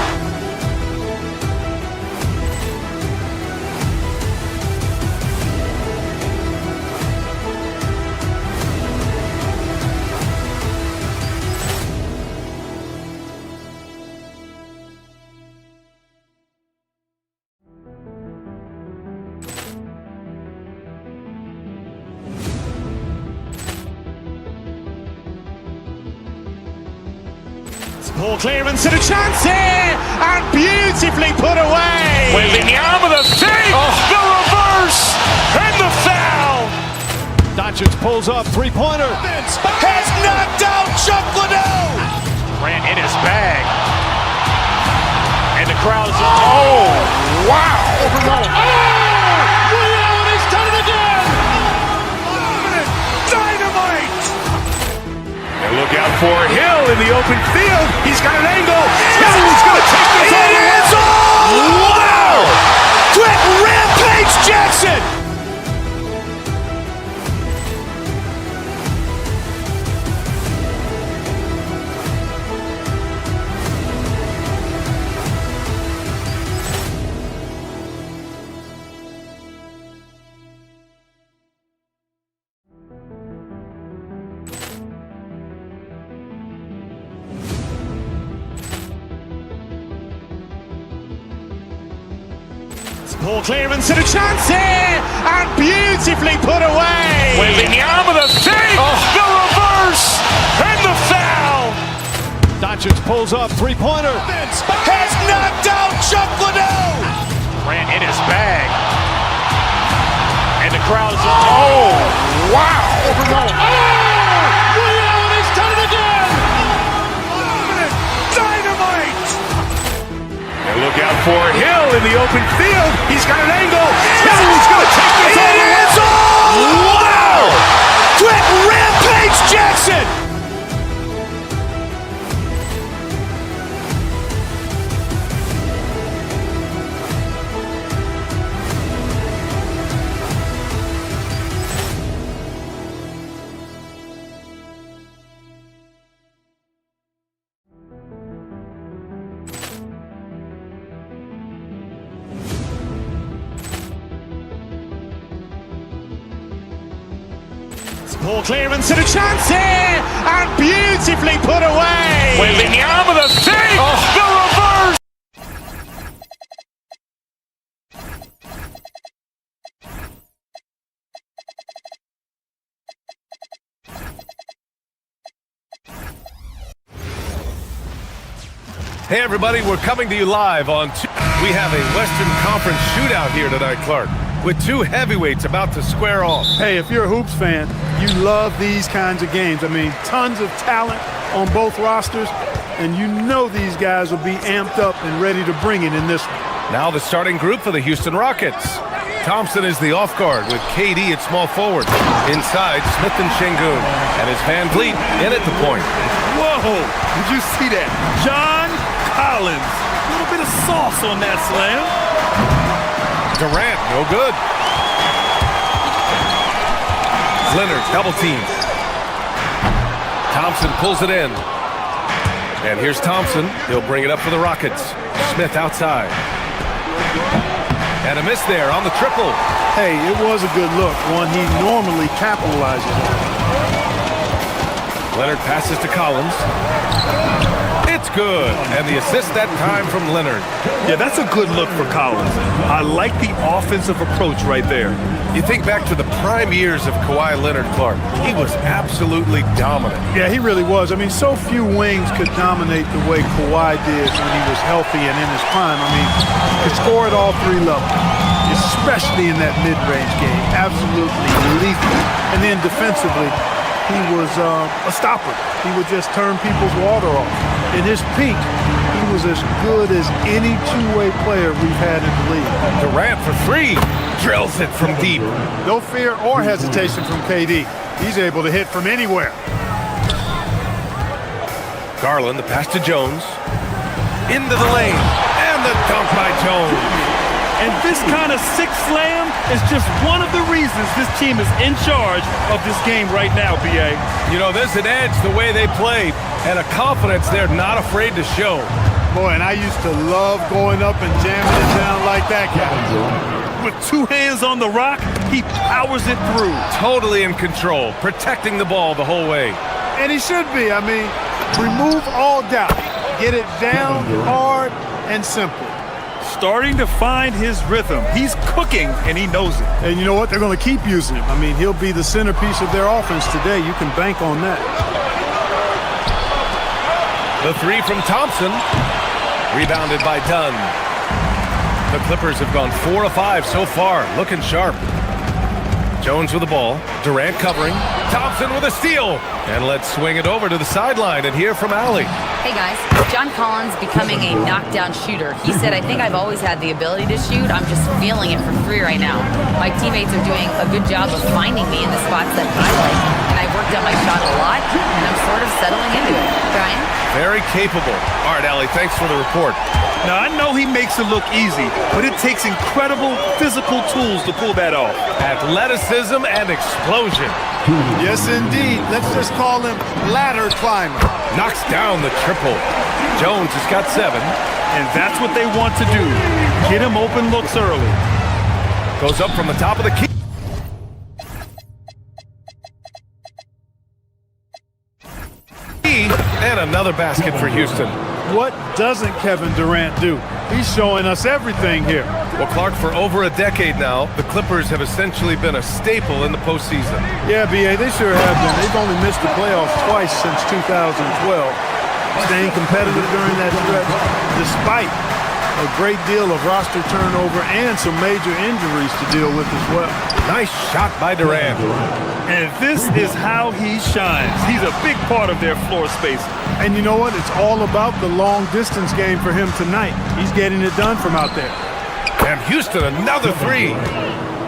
A: Ball clearance and a chance here, and beautifully put away.
B: Wembanyama the save, the reverse, and the foul.
C: Doncic pulls up, three-pointer.
B: Has knocked out Chuck Liddell. Ran in his bag. And the crowd is... Oh, wow.
L: He's done it again!
B: Dynamite! And look out for Hill in the open field. He's got an angle. Hill's going to take this all the way. Wow! Quick Rampage Jackson!
A: Ball clearance and a chance here, and beautifully put away.
B: Wembanyama the save, the reverse, and the foul.
C: Doncic pulls up, three-pointer.
B: Has knocked out Chuck Liddell. Ran in his bag. And the crowd is... Oh, wow.
L: He's done it again!
B: Dynamite! And look out for Hill in the open field. He's got an angle. Hill's going to take this all the way. Wow! Quick Rampage Jackson!
A: Ball clearance and a chance here, and beautifully put away.
B: Wembanyama the save, the reverse.
D: Hey everybody, we're coming to you live on we have a Western Conference shootout here tonight, Clark, with two heavyweights about to square off.
F: Hey, if you're a hoops fan, you love these kinds of games. I mean, tons of talent on both rosters, and you know these guys will be amped up and ready to bring it in this one.
D: Now the starting group for the Houston Rockets. Thompson is the off guard with KD at small forward. Inside, Smith and Şengün, and his Van Vliet in at the point.
F: Whoa! Did you see that? John Collins. A little bit of sauce on that slam.
D: Durant, no good. Leonard, double team. Thompson pulls it in. And here's Thompson. He'll bring it up for the Rockets. Smith outside. And a miss there on the triple.
F: Hey, it was a good look, one he normally capitalizes on.
D: Leonard passes to Collins. It's good. And the assist that time from Leonard.
F: Yeah, that's a good look for Collins. I like the offensive approach right there.
D: You think back to the prime years of Kawhi Leonard, Clark. He was absolutely dominant.
F: Yeah, he really was. I mean, so few wings could dominate the way Kawhi did when he was healthy and in his prime. I mean, he could score at all three levels. You especially in that mid-range game. Absolutely lethal. And then defensively, he was a stopper. He would just turn people's water off. In his peak, he was as good as any two-way player we've had in the league.
D: Durant for three. Drills it from deep.
F: No fear or hesitation from KD. He's able to hit from anywhere.
D: Garland, the pass to Jones. Into the lane. And the dunk by Jones.
F: And this kind of six slam is just one of the reasons this team is in charge of this game right now, B.A.
D: You know, there's an edge the way they play and a confidence they're not afraid to show.
F: Boy, and I used to love going up and jamming it down like that guy. With two hands on the rock, he powers it through.
D: Totally in control, protecting the ball the whole way.
F: And he should be. I mean, remove all doubt. Get it down hard and simple. Starting to find his rhythm. He's cooking, and he knows it. And you know what? They're going to keep using him. I mean, he'll be the centerpiece of their offense today. You can bank on that.
D: The three from Thompson. Rebounded by Dunn. The Clippers have gone 4 of 5 so far. Looking sharp. Jones with the ball. Durant covering. Thompson with a steal. And let's swing it over to the sideline and hear from Allie.
G: Hey guys, John Collins becoming a knockdown shooter. He said, I think I've always had the ability to shoot. I'm just feeling it for free right now. My teammates are doing a good job of finding me in the spots that I like. And I've worked on my shot a lot, and I'm sort of settling into it. Brian?
D: Very capable. All right, Allie, thanks for the report.
F: Now, I know he makes it look easy, but it takes incredible physical tools to pull that off.
D: Athleticism and explosion.
F: Yes, indeed. Let's just call him ladder climber.
D: Knocks down the triple. Jones has got 7.
F: And that's what they want to do. Get him open looks early.
D: Goes up from the top of the key. And another basket for Houston.
F: What doesn't Kevin Durant do? He's showing us everything here.
D: Well, Clark, for over a decade now, the Clippers have essentially been a staple in the postseason.
F: Yeah, B.A., they sure have been. They've only missed the playoffs twice since 2012. Staying competitive during that stretch, despite a great deal of roster turnover and some major injuries to deal with as well.
D: Nice shot by Durant.
F: And this is how he shines. He's a big part of their floor space. And you know what? It's all about the long distance game for him tonight. He's getting it done from out there.
D: And Houston, another 3.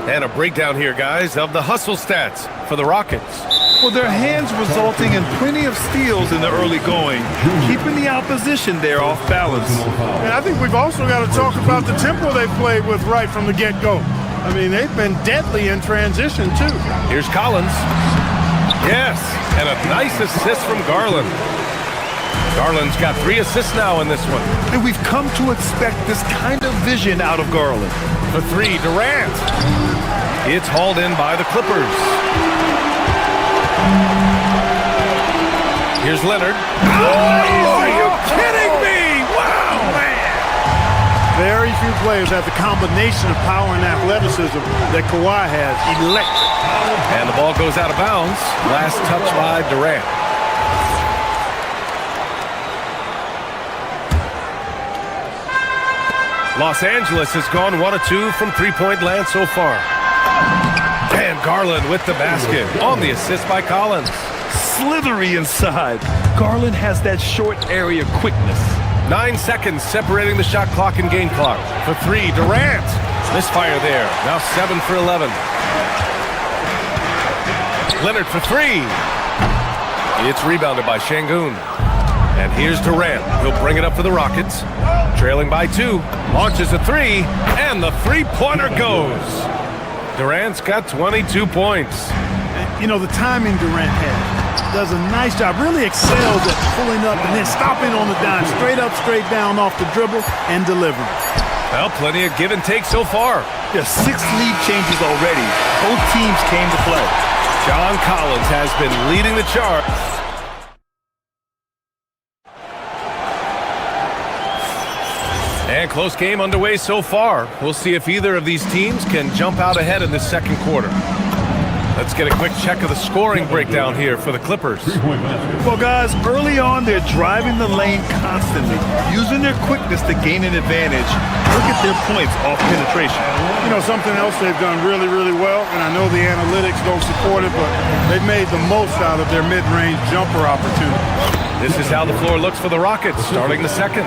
D: And a breakdown here, guys, of the hustle stats for the Rockets.
F: Well, their hands resulting in plenty of steals in the early going, keeping the opposition there off balance. And I think we've also got to talk about the tempo they played with right from the get-go. I mean, they've been deadly in transition, too.
D: Here's Collins. Yes, and a nice assist from Garland. Garland's got 3 assists now in this one.
F: And we've come to expect this kind of vision out of Garland.
D: For 3, Durant. It's hauled in by the Clippers. Here's Leonard.
F: Oh, are you kidding me? Wow, man. Very few players have the combination of power and athleticism that Kawhi has. Electric.
D: And the ball goes out of bounds. Last touch by Durant. Los Angeles has gone 1 of 2 from three-point land so far. And Garland with the basket on the assist by Collins.
F: Slithery inside. Garland has that short area quickness.
D: 9 seconds separating the shot clock and game clock. For 3, Durant. Misfire there. Now 7 for 11. Leonard for 3. It's rebounded by Şengün. And here's Durant. He'll bring it up for the Rockets. Trailing by 2. Launches a 3. And the three-pointer goes. Durant's got 22 points.
F: You know, the timing Durant has. Does a nice job. Really excels at pulling up and then stopping on the dime. Straight up, straight down off the dribble and delivering.
D: Well, plenty of give and take so far.
F: Yeah, 6 lead changes already. Both teams came to play.
D: John Collins has been leading the charge. And close game underway so far. We'll see if either of these teams can jump out ahead in the second quarter. Let's get a quick check of the scoring breakdown here for the Clippers.
F: Well, guys, early on, they're driving the lane constantly, using their quickness to gain an advantage. Look at their points off penetration.
O: You know, something else they've done really, really well, and I know the analytics don't support it, but they've made the most out of their mid-range jumper opportunity.
D: This is how the floor looks for the Rockets, starting the second.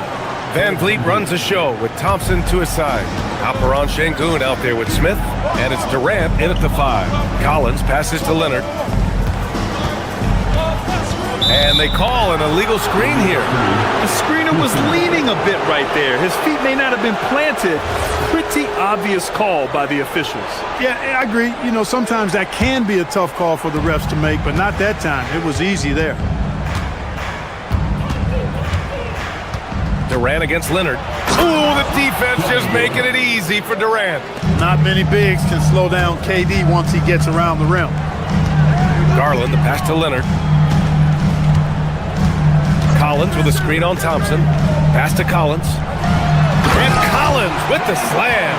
D: Van Vliet runs the show with Thompson to his side. Alperon Şengün out there with Smith, and it's Durant in at the 5. Collins passes to Leonard. And they call an illegal screen here.
F: The screener was leaning a bit right there. His feet may not have been planted. Pretty obvious call by the officials.
O: Yeah, I agree. You know, sometimes that can be a tough call for the refs to make, but not that time. It was easy there.
D: Durant against Leonard. Ooh, the defense just making it easy for Durant.
O: Not many bigs can slow down KD once he gets around the rim.
D: Garland, the pass to Leonard. Collins with a screen on Thompson. Pass to Collins. And Collins with the slam.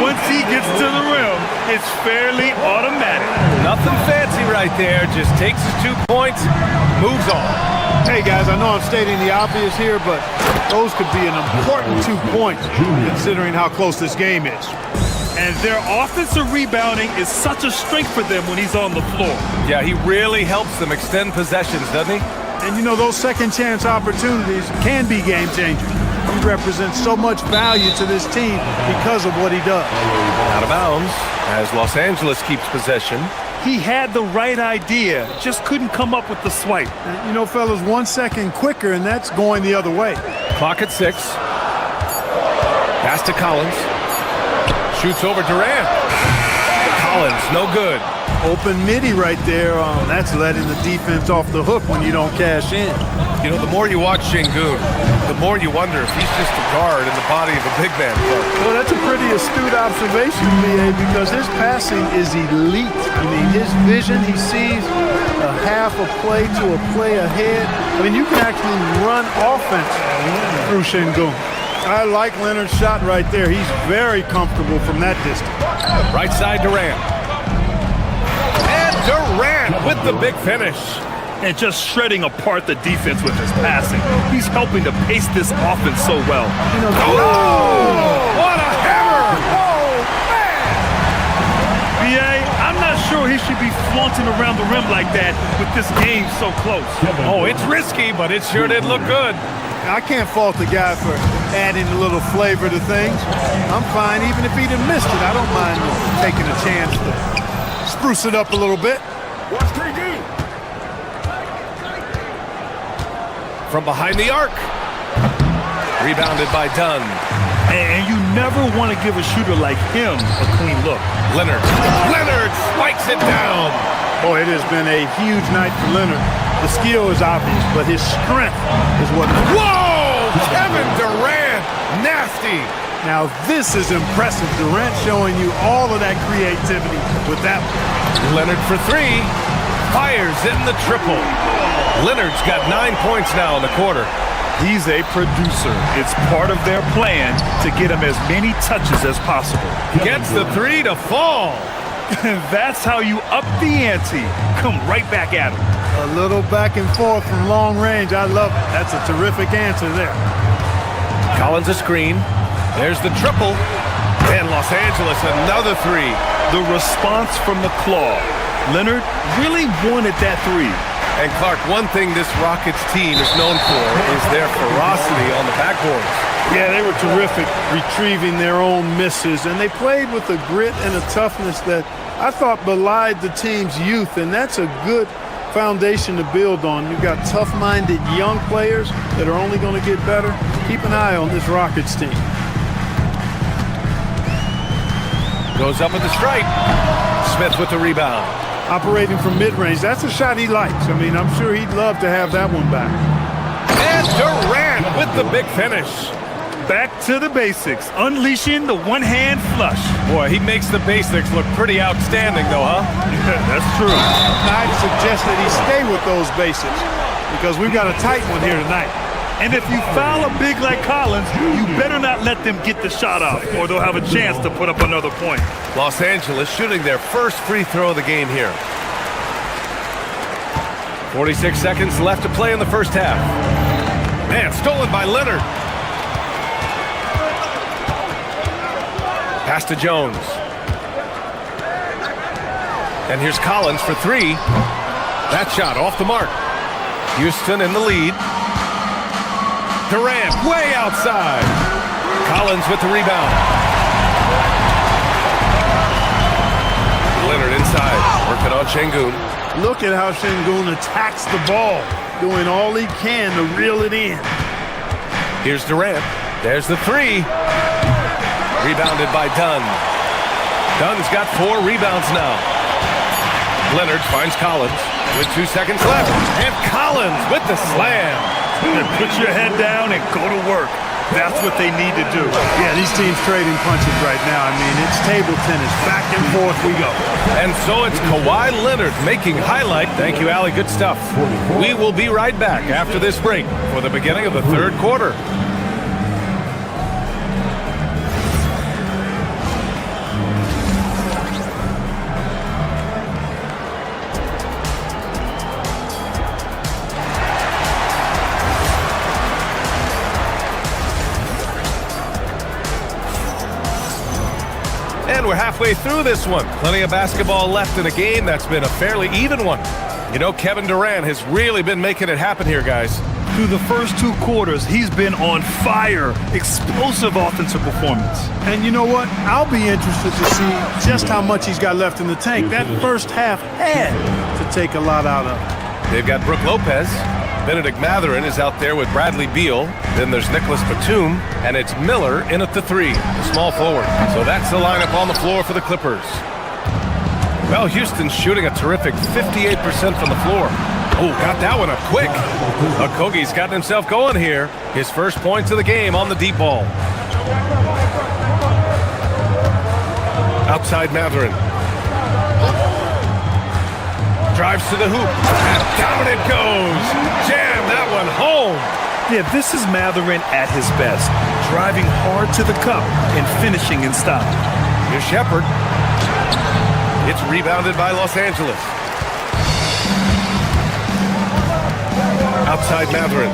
F: Once he gets to the rim, it's fairly automatic.
D: Nothing fancy right there. Just takes his 2 points, moves on.
O: Hey, guys, I know I'm stating the obvious here, but those could be an important 2 points considering how close this game is.
F: And their offensive rebounding is such a strength for them when he's on the floor.
D: Yeah, he really helps them extend possessions, doesn't he?
O: And, you know, those second chance opportunities can be game changers. He represents so much value to this team because of what he does.
D: Out of bounds as Los Angeles keeps possession.
F: He had the right idea, just couldn't come up with the swipe.
O: And, you know, fellas, 1 second quicker, and that's going the other way.
D: Clock at 6. Pass to Collins. Shoots over Durant. Collins, no good.
O: Open midi right there. That's letting the defense off the hook when you don't cash in.
D: You know, the more you watch Şengün, the more you wonder if he's just a guard in the body of a big man.
O: Well, that's a pretty astute observation, B.A., because his passing is elite. I mean, his vision, he sees a half a play to a play ahead. I mean, you can actually run offense through Şengün. I like Leonard's shot right there. He's very comfortable from that distance.
D: Right side Durant. And Durant with the big finish.
F: And just shredding apart the defense with his passing. He's helping to pace this offense so well.
O: You know,
D: what a hammer! Oh, man!
F: B.A., I'm not sure he should be flaunting around the rim like that with this game so close.
D: Oh, it's risky, but it sure did look good.
O: I can't fault the guy for adding a little flavor to things. I'm fine even if he'd have missed it. I don't mind taking a chance to spruce it up a little bit.
B: Watch KD.
D: From behind the arc. Rebounded by Dunn.
F: And you never want to give a shooter like him a clean look.
D: Leonard spikes it down.
O: Boy, it has been a huge night for Leonard. The skill is obvious, but his strength is what...
D: Whoa! Kevin Durant! Nasty!
O: Now this is impressive. Durant showing you all of that creativity with that one.
D: Leonard for 3. Fires in the triple. Leonard's got 9 points now in the quarter.
F: He's a producer. It's part of their plan to get him as many touches as possible.
D: Gets the 3 to fall.
F: That's how you up the ante. Come right back at him.
O: A little back and forth from long range. I love it. That's a terrific answer there.
D: Collins a screen. There's the triple. And Los Angeles another 3.
F: The response from the claw. Leonard really wanted that 3.
D: And Clark, one thing this Rockets team is known for is their ferocity on the backboards.
O: Yeah, they were terrific retrieving their own misses, and they played with a grit and a toughness that I thought belied the team's youth, and that's a good foundation to build on. You've got tough-minded young players that are only going to get better. Keep an eye on this Rockets team.
D: Goes up with the strike. Smith with the rebound.
O: Operating from mid-range, that's a shot he likes. I mean, I'm sure he'd love to have that one back.
D: And Durant with the big finish.
F: Back to the basics, unleashing the one-hand flush.
D: Boy, he makes the basics look pretty outstanding, though, huh?
F: Yeah, that's true.
O: I'd suggest that he stay with those basics because we've got a tight one here tonight.
F: And if you foul a big like Collins, you better not let them get the shot off, or they'll have a chance to put up another point.
D: Los Angeles shooting their first free throw of the game here. 46 seconds left to play in the first half. Man, stolen by Leonard. Pass to Jones. And here's Collins for three. That shot off the mark. Houston in the lead. Durant way outside. Collins with the rebound. Leonard inside, working on Şengün.
F: Look at how Şengün attacks the ball, doing all he can to reel it in.
D: Here's Durant. There's the three. Rebounded by Dunn. Dunn's got 4 rebounds now. Leonard finds Collins with 2 seconds left. And Collins with the slam.
F: And put your head down and go to work. That's what they need to do. Yeah, these teams trading punches right now. I mean, it's table tennis. Back and forth we go.
D: And so it's Kawhi Leonard making highlight. Thank you, Allie. Good stuff. We will be right back after this break for the beginning of the third quarter. And we're halfway through this one. Plenty of basketball left in a game that's been a fairly even one. You know, Kevin Durant has really been making it happen here, guys.
F: Through the first 2 quarters, he's been on fire. Explosive offensive performance. And you know what? I'll be interested to see just how much he's got left in the tank. That first half had to take a lot out of him.
D: They've got Brook Lopez. Benedict Mathurin is out there with Bradley Beal. Then there's Nicholas Batum, and it's Miller in at the 3, the small forward. So that's the lineup on the floor for the Clippers. Well, Houston's shooting a terrific 58% from the floor. Oh, got that one up quick. Okogie's gotten himself going here. His first points of the game on the deep ball. Outside Mathurin. Drives to the hoop, and down it goes. Jam that one home.
F: Yeah, this is Mathurin at his best. Driving hard to the cup and finishing in style.
D: Here's Shepherd. It's rebounded by Los Angeles. Outside Mathurin.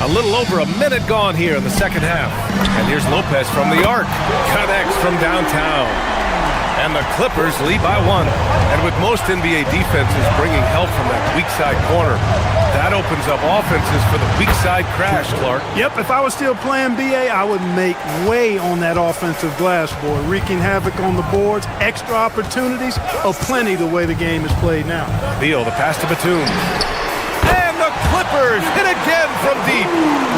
D: A little over a minute gone here in the second half. And here's Lopez from the arc. Connects from downtown. And the Clippers lead by 1. And with most NBA defenses bringing help from that weak side corner, that opens up offenses for the weak side crash, Clark.
F: Yep, if I was still playing BA, I would make way on that offensive glass board, wreaking havoc on the boards. Extra opportunities aplenty the way the game is played now.
D: Beal, the pass to Batum. And the Clippers hit again from deep.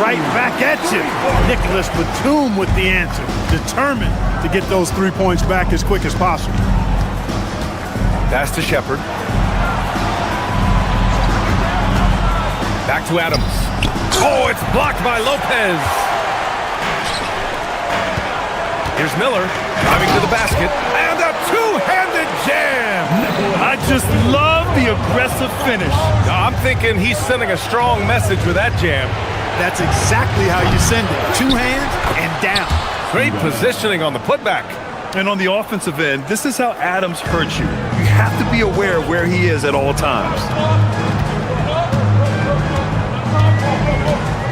F: Right back at you. Nicholas Batum with the answer. Determined to get those 3 points back as quick as possible.
D: Pass to Shepherd. Back to Adams. Oh, it's blocked by Lopez. Here's Miller driving to the basket. And a two-handed jam.
F: I just love the aggressive finish.
D: I'm thinking he's sending a strong message with that jam.
F: That's exactly how you send it. 2 hands and down.
D: Great positioning on the putback.
F: And on the offensive end, this is how Adams hurts you. You have to be aware of where he is at all times.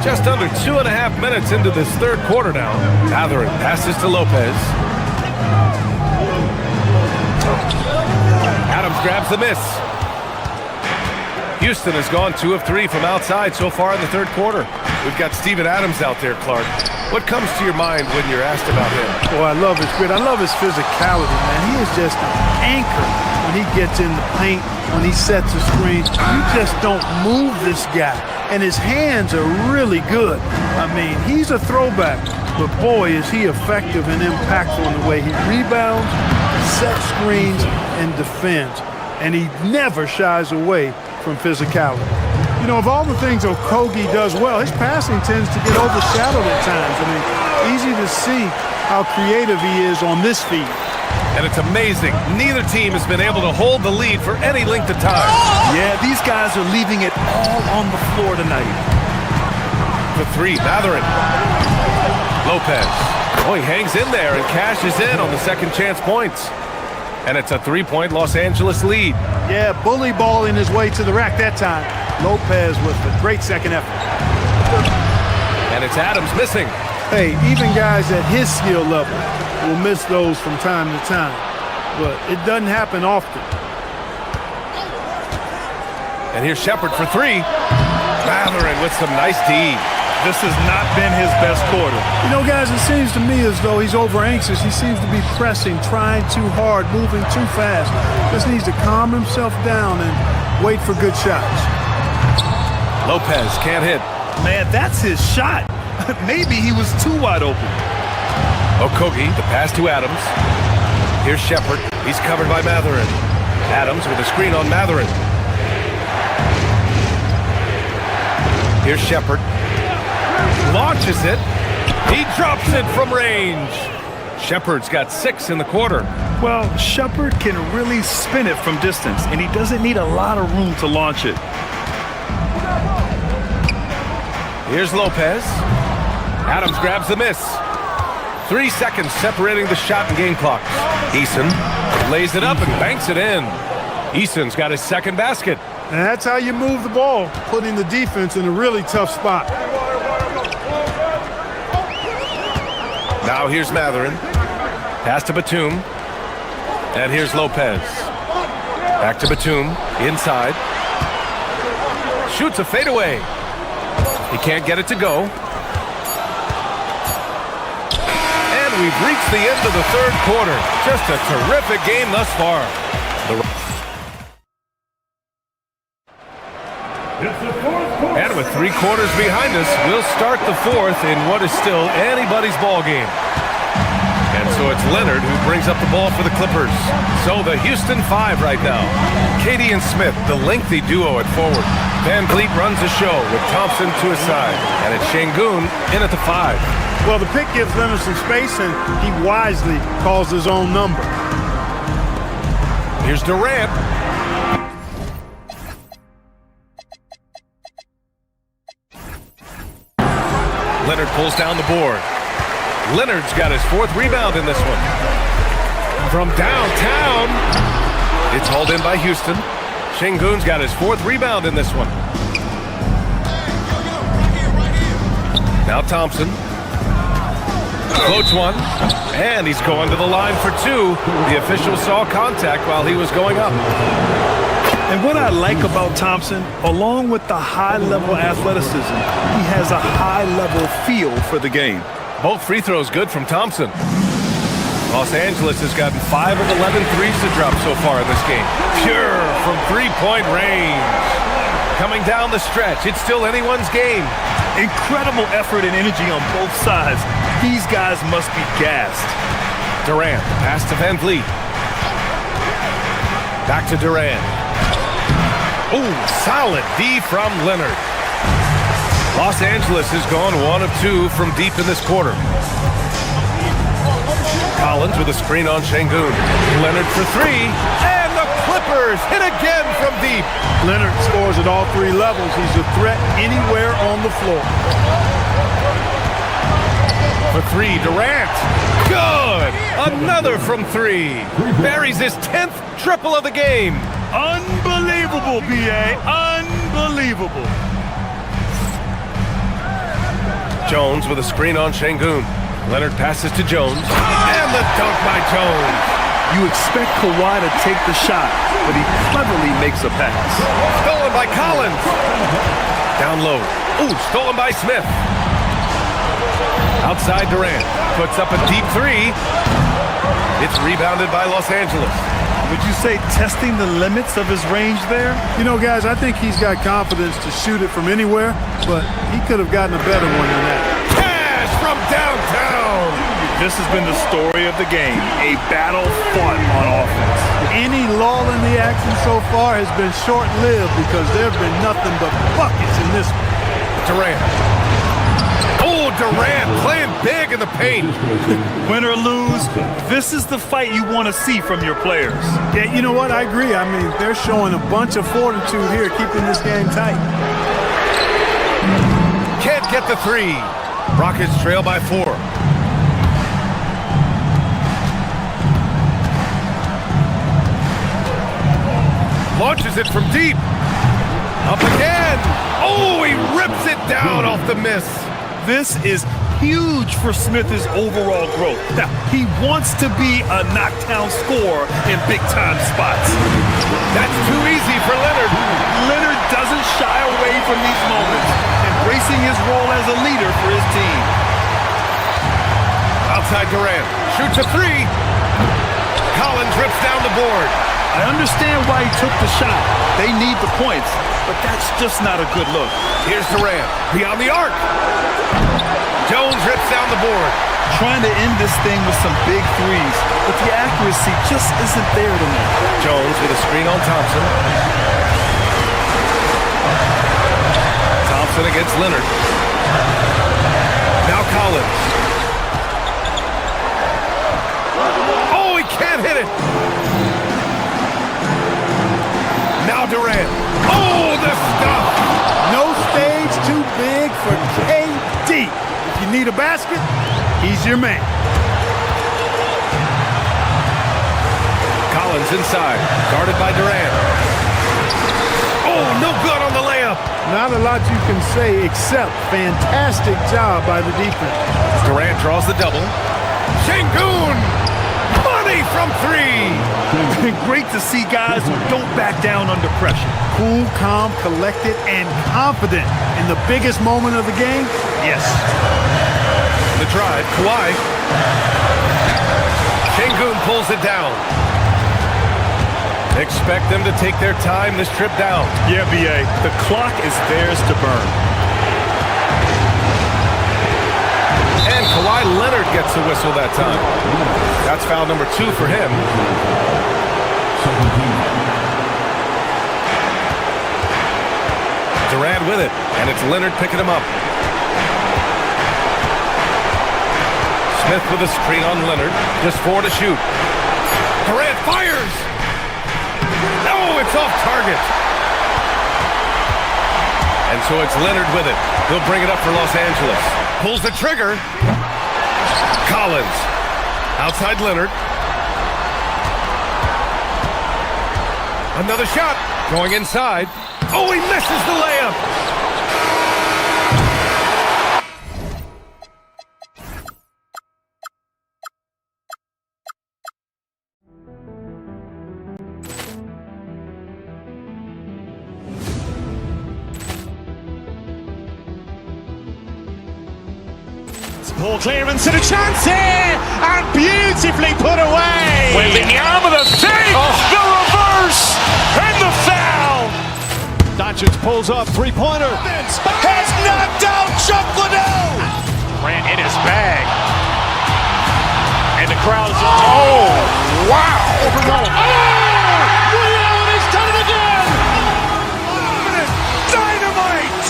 D: Just under 2.5 minutes into this third quarter now. Mathurin passes to Lopez. Adams grabs the miss. Houston has gone 2 of 3 from outside so far in the third quarter. We've got Steven Adams out there, Clark. What comes to your mind when you're asked about him?
F: Oh, I love his grit. I love his physicality, man. He is just an anchor when he gets in the paint, when he sets a screen. You just don't move this guy. And his hands are really good. I mean, he's a throwback. But boy, is he effective and impactful in the way he rebounds, sets screens, and defends. And he never shies away from physicality. You know, of all the things Okogie does well, his passing tends to get overshadowed at times. I mean, easy to see how creative he is on this feed.
D: And it's amazing. Neither team has been able to hold the lead for any length of time.
F: Yeah, these guys are leaving it all on the floor tonight.
D: For three, Matherin. Lopez. Oh, he hangs in there and cashes in on the second chance points. And it's a three-point Los Angeles lead.
O: Yeah, bully balling his way to the rack that time. Lopez with a great second effort.
D: And it's Adams missing.
O: Hey, even guys at his skill level will miss those from time to time. But it doesn't happen often.
D: And here's Shepard for three. Matherin with some nice D.
F: This has not been his best quarter.
O: You know, guys, it seems to me as though he's over-anxious. He seems to be pressing, trying too hard, moving too fast. Just needs to calm himself down and wait for good shots.
D: Lopez can't hit.
F: Man, that's his shot. Maybe he was too wide open.
D: Okogie, the pass to Adams. Here's Shepard. He's covered by Matherin. Adams with a screen on Matherin. Here's Shepard. Launches it. He drops it from range. Shepard's got 6 in the quarter.
F: Well, Shepard can really spin it from distance, and he doesn't need a lot of room to launch it.
D: Here's Lopez. Adams grabs the miss. 3 seconds separating the shot and game clock. Eason lays it up and banks it in. Eason's got his second basket.
O: And that's how you move the ball, putting the defense in a really tough spot.
D: Now here's Matherin. Pass to Batum. And here's Lopez. Back to Batum. Inside. Shoots a fadeaway. He can't get it to go. And we've reached the end of the third quarter. Just a terrific game thus far. And with 3 quarters behind us, we'll start the fourth in what is still anybody's ball game. And so it's Leonard who brings up the ball for the Clippers. So the Houston 5 right now. Katie and Smith, the lengthy duo at forward. Van Vliet runs the show with Thompson to his side. And it's Şengün in at the 5.
O: Well, the pick gives Leonard some space, and he wisely calls his own number.
D: Here's Durant. Leonard pulls down the board. Leonard's got his 4th rebound in this one. From downtown, it's hauled in by Houston. Şengün's got his 4th rebound in this one. Now Thompson. Floats one, and he's going to the line for 2. The official saw contact while he was going up.
F: And what I like about Thompson, along with the high-level athleticism, he has a high-level feel for the game.
D: Both free throws good from Thompson. Los Angeles has gotten 5 of 11 threes to drop so far in this game. Pure from three-point range. Coming down the stretch, it's still anyone's game.
F: Incredible effort and energy on both sides. These guys must be gassed.
D: Durant, pass to Van Vliet. Back to Durant. Ooh, solid D from Leonard. Los Angeles has gone 1 of 2 from deep in this quarter. Collins with a screen on Şengün. Leonard for 3, and the Clippers hit again from deep.
O: Leonard scores at all 3 levels. He's a threat anywhere on the floor.
D: For 3, Durant. Good! Another from 3. Buries his 10th triple of the game.
F: Unbelievable, B.A. Unbelievable.
D: Jones with a screen on Şengün. Leonard passes to Jones. And the dunk by Jones.
F: You expect Kawhi to take the shot, but he cleverly makes a pass.
D: Stolen by Collins. Down low. Ooh, stolen by Smith. Outside Durant. Puts up a deep 3. It's rebounded by Los Angeles.
F: Would you say testing the limits of his range there?
O: You know, guys, I think he's got confidence to shoot it from anywhere, but he could have gotten a better one than that.
D: Cash from downtown.
F: This has been the story of the game, a battle fought on offense.
O: Any lull in the action so far has been short-lived because there have been nothing but buckets in this one.
D: Durant. Oh, Durant playing big in the paint.
F: Win or lose, this is the fight you want to see from your players.
O: Yeah, you know what? I agree. I mean, they're showing a bunch of fortitude here, keeping this game tight.
D: Can't get the three. Rockets trail by 4. Launches it from deep. Up again. Oh, he rips it down off the miss.
F: This is huge for Smith's overall growth. Now, he wants to be a knockdown scorer in big-time spots.
D: That's too easy for Leonard.
F: Leonard doesn't shy away from these moments, embracing his role as a leader for his team.
D: Outside Durant. Shoots a 3. Collins rips down the board.
F: I understand why he took the shot. They need the points, but that's just not a good look.
D: Here's Durant, beyond the arc. Jones rips down the board.
F: Trying to end this thing with some big threes, but the accuracy just isn't there tonight.
D: Jones with a screen on Thompson. Thompson against Leonard. Now Collins. Oh, he can't hit it. Now Durant. Oh, the stuff.
O: No stage too big for KD. If you need a basket, he's your man.
D: Collins inside, guarded by Durant. Oh, no good on the layup.
O: Not a lot you can say except fantastic job by the defense.
D: Durant draws the double. Şengün! Money from 3.
F: Great to see guys who don't back down under pressure.
O: Cool, calm, collected, and confident in the biggest moment of the game. Yes.
D: The drive, Kawhi. Şengün pulls it down. Expect them to take their time this trip down.
F: Yeah, B.A., the clock is theirs to burn.
D: And Kawhi Leonard gets a whistle that time. That's foul number 2 for him. Durant with it, and it's Leonard picking him up. Smith with a screen on Leonard. Just 4 to shoot. Durant fires! No, it's off target. And so it's Leonard with it. He'll bring it up for Los Angeles. Pulls the trigger. Collins. Outside Leonard. Another shot. Going inside. Oh, he misses the layup.
A: Ball clearance and a chance here, and beautifully put away.
B: Wembanyama with a save, the reverse, and the foul.
C: Doncic pulls up, three-pointer.
B: Has knocked out Chuck Liddell. Ran in his bag. And the crowd is... Oh, wow.
A: Liddell, he's done it again.
B: Dynamite.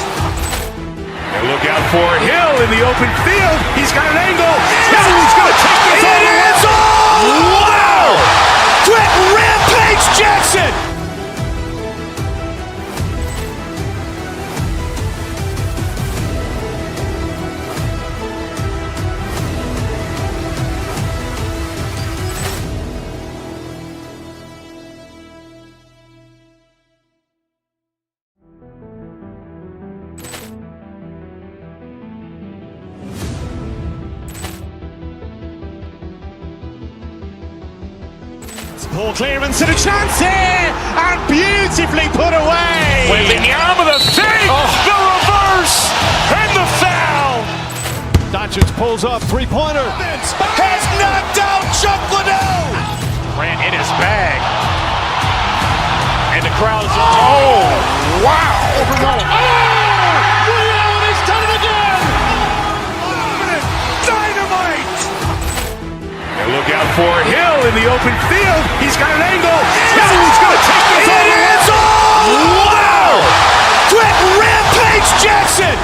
B: And look out for Hill in the open field. He's got an angle. He's going to take this all the way. Wow! Quick Rampage Jackson.
A: Ball clearance and a chance here, and beautifully put away.
B: Wembanyama with a save, the reverse, and the foul.
C: Doncic pulls up, three-pointer.
B: Has knocked out Chuck Liddell. Ran in his bag. And the crowd is... Oh, wow.
A: Liddell, he's done it again.
B: Dynamite. And look out for Hill in the open field. He's got an angle. He's going to take this all the way. Wow. Quick Rampage Jackson.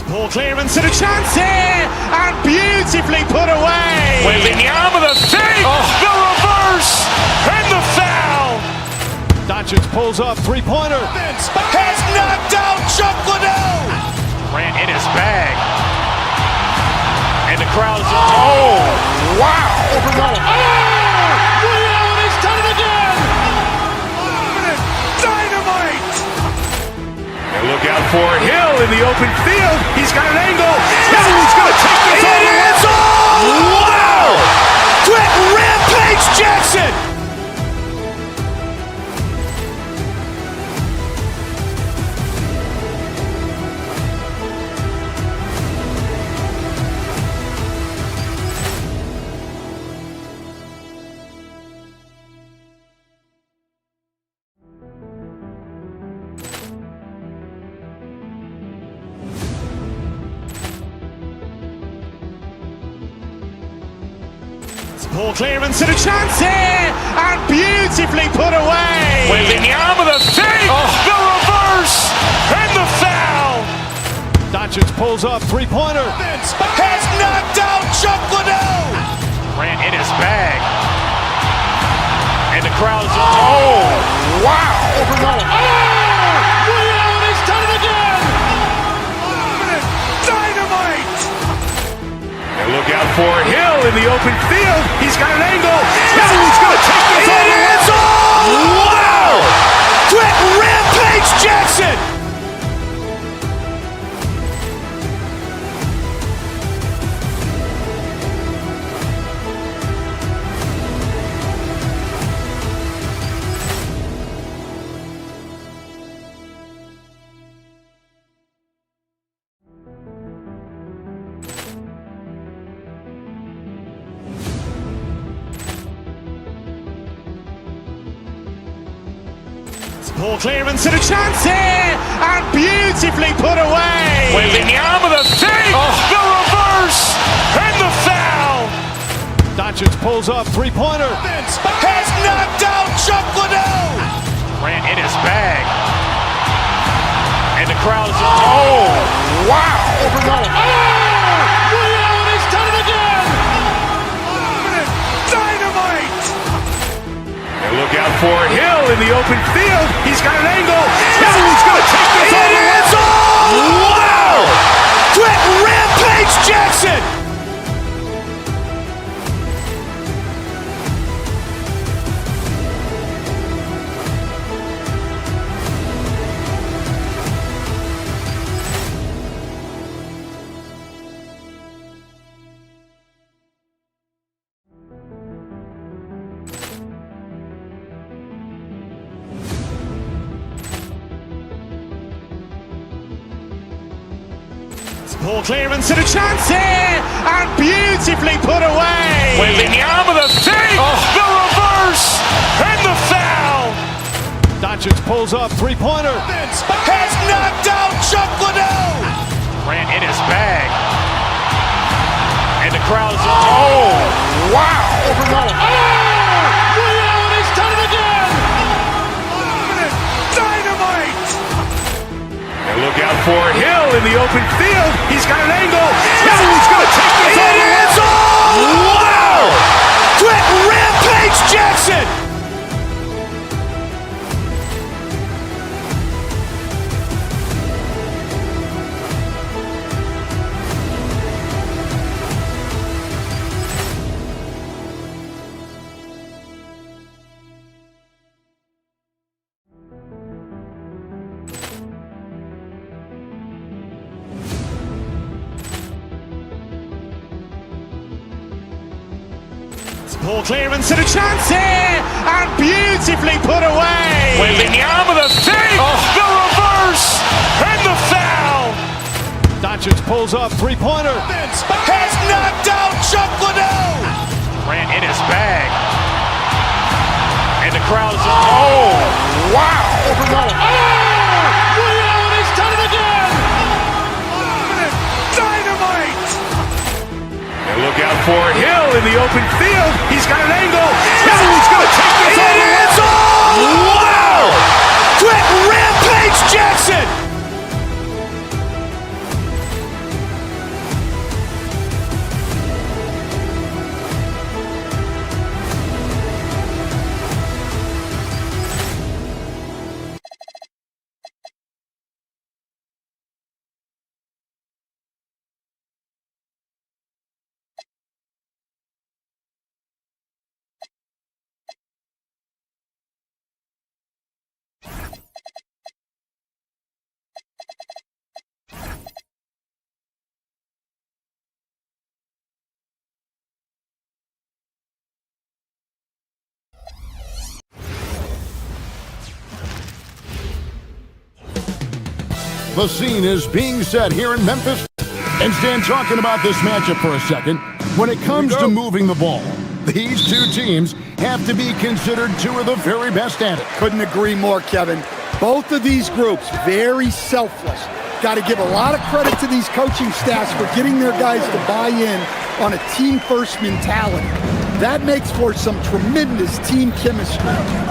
A: Ball clearance and a chance here, and beautifully put away.
B: Wembanyama the fake, the reverse, and the foul.
C: Doncic pulls up, three-pointer.
B: Has knocked out Chuck Liddell. Grant in his bag. And the crowd is, oh, wow.
A: Liddell has done it again.
B: Dynamite. And look out for Hill in the open field. He's got an angle. Hill's going to take this all the way. Wow. Quick Rampage Jackson.
A: Ball clearance and a chance here, and beautifully put away.
B: Wembanyama the fake, the reverse, and the foul.
C: Doncic pulls up, three-pointer.
B: Has knocked out Chuck Liddell. Grant in his bag. And the crowd is, oh, wow.
A: Liddell has done it again.
B: Dynamite. And look out for Hill in the open field. He's got an angle. Hill's going to take this all the way. Wow. Quick Rampage Jackson.
A: Ball clearance and a chance here, and beautifully put away.
B: Wembanyama the fake, the reverse, and the foul.
C: Doncic pulls up, three-pointer.
B: Has knocked out Chuck Liddell. Grant in his bag. And the crowd is, oh, wow.
A: Liddell has done it again.
B: Dynamite. And look out for Hill in the open field. He's got an angle. Hill's going to take this all the way. Wow. Quick Rampage Jackson.
A: Ball clearance and a chance here, and beautifully put away.
B: Wembanyama the fake, the reverse, and the foul.
C: Doncic pulls up, three-pointer.
B: Has knocked out Chuck Liddell. Grant in his bag. And the crowd is, oh, wow.
A: Liddell has done it again.
B: Dynamite. And look out for Hill in the open field. He's got an angle. Hill's going to take this all the way. Wow. Quick Rampage Jackson.
A: Ball clearance and a chance here, and beautifully put away.
B: Wembanyama the fake, the reverse, and the foul.
C: Doncic pulls up, three-pointer.
B: Has knocked out Chuck Liddell. Grant in his bag. And the crowd is, oh, wow.
A: Liddell has done it again.
B: Dynamite. And look out for Hill in the open field. He's got an angle. Hill's going to take this all the way. Wow. Quick Rampage Jackson.
I: The scene is being set here in Memphis. And Stan, talking about this matchup for a second, when it comes to moving the ball, these two teams have to be considered two of the very best at it.
L: Couldn't agree more, Kevin. Both of these groups, very selfless. Got to give a lot of credit to these coaching staffs for getting their guys to buy in on a team-first mentality. That makes for some tremendous team chemistry.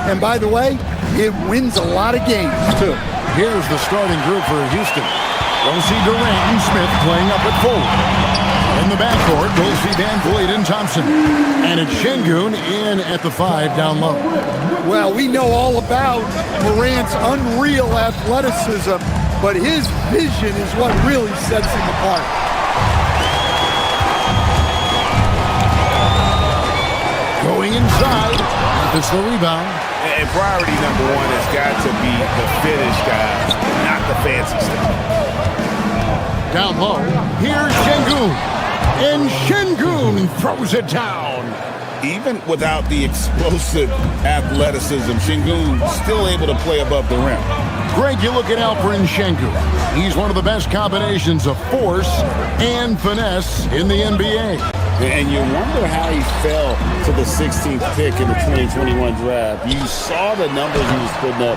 L: And by the way, it wins a lot of games, too.
I: Here's the starting group for Houston. We'll see Durant and Smith playing up at forward. In the backcourt, we'll see Van Vliet and Thompson. And it's Şengün in at the 5 down low.
L: Well, we know all about Morant's unreal athleticism, but his vision is what really sets him apart.
I: Going inside, Memphis the rebound.
B: And priority number one has got to be the finish, guys, not the fancy stuff.
I: Down low, here's Şengün. And Şengün throws it down.
K: Even without the explosive athleticism, Şengün still able to play above the rim.
I: Greg, you look at Alperen Şengün. He's one of the best combinations of force and finesse in the NBA.
N: And you wonder how he fell to the 16th pick in the 2021 draft. You saw the numbers he was putting up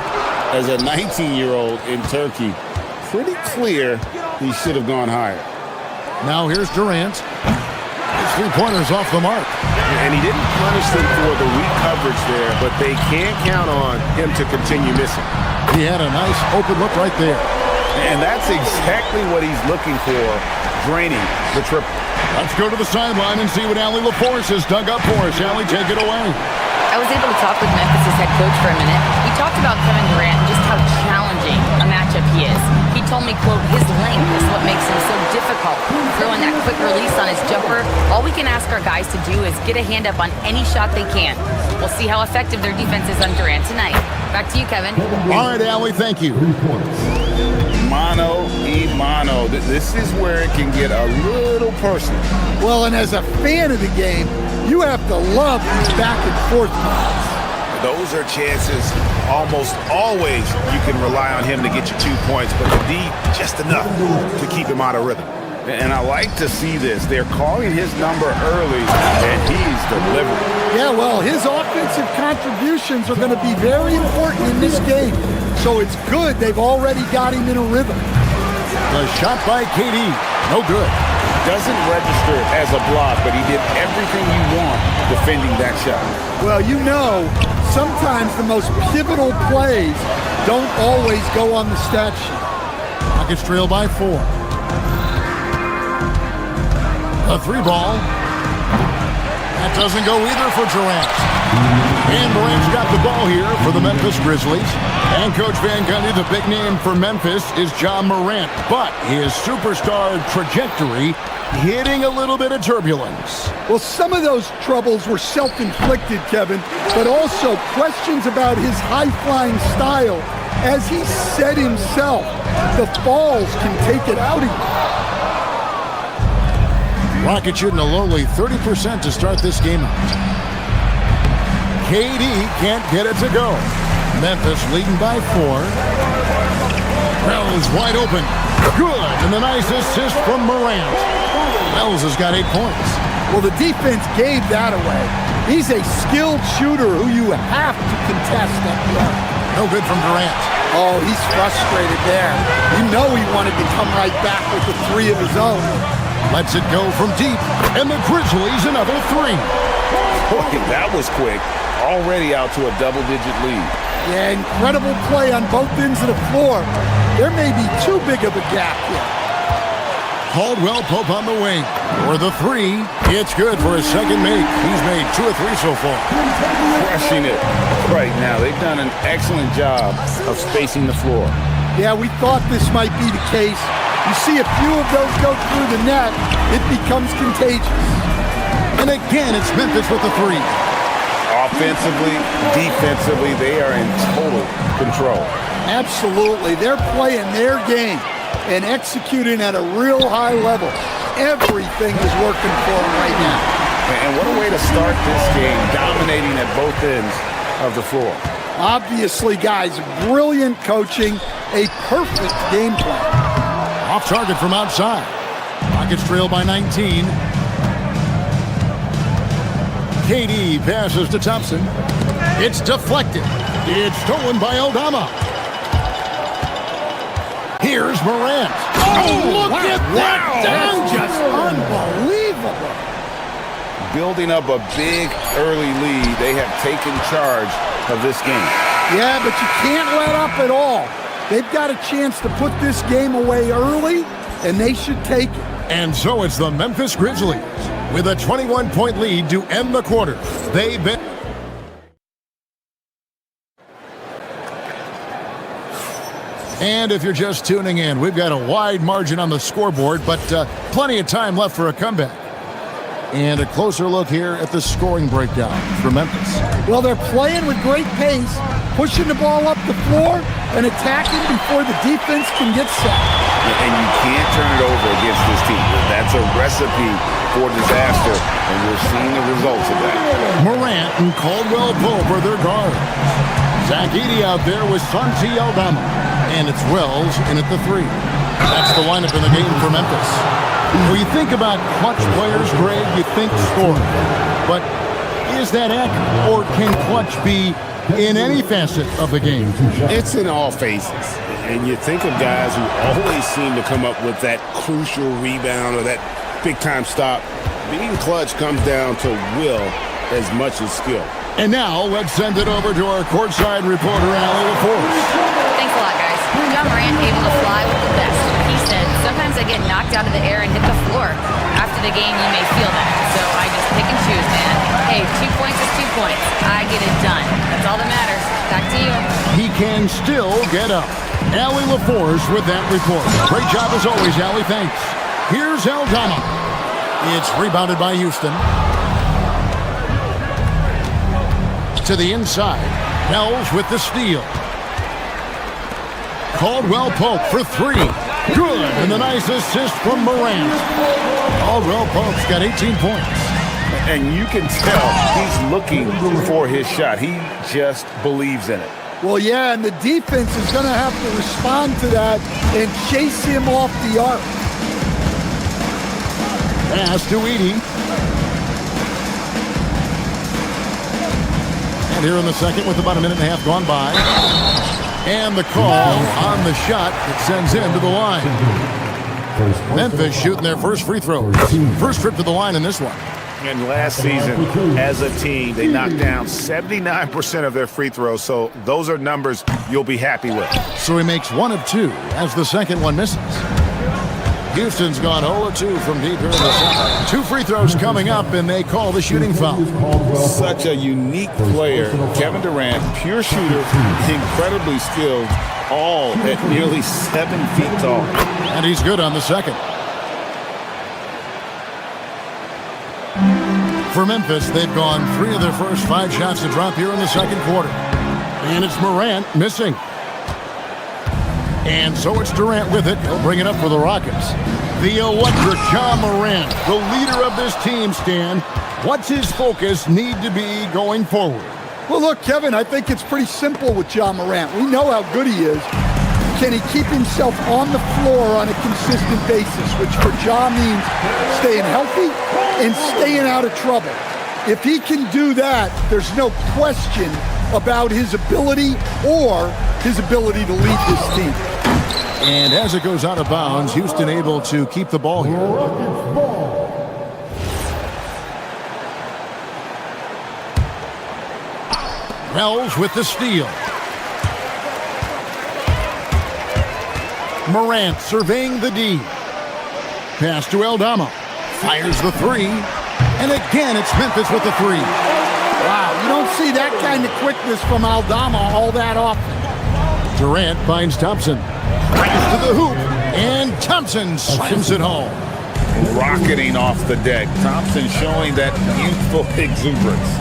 N: as a 19-year-old in Turkey. Pretty clear he should have gone higher.
I: Now here's Durant. His three-pointers off the mark.
B: And he didn't punish them for the weak coverage there, but they can't count on him to continue missing.
I: He had a nice open look right there.
B: And that's exactly what he's looking for, draining the triple.
I: Let's go to the sideline and see what Allie LaForce has dug up for us. Allie, take it away.
G: I was able to talk with Memphis' head coach for a minute. We talked about Kevin Durant and just how challenging a matchup he is. He told me, quote, his length is what makes him so difficult. Throwing that quick release on his jumper, all we can ask our guys to do is get a hand up on any shot they can. We'll see how effective their defense is on Durant tonight. Back to you, Kevin.
I: All right, Allie, thank you.
K: Mano y mano. This is where it can get a little personal.
L: Well, and as a fan of the game, you have to love these back and forth balls.
B: Those are chances almost always you can rely on him to get you 2 points, but the D just enough to keep him out of rhythm.
K: And I like to see this. They're calling his number early, and he's delivering.
L: Yeah, well, his offensive contributions are going to be very important in this game. So it's good they've already got him in a rhythm.
I: The shot by KD, no good.
K: Doesn't register as a block, but he did everything you want defending that shot.
L: Well, you know, sometimes the most pivotal plays don't always go on the stat sheet.
I: Rockets trail by 4. A 3-ball. That doesn't go either for Durant. And Morant's got the ball here for the Memphis Grizzlies. And Coach Van Gundy, the big name for Memphis is John Morant. But his superstar trajectory hitting a little bit of turbulence.
L: Well, some of those troubles were self-inflicted, Kevin, but also questions about his high-flying style. As he said himself, the falls can take it out of you.
I: Rockets shooting a lowly 30% to start this game out. KD can't get it to go. Memphis leading by 4. Wells wide open. Good, and the nice assist from Morant. Wells has got 8 points.
L: Well, the defense gave that away. He's a skilled shooter who you have to contest that play.
I: No good from Durant.
L: Oh, he's frustrated there. You know he wanted to come right back with the 3 of his own.
I: Lets it go from deep, and the Grizzlies another 3.
K: Boy, that was quick. Already out to a double-digit lead.
L: Yeah, incredible play on both ends of the floor. There may be too big of a gap here.
I: Caldwell Pope on the wing. For the 3, it's good for his second make. He's made 2 or 3 so far.
K: Crushing it right now. They've done an excellent job of spacing the floor.
L: Yeah, we thought this might be the case. You see a few of those go through the net, it becomes contagious.
I: And again, it's Memphis with the 3.
K: Offensively, defensively, they are in total control.
L: Absolutely. They're playing their game and executing at a real high level. Everything is working for them right now.
K: And what a way to start this game, dominating at both ends of the floor.
L: Obviously, guys, brilliant coaching a perfect game plan.
I: Off target from outside. Rockets trail by 19. KD passes to Thompson. It's deflected. It's stolen by Aldama. Here's Morant.
L: Oh, look at that dunk! Just unbelievable.
K: Building up a big early lead, they have taken charge of this game.
L: Yeah, but you can't let up at all. They've got a chance to put this game away early, and they should take it.
I: And so it's the Memphis Grizzlies with a 21-point lead to end the quarter. They've been... And if you're just tuning in, we've got a wide margin on the scoreboard, but plenty of time left for a comeback. And a closer look here at the scoring breakdown for Memphis.
L: Well, they're playing with great pace, pushing the ball up the floor and attacking before the defense can get set.
K: And you can't turn it over against this team. That's a recipe for disaster, and we're seeing the results of that.
I: Morant and Caldwell Pope are their guards. Zach Edey out there with Santi Aldama. And it's Wells in at the 3. That's the lineup in the game for Memphis. When you think about clutch players, Greg, you think scoring. But is that accurate, or can clutch be in any facet of the game?
N: It's in all phases. And you think of guys who always seem to come up with that crucial rebound or that big-time stop. Being clutch comes down to will as much as skill.
I: And now, let's send it over to our courtside reporter, Allie LaForce.
G: Thanks a lot, guys. John Morant able to fly with the best. He said, sometimes I get knocked out of the air and hit the floor. After the game, you may feel that. So I just pick and choose, man. Hey, 2 points is 2 points. I get it done. That's all that matters. Back to you.
I: He can still get up. Allie LaForce with that report. Great job as always, Allie. Thanks. Here's Aldama. It's rebounded by Houston. To the inside. Wells with the steal. Caldwell Pope for 3. Good. And the nice assist from Morant. Caldwell Pope's got 18 points.
K: And you can tell he's looking for his shot. He just believes in it.
L: Well, yeah, and the defense is going to have to respond to that and chase him off the arc.
I: Pass to Edey. And here in the second with about a minute and a half gone by. And the call on the shot that sends him to the line. Memphis shooting their first free throw. First trip to the line in this one.
B: And last season, as a team, they knocked down 79% of their free throws, so those are numbers you'll be happy with.
I: So he makes 1 of 2 as the second one misses. Houston's gone 0 of 2 from deep here in the second. 2 free throws coming up, and they call the shooting foul.
N: Such a unique player. Kevin Durant, pure shooter, incredibly skilled, all at nearly 7 feet tall.
I: And he's good on the second. For Memphis, they've gone 3 of their first 5 shots to drop here in the second quarter. And it's Morant missing. And so it's Durant with it. He'll bring it up for the Rockets. The electric Ja Morant, the leader of this team, Stan. What's his focus need to be going forward?
L: Well, look, Kevin, I think it's pretty simple with Ja Morant. We know how good he is. Can he keep himself on the floor on a consistent basis, which for Ja means staying healthy and staying out of trouble. If he can do that, there's no question about his ability or his ability to lead this team.
I: And as it goes out of bounds, Houston able to keep the ball here. Wells with the steal. Morant surveying the D. Pass to Aldama. Fires the 3. And again, it's Memphis with the 3.
L: Wow, you don't see that kind of quickness from Aldama all that often.
I: Durant finds Thompson. Fires to the hoop. And Thompson slams it home.
K: Rocketing off the deck. Thompson showing that youthful exuberance.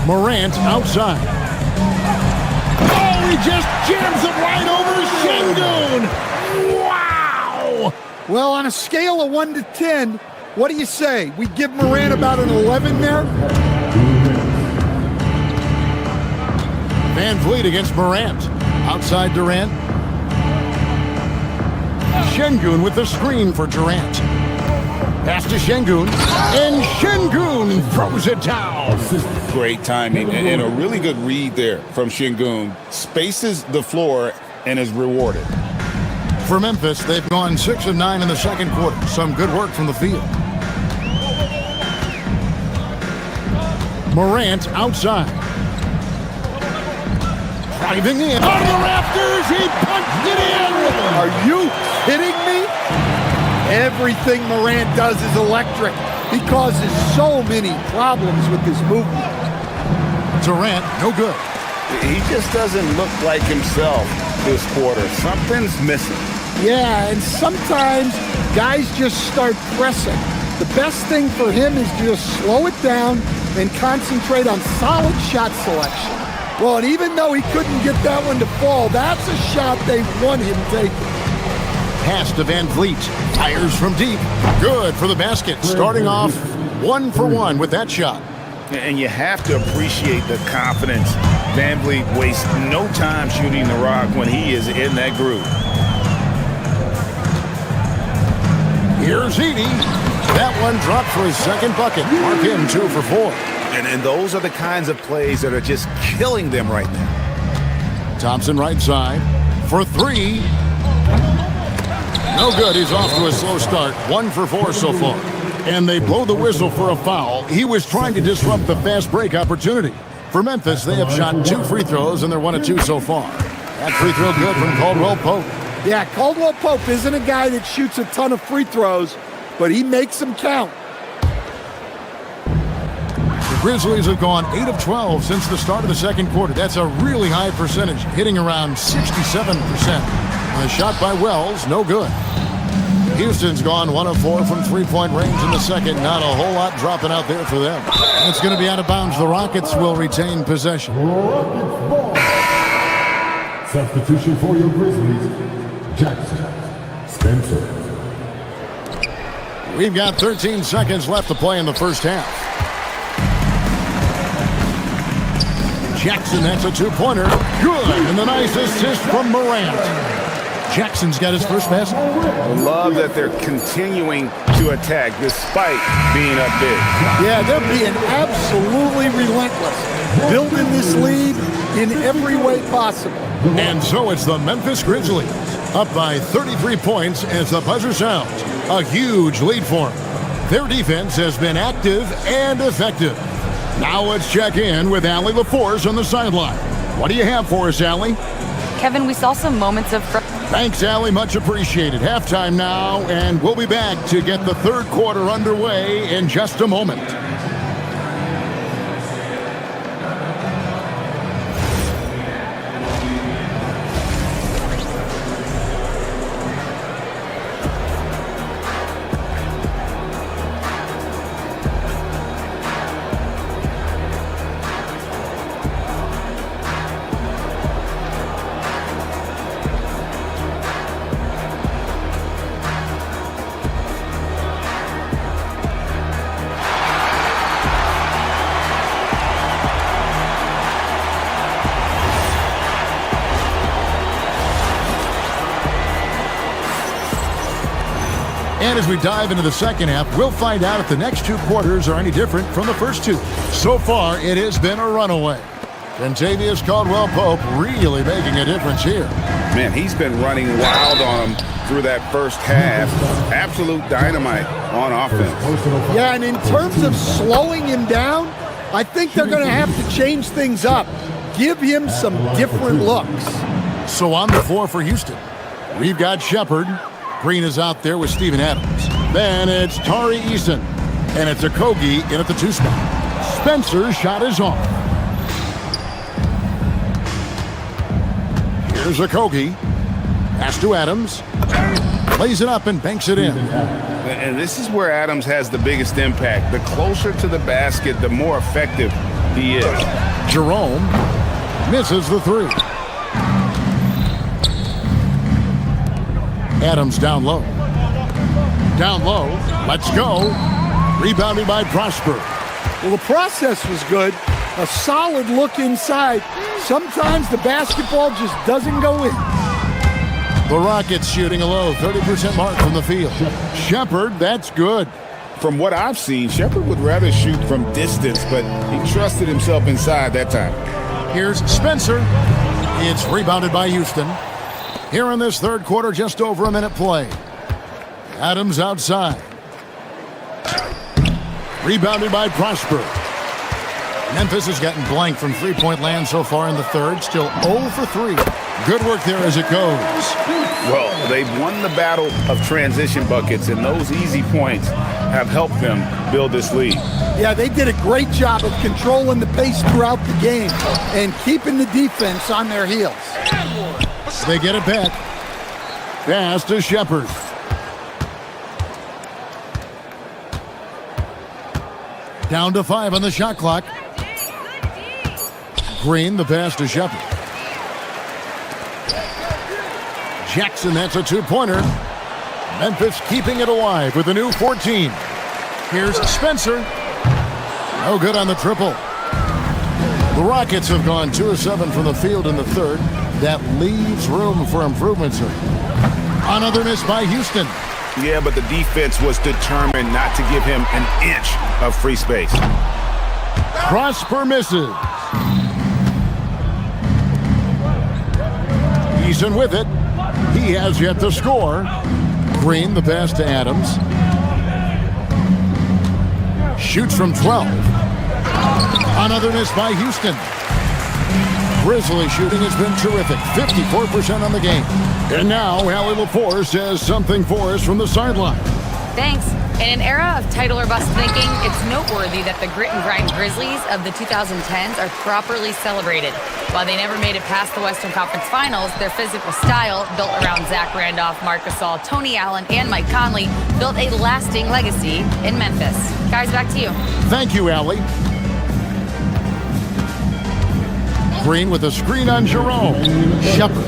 I: Morant outside. Oh, he just jams it right over Şengün. Wow!
L: Well, on a scale of 1 to 10, what do you say? We give Morant about an 11 there?
I: Van Vliet against Morant. Outside Durant. Şengün with the screen for Durant. Pass to Şengün, and Şengün throws it down.
K: Great timing and a really good read there from Şengün. Spaces the floor and is rewarded.
I: For Memphis, they've gone 6 of 9 in the second quarter. Some good work from the field. Morant outside. Driving in. Out of the rafters, he punched it in.
L: Are you kidding me? Everything Morant does is electric. He causes so many problems with his movement.
I: Durant, no good.
K: He just doesn't look like himself this quarter. Something's missing.
L: Yeah, and sometimes guys just start pressing. The best thing for him is to just slow it down and concentrate on solid shot selection. Well, and even though he couldn't get that one to fall, that's a shot they want him taking.
I: Pass to Van Vliet. Fires from deep. Good for the basket. Starting off 1 for 1 with that shot.
K: And you have to appreciate the confidence. Van Vliet wastes no time shooting the rock when he is in that groove.
I: Here's Edey. That one dropped for his second bucket. Mark him 2 for 4.
B: And those are the kinds of plays that are just killing them right now.
I: Thompson right side for 3. No good. He's off to a slow start. 1 for 4 so far. And they blow the whistle for a foul. He was trying to disrupt the fast break opportunity. For Memphis, they have shot 2 free throws, and they're 1 of 2 so far. That free throw good from Caldwell Pope.
L: Yeah, Caldwell Pope isn't a guy that shoots a ton of free throws, but he makes them count.
I: The Grizzlies have gone 8 of 12 since the start of the second quarter. That's a really high percentage, hitting around 67%. A shot by Wells, no good. Houston's gone 1 of 4 from three-point range in the second. Not a whole lot dropping out there for them. It's going to be out of bounds. The Rockets will retain possession.
H: Substitution for your Grizzlies, Jackson Spencer.
I: We've got 13 seconds left to play in the first half. Jackson, that's a 2-pointer. Good, and the nice assist from Morant. Jackson's got his first basket.
K: I love that they're continuing to attack despite being up big.
L: Yeah, they're being absolutely relentless, building this lead in every way possible.
I: And so it's the Memphis Grizzlies, up by 33 points as the buzzer sounds. A huge lead for them. Their defense has been active and effective. Now let's check in with Allie LaForce on the sideline. What do you have for us, Allie?
G: Kevin, we saw some moments of...
I: Thanks, Allie. Much appreciated. Halftime now, and we'll be back to get the third quarter underway in just a moment. And as we dive into the second half, we'll find out if the next 2 quarters are any different from the first 2. So far, it has been a runaway. Kentavious Caldwell-Pope really making a difference here.
K: Man, he's been running wild on him through that first half. Absolute dynamite on offense.
L: Yeah, and in terms of slowing him down, I think they're going to have to change things up. Give him some different looks.
I: So on the floor for Houston, we've got Shepherd. Green is out there with Steven Adams. Then it's Tari Eason. And it's Okogie in at the 2 spot. Spencer's shot is off. Here's Okogie. Pass to Adams. Plays it up and banks it in.
K: And this is where Adams has the biggest impact. The closer to the basket, the more effective he is.
I: Jerome misses the 3. Adams down low. Down low. Let's go. Rebounded by Prosper.
L: Well, the process was good. A solid look inside. Sometimes the basketball just doesn't go in.
I: The Rockets shooting a low 30% mark from the field. Shepherd, that's good.
K: From what I've seen, Shepherd would rather shoot from distance, but he trusted himself inside that time.
I: Here's Spencer. It's rebounded by Houston. Here in this third quarter, just over a minute play. Adams outside. Rebounded by Prosper. Memphis has gotten blank from three-point land so far in the third. Still 0 for 3. Good work there as it goes.
K: Well, they've won the battle of transition buckets, and those easy points have helped them build this lead.
L: Yeah, they did a great job of controlling the pace throughout the game and keeping the defense on their heels.
I: They get it back. Pass to Shepherd. Down to 5 on the shot clock. Green, the pass to Shepherd. Jackson, that's a two-pointer. Memphis keeping it alive with a new 14. Here's Spencer. No good on the triple. The Rockets have gone 2 of 7 from the field in the third. That leaves room for improvement, sir. Another miss by Houston.
K: Yeah, but the defense was determined not to give him an inch of free space.
I: Prosper misses. Eason with it. He has yet to score. Green, the pass to Adams. Shoots from 12. Another miss by Houston. Grizzlies shooting has been terrific. 54% on the game. And now, Allie LaForce has something for us from the sideline.
G: Thanks. In an era of title or bust thinking, it's noteworthy that the grit and grind Grizzlies of the 2010s are properly celebrated. While they never made it past the Western Conference Finals, their physical style, built around Zach Randolph, Marc Gasol, Tony Allen, and Mike Conley, built a lasting legacy in Memphis. Guys, back to you.
I: Thank you, Allie. Green with a screen on Jerome. Shepherd.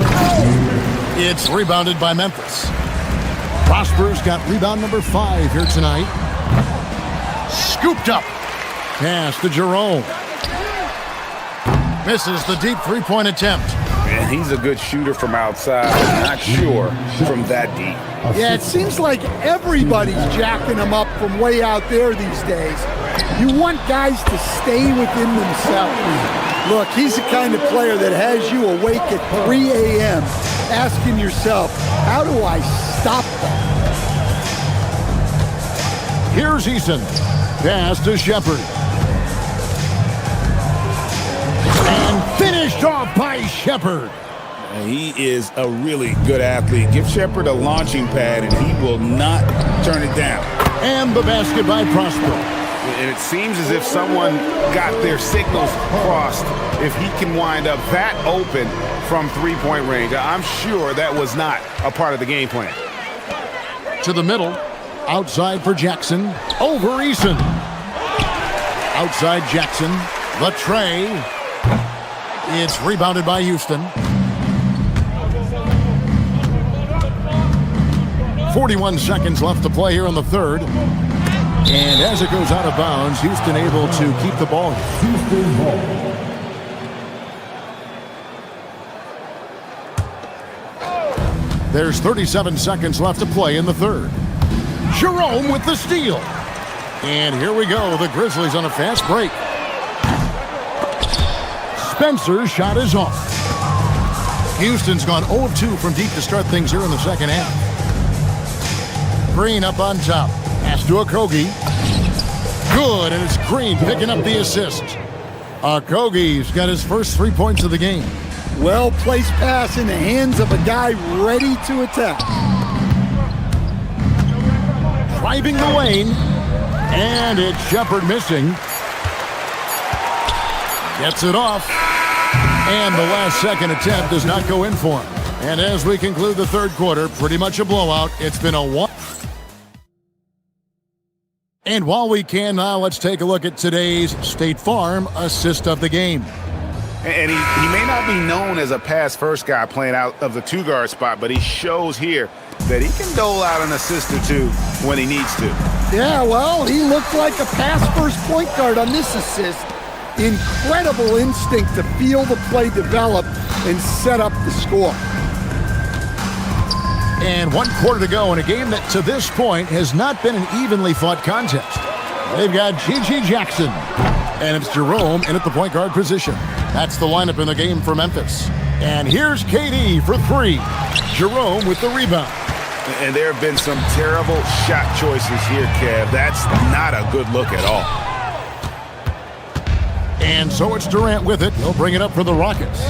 I: It's rebounded by Memphis. Prosper's got rebound number 5 here tonight. Scooped up. Pass to Jerome. Misses the deep three-point attempt.
K: And he's a good shooter from outside. I'm not sure from that deep.
L: Yeah, it seems like everybody's jacking them up from way out there these days. You want guys to stay within themselves. Look, he's the kind of player that has you awake at 3 a.m. asking yourself, how do I stop that?
I: Here's Eason. Pass to Shepherd. And finished off by Shepherd.
K: He is a really good athlete. Give Shepherd a launching pad, and he will not turn it down.
I: And the basket by Prosper.
K: And it seems as if someone got their signals crossed. If he can wind up that open from three-point range, I'm sure that was not a part of the game plan.
I: To the middle. Outside for Jackson. Over Eason. Outside Jackson. The tray. It's rebounded by Houston. 41 seconds left to play here in the third. And as it goes out of bounds, Houston able to keep the ball. Houston ball. There's 37 seconds left to play in the third. Jerome with the steal. And here we go. The Grizzlies on a fast break. Spencer's shot is off. Houston's gone 0 of 2 from deep to start things here in the second half. Green up on top. Pass to Okogie. Good, and it's Green picking up the assist. Okogie's got his first 3 points of the game.
L: Well-placed pass in the hands of a guy ready to attack.
I: Driving the lane, and it's Shepherd missing. Gets it off, and the last second attempt does not go in for him. And as we conclude the third quarter, pretty much a blowout. It's been a 1. And while we can now, let's take a look at today's State Farm assist of the game.
K: And he may not be known as a pass-first guy playing out of the two-guard spot, but he shows here that he can dole out an assist or two when he needs to.
L: Yeah, well, he looked like a pass-first point guard on this assist. incredible instinct to feel the play develop and set up the score.
I: And 1 quarter to go in a game that to this point has not been an evenly fought contest. They've got G.G. Jackson, and it's Jerome in at the point guard position. That's the lineup in the game for Memphis. And here's KD for 3. Jerome with the rebound.
K: And there have been some terrible shot choices here, Kev. That's not a good look at all.
I: And so it's Durant with it. He'll bring it up for the Rockets.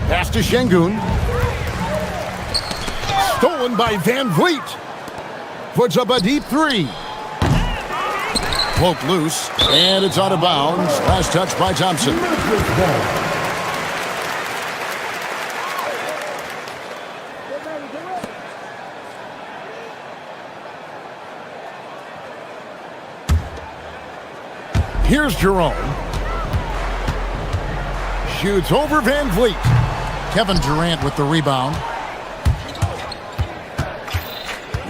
I: Pass to Şengün. Stolen by Van Vliet. Puts up a deep 3. Poke loose, and it's out of bounds. Last touch by Thompson. Here's Jerome. Shoots over Van Vliet. Kevin Durant with the rebound.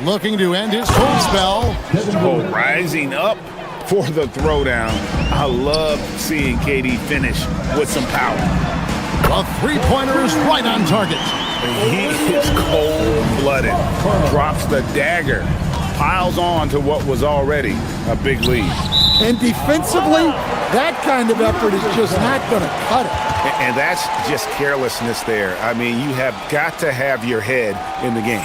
I: Looking to end his cold spell.
K: Oh, rising up for the throwdown. I love seeing KD finish with some power.
I: The three-pointer is right on target.
K: He is cold-blooded. Drops the dagger. Piles on to what was already a big lead.
L: And defensively, that kind of effort is just not going to cut it.
K: And that's just carelessness there. I mean, you have got to have your head in the game.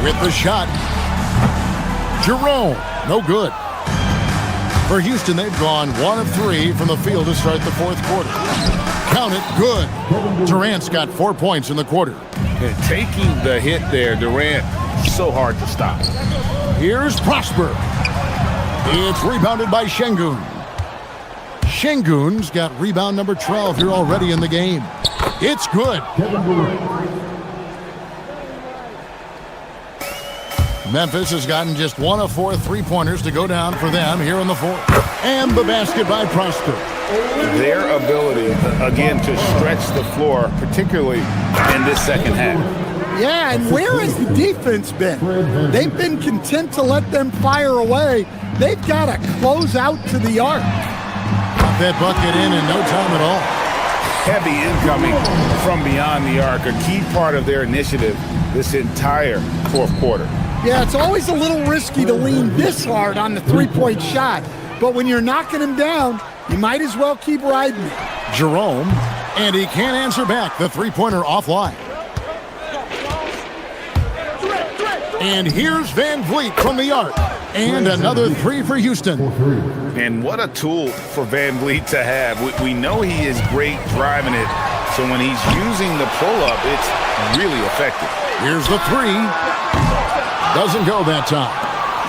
I: With the shot. Jerome, no good. For Houston, they've gone 1 of 3 from the field to start the 4th quarter. Count it, good. Durant's got 4 points in the quarter.
K: And taking the hit there, Durant, so hard to stop.
I: Here's Prosper. It's rebounded by Şengün. Şengün's got rebound number 12 here already in the game. It's good. Memphis has gotten just 1 of 4 three-pointers to go down for them here in the 4th. And the basket by Prosper.
K: Their ability, again, to stretch the floor, particularly in this second half.
L: Yeah, and where has the defense been? They've been content to let them fire away. They've got to close out to the arc.
I: Got that bucket in no time at all.
K: Heavy incoming from beyond the arc, a key part of their initiative this entire 4th quarter.
L: Yeah, it's always a little risky to lean this hard on the three-point shot. But when you're knocking him down, you might as well keep riding it.
I: Jerome, and he can't answer back. The three-pointer offline. And here's Van Vliet from the arc. And another 3 for Houston.
K: And what a tool for Van Vliet to have. We know he is great driving it. So when he's using the pull-up, it's really effective.
I: Here's the 3. Doesn't go that time.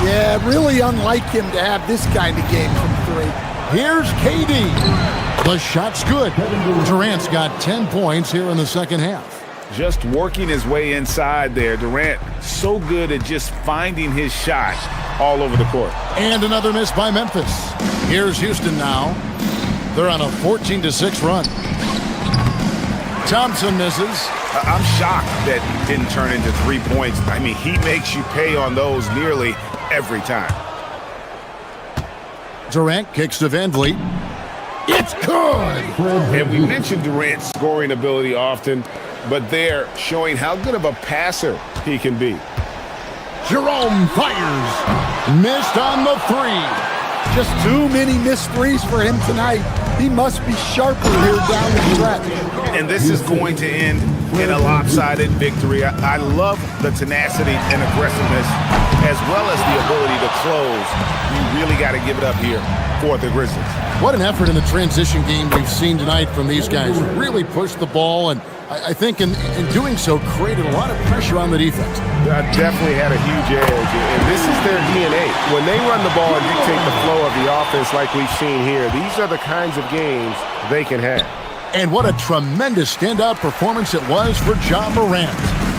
L: Yeah, really unlike him to have this kind of game from 3.
I: Here's KD. The shot's good. Durant's got 10 points here in the second half.
K: Just working his way inside there. Durant so good at just finding his shot all over the court.
I: And another miss by Memphis. Here's Houston now. They're on a 14-6 run. Thompson misses.
K: I'm shocked that didn't turn into 3 points. I mean, he makes you pay on those nearly every time.
I: Durant kicks to Van Vliet. It's good!
K: And we mentioned Durant's scoring ability often, but they're showing how good of a passer he can be.
I: Jerome fires. Missed on the 3.
L: Just too many missed threes for him tonight. He must be sharper here down the stretch.
K: And this is going to end in a lopsided victory. I love the tenacity and aggressiveness as well as the ability to close. You really got to give it up here for the Grizzlies.
I: What an effort in the transition game we've seen tonight from these guys. Really pushed the ball, and I think in doing so created a lot of pressure on the defense.
B: Definitely had a huge edge, and this is their DNA. When they run the ball and dictate the flow of the offense like we've seen here, these are the kinds of games they can have.
I: And what a tremendous standout performance it was for Ja Morant.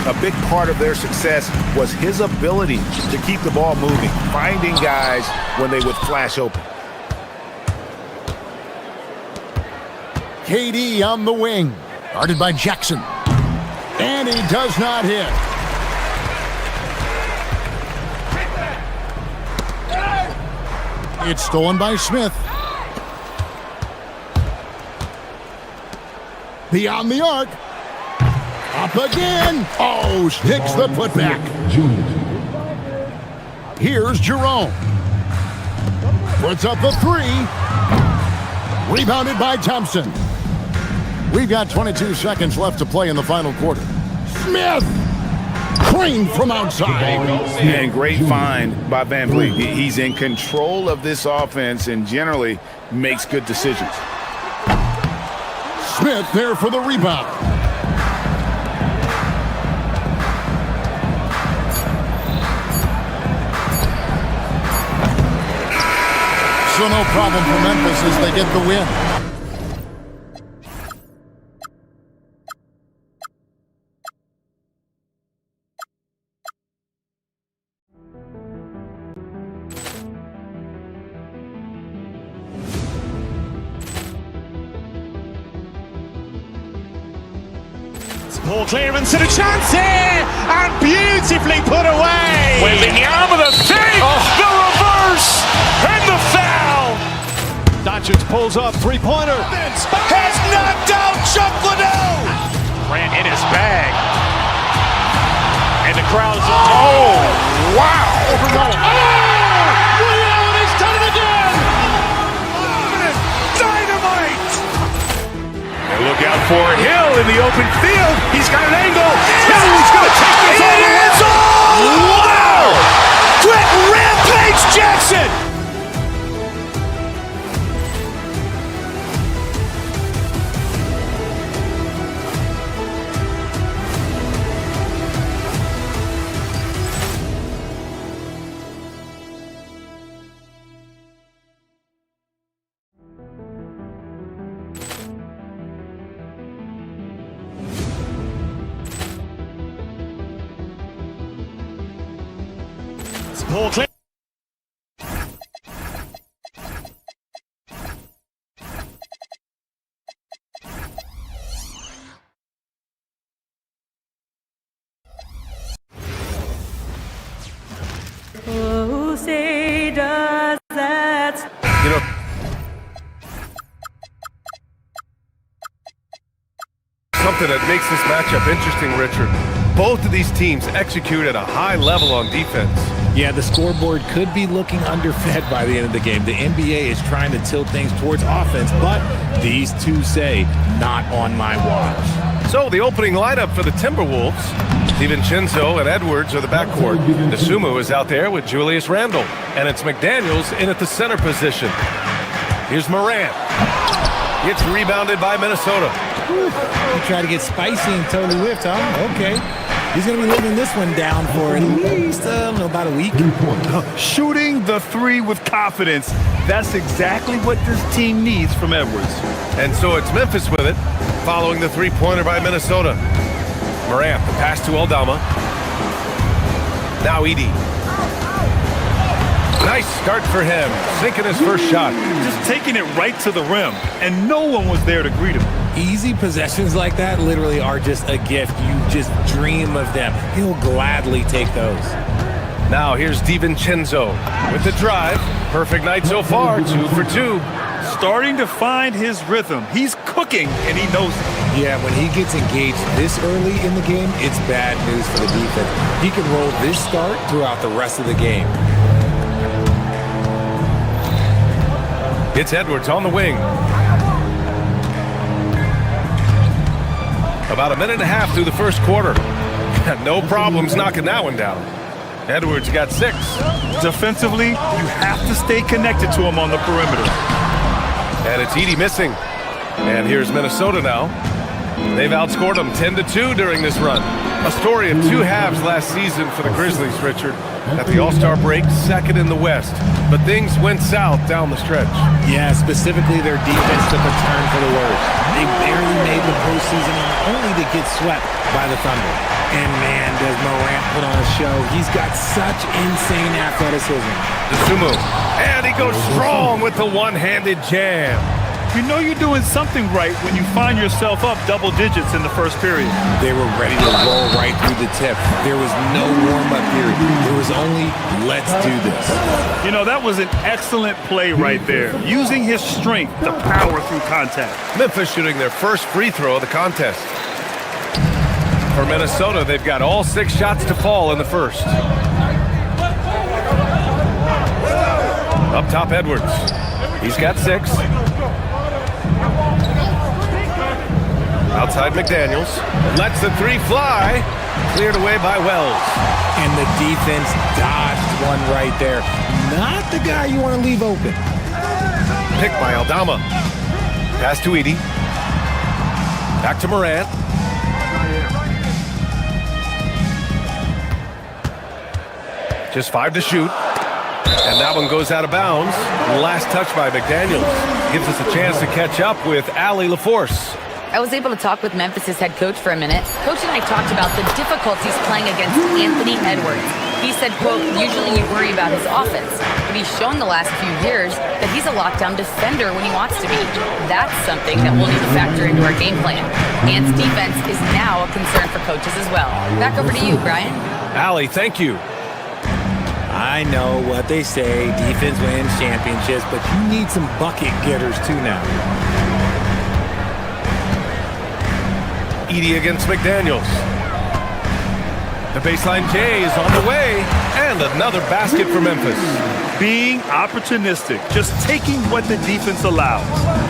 K: A big part of their success was his ability to keep the ball moving, finding guys when they would flash open.
I: KD on the wing, guarded by Jackson. And he does not hit. It's stolen by Smith. Beyond the arc. Up again. Oh, hits the putback. Here's Jerome. Puts up the three. Rebounded by Thompson. We've got 22 seconds left to play in the final quarter. Smith! Cream from outside.
K: And great find by Van Vliet. He's in control of this offense and generally makes good decisions.
I: Smith there for the rebound. So no problem for Memphis as they get the win.
A: Ball clearance and a chance here, and beautifully put away.
B: Wembanyama the save, the reverse, and the foul.
C: Doncic pulls up, three-pointer.
B: Has knocked out Chuck Liddell. Ran in his bag. And the crowd is... Oh, wow.
A: He's done it again.
B: Dynamite. And look out for Hill in the open field. He's got an angle. He's going to take this all the way. Wow! Quick Rampage Jackson.
A: Ball clear.
M: Who say does that?
D: You know, something that makes this matchup interesting, Richard. Both of these teams execute at a high level on defense.
E: Yeah, the scoreboard could be looking underfed by the end of the game. The NBA is trying to tilt things towards offense, but these two say, not on my watch.
D: So the opening lineup for the Timberwolves, DiVincenzo and Edwards are the backcourt. Nasumu is out there with Julius Randle, and it's McDaniels in at the center position. Here's Morant. Gets rebounded by Minnesota.
E: You try to get spicy and totally whiffed, huh? Okay. He's going to be living this one down for at least, about a week.
F: Shooting the three with confidence. That's exactly what this team needs from Edwards.
D: And so it's Memphis with it, following the three-pointer by Minnesota. Morant, the pass to Aldama. Now Edey. Nice start for him, sinking his first shot.
F: Just taking it right to the rim, and no one was there to greet him.
E: Easy possessions like that literally are just a gift. You just dream of them. He'll gladly take those.
D: Now here's DiVincenzo with the drive. Perfect night so far, 2 for 2.
F: Starting to find his rhythm. He's cooking, and he knows it.
E: Yeah, when he gets engaged this early in the game, it's bad news for the defense. He can roll this start throughout the rest of the game.
D: It's Edwards on the wing. About a minute and a half through the first quarter. No problems knocking that one down. Edwards got 6.
F: Defensively, you have to stay connected to him on the perimeter.
D: And it's Edey missing. And here's Minnesota now. They've outscored them 10-2 during this run. A story of 2 halves last season for the Grizzlies, Richard. At the All-Star break, second in the West. But things went south down the stretch.
E: Yeah, specifically their defense took a turn for the worse. They barely made the postseason, only to get swept by the Thunder. And man, does Morant put on a show. He's got such insane athleticism.
D: Nasumu. And he goes strong with the one-handed jam.
F: You know you're doing something right when you find yourself up double digits in the first period.
E: They were ready to roll right through the tip. There was no warm-up period. There was only, let's do this.
F: You know, that was an excellent play right there, using his strength to power through contact.
D: Memphis shooting their first free throw of the contest. For Minnesota, they've got all 6 shots to fall in the first. Up top, Edwards. He's got 6. Outside, McDaniels. Lets the 3 fly. Cleared away by Wells.
E: And the defense dodged one right there. Not the guy you want to leave open.
D: Picked by Aldama. Pass to Edey. Back to Morant. Just 5 to shoot. And that one goes out of bounds. Last touch by McDaniels. Gives us a chance to catch up with Allie LaForce.
G: I was able to talk with Memphis' head coach for a minute. Coach and I talked about the difficulties playing against Anthony Edwards. He said, quote, usually you worry about his offense, but he's shown the last few years that he's a lockdown defender when he wants to be. That's something that we'll need to factor into our game plan. Ant's defense is now a concern for coaches as well. Back over to you, Brian.
D: Allie, thank you.
E: I know what they say, defense wins championships, but you need some bucket getters too now.
D: Edey against McDaniels. The baseline J is on the way, and another basket for Memphis.
F: Being opportunistic, just taking what the defense allows.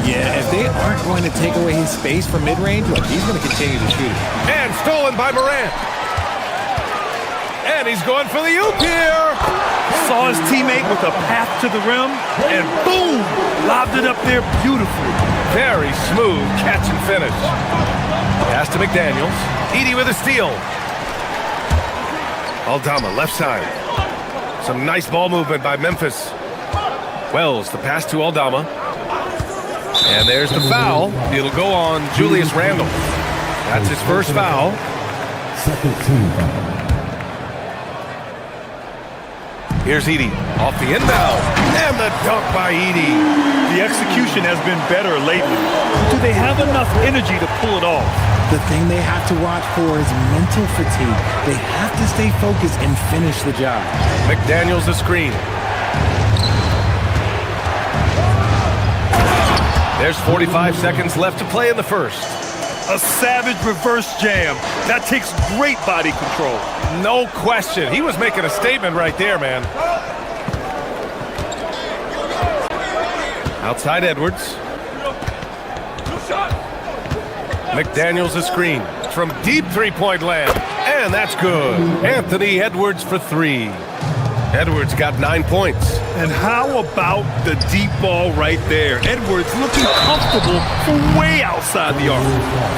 E: Yeah, if they aren't going to take away his space from mid-range, look, he's going to continue to shoot it.
D: And stolen by Morant. And he's going for the oop here.
F: Saw his teammate with a path to the rim, and boom, lobbed it up there beautifully.
D: Very smooth catch and finish. Pass to McDaniels. Edey with a steal. Aldama, left side. Some nice ball movement by Memphis. Wells, the pass to Aldama. And there's the foul. It'll go on Julius Randle. That's his first foul.
H: Second team foul.
D: Here's Edey off the inbound. And the dunk by Edey.
F: The execution has been better lately. Do they have enough energy to pull it off?
E: The thing they have to watch for is mental fatigue. They have to stay focused and finish the job.
D: McDaniels the screen. There's 45 seconds left to play in the first.
F: A savage reverse jam. That takes great body control.
D: No question. He was making a statement right there, man. Outside Edwards. McDaniels the screen from deep three-point land. And that's good. Anthony Edwards for 3. Edwards got 9 points.
F: And how about the deep ball right there? Edwards looking comfortable from way outside the arc.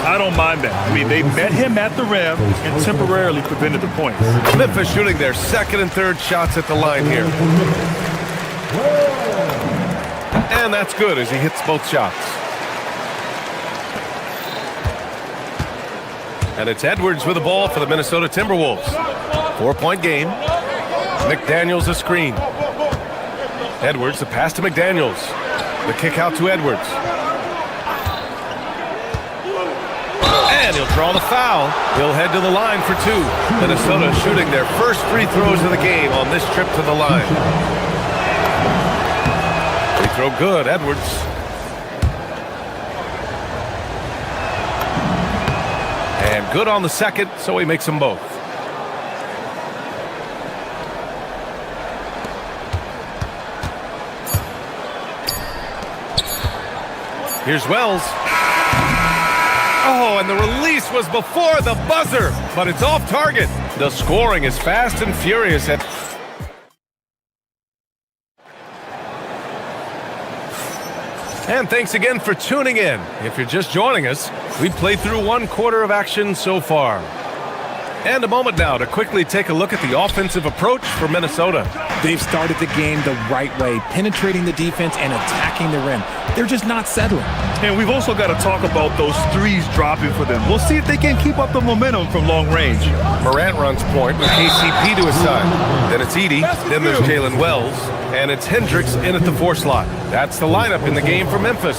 F: I don't mind that. I mean, they met him at the rim and temporarily prevented the points.
D: Memphis shooting their second and third shots at the line here. And that's good as he hits both shots. And it's Edwards with the ball for the Minnesota Timberwolves. 4-point game. McDaniels a screen. Edwards, the pass to McDaniels. The kick out to Edwards. And he'll draw the foul. He'll head to the line for 2. Minnesota shooting their first free throws of the game on this trip to the line. Free throw good, Edwards. And good on the second, so he makes them both. Here's Wells. Oh, and the release was before the buzzer, but it's off target. The scoring is fast and furious at... And thanks again for tuning in. If you're just joining us, we've played through 1 quarter of action so far. And a moment now to quickly take a look at the offensive approach for Minnesota.
E: They've started the game the right way, penetrating the defense and attacking the rim. They're just not settling.
F: And we've also got to talk about those threes dropping for them. We'll see if they can keep up the momentum from long range.
D: Morant runs point with KCP to his side. Then it's Edey. Then there's Jalen Wells. And it's Hendricks in at the 4 slot. That's the lineup in the game for Memphis.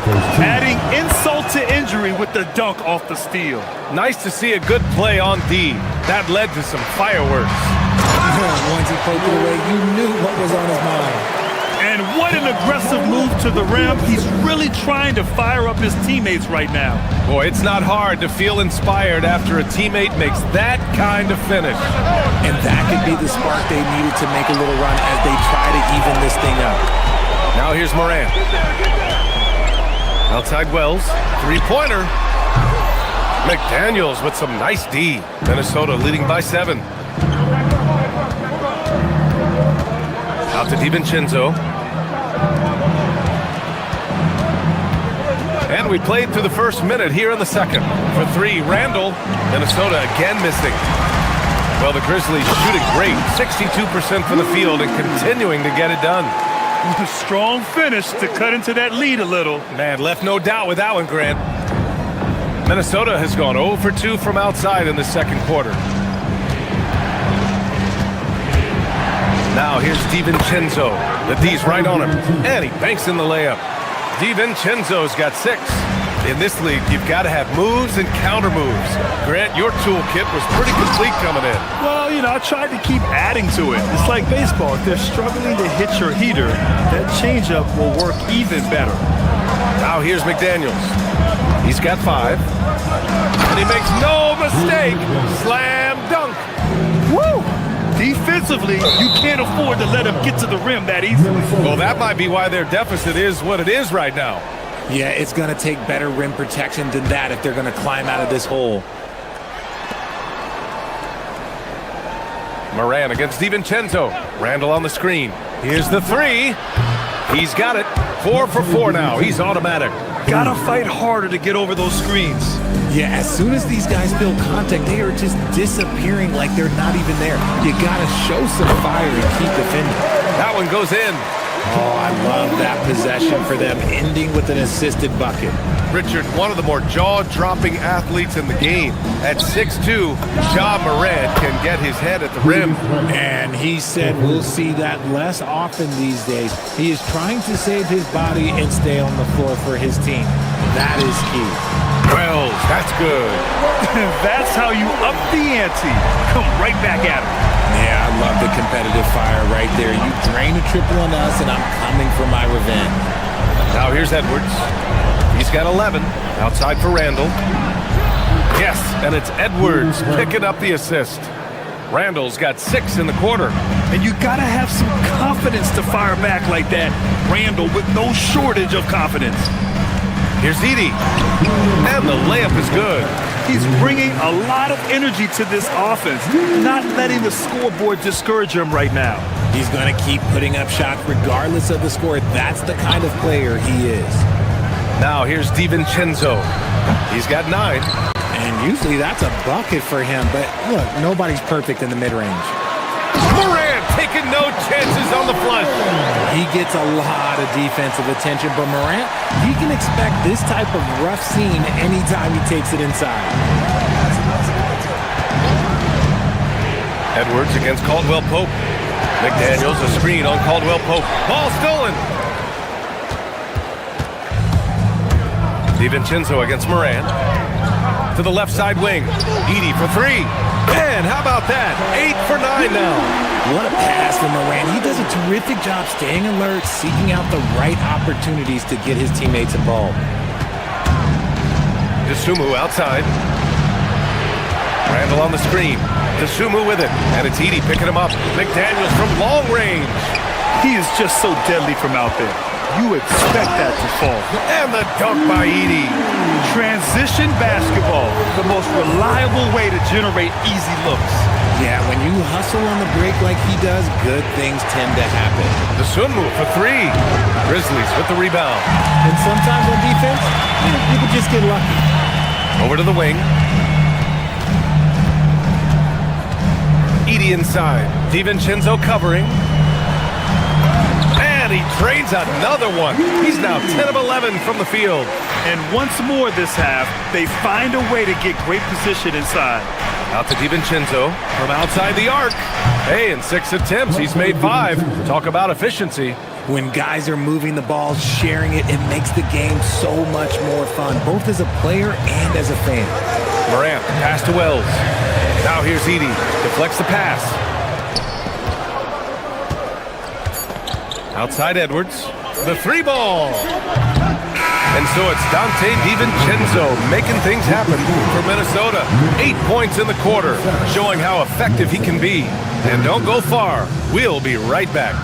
F: Adding insult to injury with the dunk off the steal.
D: Nice to see a good play on D. That led to some fireworks.
E: Once he poked it away, you knew what was on his mind.
F: And what an aggressive move to the rim. He's really trying to fire up his teammates right now.
D: Boy, it's not hard to feel inspired after a teammate makes that kind of finish.
E: And that could be the spark they needed to make a little run as they try to even this thing up.
D: Now here's Morant. Outside Wells, three-pointer. McDaniels with some nice D. Minnesota leading by 7. Out to DiVincenzo. And we played through the first minute here in the second. For 3, Randall. Minnesota again missing. Well, the Grizzlies shooting great. 62% from the field and continuing to get it done.
F: Strong finish to cut into that lead a little.
D: Man, left no doubt with that one, Grant. Minnesota has gone 0 for 2 from outside in the second quarter. Now here's DiVincenzo. The D's right on him. And he banks in the layup. DiVincenzo's got 6. In this league, you've got to have moves and counter moves. Grant, your toolkit was pretty complete coming in.
F: Well, I tried to keep adding to it. It's like baseball. If they're struggling to hit your heater, that changeup will work even better.
D: Now here's McDaniels. He's got 5. And he makes no mistake. Slam dunk.
F: Woo! Defensively, you can't afford to let him get to the rim that easily.
D: Well, that might be why their deficit is what it is right now.
E: Yeah, it's going to take better rim protection than that if they're going to climb out of this hole.
D: Moran against DiVincenzo. Randall on the screen. Here's the 3. He's got it. 4 for 4 now. He's automatic.
F: Gotta fight harder to get over those screens.
E: Yeah, as soon as these guys feel contact, they are just disappearing like they're not even there. You gotta show some fire and keep defending.
D: That one goes in.
E: Oh, I love that possession for them, ending with an assisted bucket.
D: Richard, one of the more jaw-dropping athletes in the game. At 6'2", Ja Morant can get his head at the rim.
E: And he said we'll see that less often these days. He is trying to save his body and stay on the floor for his team. That is key.
D: Wells, that's good.
F: That's how you up the ante. Come right back at him.
E: Yeah, I love the competitive fire right there. You drain a triple on us, and I'm coming for my revenge.
D: Now here's Edwards. He's got 11. Outside for Randall. Yes, and it's Edwards picking up the assist. Randall's got 6 in the quarter.
F: And you got to have some confidence to fire back like that. Randall with no shortage of confidence.
D: Here's Edey. And the layup is good.
F: He's bringing a lot of energy to this offense, not letting the scoreboard discourage him right now.
E: He's going to keep putting up shots regardless of the score. That's the kind of player he is.
D: Now here's DiVincenzo. He's got 9.
E: And usually that's a bucket for him. But look, nobody's perfect in the mid-range.
D: Morant taking no chances on the flush.
E: He gets a lot of defensive attention, but Morant, he can expect this type of rough scene anytime he takes it inside.
D: Edwards against Caldwell Pope. McDaniels a screen on Caldwell Pope. Ball stolen. DiVincenzo against Moran. To the left side wing. Edey for 3. Man, how about that? 8 for 9 now.
E: What a pass from Moran. He does a terrific job staying alert, seeking out the right opportunities to get his teammates involved.
D: Dosunmu outside. Randall on the screen. Dosunmu with it. And it's Edey picking him up. McDaniels from long range.
F: He is just so deadly from out there. You expect that to fall.
D: And the dunk by Edey.
F: Transition basketball, the most reliable way to generate easy looks.
E: Yeah, when you hustle on the break like he does, good things tend to happen.
D: Dosunmu for 3. Grizzlies with the rebound.
E: And sometimes on defense, you can just get lucky.
D: Over to the wing. Edey inside. DiVincenzo covering. And he Drains another one. He's now 10 of 11 from the field.
F: And once more this half, they find a way to get great position inside.
D: Out to DiVincenzo from outside the arc. Hey, in 6 attempts, he's made 5. Talk about efficiency.
E: When guys are moving the ball, sharing it, it makes the game so much more fun, both as a player and as a fan.
D: Morant, pass to Wells. Now here's Edey. Deflects the pass. Outside Edwards. The 3 ball. And so it's Dante DiVincenzo making things happen for Minnesota. 8 points in the quarter, showing how effective he can be. And don't go far. We'll be right back.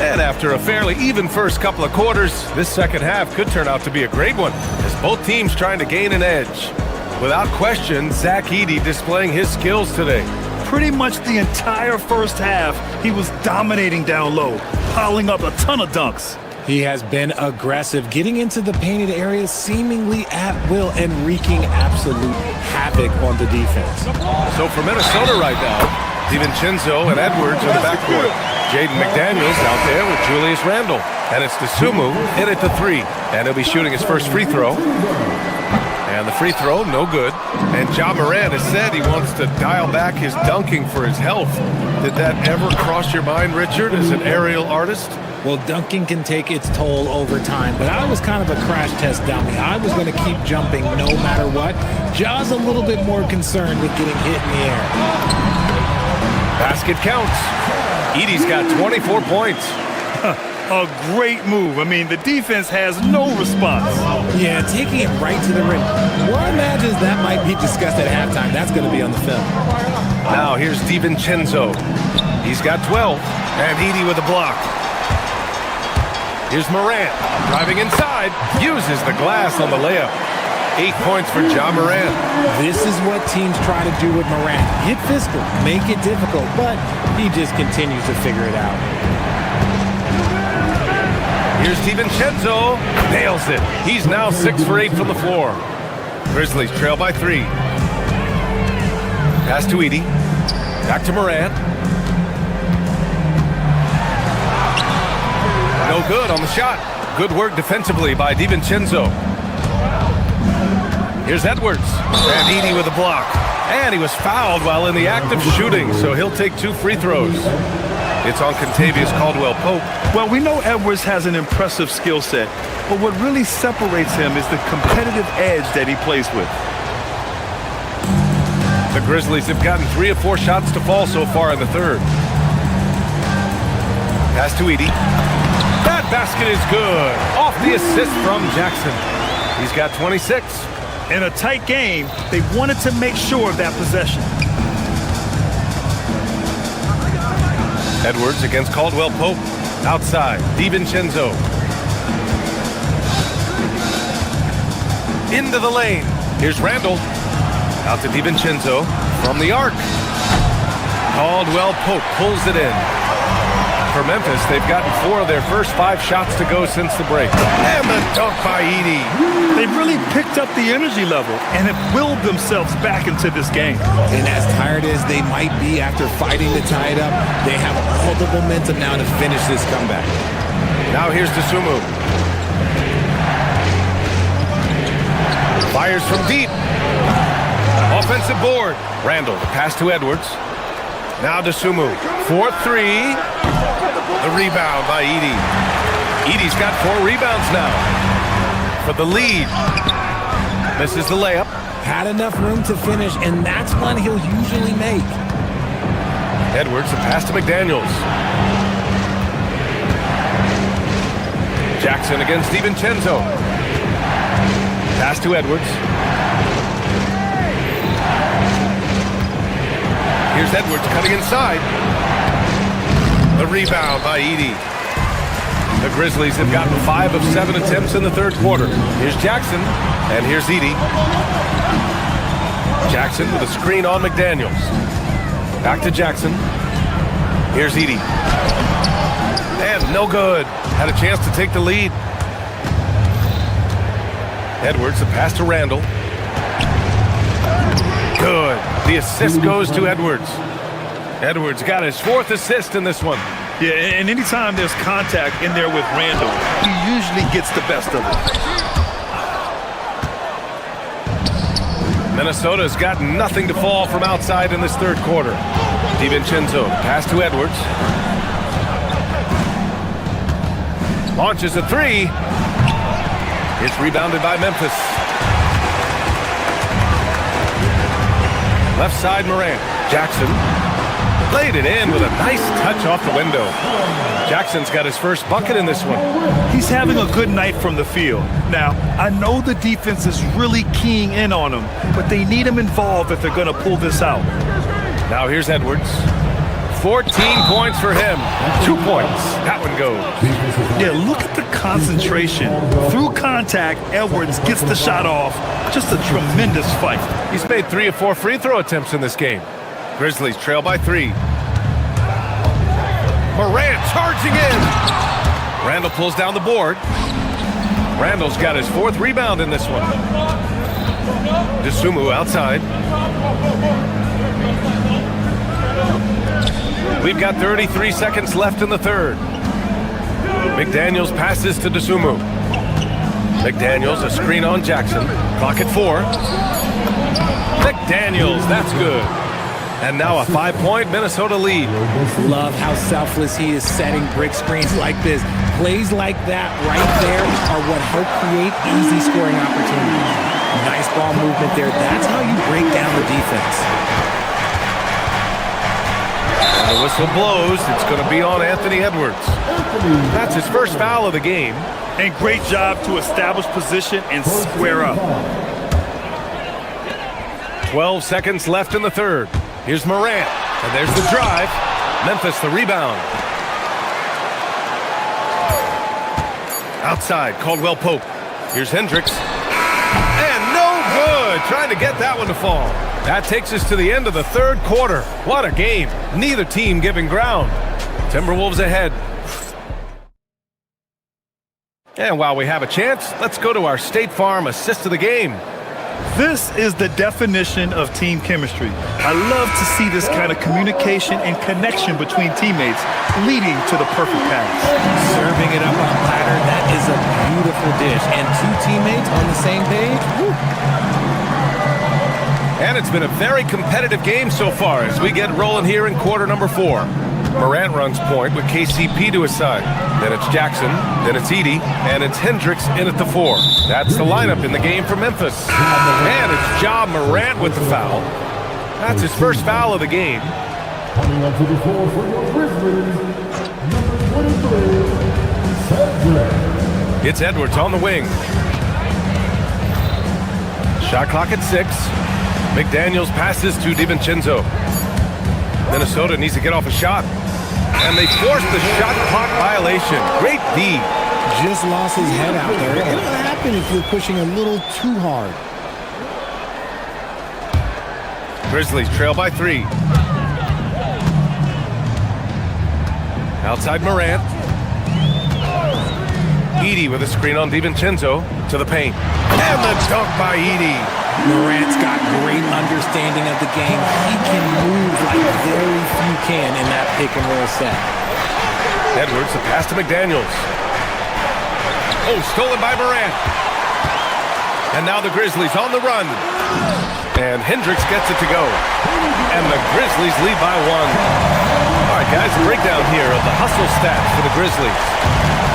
D: And after a fairly even first couple of quarters, this second half could turn out to be a great one, as both teams trying to gain an edge. Without question, Zach Edey displaying his skills today.
F: Pretty much the entire first half, he was dominating down low, piling up a ton of dunks.
E: He has been aggressive, getting into the painted areas seemingly at will and wreaking absolute havoc on the defense.
D: So for Minnesota right now, DiVincenzo and Edwards in the backcourt. Jaden McDaniels out there with Julius Randle. And it's Dosunmu in at the 3. And he'll be shooting his first free throw. And the free throw, no good. And Ja Morant has said he wants to dial back his dunking for his health. Did that ever cross your mind, Richard, as an aerial artist?
E: Well, dunking can take its toll over time, but I was kind of a crash test dummy. I was going to keep jumping no matter what. Ja's a little bit more concerned with getting hit in the air.
D: Basket counts. Edey's got 24 points.
F: A great move. I mean, the defense has no response.
E: Yeah, taking it right to the rim. One imagines that might be discussed at halftime. That's going to be on the film.
D: Now here's DiVincenzo. He's got 12. And Edey with a block. Here's Morant. Driving inside. Uses the glass on the layup. 8 points for Ja Morant.
E: This is what teams try to do with Morant. Get physical, make it difficult, but he just continues to figure it out.
D: Here's DiVincenzo. Nails it. He's now 6 for 8 from the floor. Grizzlies trail by 3. Pass to Edey. Back to Morant. No good on the shot. Good work defensively by DiVincenzo. Here's Edwards. And Edey with a block. And he was fouled while in the act of shooting, so he'll take 2 free throws. It's on Kentavious Caldwell-Pope.
F: Well, we know Edwards has an impressive skill set, but what really separates him is the competitive edge that he plays with.
D: The Grizzlies have gotten 3 of 4 shots to fall so far in the third. Pass to Edey. That basket is good. Off the assist from Jackson. He's got 26.
F: In a tight game, they wanted to make sure of that possession.
D: Edwards against Caldwell-Pope. Outside, DiVincenzo. Into the lane. Here's Randle. Out to DiVincenzo from the arc. Caldwell-Pope pulls it in. For Memphis, they've gotten 4 of their first 5 shots to go since the break. And the dunk by Edey.
F: They've really picked up the energy level and have willed themselves back into this game.
E: And as tired as they might be after fighting to tie it up, they have all the momentum now to finish this comeback.
D: Now here's Dosunmu. Fires from deep. Offensive board. Randle, the pass to Edwards. Now Dosunmu. 4-3. The rebound by Edey. Edey's got 4 rebounds now. For the lead. Misses the layup.
E: Had enough room to finish, and that's one he'll usually make.
D: Edwards, the pass to McDaniels. Jackson against DiVincenzo. Pass to Edwards. Here's Edwards cutting inside. The rebound by Edey. The Grizzlies have gotten 5 of 7 attempts in the third quarter. Here's Jackson, and here's Edey. Jackson with a screen on McDaniels. Back to Jackson. Here's Edey. And no good. Had a chance to take the lead. Edwards, the pass to Randall. Good. The assist goes to Edwards. Edwards got his 4th assist in this one.
F: Yeah, and anytime there's contact in there with Randall, he usually gets the best of it.
D: Minnesota's got nothing to fall from outside in this third quarter. DiVincenzo, pass to Edwards. Launches a 3. It's rebounded by Memphis. Left side, Morant. Jackson laid it in with a nice touch off the window. Jackson's got his first bucket in this one.
F: He's having a good night from the field. Now, I know the defense is really keying in on him, but they need him involved if they're going to pull this out.
D: Now here's Edwards. 14 points for him. 2 points. That one goes.
F: Yeah, look at the concentration. Through contact, Edwards gets the shot off. Just a tremendous fight.
D: He's made 3 of 4 free throw attempts in this game. Grizzlies trail by 3. Morant charging in. Randall pulls down the board. Randall's got his 4th rebound in this one. Dosunmu outside. We've got 33 seconds left in the third. McDaniels passes to Dosunmu. McDaniels, a screen on Jackson. Clock at 4. McDaniels, that's good. And now a 5-point Minnesota lead.
E: Love how selfless he is setting brick screens like this. Plays like that right there are what help create easy scoring opportunities. Nice ball movement there. That's how you break down the defense.
D: And the whistle blows. It's going to be on Anthony Edwards. That's his first foul of the game.
F: And great job to establish position and square up.
D: 12 seconds left in the third. Here's Morant, and there's the drive. Memphis the rebound. Outside, Caldwell Pope. Here's Hendricks. And no good. Trying to get that one to fall. That takes us to the end of the third quarter. What a game. Neither team giving ground. Timberwolves ahead. And while we have a chance, let's go to our State Farm assist of the game.
F: This is the definition of team chemistry. I love to see this kind of communication and connection between teammates leading to the perfect pass.
E: Serving it up on a platter, that is a beautiful dish. And 2 teammates on the same page. Woo.
D: And it's been a very competitive game so far as we get rolling here in quarter number 4. Morant runs point with KCP to his side. Then it's Jackson, then it's Edey, and it's Hendricks in at the 4. That's the lineup in the game for Memphis. And it's Ja Morant with the foul. That's his first foul of the game.
H: Coming up to the floor for your Grizzlies, number 23, Cedric.
D: It's Edwards on the wing. Shot clock at 6. McDaniels passes to DiVincenzo. Minnesota needs to get off a shot. And they force the shot clock violation. Great D.
E: Just lost his head out there. It'll happen if you're pushing a little too hard.
D: Grizzlies trail by 3. Outside Morant. Edey with a screen on DiVincenzo to the paint. And the dunk by Edey.
E: Morant's got great understanding of the game. He can move like very few can in that pick and roll set.
D: Edwards, the pass to McDaniels. Oh, stolen by Morant. And now the Grizzlies on the run. And Hendricks gets it to go. And the Grizzlies lead by 1. All right, guys, a breakdown here of the hustle stats for the Grizzlies.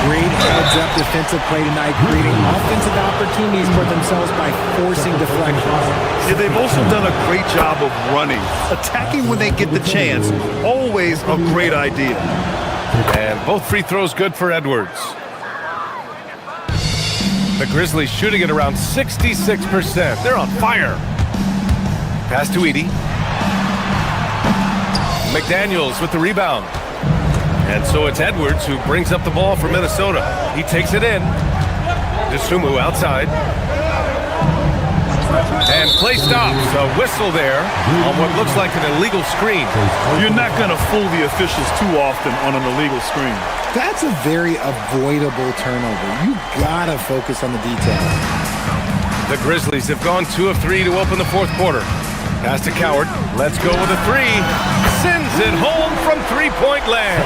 E: Great heads-up defensive play tonight, creating offensive opportunities for themselves by forcing deflections.
F: Yeah, they've also done a great job of running. Attacking when they get the chance, always a great idea.
D: And both free throws good for Edwards. The Grizzlies shooting at around 66%. They're on fire. Pass to Edey. McDaniels with the rebound. And so it's Edwards who brings up the ball for Minnesota. He takes it in. Dosunmu outside. And play stops. A whistle there on what looks like an illegal screen.
F: You're not going to fool the officials too often on an illegal screen.
E: That's a very avoidable turnover. You gotta focus on the details.
D: The Grizzlies have gone 2 of 3 to open the fourth quarter. Pass to Coward. Let's go with a three. Sends it home from three-point land.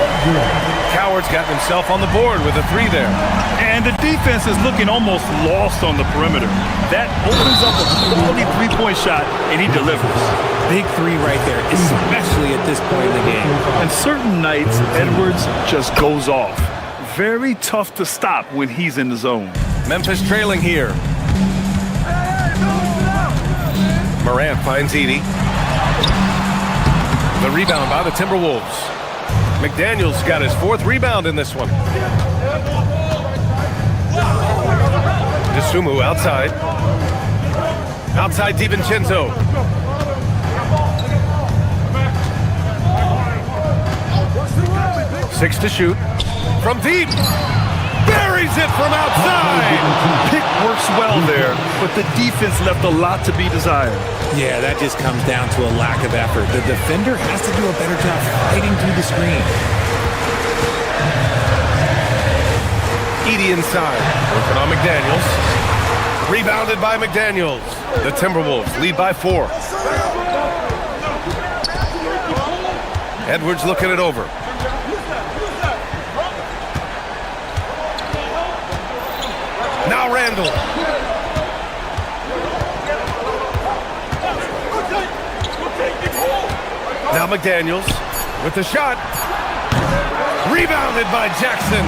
D: Coward's gotten himself on the board with a three there.
F: And the defense is looking almost lost on the perimeter. That opens up a quality three-point shot, and he delivers.
E: Big three right there, especially at this point in the game.
F: And certain nights, Edwards just goes off. Very tough to stop when he's in the zone.
D: Memphis trailing here. Morant finds Edey. The rebound by the Timberwolves. McDaniels got his 4th rebound in this one. Dosunmu outside. Outside DiVincenzo. 6 to shoot. From deep. Buries it from outside.
F: Pick works well there, but the defense left a lot to be desired.
E: Yeah, that just comes down to a lack of effort. The defender has to do a better job fighting through the screen.
D: Edey inside. Working on McDaniels. Rebounded by McDaniels. The Timberwolves lead by 4. Edwards looking it over. Now Randall. Now McDaniels with the shot. Rebounded by Jackson.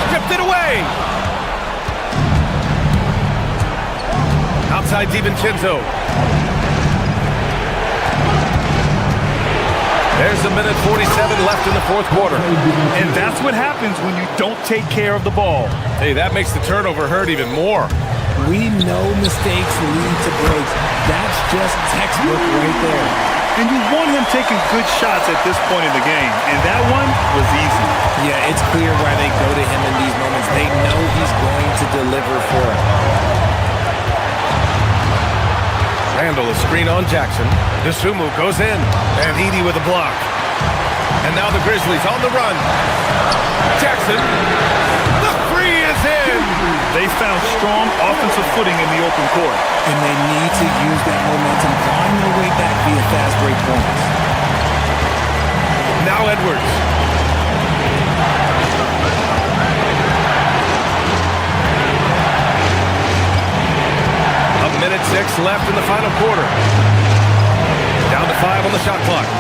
D: Stripped it away. Outside DiVincenzo. There's a minute 47 left in the fourth quarter.
F: And that's what happens when you don't take care of the ball.
D: Hey, that makes the turnover hurt even more.
E: We know mistakes lead to breaks. That's just textbook right there.
F: And you want him taking good shots at this point in the game. And that one was easy.
E: Yeah, it's clear why they go to him in these moments. They know he's going to deliver for it.
D: Randall, a screen on Jackson. Dosunmu goes in. And Edey with a block. And now the Grizzlies on the run. Jackson. The three is in.
F: They found strong offensive footing in the open court.
E: And they need to use that momentum, clawing their way back via fast break points.
D: Now Edwards. Minute 6 left in the final quarter. Down to 5 on the shot clock.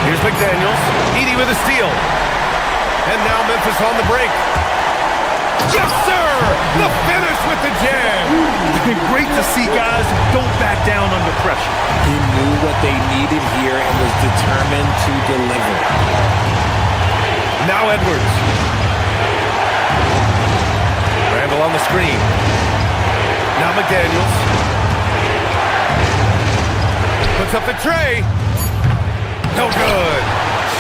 D: Here's McDaniels. Edey with a steal. And now Memphis on the break. Yes, sir! The finish with the jam.
F: It's been great to see guys who don't back down under pressure.
E: He knew what they needed here and was determined to deliver.
D: Now Edwards. Randall on the screen. Now McDaniels. Puts up the tray. No good.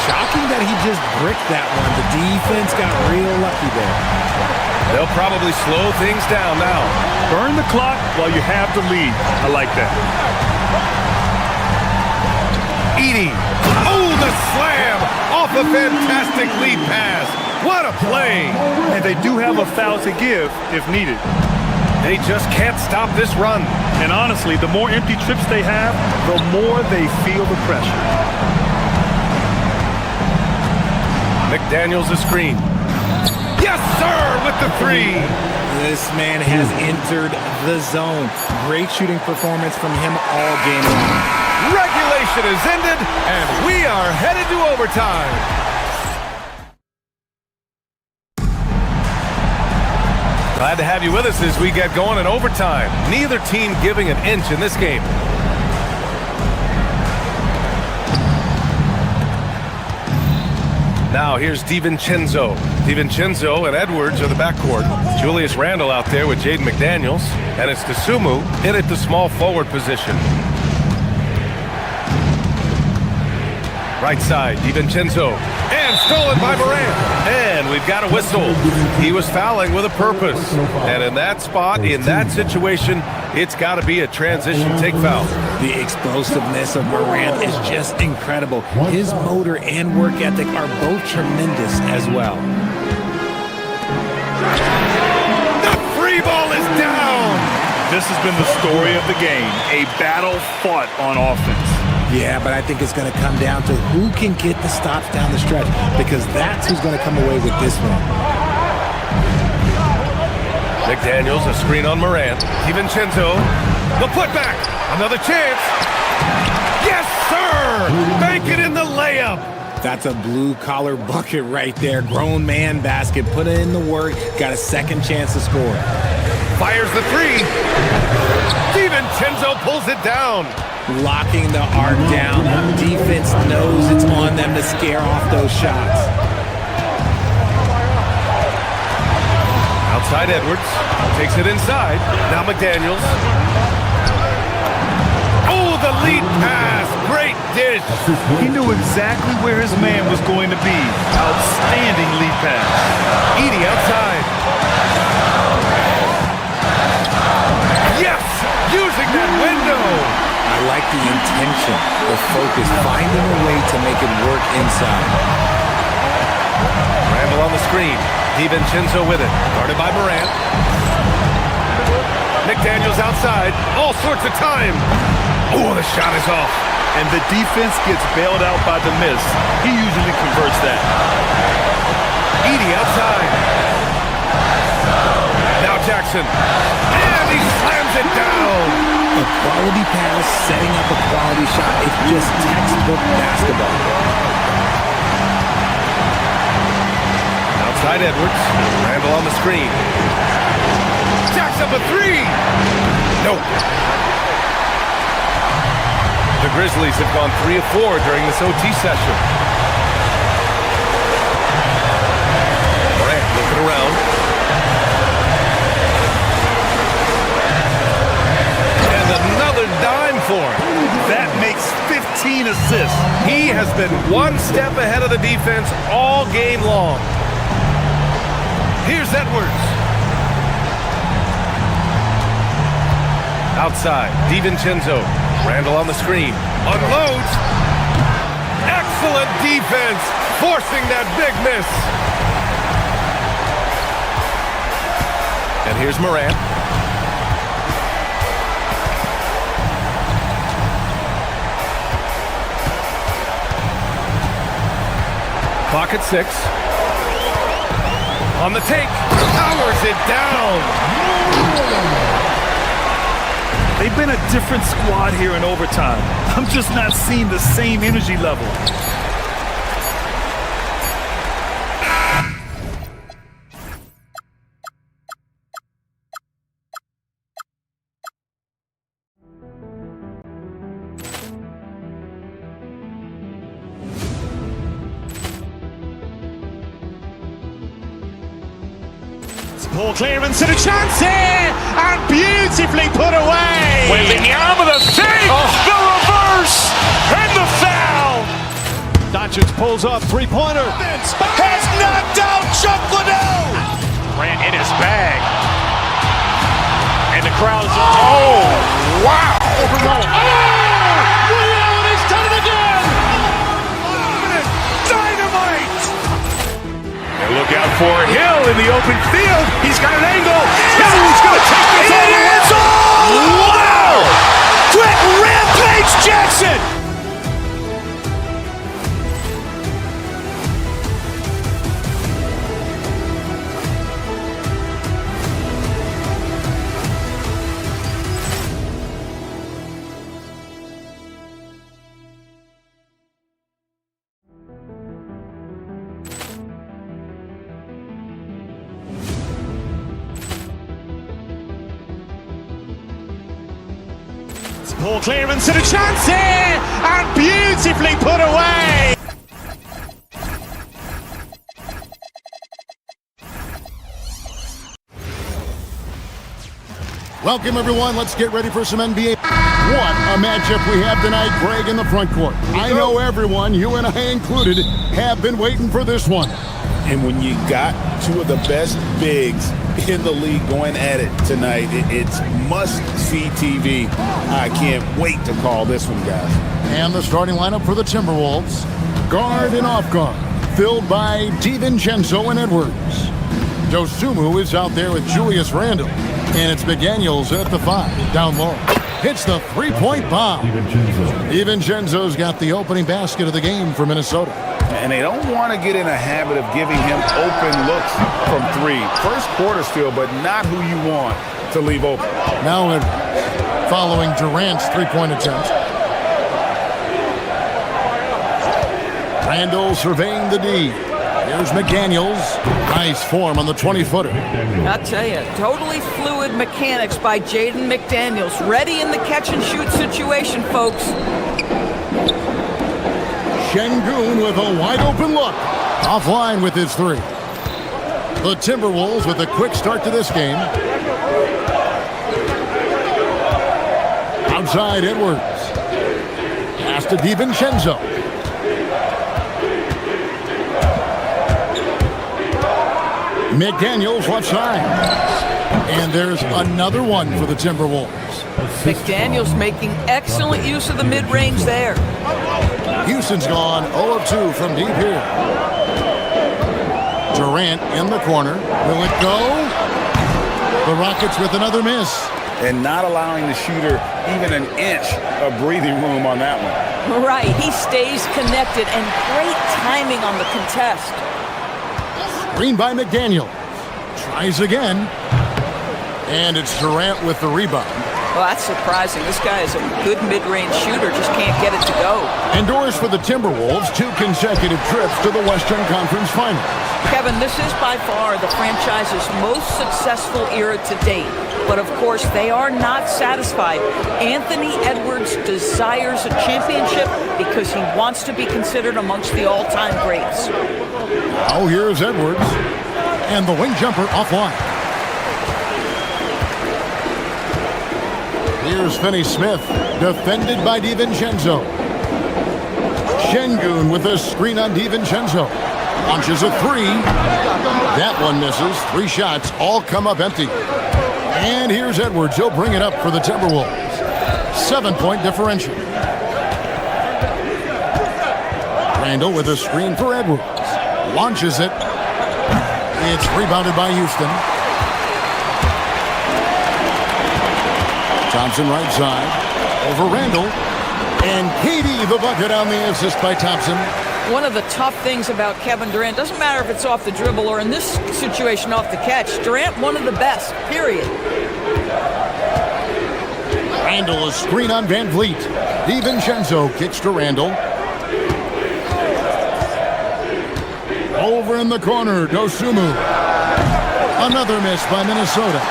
E: Shocking that he just bricked that one. The defense got real lucky there.
D: They'll probably slow things down now.
F: Burn the clock while you have the lead. I like that.
D: Edey. Oh, the slam off a fantastic lead pass. What a play.
F: And they do have a foul to give if needed.
D: They just can't stop this run.
F: And honestly, the more empty trips they have, the more they feel the pressure.
D: McDaniels a screen. Yes, sir, with the three.
E: This man has entered the zone. Great shooting performance from him all game long.
D: Regulation is ended, and we are headed to overtime. Glad to have you with us as we get going in overtime. Neither team giving an inch in this game. Now here's DiVincenzo. DiVincenzo and Edwards are the backcourt. Julius Randle out there with Jaden McDaniels. And it's Dosunmu in at the small forward position. Right side, DiVincenzo. And stolen by Morant. And we've got a whistle. He was fouling with a purpose. And in that spot, in that situation, it's got to be a transition take foul.
E: The explosiveness of Morant is just incredible. His motor and work ethic are both tremendous as well.
D: The free ball is down.
F: This has been the story of the game, a battle fought on offense.
E: Yeah, but I think it's going to come down to who can get the stops down the stretch, because that's who's going to come away with this one.
D: McDaniels, a screen on Morant. DiVincenzo, the putback. Another chance. Yes, sir! Bank it in the layup.
E: That's a blue-collar bucket right there. Grown man basket. Put in the work. Got a second chance to score.
D: Fires the three. DiVincenzo pulls it down.
E: Locking the arc down. Defense knows it's on them to scare off those shots.
D: Outside Edwards. Takes it inside. Now McDaniels. Oh, the lead pass. Great dish.
F: He knew exactly where his man was going to be. Outstanding lead pass.
D: Edey outside. Yes! Using that window.
E: I like the intention, the focus, finding a way to make it work inside.
D: Randle on the screen. DiVincenzo with it. Guarded by Morant. McDaniels outside. All sorts of time. Oh, the shot is off.
F: And the defense gets bailed out by the miss. He usually converts that.
D: Edey outside. Now Jackson. And he slams it down.
E: A quality pass, setting up a quality shot. It's just textbook basketball.
D: Outside Edwards. Randle on the screen. Jacks up a three. Nope. The Grizzlies have gone 3 of 4 during this OT session. Morant looking around. And another dime for him.
F: That makes 15 assists.
D: He has been one step ahead of the defense all game long. Here's Edwards. Outside, DiVincenzo. Randle on the screen. Unloads. Excellent defense. Forcing that big miss. And here's Morant. Clock at 6. On the take. Powers it down.
F: They've been a different squad here in overtime. I'm just not seeing the same energy level.
A: Ball clearance and a chance here, and beautifully put away.
B: Wembanyama the save, the reverse, and the foul.
C: Doncic pulls up, three-pointer.
B: Has knocked out Chuck Liddell. Ran in his bag. And the crowd is, oh, wow. Reality's done it again. Dynamite. And look out for Hill in the open field. He's got an angle. He's going to take this all the way. Wow! Quick rampage Jackson.
A: Ball clearance and a chance here, and beautifully put away.
I: Welcome, everyone. Let's get ready for some NBA. What a matchup we have tonight, Greg, in the front court. I know everyone, you and I included, have been waiting for this one.
N: And when you got two of the best bigs in the league going at it tonight, it's must-see TV. I can't wait to call this one, guys.
I: And the starting lineup for the Timberwolves. Guard and off guard, filled by DiVincenzo and Edwards. Dosunmu is out there with Julius Randle. And it's McDaniels at the 5, down low. Hits the three-point bomb. DiVincenzo's got the opening basket of the game for Minnesota.
K: And they don't want to get in a habit of giving him open looks from three. First quarter still, but not who you want to leave open.
I: Now following Durant's three-point attempt. Randle surveying the D. Here's McDaniels. Nice form on the 20-footer.
J: I'll tell you, totally fluid mechanics by Jaden McDaniels. Ready in the catch-and-shoot situation, folks.
I: Şengün with a wide-open look. Offline with his three. The Timberwolves with a quick start to this game. Outside Edwards. Pass to DiVincenzo. McDaniels left side. And there's another one for the Timberwolves.
J: McDaniels making excellent use of the mid-range there.
I: Houston's gone 0 of 2 from deep here. Durant in the corner. Will it go? The Rockets with another miss.
K: And not allowing the shooter even an inch of breathing room on that one.
J: Right, he stays connected and great timing on the contest.
I: Screen by McDaniel. Tries again. And it's Durant with the rebound.
J: Well, that's surprising. This guy is a good mid-range shooter, just can't get it to go.
I: Endures for the Timberwolves 2 consecutive trips to the Western Conference Finals.
J: Kevin, this is by far the franchise's most successful era to date. But of course, they are not satisfied. Anthony Edwards desires a championship because he wants to be considered amongst the all-time greats.
I: Now here's Edwards. And the wing jumper offline. Here's Finney-Smith, defended by DiVincenzo. Şengün with a screen on DiVincenzo. Launches a three. That one misses. 3 shots, all come up empty. And here's Edwards. He'll bring it up for the Timberwolves. 7-point differential. Randle with a screen for Edwards. Launches it. It's rebounded by Houston. Thompson right side. Over Randle. And Katie the bucket on the assist by Thompson.
J: One of the tough things about Kevin Durant, doesn't matter if it's off the dribble or in this situation off the catch, Durant one of the best, period.
I: Randle a screen on Van Vliet. DiVincenzo kicks to Randle. Over in the corner, Dosunmu. Another miss by Minnesota.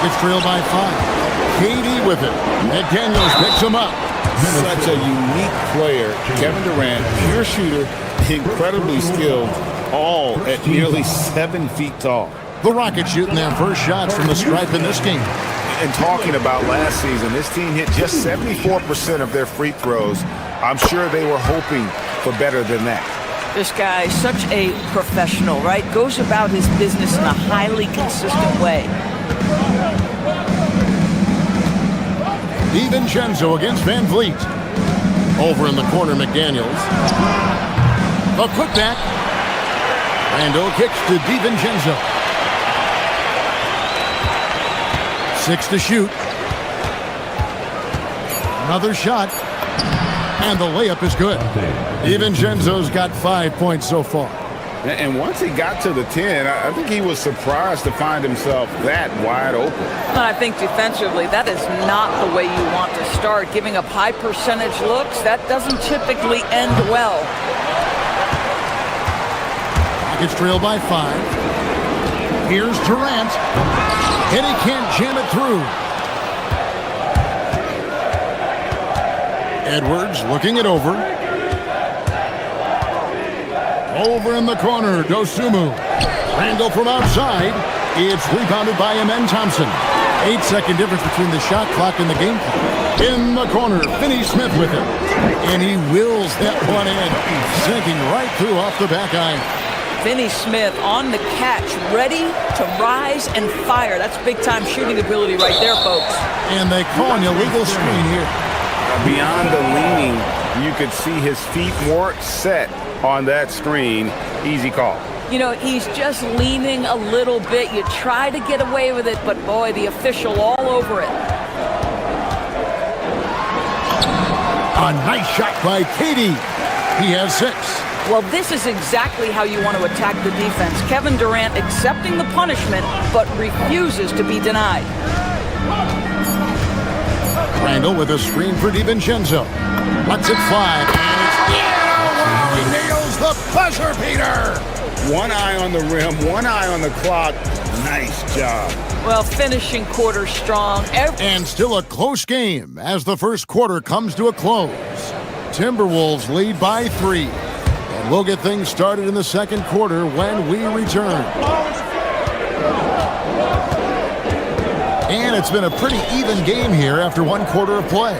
I: It's trailed by 5. Katie with it. McDaniels picks him up.
N: Such a unique player. Kevin Durant, pure shooter, incredibly skilled, all at nearly 7 feet tall.
I: The Rockets shooting their first shots from the stripe in this game.
K: And talking about last season, this team hit just 74% of their free throws. I'm sure they were hoping for better than that.
J: This guy is such a professional, right? Goes about his business in a highly consistent way.
I: DiVincenzo against Van Vliet. Over in the corner, McDaniels. A quick back. Randle kicks to DiVincenzo. 6 to shoot. Another shot. And the layup is good. DiVincenzo's got 5 points so far.
K: And once he got to the 10, I think he was surprised to find himself that wide open.
J: I think defensively, that is not the way you want to start. Giving up high percentage looks, that doesn't typically end well.
I: Rockets trail by 5. Here's Durant. And he can't jam it through. Edwards looking it over. Over in the corner, Dosunmu. Randle from outside. It's rebounded by Amen Thompson. 8-second difference between the shot clock and the game clock. In the corner, Finney Smith with him. And he wills that one in, sinking right through off the back iron.
J: Finney Smith on the catch, ready to rise and fire. That's big-time shooting ability right there, folks.
I: And they call an illegal screen here.
K: Beyond the leaning, you could see his feet more set on that screen. Easy call.
J: You know, he's just leaning a little bit. You try to get away with it, but boy, the official all over it.
I: A nice shot by Katie. He has 6.
J: Well, this is exactly how you want to attack the defense. Kevin Durant accepting the punishment, but refuses to be denied.
I: Randall with a screen for DiVincenzo. Lets it fly. And he nails the buzzer beater.
K: One eye on the rim, one eye on the clock. Nice job.
J: Well, finishing quarter strong.
I: And still a close game as the first quarter comes to a close. Timberwolves lead by 3. And we'll get things started in the second quarter when we return. And it's been a pretty even game here after one quarter of play.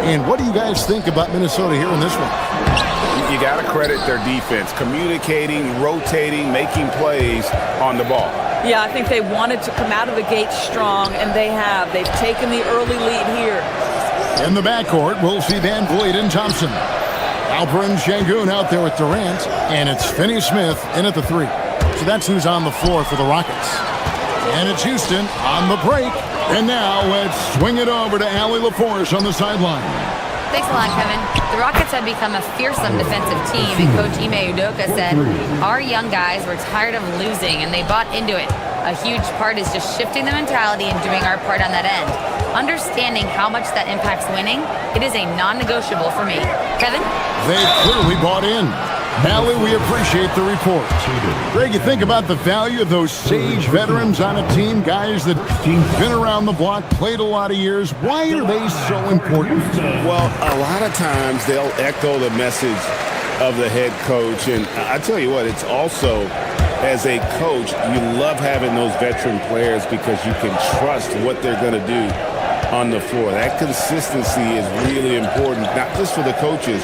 I: And what do you guys think about Minnesota here in this one?
K: You got to credit their defense, communicating, rotating, making plays on the ball.
J: Yeah, I think they wanted to come out of the gate strong, and they have. They've taken the early lead here.
I: In the backcourt, we'll see Van Vliet and Thompson. Alperen Şengün out there with Durant, and it's Finney Smith in at the 3. So that's who's on the floor for the Rockets. And it's Houston on the break. And now let's swing it over to Allie LaForce on the sideline.
G: Thanks a lot, Kevin. The Rockets have become a fearsome defensive team, and Coach Ime Udoka said, our young guys were tired of losing, and they bought into it. A huge part is just shifting the mentality and doing our part on that end. Understanding how much that impacts winning, it is a non-negotiable for me. Kevin?
I: They've clearly bought in. Allie, we appreciate the report. Greg, you think about the value of those sage veterans on a team, guys that been around the block, played a lot of years. Why are they so important?
N: Well, a lot of times they'll echo the message of the head coach. And I tell you what, it's also, as a coach, you love having those veteran players because you can trust what they're going to do on the floor. That consistency is really important, not just for the coaches,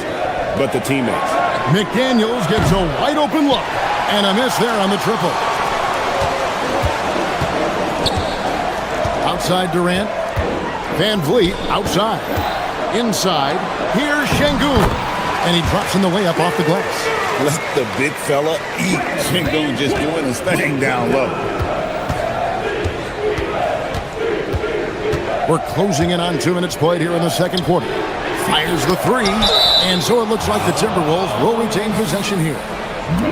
N: but the teammates.
I: McDaniels gets a wide open look, and a miss there on the triple. Outside Durant. Van Vliet outside. Inside. Here's Şengün. And he drops in the layup off the glass.
K: Let the big fella eat. Şengün just doing his thing down low.
I: We're closing in on 2 minutes played here in the second quarter. Fires the 3, and so it looks like the Timberwolves will retain possession here.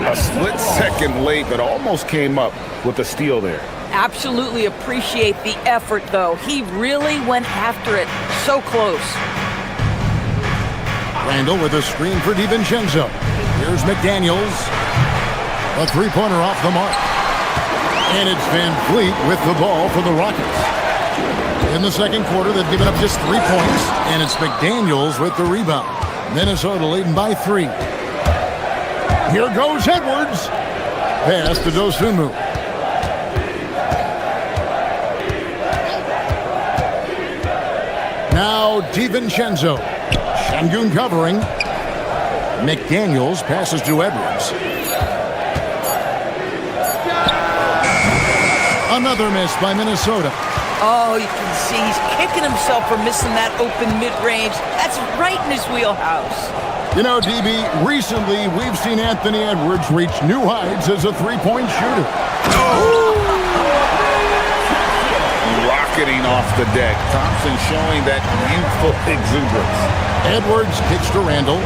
K: A split second late, but almost came up with a steal there.
J: Absolutely appreciate the effort, though. He really went after it. So close.
I: Randall with a screen for DiVincenzo. Here's McDaniels. A three-pointer off the mark. And it's Van Vliet with the ball for the Rockets. In the second quarter, they've given up just 3 points, and it's McDaniels with the rebound. Minnesota leading by 3. Here goes Edwards. Pass to Dosunmu. Now DiVincenzo. Şengün covering. McDaniels passes to Edwards. Another miss by Minnesota.
J: Oh, you can see he's kicking himself for missing that open mid-range. That's right in his wheelhouse.
I: You know, DB, recently we've seen Anthony Edwards reach new heights as a three-point shooter.
K: Rocketing off the deck. Thompson showing that youthful exuberance.
I: Edwards kicks to Randall.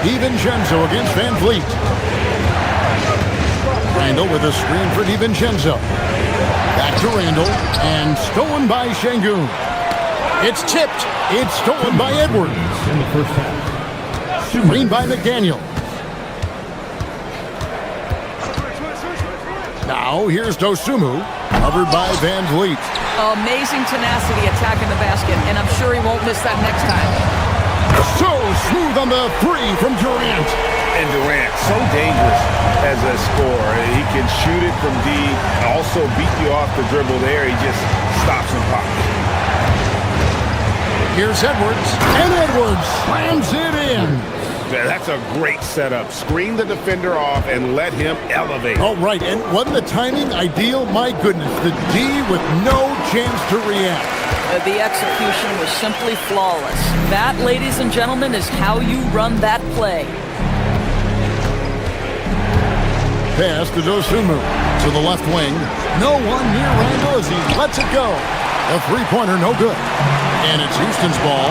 I: DiVincenzo against Van Vliet. Randall with a screen for DiVincenzo. Back to Randall, and stolen by Şengün. It's tipped. It's stolen by Edwards.
H: In the first half.
I: Screen by McDaniel. Now here's Dosunmu, covered by Van Vliet.
J: Amazing tenacity attacking the basket, and I'm sure he won't miss that next time.
I: So smooth on the 3 from Durant.
K: And Durant, so dangerous as a scorer. He can shoot it from deep, also beat you off the dribble there. He just stops and pops.
I: Here's Edwards, and Edwards slams it in.
K: That's a great setup. Screen the defender off and let him elevate.
I: Oh, right, and wasn't the timing ideal? My goodness, the D with no chance to react.
J: The execution was simply flawless. That, ladies and gentlemen, is how you run that play.
I: Pass to Dosunmu to the left wing. No one near Randall as he lets it go. A three-pointer, no good. And it's Houston's ball.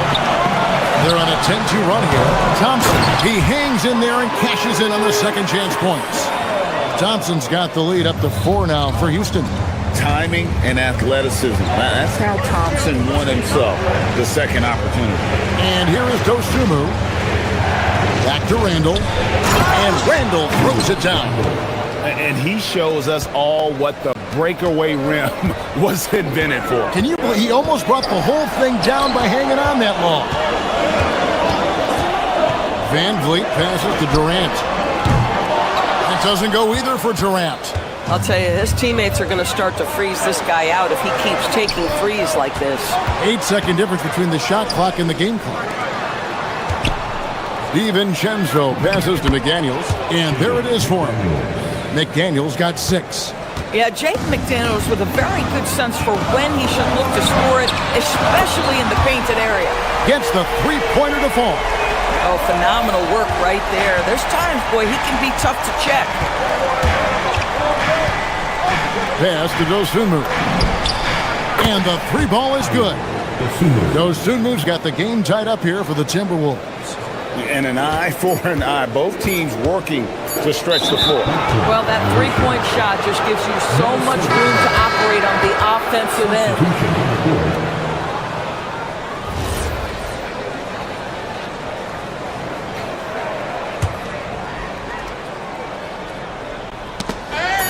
I: They're on a 10-2 run here. Thompson, he hangs in there and cashes in on the second chance points. Thompson's got the lead up to 4 now for Houston.
K: Timing and athleticism. That's how Thompson won himself the second opportunity.
I: And here is Dosunmu. Back to Randall. And Randall throws it down.
K: And he shows us all what the breakaway rim was invented for.
I: Can you believe he almost brought the whole thing down by hanging on that long? Van Vliet passes to Durant. It doesn't go either for Durant.
M: I'll tell you, his teammates are going to start to freeze this guy out if he keeps taking threes like this.
I: 8-second difference between the shot clock and the game clock. DiVincenzo passes to McDaniels, and there it is for him. McDaniels got 6.
J: Yeah, Jake McDaniels with a very good sense for when he should look to score it, especially in the painted area.
I: Gets the three-pointer to fall.
J: Oh, phenomenal work right there. There's times, boy, he can be tough to check.
I: Pass to Dosunmu. And the three ball is good. Dosunmu's got the game tied up here for the Timberwolves.
K: And an eye for an eye. Both teams working to stretch the floor.
J: Well, that three-point shot just gives you so much room to operate on the offensive end.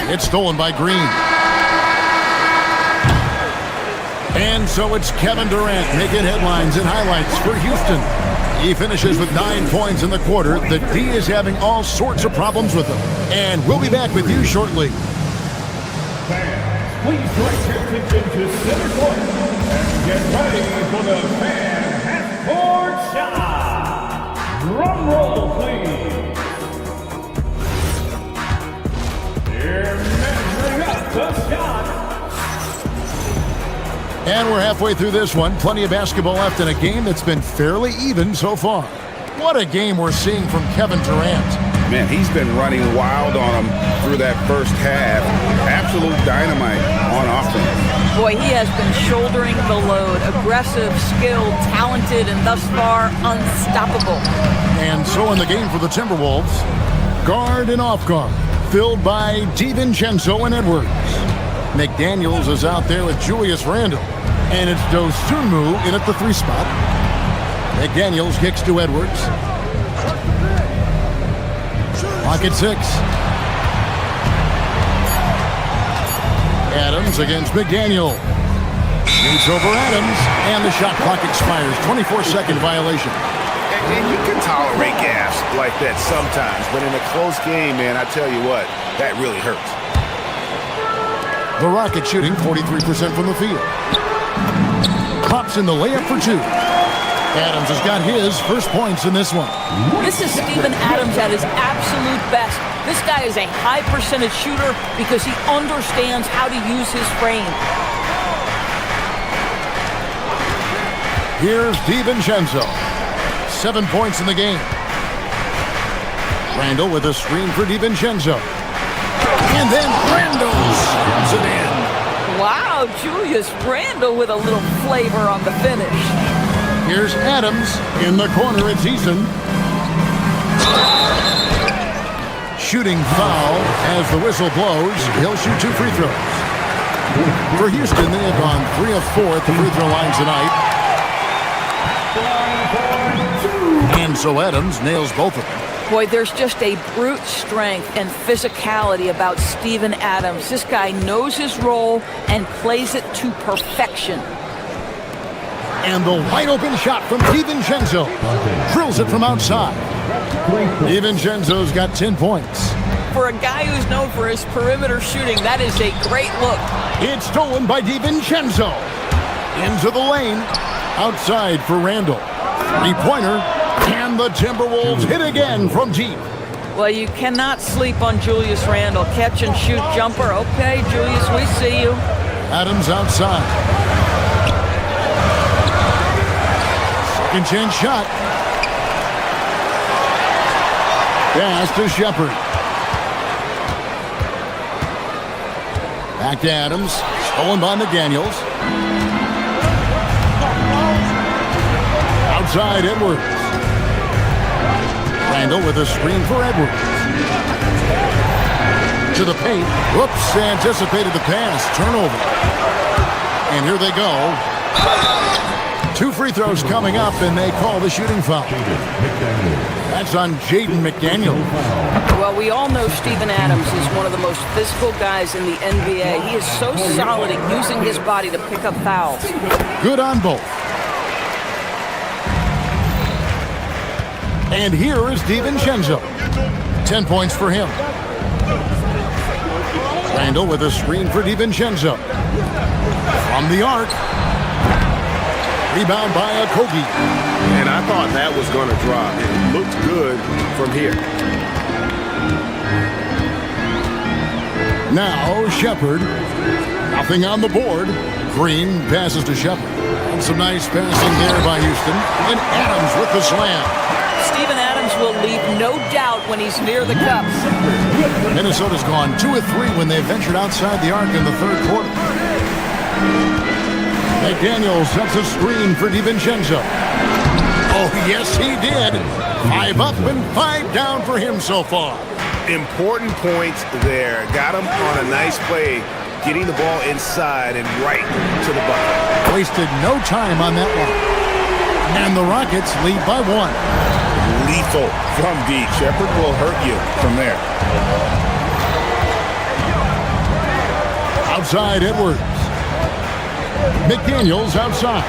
I: It's stolen by Green. And so it's Kevin Durant making headlines and highlights for Houston. He finishes with 9 points in the quarter. The D is having all sorts of problems with him. And we'll be back with you shortly.
H: Fans, please direct your attention to center court and get ready for the fan half-court shot. Drum roll, please. Here measuring up the shot.
I: And we're halfway through this one. Plenty of basketball left in a game that's been fairly even so far. What a game we're seeing from Kevin Durant.
K: Man, he's been running wild on him through that first half. Absolute dynamite on offense.
J: Boy, he has been shouldering the load. Aggressive, skilled, talented, and thus far unstoppable.
I: And so in the game for the Timberwolves, guard and off guard, filled by DiVincenzo and Edwards. McDaniels is out there with Julius Randle. And it's Dosunmu in at the 3 spot. McDaniels kicks to Edwards. Pocket 6. Adams against McDaniel. Shoots over Adams, and the shot clock expires. 24-second violation.
K: And you can tolerate gas like that sometimes, but in a close game, man, I tell you what, that really hurts.
I: The Rockets shooting 43% from the field. Pops in the layup for 2. Adams has got his first points in this one.
J: This is Steven Adams at his absolute best. This guy is a high percentage shooter because he understands how to use his frame.
I: Here's DiVincenzo. 7 points in the game. Randall with a screen for DiVincenzo. And then Randall slams it in.
J: Wow, Julius Randle with a little flavor on the finish.
I: Here's Adams in the corner. It's Eason. Shooting foul as the whistle blows. He'll shoot 2 free throws. For Houston, they have gone 3 of 4 at the free throw line tonight. And so Adams nails both of them.
J: Boy, there's just a brute strength and physicality about Steven Adams. This guy knows his role and plays it to perfection.
I: And the wide open shot from DiVincenzo. Drills it from outside. DiVincenzo's got 10 points.
J: For a guy who's known for his perimeter shooting, that is a great look.
I: It's stolen by DiVincenzo. Into the lane. Outside for Randall. Three-pointer. And the Timberwolves hit again from deep.
J: Well, you cannot sleep on Julius Randle. Catch and shoot jumper. Okay, Julius, we see you.
I: Adams outside. Second chance shot. Pass to Shepard. Back to Adams. Stolen by McDaniels. Outside Edwards. Randall with a screen for Edwards. To the paint. Whoops, anticipated the pass. Turnover. And here they go. 2 free throws coming up, and they call the shooting foul. That's on Jaden McDaniel.
M: Well, we all know Steven Adams is one of the most physical guys in the NBA. He is so solid at using his body to pick up fouls.
I: Good on both. And here is DiVincenzo. 10 points for him. Randall with a screen for DiVincenzo. From the arc. Rebound by Okogie.
N: And I thought that was going to drop. It looked good from here.
I: Now Shepard. Nothing on the board. Green passes to Shepard. And some nice passing there by Houston. And Adams with the slam.
J: Steven Adams will leave no doubt when he's near the cup.
I: Minnesota's gone 2 of 3 when they ventured outside the arc in the third quarter. McDaniels sets a screen for DiVincenzo. Oh, yes, he did. 5 up and 5 down for him so far.
B: Important points there. Got him on a nice play, getting the ball inside and right to the bucket.
I: Wasted no time on that one. And the Rockets lead by 1.
K: Lethal from deep. Shepard will hurt you from there.
I: Outside Edwards. McDaniels outside.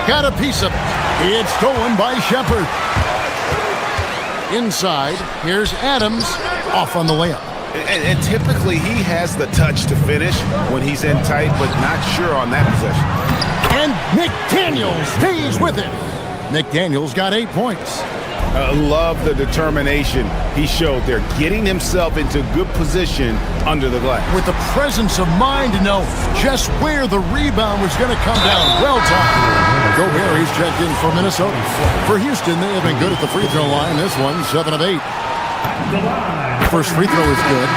I: Got a piece of it. It's stolen by Shepard. Inside, here's Adams off on the layup.
B: And typically he has the touch to finish when he's in tight, but not sure on that possession.
I: And McDaniels stays with it. McDaniels got 8 points.
B: Love the determination he showed there, getting himself into good position under the glass.
I: With the presence of mind to know just where the rebound was going to come down. Well timed. Gobert, he's checked in for Minnesota. For Houston, they have been good at the free throw line. This one, 7 of 8. First free throw is good.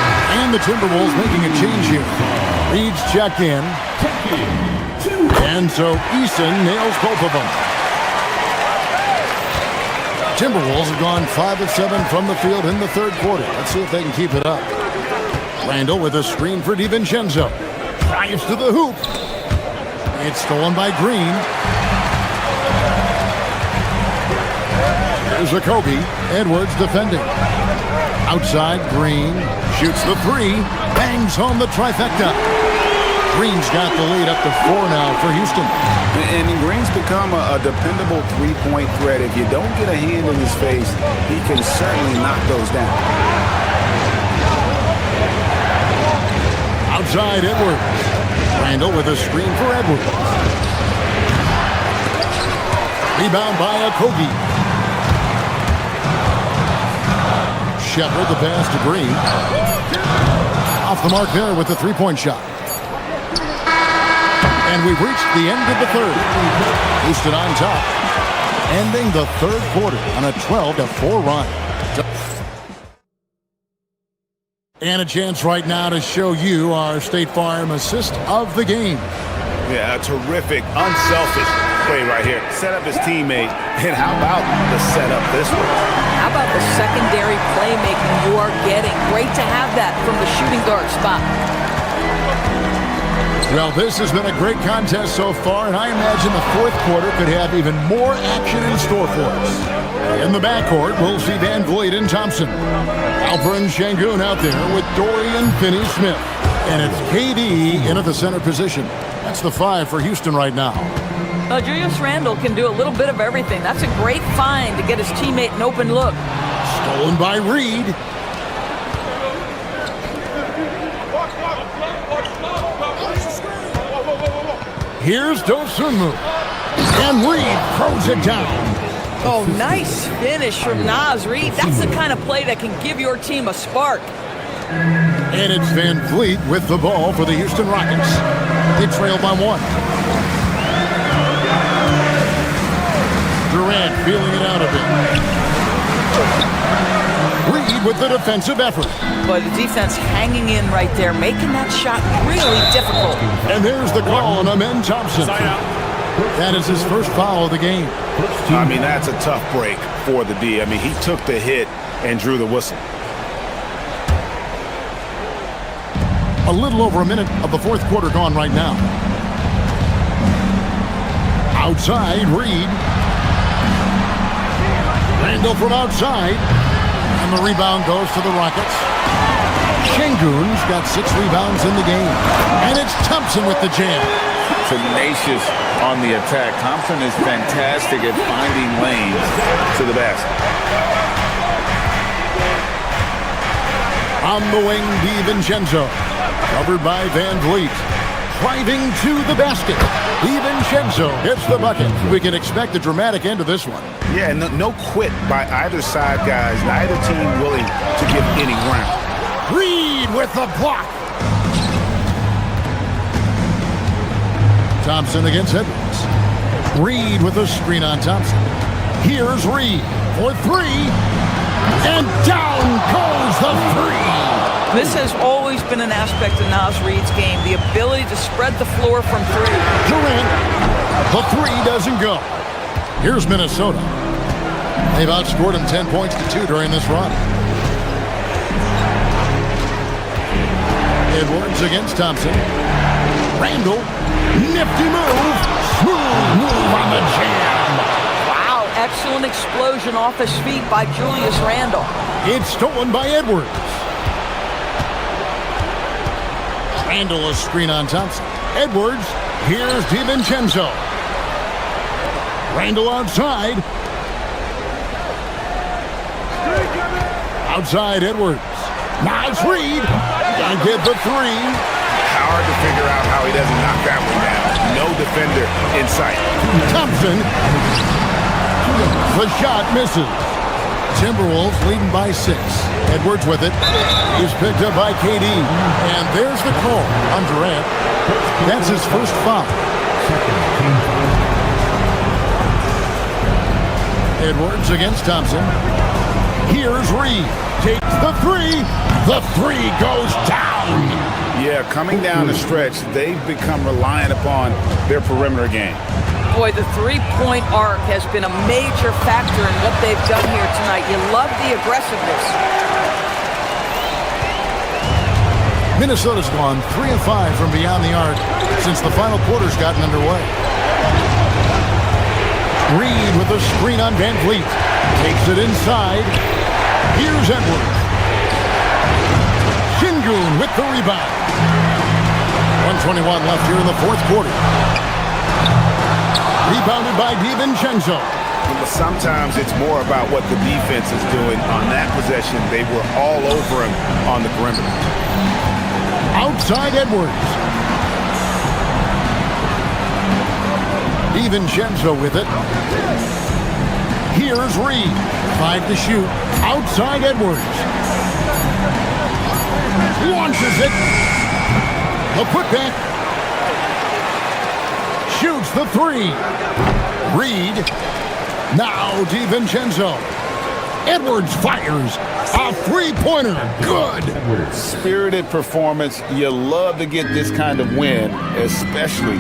I: And the Timberwolves making a change here. Reed's checked in. And so Eason nails both of them. Timberwolves have gone 5 of 7 from the field in the third quarter. Let's see if they can keep it up. Randall with a screen for DiVincenzo. Drives to the hoop. It's stolen by Green. Here's Okogie. Edwards defending. Outside, Green shoots the 3. Bangs home the trifecta. Green's got the lead up to 4 now for Houston.
K: And Green's become a dependable three-point threat. If you don't get a hand in his face, he can certainly knock those down.
I: Outside Edwards. Randall with a screen for Edwards. Rebound by Okogie. Shepard the pass to Green. Off the mark there with the three-point shot. And we've reached the end of the third. Houston on top, ending the third quarter on a 12-4 run. And a chance right now to show you our State Farm assist of the game.
B: Yeah, a terrific, unselfish play right here. Set up his teammate. And how about the setup this one?
J: How about the secondary playmaking you are getting? Great to have that from the shooting guard spot.
I: Well, this has been a great contest so far, and I imagine the fourth quarter could have even more action in store for us. In the backcourt, we'll see Van Vliet and Thompson. Alperen Şengün out there with Dorian Finney-Smith. And it's KD in at the center position. That's the 5 for Houston right now.
J: Julius Randle can do a little bit of everything. That's a great find to get his teammate an open look.
I: Stolen by Reed. Here's Dosunmu. And Reed throws it down.
J: Oh, nice finish from Naz Reed. That's the kind of play that can give your team a spark.
I: And it's Van Vliet with the ball for the Houston Rockets. They trail by 1. Durant feeling it out a bit. Reed with the defensive effort.
J: But the defense hanging in right there, making that shot really difficult.
I: And there's the call on Amen Thompson. That is his first foul of the game.
B: I mean, that's a tough break for the D. I mean, he took the hit and drew the whistle.
I: A little over a minute of the fourth quarter gone right now. Outside, Reed. Randle from outside. And the rebound goes to the Rockets. Şengün's got 6 rebounds in the game. And it's Thompson with the jam.
K: Tenacious on the attack. Thompson is fantastic at finding lanes to the basket.
H: On the wing, DiVincenzo. Covered by Van Vliet. Driving to the basket. DiVincenzo hits the bucket. We can expect a dramatic end to this one.
B: Yeah, no quit by either side, guys. Neither team willing to give any ground.
I: Reed with the block. Thompson against Edwards. Reed with a screen on Thompson. Here's Reed for 3. And down goes the 3.
J: This has always been an aspect of Naz Reed's game, the ability to spread the floor from 3.
I: Durant, the 3 doesn't go. Here's Minnesota. They've outscored him 10 points to 2 during this run. Edwards against Thompson. Randle, nifty move, smooth move on the jam.
J: Wow, excellent explosion off his feet by Julius Randle.
I: It's stolen by Edwards. Randle a screen on Thompson. Edwards, here's DiVincenzo. Randle outside. Outside Edwards. Nice read. Gotta get the 3.
B: Hard to figure out how he doesn't knock that one down. No defender in sight.
I: Thompson. The shot misses. Timberwolves leading by 6. Edwards with it. He's picked up by KD. And there's the call on Durant. That's his first foul. Edwards against Thompson. Here's Reed. Takes the 3. The 3 goes down.
B: Yeah, coming down the stretch, they've become reliant upon their perimeter game.
J: Boy, the 3-point arc has been a major factor in what they've done here tonight. You love the aggressiveness.
I: Minnesota's gone 3 of 5 from beyond the arc since the final quarter's gotten underway. Reed with a screen on Van Vliet. Takes it inside. Here's Edwards. Şengün with the rebound. 1:21 left here in the fourth quarter. Rebounded by DiVincenzo.
B: But sometimes it's more about what the defense is doing on that possession. They were all over him on the perimeter.
I: Outside Edwards. DiVincenzo with it. Here's Reed. 5 to shoot. Outside Edwards. Launches it. The putback. Shoots the 3. Reed. Now DiVincenzo. Edwards fires. A 3-pointer. Good.
K: Spirited performance. You love to get this kind of win, especially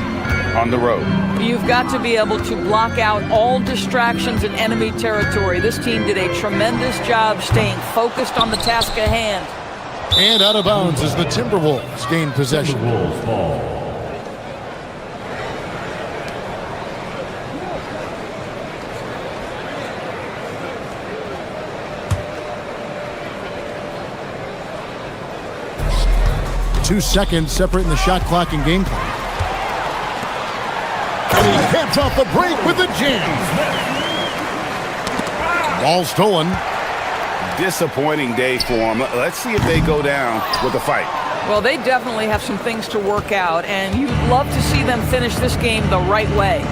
K: on the road.
J: You've got to be able to block out all distractions in enemy territory. This team did a tremendous job staying focused on the task at hand.
I: And out of bounds as the Timberwolves gain possession.
H: Timberwolves ball.
I: Two seconds separating the shot clock and game clock. And he caps off the break with a jam. Ball stolen.
K: Disappointing day for them. Let's see if they go down with a fight.
J: Well, they definitely have some things to work out, and you'd love to see them finish this game the right way.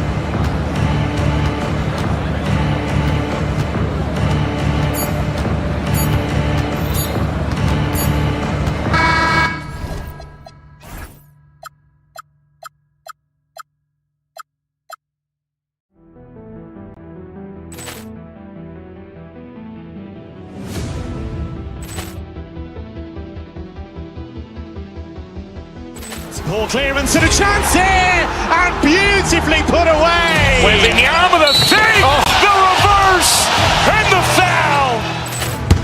A: Ball clearance and a chance here, and beautifully put away.
B: Wembanyama the save, the reverse, and the foul.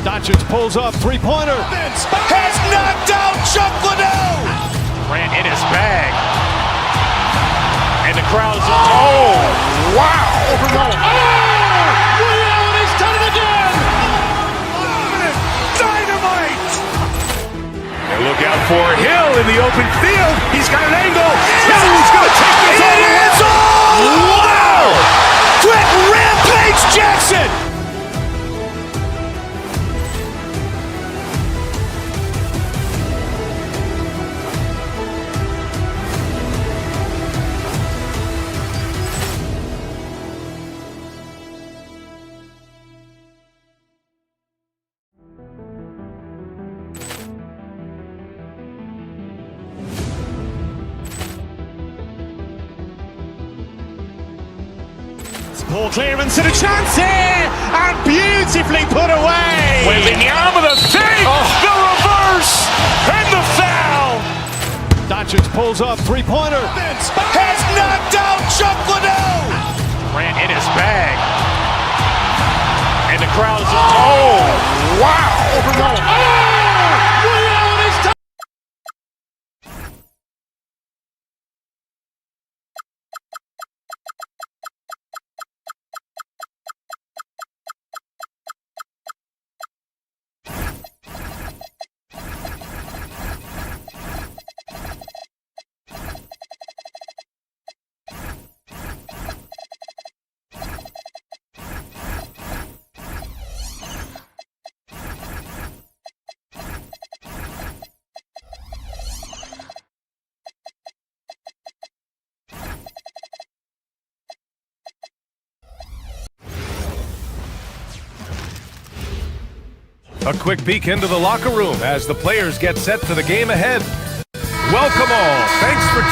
C: Doncic pulls up, three-pointer.
B: Has knocked out Chuck Liddell. Ran in his bag. And the crowd is, oh, wow.
A: Liddell, he's done it again.
B: Dynamite. And look out for Hill in the open field. He's got an angle. Hill's going to take this all the way. Wow! Quick Rampage Jackson.
A: Ball clearance and a chance here, and beautifully put away.
B: Wembanyama the save, the reverse, and the foul.
C: Doncic pulls up, three-pointer.
B: Has knocked out Chuck Liddell. Ran in his bag. And the crowd is, oh, wow.
D: A quick peek into the locker room as the players get set for the game ahead. Welcome all. Thanks for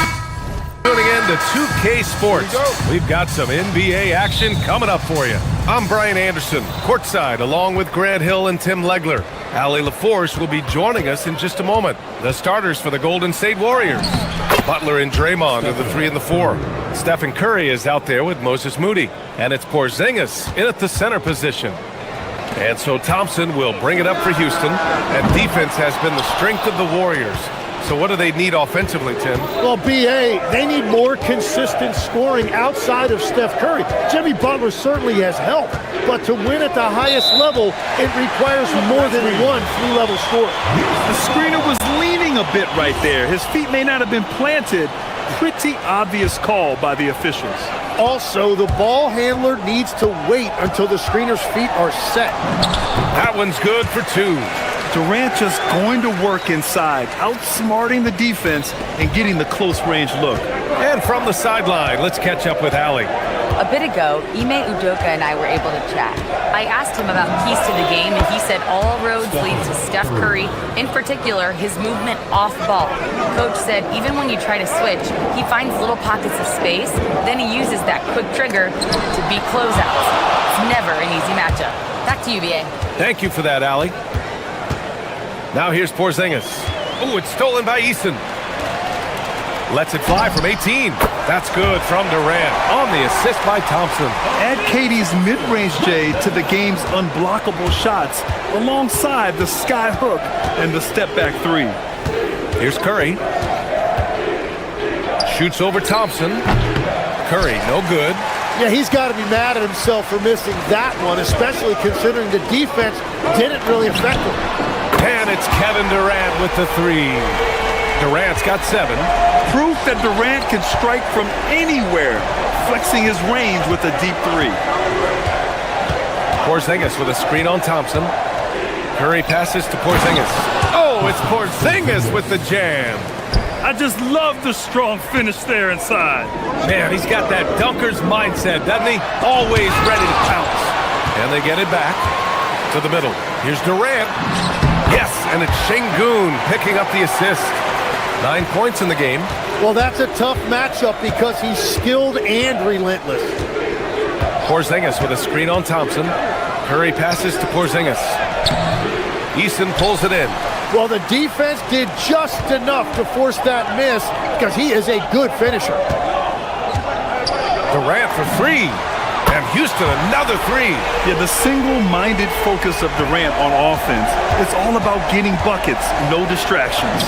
D: tuning in to 2K Sports. We've got some NBA action coming up for you. I'm Brian Anderson, courtside, along with Grant Hill and Tim Legler. Allie LaForce will be joining us in just a moment. The starters for the Golden State Warriors. Butler and Draymond are the 3 and the 4. Stephen Curry is out there with Moses Moody. And it's Porzingis in at the center position. And so Thompson will bring it up for Houston, and defense has been the strength of the Warriors. So what do they need offensively, Tim?
L: Well, B.A., they need more consistent scoring outside of Steph Curry. Jimmy Butler certainly has help, but to win at the highest level, it requires more than one three-level scorer.
F: The screener was leaning a bit right there. His feet may not have been planted. Pretty obvious call by the officials.
L: Also, the ball handler needs to wait until the screener's feet are set.
D: That one's good for 2.
F: Durant just going to work inside, outsmarting the defense and getting the close-range look.
D: And from the sideline, let's catch up with Allie.
G: A bit ago, Ime Udoka and I were able to chat. I asked him about keys to the game, and he said all roads lead to Steph Curry, in particular, his movement off ball. Coach said even when you try to switch, he finds little pockets of space, then he uses that quick trigger to beat closeouts. It's never an easy matchup. Back to you, BA.
D: Thank you for that, Allie. Now here's Porzingis. Oh, it's stolen by Eason. Lets it fly from 18. That's good from Durant on the assist by Thompson.
F: Add KD's mid-range J to the game's unblockable shots alongside the sky hook and the step-back 3.
D: Here's Curry. Shoots over Thompson. Curry, no good.
L: Yeah, he's got to be mad at himself for missing that one, especially considering the defense didn't really affect him.
D: And it's Kevin Durant with the 3. Durant's got 7.
F: Proof that Durant can strike from anywhere. flexing his range with a deep three.
D: Porzingis with a screen on Thompson. Curry passes to Porzingis. Oh, it's Porzingis with the jam.
F: I just love the strong finish there inside.
D: Man, he's got that dunker's mindset, doesn't he? Always ready to pounce. And they get it back to the middle. Here's Durant. Yes, and it's Şengün picking up the assist. 9 points in the game.
L: Well, that's a tough matchup because he's skilled and relentless.
D: Porzingis with a screen on Thompson. Curry passes to Porzingis. Eason pulls it in.
L: Well, the defense did just enough to force that miss because he is a good finisher.
D: Durant for three. And Houston, another three.
F: Yeah, the single-minded focus of Durant on offense, it's all about getting buckets, no distractions.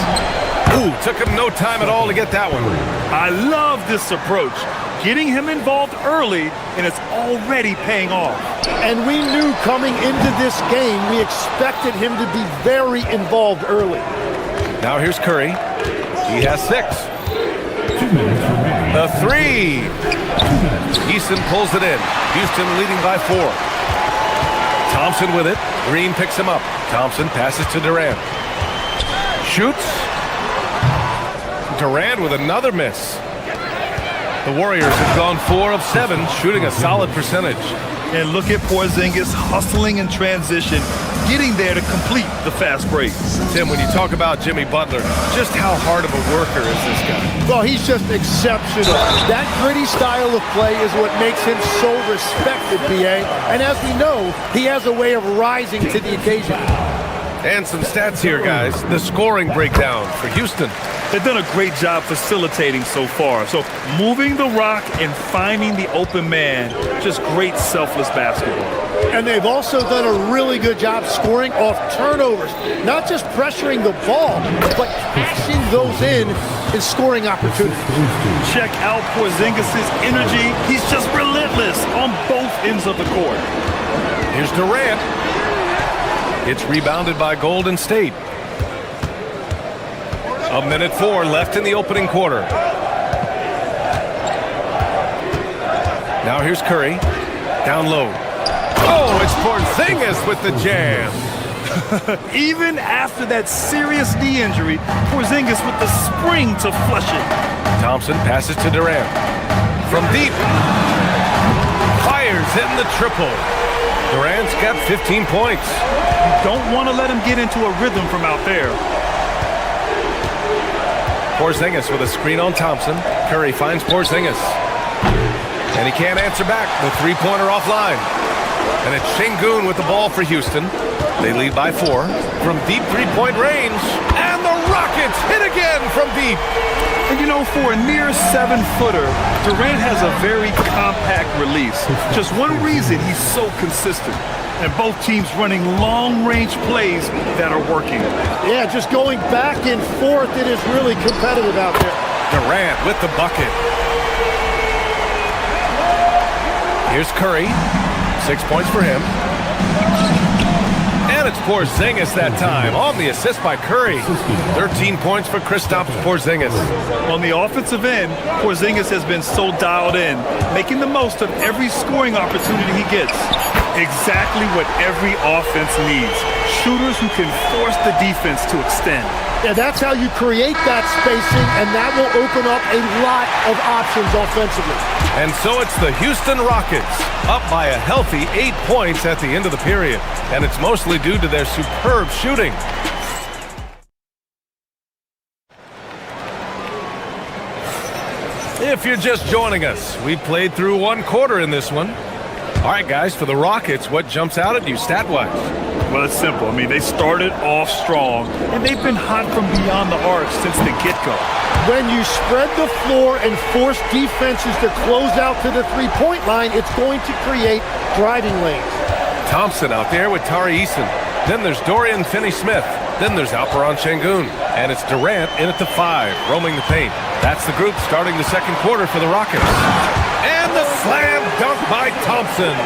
D: Ooh, took him no time at all to get that one.
F: I love this approach. Getting him involved early, and it's already paying off.
L: And we knew coming into this game, we expected him to be very involved early.
D: Now here's Curry. He has 6. The three. Eason pulls it in. Houston leading by 4. Thompson with it. Green picks him up. Thompson passes to Durant. Shoots. Durant with another miss. The Warriors have gone 4 of 7, shooting a solid percentage.
F: And look at Porzingis hustling in transition, getting there to complete the fast break.
D: Tim, when you talk about Jimmy Butler, just how hard of a worker is this guy?
L: Well, he's just exceptional. That gritty style of play is what makes him so respected, BA. And as we know, he has a way of rising to the occasion.
D: And some stats here, guys. The scoring breakdown for Houston.
F: They've done a great job facilitating so far. So moving the rock and finding the open man, just great selfless basketball.
L: And they've also done a really good job scoring off turnovers. Not just pressuring the ball, but cashing those in and scoring opportunities.
F: Check out Porzingis' energy. He's just relentless on both ends of the court.
D: Here's Durant. It's rebounded by Golden State. 1:04 left in the opening quarter. Now here's Curry. Down low. Oh, it's Porzingis with the jam.
F: Even after that serious knee injury, Porzingis with the spring to flush it.
D: Thompson passes to Durant. From deep. Fires in the triple. Durant's got 15 points.
F: You don't want to let him get into a rhythm from out there.
D: Porzingis with a screen on Thompson. Curry finds Porzingis. And he can't answer back. The three-pointer offline. And it's Şengün with the ball for Houston. They lead by 4 from deep three-point range. And the Rockets hit again from deep.
F: And you know, for a near 7-footer, Durant has a very compact release. Just one reason he's so consistent. And both teams running long-range plays that are working.
L: Yeah, just going back and forth, it is really competitive out there.
D: Durant with the bucket. Here's Curry. 6 points for him. And it's Porzingis that time on the assist by Curry. 13 points for Kristaps Porzingis.
F: On the offensive end, Porzingis has been so dialed in, making the most of every scoring opportunity he gets. Exactly what every offense needs. Shooters who can force the defense to extend.
L: Yeah, that's how you create that spacing, and that will open up a lot of options offensively.
D: And so it's the Houston Rockets, up by a healthy 8 points at the end of the period. And it's mostly due to their superb shooting. If you're just joining us, we played through 1 quarter in this one. All right, guys, for the Rockets, what jumps out at you stat-wise?
F: Well, it's simple. I mean, they started off strong, and they've been hot from beyond the arc since the get-go.
L: When you spread the floor and force defenses to close out to the three-point line, it's going to create driving lanes.
D: Thompson out there with Tari Eason. Then there's Dorian Finney-Smith. Then there's Alperen Şengün. And it's Durant in at the 5, roaming the paint. That's the group starting the second quarter for the Rockets. And the slam dunk by Thompson.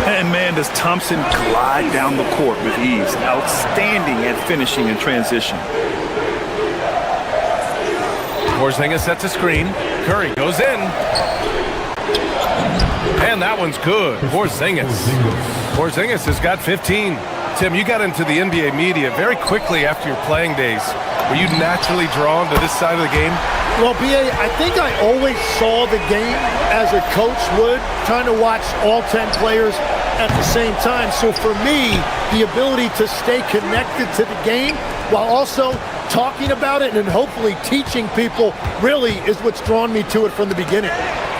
F: And man, does Thompson glide down the court with ease. Outstanding at finishing in transition.
D: Porzingis sets a screen. Curry goes in. And that one's good. Porzingis. Porzingis has got 15. Tim, you got into the NBA media very quickly after your playing days. Were you naturally drawn to this side of the game?
L: Well, B.A., I think I always saw the game as a coach would, trying to watch all 10 players at the same time. So for me, the ability to stay connected to the game while also talking about it and hopefully teaching people really is what's drawn me to it from the beginning.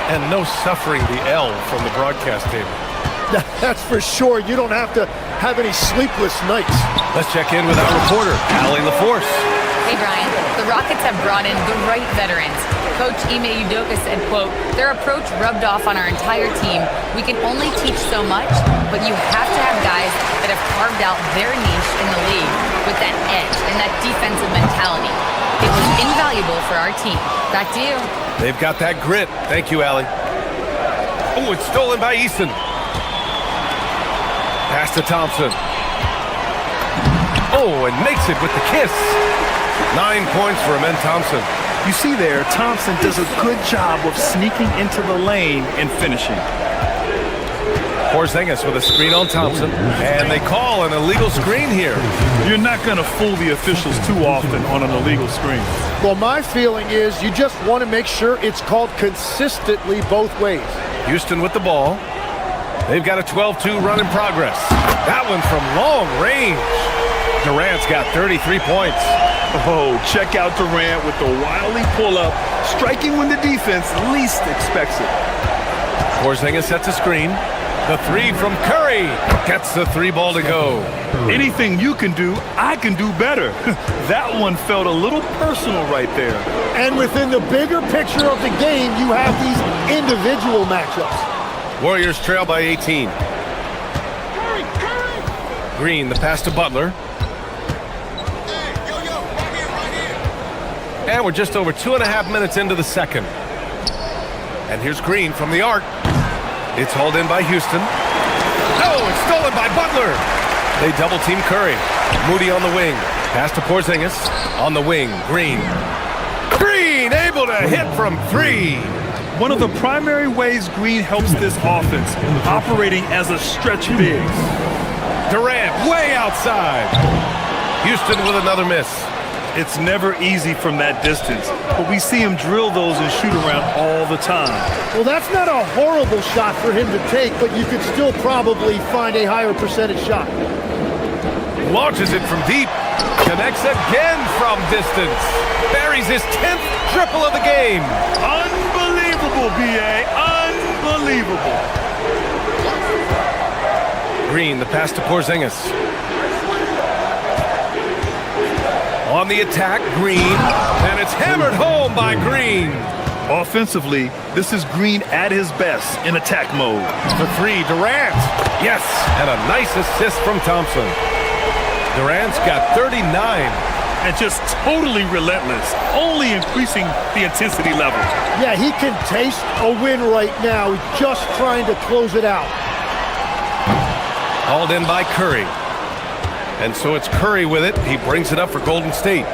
D: And no suffering the L from the broadcast table.
L: That's for sure. You don't have to have any sleepless nights.
D: Let's check in with our reporter, Allie LaForce.
G: Hey, Brian. The Rockets have brought in the right veterans. Coach Ime Udoka said, quote, their approach rubbed off on our entire team. We can only teach so much, but you have to have guys that have carved out their niche in the league with that edge and that defensive mentality. It was invaluable for our team. Back to you.
D: They've got that grit. Thank you, Allie. Oh, it's stolen by Easton. Pass to Thompson. Oh, and makes it with the kiss. 9 points for Amen Thompson.
F: You see there, Thompson does a good job of sneaking into the lane and finishing.
D: Porzingis with a screen on Thompson, and they call an illegal screen here.
F: You're not going to fool the officials too often on an illegal screen.
L: Well, my feeling is you just want to make sure it's called consistently both ways.
D: Houston with the ball. They've got a 12-2 run in progress. That one from long range. Durant's got 33 points.
F: Oh, check out Durant with the wily pull-up, striking when the defense least expects it.
D: Porzingis sets a screen. The three from Curry gets the three ball to go.
F: Anything you can do, I can do better. That one felt a little personal right there.
L: And within the bigger picture of the game, you have these individual matchups.
D: Warriors trail by 18. Green, the pass to Butler. And we're just over 2.5 minutes into the second. And here's Green from the arc. It's hauled in by Houston. Oh, it's stolen by Butler. They double team Curry. Moody on the wing. Pass to Porzingis. On the wing, Green. Green able to hit from three.
F: One of the primary ways Green helps this offense, operating as a stretch big.
D: Durant way outside. Houston with another miss.
F: It's never easy from that distance, but we see him drill those and shoot around all the time.
L: Well, that's not a horrible shot for him to take, but you could still probably find a higher percentage shot.
D: Launches it from deep. Connects again from distance. Buries his 10th triple of the game.
F: Unbelievable, B.A. Unbelievable.
D: Green, the pass to Porzingis. On the attack, Green, and it's hammered home by Green.
F: Offensively, this is Green at his best in attack mode.
D: The three, Durant. Yes, and a nice assist from Thompson. Durant's got 39.
F: And just totally relentless, only increasing the intensity level.
L: Yeah, he can taste a win right now, just trying to close it out.
D: Hauled in by Curry. And so it's Curry with it. He brings it up for Golden State.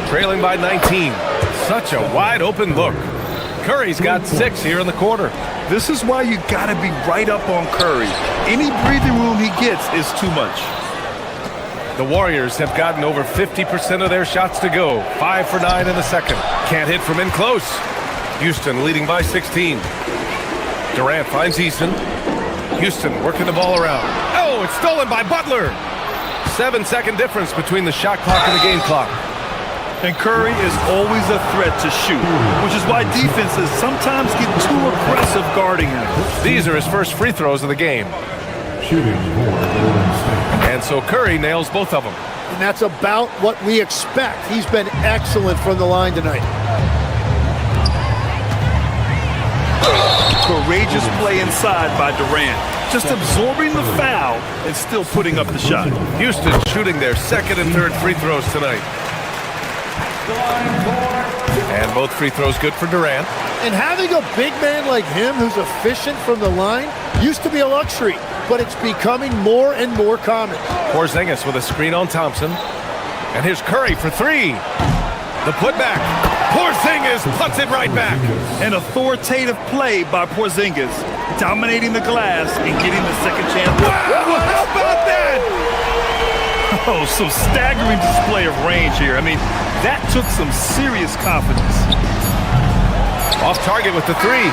D: Trailing by 19. Such a wide open look. Curry's got 6 here in the quarter.
F: This is why you got to be right up on Curry. Any breathing room he gets is too much.
D: The Warriors have gotten over 50% of their shots to go. 5 for 9 in the second. Can't hit from in close. Houston leading by 16. Durant finds Easton. Houston working the ball around. Oh, it's stolen by Butler. 7-second difference between the shot clock and the game clock.
F: And Curry is always a threat to shoot, which is why defenses sometimes get too aggressive guarding him.
D: These are his first free throws of the game. And so Curry nails both of them.
L: And that's about what we expect. He's been excellent from the line tonight.
F: Courageous play inside by Durant. Just absorbing the foul and still putting up the shot.
D: Houston shooting their second and third free throws tonight. And both free throws good for Durant.
L: And having a big man like him who's efficient from the line used to be a luxury, but it's becoming more and more common.
D: Porzingis with a screen on Thompson. And here's Curry for three. The putback. Porzingis puts it right back.
F: An authoritative play by Porzingis, dominating the glass and getting the second chance.
D: Wow, how about that?
F: Oh, some staggering display of range here. I mean, that took some serious confidence.
D: Off target with the three.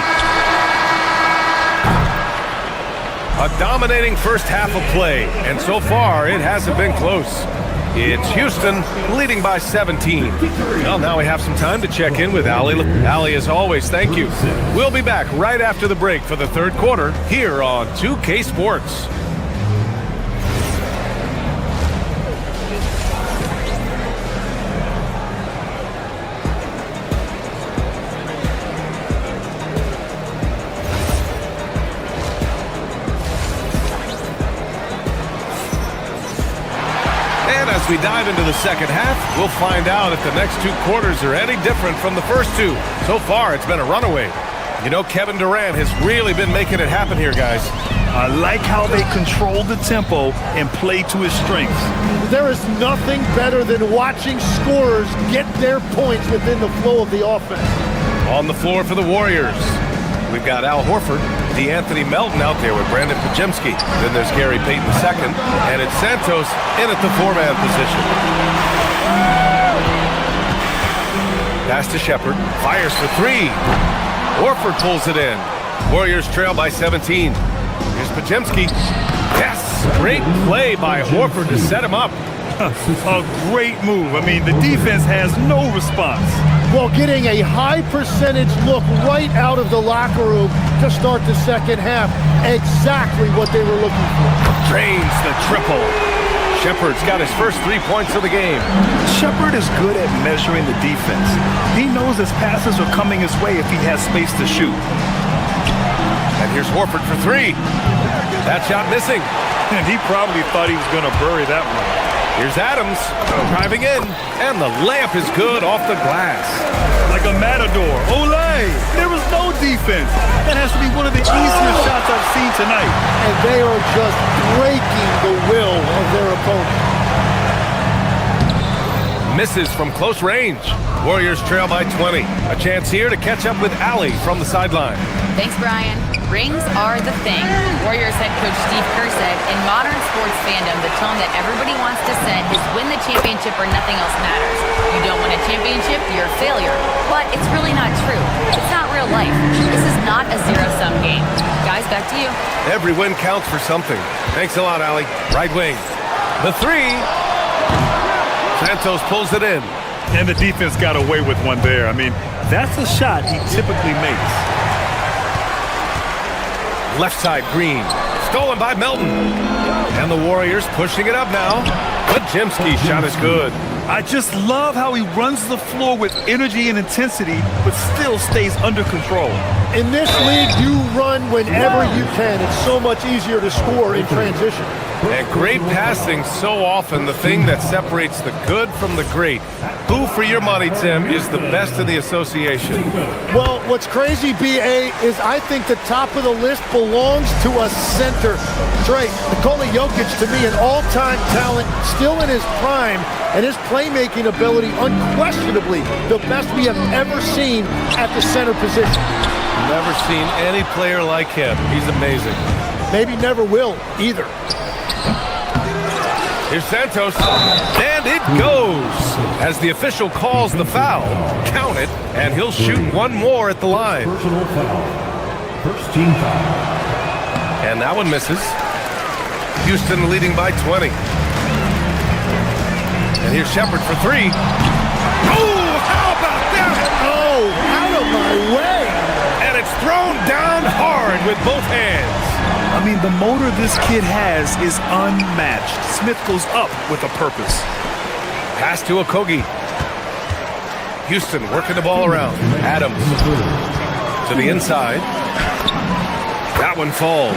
D: A dominating first half of play, and so far it hasn't been close. It's Houston leading by 17. Well, now we have some time to check in with Allie. Allie, as always, thank you. We'll be back right after the break for the third quarter here on 2K Sports. As we dive into the second half, we'll find out if the next two quarters are any different from the first two. So far, it's been a runaway. You know, Kevin Durant has really been making it happen here, guys.
F: I like how they control the tempo and play to his strengths.
L: There is nothing better than watching scorers get their points within the flow of the offense.
D: On the floor for the Warriors, we've got Al Horford, DeAnthony Melton out there with Brandon Pajemski. Then there's Gary Payton II, and it's Santos in at the four-man position. Pass to Shepherd, fires for three. Horford pulls it in. Warriors trail by 17. Here's Pajemski. Yes, great play by Horford to set him up.
F: A great move. I mean, the defense has no response.
L: Well, getting a high percentage look right out of the locker room to start the second half. Exactly what they were looking for.
D: Drains the triple. Shepherd's got his first 3 points of the game.
F: Shepherd is good at measuring the defense. He knows his passes are coming his way if he has space to shoot.
D: And here's Horford for three. That shot missing.
F: And he probably thought he was going to bury that one.
D: Here's Adams driving in, and the layup is good off the glass.
F: Like a matador. Olay! There was no defense. That has to be one of the easiest shots I've seen tonight.
L: And they are just breaking the will of their opponent.
D: Misses from close range. Warriors trail by 20. A chance here to catch up with Allie from the sideline.
G: Thanks, Brian. Rings are the thing. Warriors head coach Steve Kerr said, in modern sports fandom, the tone that everybody wants to set is win the championship or nothing else matters. You don't win a championship, you're a failure. But it's really not true. It's not real life. This is not a zero-sum game. Guys, back to you.
D: Every win counts for something. Thanks a lot, Allie. Right wing. The three. Santos pulls it in.
F: And the defense got away with one there. I mean, that's a shot he typically makes.
D: Left side, Green. Stolen by Melton. And the Warriors pushing it up now. Pajemski's shot is good.
F: I just love how he runs the floor with energy and intensity, but still stays under control.
L: In this league, you run whenever you can. It's so much easier to score in transition.
D: And great passing, so often the thing that separates the good from the great. Who, for your money, Tim, is the best in the association?
L: Well, what's crazy, B.A., is I think the top of the list belongs to a center. Trey, Nikola Jokic, to me, an all-time talent, still in his prime, and his playmaking ability, unquestionably, the best we have ever seen at the center position.
D: Never seen any player like him. He's amazing.
L: Maybe never will, either.
D: Here's Santos, and it goes. As the official calls the foul, count it, and he'll shoot one more at the line.
H: Personal foul. First team foul.
D: And that one misses. Houston leading by 20. And here's Shepherd for three. Oh, how about that?
L: Oh, out of my way.
D: And it's thrown down hard with both hands.
F: I mean, the motor this kid has is unmatched. Smith goes up with a purpose.
D: Pass to Okogie. Houston working the ball around. Adams to the inside. That one falls.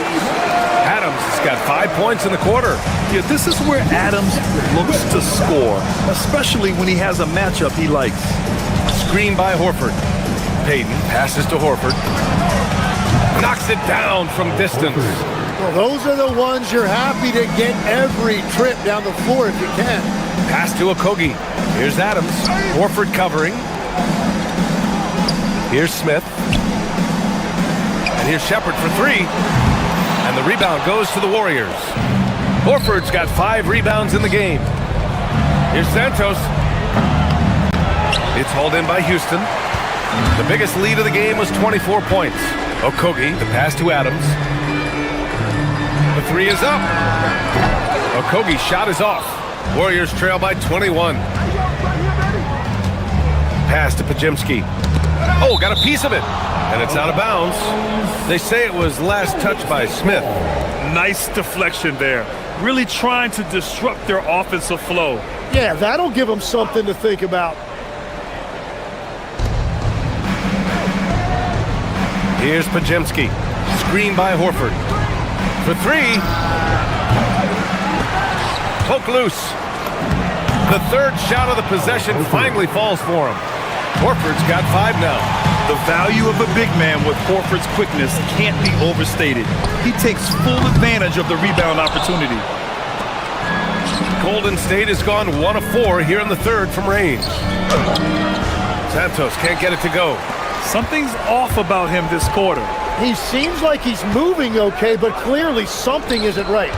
D: Adams has got 5 points in the quarter.
F: Yeah, this is where Adams looks to score, especially when he has a matchup he likes.
D: Screen by Horford. Payton passes to Horford. Knocks it down from distance.
L: Well, those are the ones you're happy to get every trip down the floor if you can.
D: Pass to Okogie. Here's Adams. Horford covering. Here's Smith. And here's Shepard for three. And the rebound goes to the Warriors. Horford's got 5 rebounds in the game. Here's Santos. It's hauled in by Houston. The biggest lead of the game was 24 points. Okogie, the pass to Adams. The three is up. Okogie's shot is off. Warriors trail by 21. Pass to Pajemski. Oh, got a piece of it. And it's out of bounds. They say it was last touched by Smith.
F: Nice deflection there. Really trying to disrupt their offensive flow.
L: Yeah, that'll give them something to think about.
D: Here's Pajemski. Screen by Horford. For three. Poke loose. The third shot of the possession finally falls for him. Horford's got 5 now.
F: The value of a big man with Horford's quickness can't be overstated. He takes full advantage of the rebound opportunity.
D: Golden State has gone 1 of 4 here in the third from range. Santos can't get it to go.
F: Something's off about him this quarter.
L: He seems like he's moving okay, but clearly something isn't right.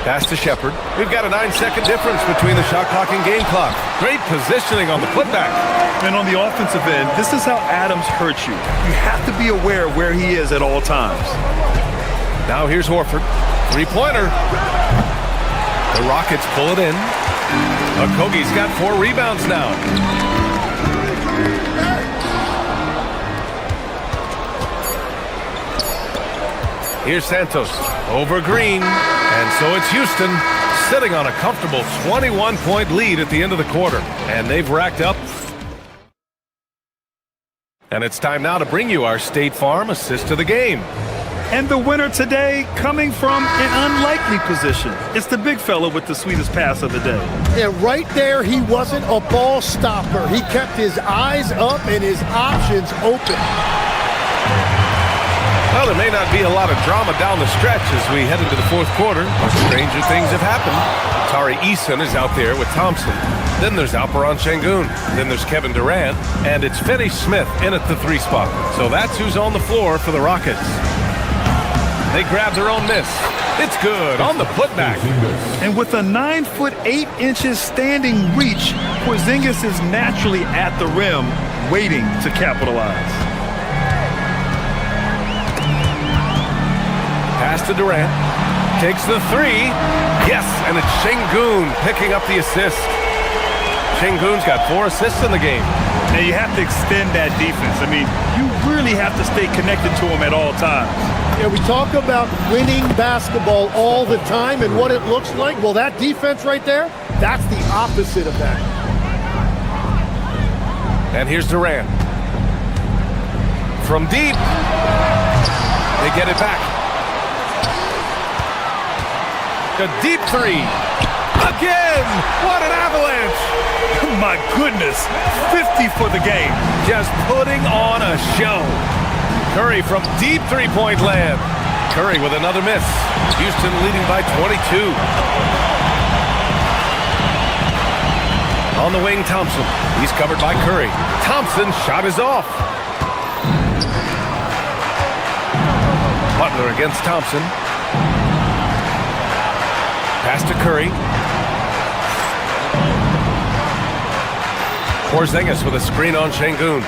D: Pass to Shepard. We've got a 9-second difference between the shot clock and game clock. Great positioning on the putback.
F: And on the offensive end, this is how Adams hurts you. You have to be aware of where he is at all times.
D: Now here's Horford. 3-pointer. The Rockets pull it in. Okogie's got 4 rebounds now. Here's Santos over Green. And so it's Houston sitting on a comfortable 21-point lead at the end of the quarter. And they've racked up. And it's time now to bring you our State Farm assist of the game.
F: And the winner today coming from an unlikely position. It's the big fella with the sweetest pass of the day.
L: Yeah, right there, he wasn't a ball stopper. He kept his eyes up and his options open.
D: Well, there may not be a lot of drama down the stretch as we head into the fourth quarter. Stranger things have happened. Tari Eason is out there with Thompson. Then there's Alperon Şengün. Then there's Kevin Durant. And it's Finney Smith in at the 3 spot. So that's who's on the floor for the Rockets. They grab their own miss. It's good on the putback.
F: And with a 9'8" standing reach, Porzingis is naturally at the rim, waiting to capitalize.
D: Pass to Durant. Takes the 3. Yes, and it's Şengün picking up the assist. Şengün's got 4 assists in the game.
F: Now you have to extend that defense. I mean, you really have to stay connected to him at all times.
L: Yeah, we talk about winning basketball all the time and what it looks like. Well, that defense right there, that's the opposite of that.
D: And here's Durant. From deep. They get it back. A deep 3. Again! What an avalanche!
F: My goodness, 50 for the game.
D: Just putting on a show. Curry from deep 3-point land. Curry with another miss. Houston leading by 22. On the wing, Thompson. He's covered by Curry. Thompson's shot is off. Butler against Thompson. Pass to Curry. Porzingis with a screen on Şengün.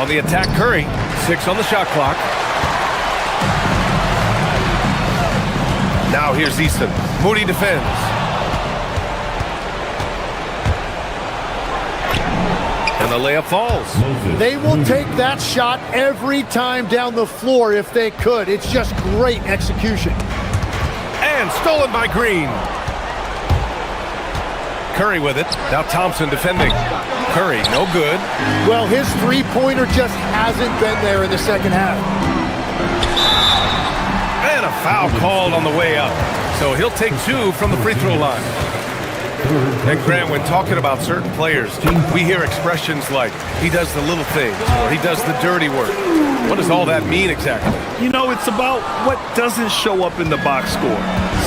D: On the attack, Curry. 6 on the shot clock. Now here's Easton. Moody defends. And the layup falls.
L: They will take that shot every time down the floor if they could. It's just great execution.
D: And stolen by Green. Curry with it. Now Thompson defending. Curry, no good.
L: Well, his 3-pointer just hasn't been there in the second half.
D: And a foul called on the way up. So he'll take 2 from the free throw line. And Grant, when talking about certain players, we hear expressions like, he does the little things, or he does the dirty work. What does all that mean exactly?
F: You know, it's about what doesn't show up in the box score.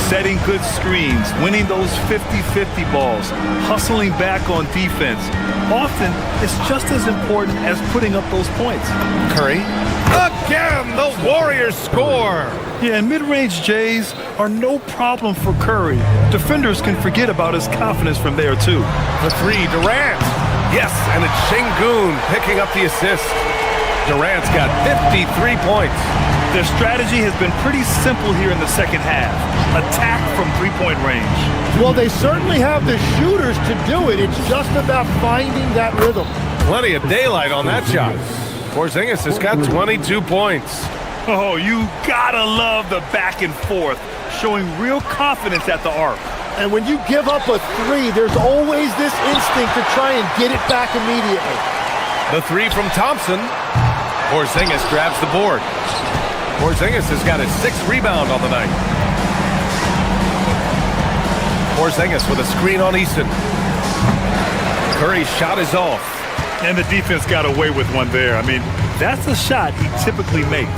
F: Setting good screens, winning those 50-50 balls, hustling back on defense. Often, it's just as important as putting up those points.
D: Curry. Again, the Warriors score!
F: Yeah, and mid-range Jays are no problem for Curry. Defenders can forget about his confidence from there, too.
D: The three, Durant. Yes, and it's Şengün picking up the assist. Durant's got 53 points.
F: Their strategy has been pretty simple here in the second half. Attack from three-point range.
L: Well, they certainly have the shooters to do it. It's just about finding that rhythm.
D: Plenty of daylight on that shot. Porzingis has got 22 points.
F: Oh, you gotta love the back and forth, showing real confidence at the arc.
L: And when you give up a three, there's always this instinct to try and get it back immediately.
D: The three from Thompson. Porzingis grabs the board. Porzingis has got his 6th rebound on the night. Porzingis with a screen on Easton. Curry's shot is off.
F: And the defense got away with one there. I mean, that's a shot he typically makes.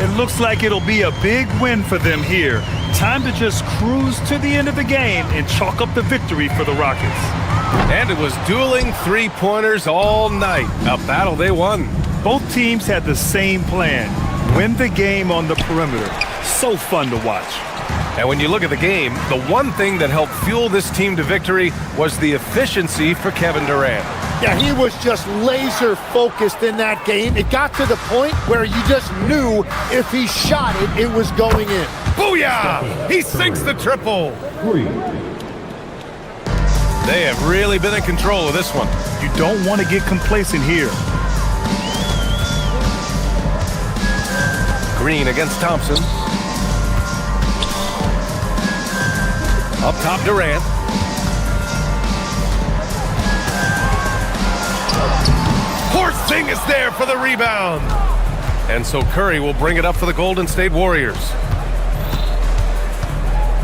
F: It looks like it'll be a big win for them here. Time to just cruise to the end of the game and chalk up the victory for the Rockets.
D: And it was dueling three-pointers all night. A battle they won.
F: Both teams had the same plan. Win the game on the perimeter. So fun to watch.
D: And when you look at the game, the one thing that helped fuel this team to victory was the efficiency for Kevin Durant.
L: Yeah, he was just laser focused in that game. It got to the point where you just knew if he shot it, it was going in.
D: Booyah! He sinks the triple. They have really been in control of this one.
F: You don't want to get complacent here.
D: Green against Thompson. Up top, Durant. Porzingis there for the rebound. And so Curry will bring it up for the Golden State Warriors.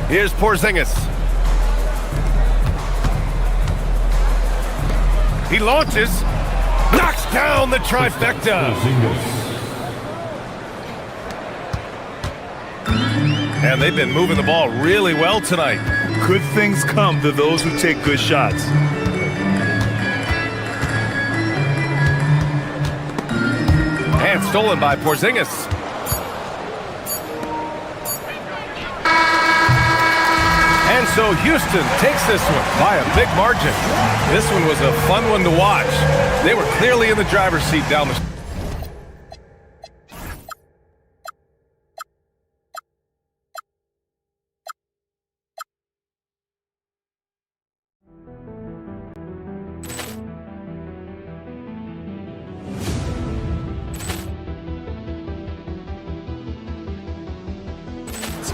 D: Here's Porzingis. He launches, knocks down the trifecta. And they've been moving the ball really well tonight.
F: Good things come to those who take good shots.
D: And stolen by Porzingis. And so Houston takes this one by a big margin. This one was a fun one to watch. They were clearly in the driver's seat down the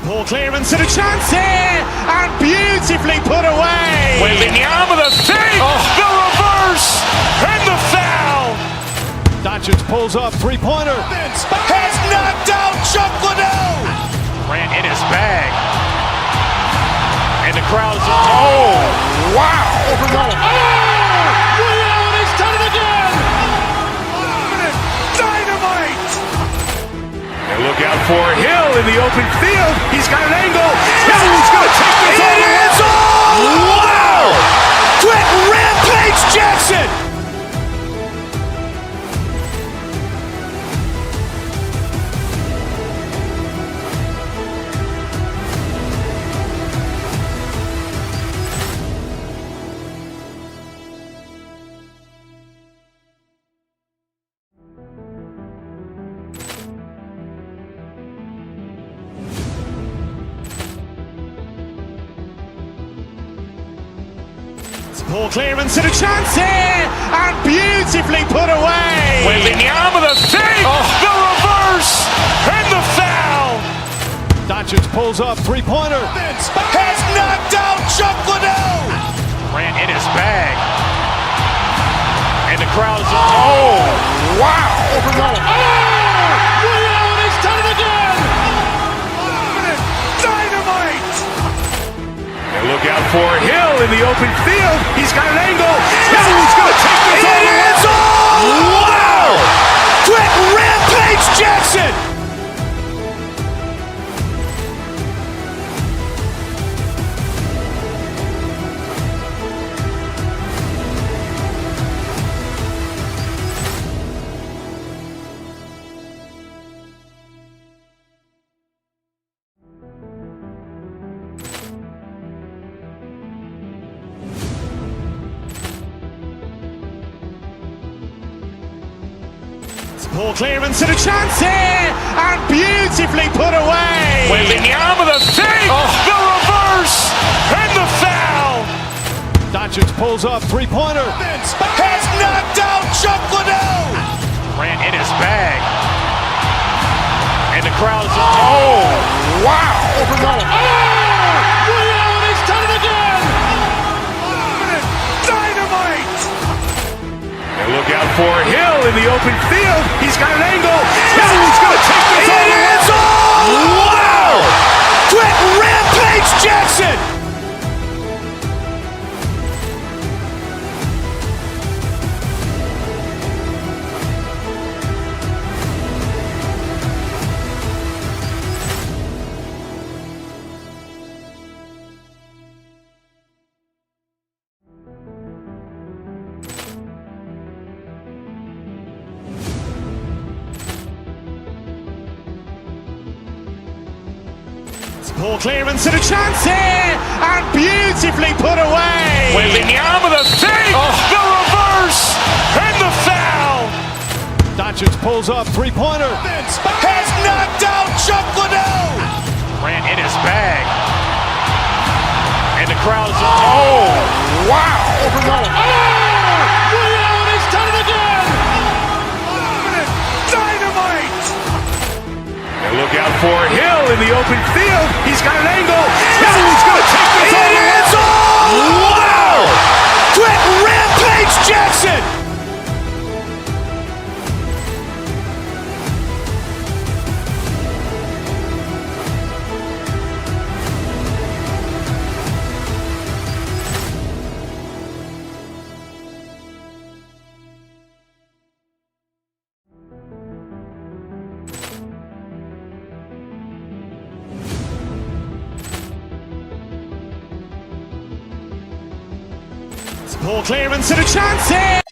A: Poor clearance and a chance here, and beautifully put away.
B: Wembanyama the save, the reverse, and the foul.
C: Doncic pulls up, three-pointer.
B: Has knocked out Chuck Liddell. Ran in his bag. And the crowd is, oh, wow.
A: He's done it again.
B: Dynamite. And look out for Hill in the open field. He's got an angle. He's going to take this all the way. Wow! Quick rampage Jackson.
A: Poor clearance and a chance here, and beautifully put away.
B: Wembanyama the save, the reverse, and the foul.
C: Doncic pulls up, three-pointer.
B: Has knocked out Chuck Liddell. Ran in his bag. And the crowd is, oh, wow.
A: He's done it again.
B: Dynamite. And look out for Hill in in the open field. He's got an angle. He's going to take this all the way. Wow! Quick rampage Jackson!
A: Poor clearance and a chance here, and beautifully put away.
B: Wembanyama the save, the reverse, and the foul.
C: Doncic pulls up, three-pointer.
B: Has knocked out Chuck Liddell. Ran in his bag. And the crowd is, oh, wow.
A: He's done it again.
B: Dynamite. And look out for Hill in the open field. He's got an angle. He's going to take this all the way. Wow! Quick rampage Jackson.
A: Poor clearance and a chance here, and beautifully put away.
B: Wembanyama the save, the reverse, and the foul.
C: Doncic pulls up, three-pointer.
B: Has knocked out Chuck Liddell. Ran in his bag. And the crowd is, oh, wow.
A: He's done it again.
B: Dynamite. And look out for Hill in the open field. He's got an angle. He's going to take this all the way. Wow! Quick rampage Jackson.
A: Poor clearance and a chance here.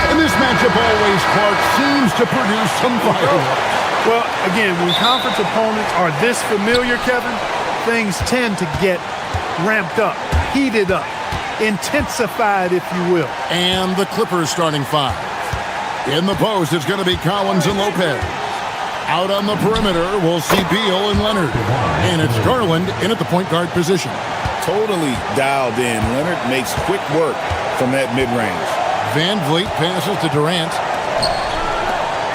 I: And this matchup always, Clark, seems to produce some fireworks.
O: Well, again, when conference opponents are this familiar, Kevin, things tend to get ramped up, heated up, intensified, if you will.
I: And the Clippers starting five. In the post, it's going to be Collins and Lopez. Out on the perimeter, we'll see Beal and Leonard. And it's Garland in at the point guard position.
K: Totally dialed in. Leonard makes quick work from that mid-range.
I: Van Vliet passes to Durant.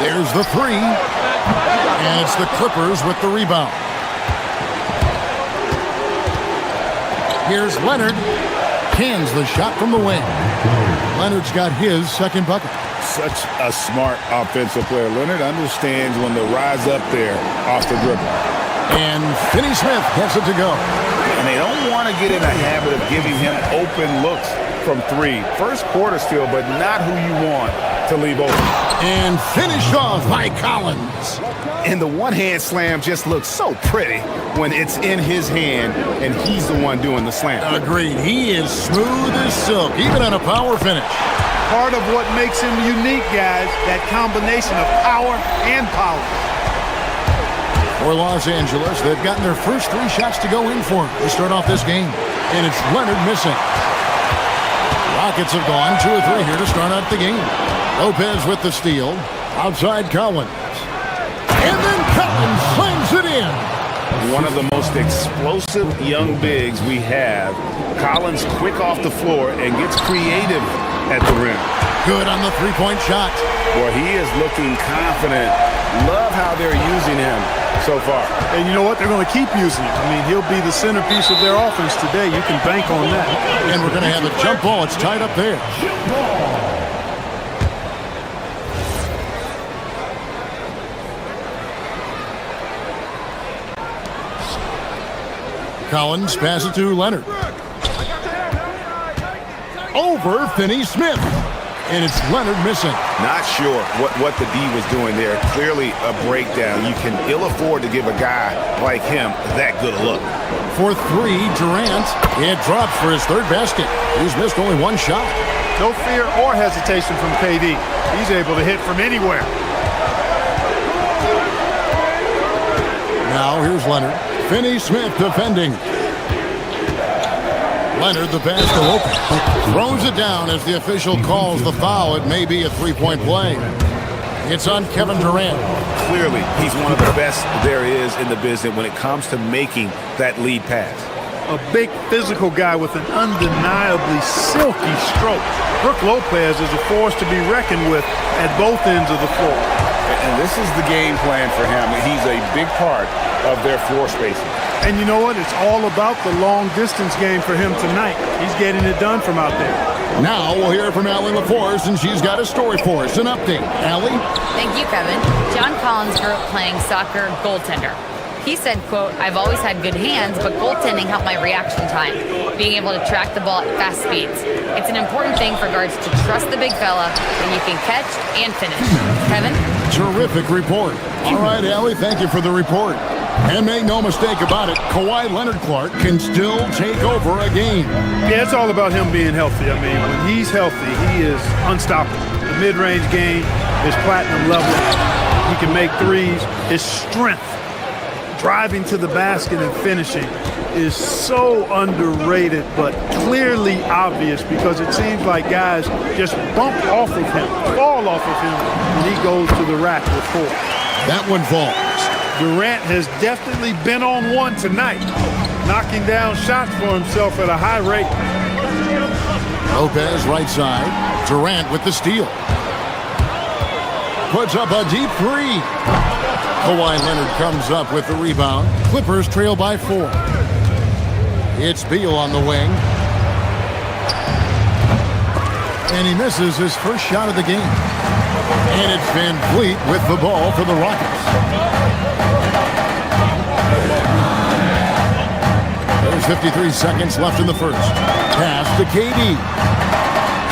I: There's the three. And it's the Clippers with the rebound. Here's Leonard. Cans the shot from the wing. Leonard's got his second bucket.
K: Such a smart offensive player. Leonard understands when to rise up there off the dribble.
I: And Finney Smith gets it to go.
K: And they don't want to get in a habit of giving him open looks from three. First quarter still, but not who you want to leave open.
I: And finished off by Collins.
K: And the one-hand slam just looks so pretty when it's in his hand and he's the one doing the slam.
I: Agreed. He is smooth as silk, even on a power finish.
O: Part of what makes him unique, guys, that combination of power and polish.
I: For Los Angeles, they've gotten their first three shots to go in for to start off this game. And it's Leonard missing. Rockets have gone 2 or 3 here to start out the game. Lopez with the steal. Outside Collins. And then Collins slams it in.
K: One of the most explosive young bigs we have. Collins quick off the floor and gets creative at the rim.
I: Good on the three-point shot.
K: Boy, he is looking confident. Love how they're using him so far.
O: And you know what? They're going to keep using him. I mean, he'll be the centerpiece of their offense today. You can bank on that.
I: And we're going to have a jump ball. It's tied up there. Collins passes to Leonard. Over Finney-Smith. And it's Leonard missing.
K: Not sure what the D was doing there. Clearly a breakdown. You can ill afford to give a guy like him that good a look.
I: For three, Durant. It drops for his third basket. He's missed only one shot.
O: No fear or hesitation from KD. He's able to hit from anywhere.
I: Now here's Leonard. Finney-Smith defending. Leonard, the pass to Lopez. Throws it down as the official calls the foul. It may be a three-point play. It's on Kevin Durant.
K: Clearly, he's one of the best there is in the business when it comes to making that lead pass.
O: A big physical guy with an undeniably silky stroke. Brook Lopez is a force to be reckoned with at both ends of the floor.
K: And this is the game plan for him. He's a big part of their floor spacing.
O: And you know what? It's all about the long-distance game for him tonight. He's getting it done from out there.
I: Now we'll hear from Allie LaForce, and she's got a story for us. An update. Allie?
G: Thank you, Kevin. John Collins grew up playing soccer goaltender. He said, quote, "I've always had good hands, but goaltending helped my reaction time, being able to track the ball at fast speeds. It's an important thing for guards to trust the big fella that you can catch and finish." Kevin?
I: Terrific report. All right, Allie, thank you for the report. And make no mistake about it, Kawhi Leonard Clark can still take over a game.
O: Yeah, it's all about him being healthy. I mean, when he's healthy, he is unstoppable. The mid-range game is platinum level. He can make threes. His strength, driving to the basket and finishing, is so underrated, but clearly obvious because it seems like guys just bump off of him, fall off of him, when he goes to the rack with four.
I: That one falls.
O: Durant has definitely been on one tonight, knocking down shots for himself at a high rate.
I: Lopez right side. Durant with the steal. Puts up a deep three. Kawhi Leonard comes up with the rebound. Clippers trail by 4. It's Beal on the wing. And he misses his first shot of the game. And it's Van Vliet with the ball for the Rockets. There's 53 seconds left in the first. Pass to KD.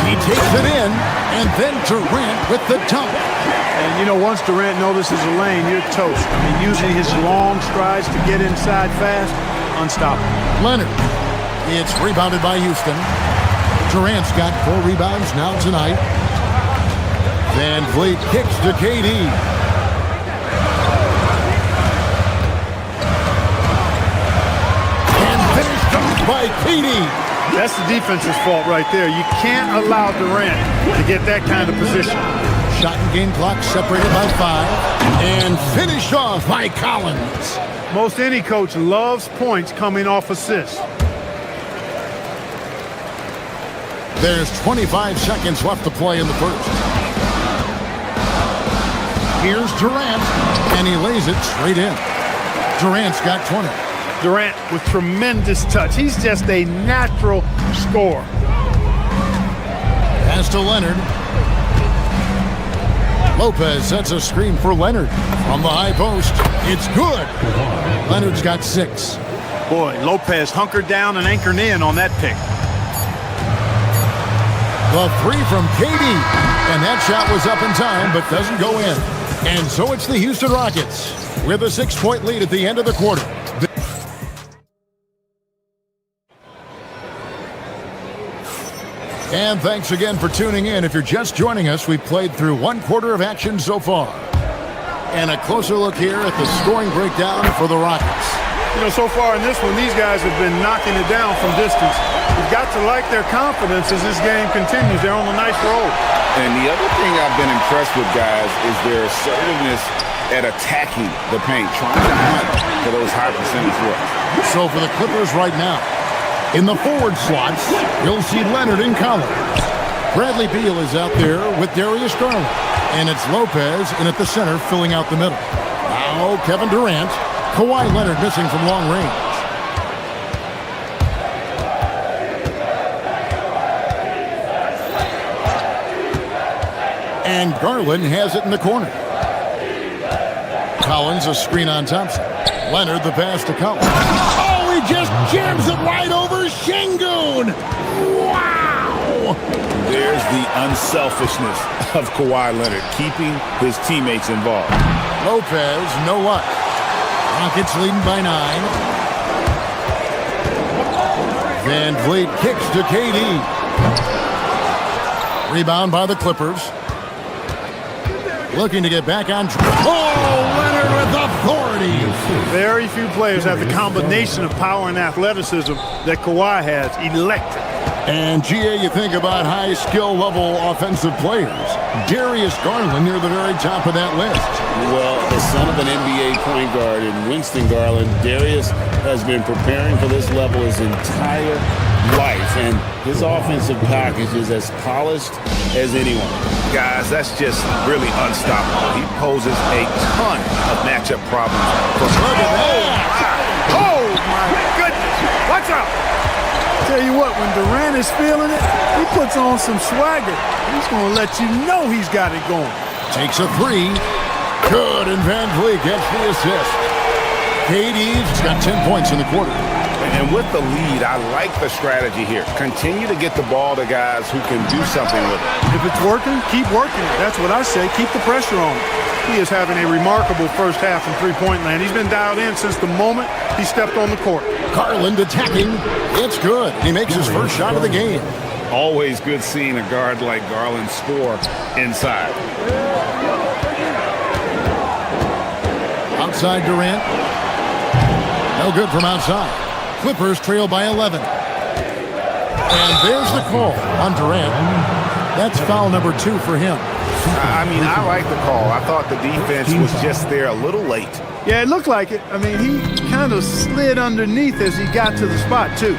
I: He takes it in, and then Durant with the dunk.
O: And, you know, once Durant notices a lane, you're toast. I mean, using his long strides to get inside fast, unstoppable.
I: Leonard. It's rebounded by Houston. Durant's got 4 rebounds now tonight. Van Vliet kicks to KD. And finished off by KD.
O: That's the defense's fault right there. You can't allow Durant to get that kind of position.
I: Shot and game clock separated by 5. And finished off by Collins.
O: Most any coach loves points coming off assists.
I: There's 25 seconds left to play in the first. Here's Durant, and he lays it straight in. Durant's got 20.
O: Durant with tremendous touch. He's just a natural scorer.
I: Pass to Leonard. Lopez sets a screen for Leonard. From the high post, it's good. Leonard's got 6.
O: Boy, Lopez hunkered down and anchored in on that pick.
I: The 3 from KD. And that shot was up in time, but doesn't go in. And so it's the Houston Rockets with a 6-point lead at the end of the quarter. And thanks again for tuning in. If you're just joining us, we've played through 1 quarter of action so far. And a closer look here at the scoring breakdown for the Rockets.
O: You know, so far in this one, these guys have been knocking it down from distance. You've got to like their confidence as this game continues. They're on a nice roll.
K: And the other thing I've been impressed with, guys, is their assertiveness at attacking the paint, trying to hunt for those high percentage looks.
I: So for the Clippers right now, in the forward slots, you'll see Leonard and Collins. Bradley Beal is out there with Darius Garland. And it's Lopez in at the center, filling out the middle. Now Kevin Durant. Kawhi Leonard missing from long range. And Garland has it in the corner. Collins a screen on Thompson. Leonard the pass to Collins. Oh, he just jams it right over Şengün. Wow!
K: There's the unselfishness of Kawhi Leonard, keeping his teammates involved.
I: Lopez, no luck. Rockets leading by 9. Van Vliet kicks to KD. Rebound by the Clippers. Looking to get back on track. Oh, Leonard with authority.
O: Very few players have the combination of power and athleticism that Kawhi has. Electric.
I: And, GA, you think about high skill level offensive players. Darius Garland near the very top of that list.
N: Well, the son of an NBA point guard in Winston Garland, Darius has been preparing for this level his entire life, and his offensive package is as polished as anyone.
B: Guys, that's just really unstoppable. He poses a ton of matchup problems. Oh, my goodness. Watch out.
O: Tell you what, when Durant is feeling it, he puts on some swagger. He's going to let you know he's got it going.
I: Takes a 3. Good, and Van Vliet gets the assist. KD's got 10 points in the quarter.
K: And with the lead, I like the strategy here. Continue to get the ball to guys who can do something with it.
O: If it's working, keep working it. That's what I say. Keep the pressure on him. He is having a remarkable first half in three-point land. He's been dialed in since the moment he stepped on the court.
I: Garland attacking. It's good. He makes his first shot of the game.
K: Always good seeing a guard like Garland score inside.
I: Outside Durant. No good from outside. Clippers trail by 11. And there's the call on Durant. That's foul number 2 for him.
K: I mean, I like the call. I thought the defense was just there a little late.
O: Yeah, it looked like it. I mean, he kind of slid underneath as he got to the spot, too.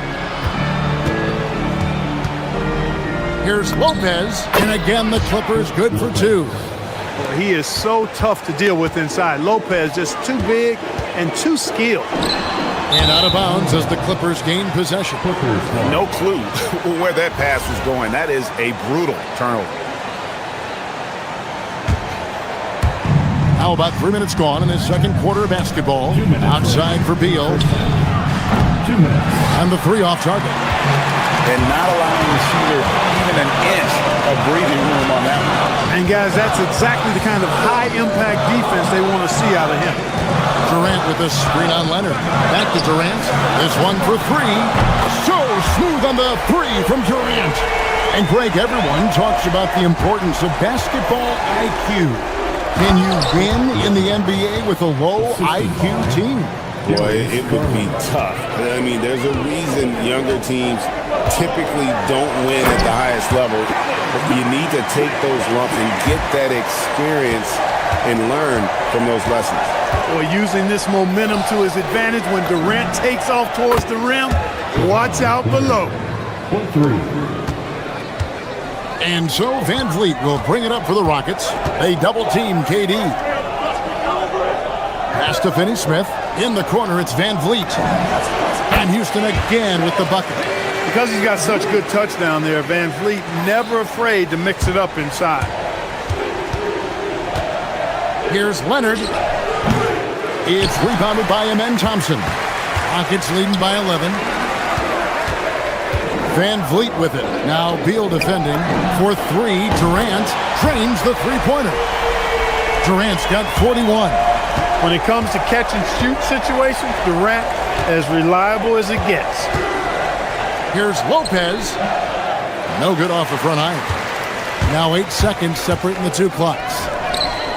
I: Here's Lopez. And again, the Clippers good for 2.
O: Boy, he is so tough to deal with inside. Lopez just too big and too skilled.
I: And out of bounds as the Clippers gain possession.
K: No clue where that pass was going. That is a brutal turnover.
I: How about 3 minutes gone in this second quarter of basketball? Outside for Beal.
H: 2 minutes.
I: And the 3 off target.
K: And not allowing the shooter even an inch of breathing room on that one.
O: And, guys, that's exactly the kind of high-impact defense they want to see out of him.
I: Durant with a screen on Leonard. Back to Durant. This one for 3. So smooth on the 3 from Durant. And, Greg, everyone talks about the importance of basketball IQ. Can you win in the NBA with a low IQ team?
N: Boy, it would be tough. I mean, there's a reason younger teams typically don't win at the highest level. You need to take those lumps and get that experience and learn from those lessons.
O: Boy, using this momentum to his advantage when Durant takes off towards the rim, watch out below.
H: 3.
I: And so Van Vliet will bring it up for the Rockets. They double-team KD. Pass to Finney-Smith. In the corner, it's Van Vliet. And Houston again with the bucket.
O: Because he's got such good touch down there, Van Vliet never afraid to mix it up inside.
I: Here's Leonard. It's rebounded by Amen Thompson. Rockets leading by 11. Van Vliet with it. Now Beal defending for 3. Durant trains the three-pointer. Durant's got 41.
O: When it comes to catch and shoot situations, Durant as reliable as it gets.
I: Here's Lopez. No good off the front iron. Now 8 seconds separating the 2 clocks.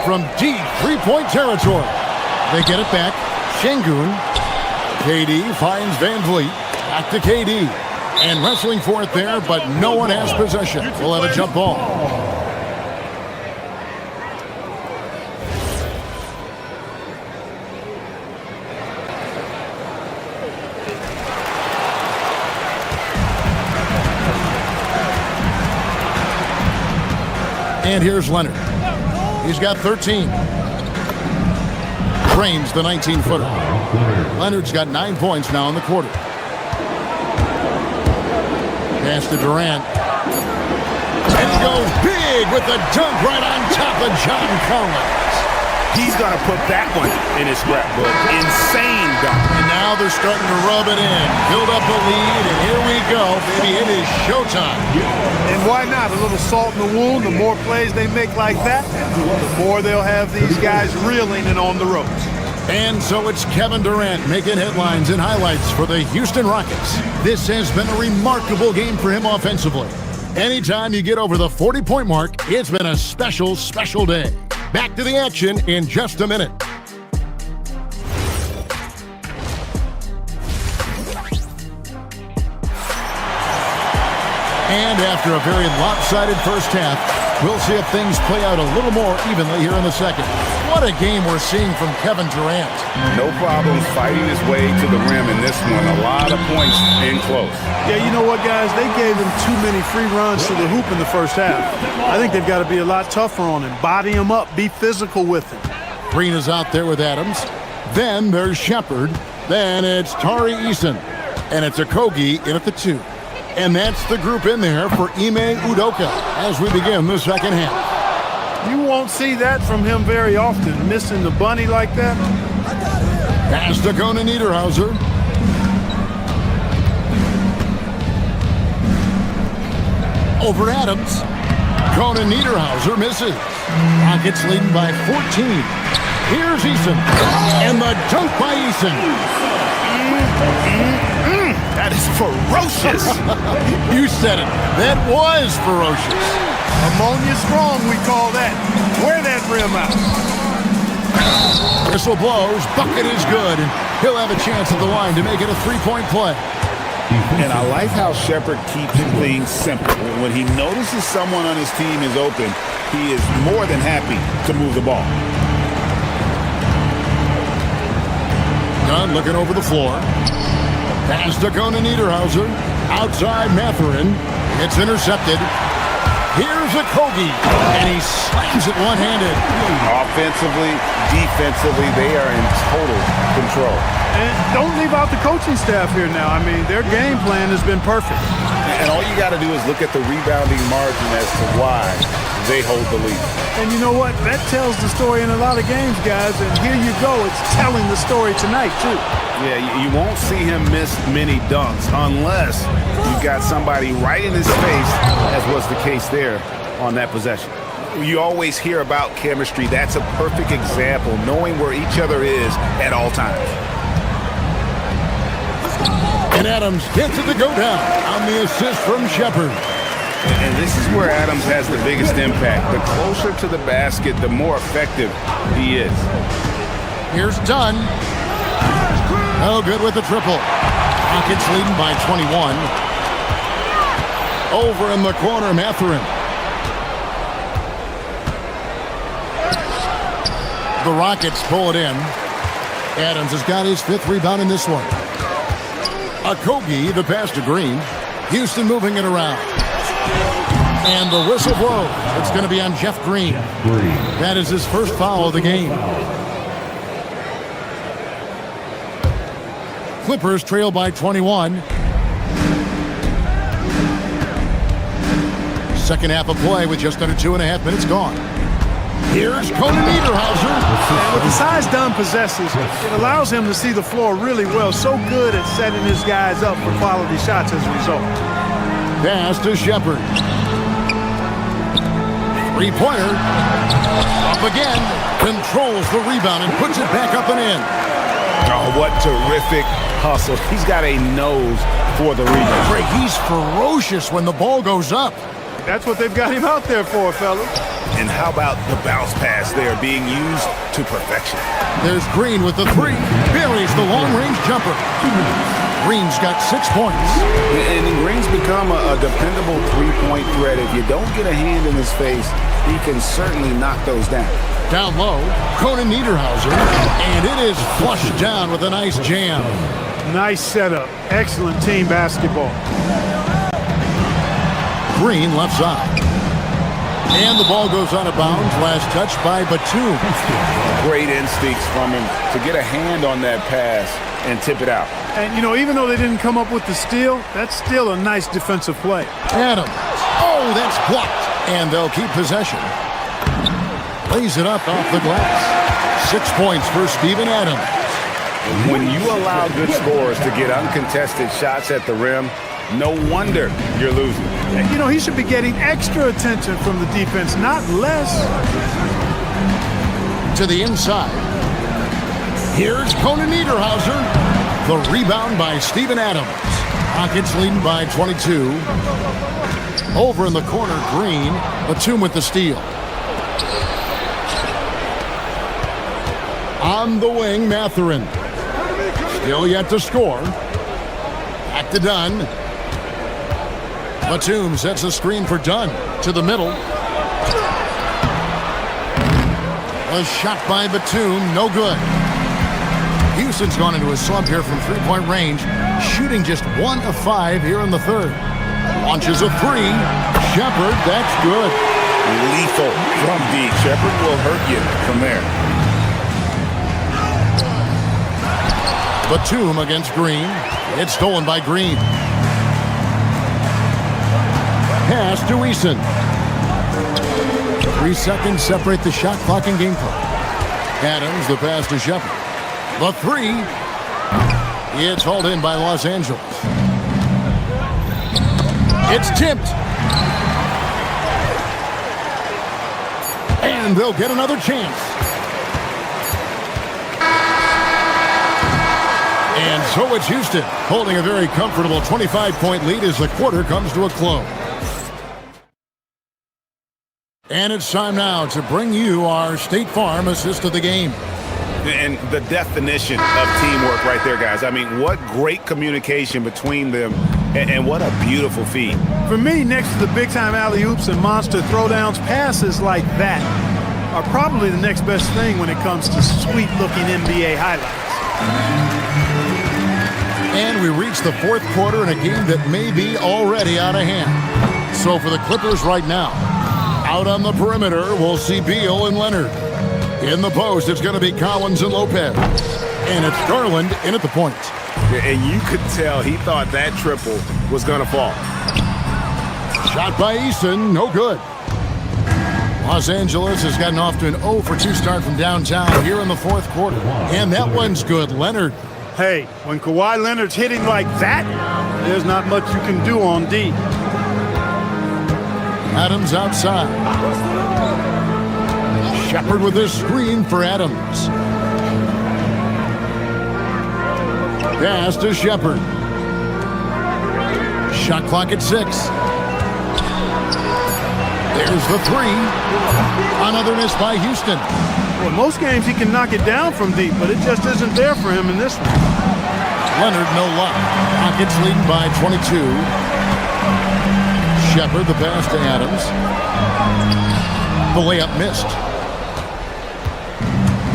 I: From deep three-point territory. They get it back. Şengün. KD finds Van Vliet. Back to KD. And wrestling for it there, but no one has possession. We'll have a jump ball. And here's Leonard. He's got 13. Drains the 19-footer. Leonard's got 9 points now in the quarter. Pass to Durant. And he goes big with the dunk right on top of John Collins.
B: He's going to put that one in his scrapbook. Insane dunk.
I: And now they're starting to rub it in. Build up a lead, and here we go, baby. It is showtime.
O: And why not? A little salt in the wound. The more plays they make like that, the more they'll have these guys reeling and on the ropes.
I: And so it's Kevin Durant making headlines and highlights for the Houston Rockets. This has been a remarkable game for him offensively. Anytime you get over the 40-point mark, it's been a special, special day. Back to the action in just a minute. And after a very lopsided first half, we'll see if things play out a little more evenly here in the second. What a game we're seeing from Kevin Durant.
K: No problems fighting his way to the rim in this one. A lot of points in close.
O: Yeah, you know what, guys? They gave him too many free runs to the hoop in the first half. I think they've got to be a lot tougher on him. Body him up. Be physical with him.
I: Green is out there with Adams. Then there's Shepard. Then it's Tari Eason. And it's Okogie in at the 2. And that's the group in there for Ime Udoka as we begin the second half.
O: You won't see that from him very often, missing the bunny like that.
I: Pass to Conan Niederhauser. Over Adams. Conan Niederhauser misses. Rockets leading by 14. Here's Eason. And the dunk by Eason.
B: That is ferocious.
I: You said it. That was ferocious.
O: Ammonia strong, we call that. Wear that rim out.
I: Whistle blows. Bucket is good. And he'll have a chance at the line to make it a 3-point play.
K: And I like how Shepard keeps things simple. When he notices someone on his team is open, he is more than happy to move the ball.
I: Dunn looking over the floor. Pass to Conan Niederhauser. Outside Mathurin. It's intercepted. Here's Okogie. And he slams it one-handed.
K: Offensively, defensively, they are in total control.
O: And don't leave out the coaching staff here now. I mean, their game plan has been perfect.
K: And all you got to do is look at the rebounding margin as to why they hold the lead.
O: And you know what? That tells the story in a lot of games, guys. And here you go. It's telling the story tonight, too.
B: Yeah, you won't see him miss many dunks unless you've got somebody right in his face, as was the case there on that possession.
K: You always hear about chemistry. That's a perfect example, knowing where each other is at all times.
I: And Adams gets it to go down on the assist from Shepard.
K: And this is where Adams has the biggest impact. The closer to the basket, the more effective he is.
I: Here's Dunn. No good with the triple. Rockets leading by 21. Over in the corner, Mathurin. The Rockets pull it in. Adams has got his 5th rebound in this one. Okogie, the pass to Green. Houston moving it around. And the whistle blows. It's going to be on Jeff Green. That is his first foul of the game. Clippers trail by 21. Second half of play with just under 2.5 minutes gone. Here's Conan Niederhauser.
O: And with the size Dunn possesses, it allows him to see the floor really well. So good at setting his guys up for quality shots as a result.
I: Pass to Shepard. 3-pointer. Up again. Controls the rebound and puts it back up and in.
B: Oh, what terrific hustle. He's got a nose for the rebound.
I: He's ferocious when the ball goes up.
O: That's what they've got him out there for, fellas.
B: And how about the bounce pass there being used to perfection?
I: There's Green with the 3. Buries the long-range jumper. Green's got 6 points.
K: And Green's become a dependable three-point threat. If you don't get a hand in his face, he can certainly knock those down.
I: Down low, Conan Niederhauser, and it is flushed down with a nice jam.
O: Nice setup. Excellent team basketball.
I: Green left side. And the ball goes out of bounds. Last touch by Batum.
K: Great instincts from him to get a hand on that pass and tip it out.
O: And, you know, even though they didn't come up with the steal, that's still a nice defensive play.
I: Adams. Oh, that's blocked. And they'll keep possession. Lays it up off the glass. 6 points for Steven Adams.
K: When you allow good scorers to get uncontested shots at the rim, no wonder you're losing.
O: You know, he should be getting extra attention from the defense, not less.
I: To the inside. Here's Conan Niederhauser. The rebound by Steven Adams. Rockets leading by 22. Over in the corner, Green. Batum with the steal. On the wing, Mathurin. Still yet to score. Back to Dunn. Batum sets a screen for Dunn. To the middle. A shot by Batum, no good. Houston's gone into a slump here from three-point range, shooting just 1 of 5 here in the third. Launches a three. Shepard, that's good.
K: Lethal from deep. Shepard will hurt you from there.
I: Batum against Green. It's stolen by Green. Pass to Eason. 3 seconds separate the shot clock and game clock. Adams, the pass to Shepard. The three. It's hauled in by Los Angeles. It's tipped. And they'll get another chance. And so it's Houston holding a very comfortable 25-point lead as the quarter comes to a close. And it's time now to bring you our State Farm assist of the game.
K: And the definition of teamwork right there, guys. I mean, what great communication between them, and what a beautiful feed.
O: For me, next to the big-time alley-oops and monster throwdowns, passes like that are probably the next best thing when it comes to sweet-looking NBA highlights.
I: And we reach the fourth quarter in a game that may be already out of hand. So for the Clippers right now, out on the perimeter, we'll see Beal and Leonard. In the post, it's going to be Collins and Lopez. And it's Garland in at the point.
K: And you could tell he thought that triple was going to fall.
I: Shot by Eason, no good. Los Angeles has gotten off to an 0 for 2 start from downtown here in the fourth quarter. And that one's good. Leonard.
O: Hey, when Kawhi Leonard's hitting like that, there's not much you can do on D.
I: Adams outside. Shepard with his screen for Adams. Pass to Shepard. Shot clock at 6. There's the three. Another miss by Houston.
O: Well, most games he can knock it down from deep, but it just isn't there for him in this one.
I: Leonard, no luck. Rockets leading by 22. Shepard, the pass to Adams. The layup missed.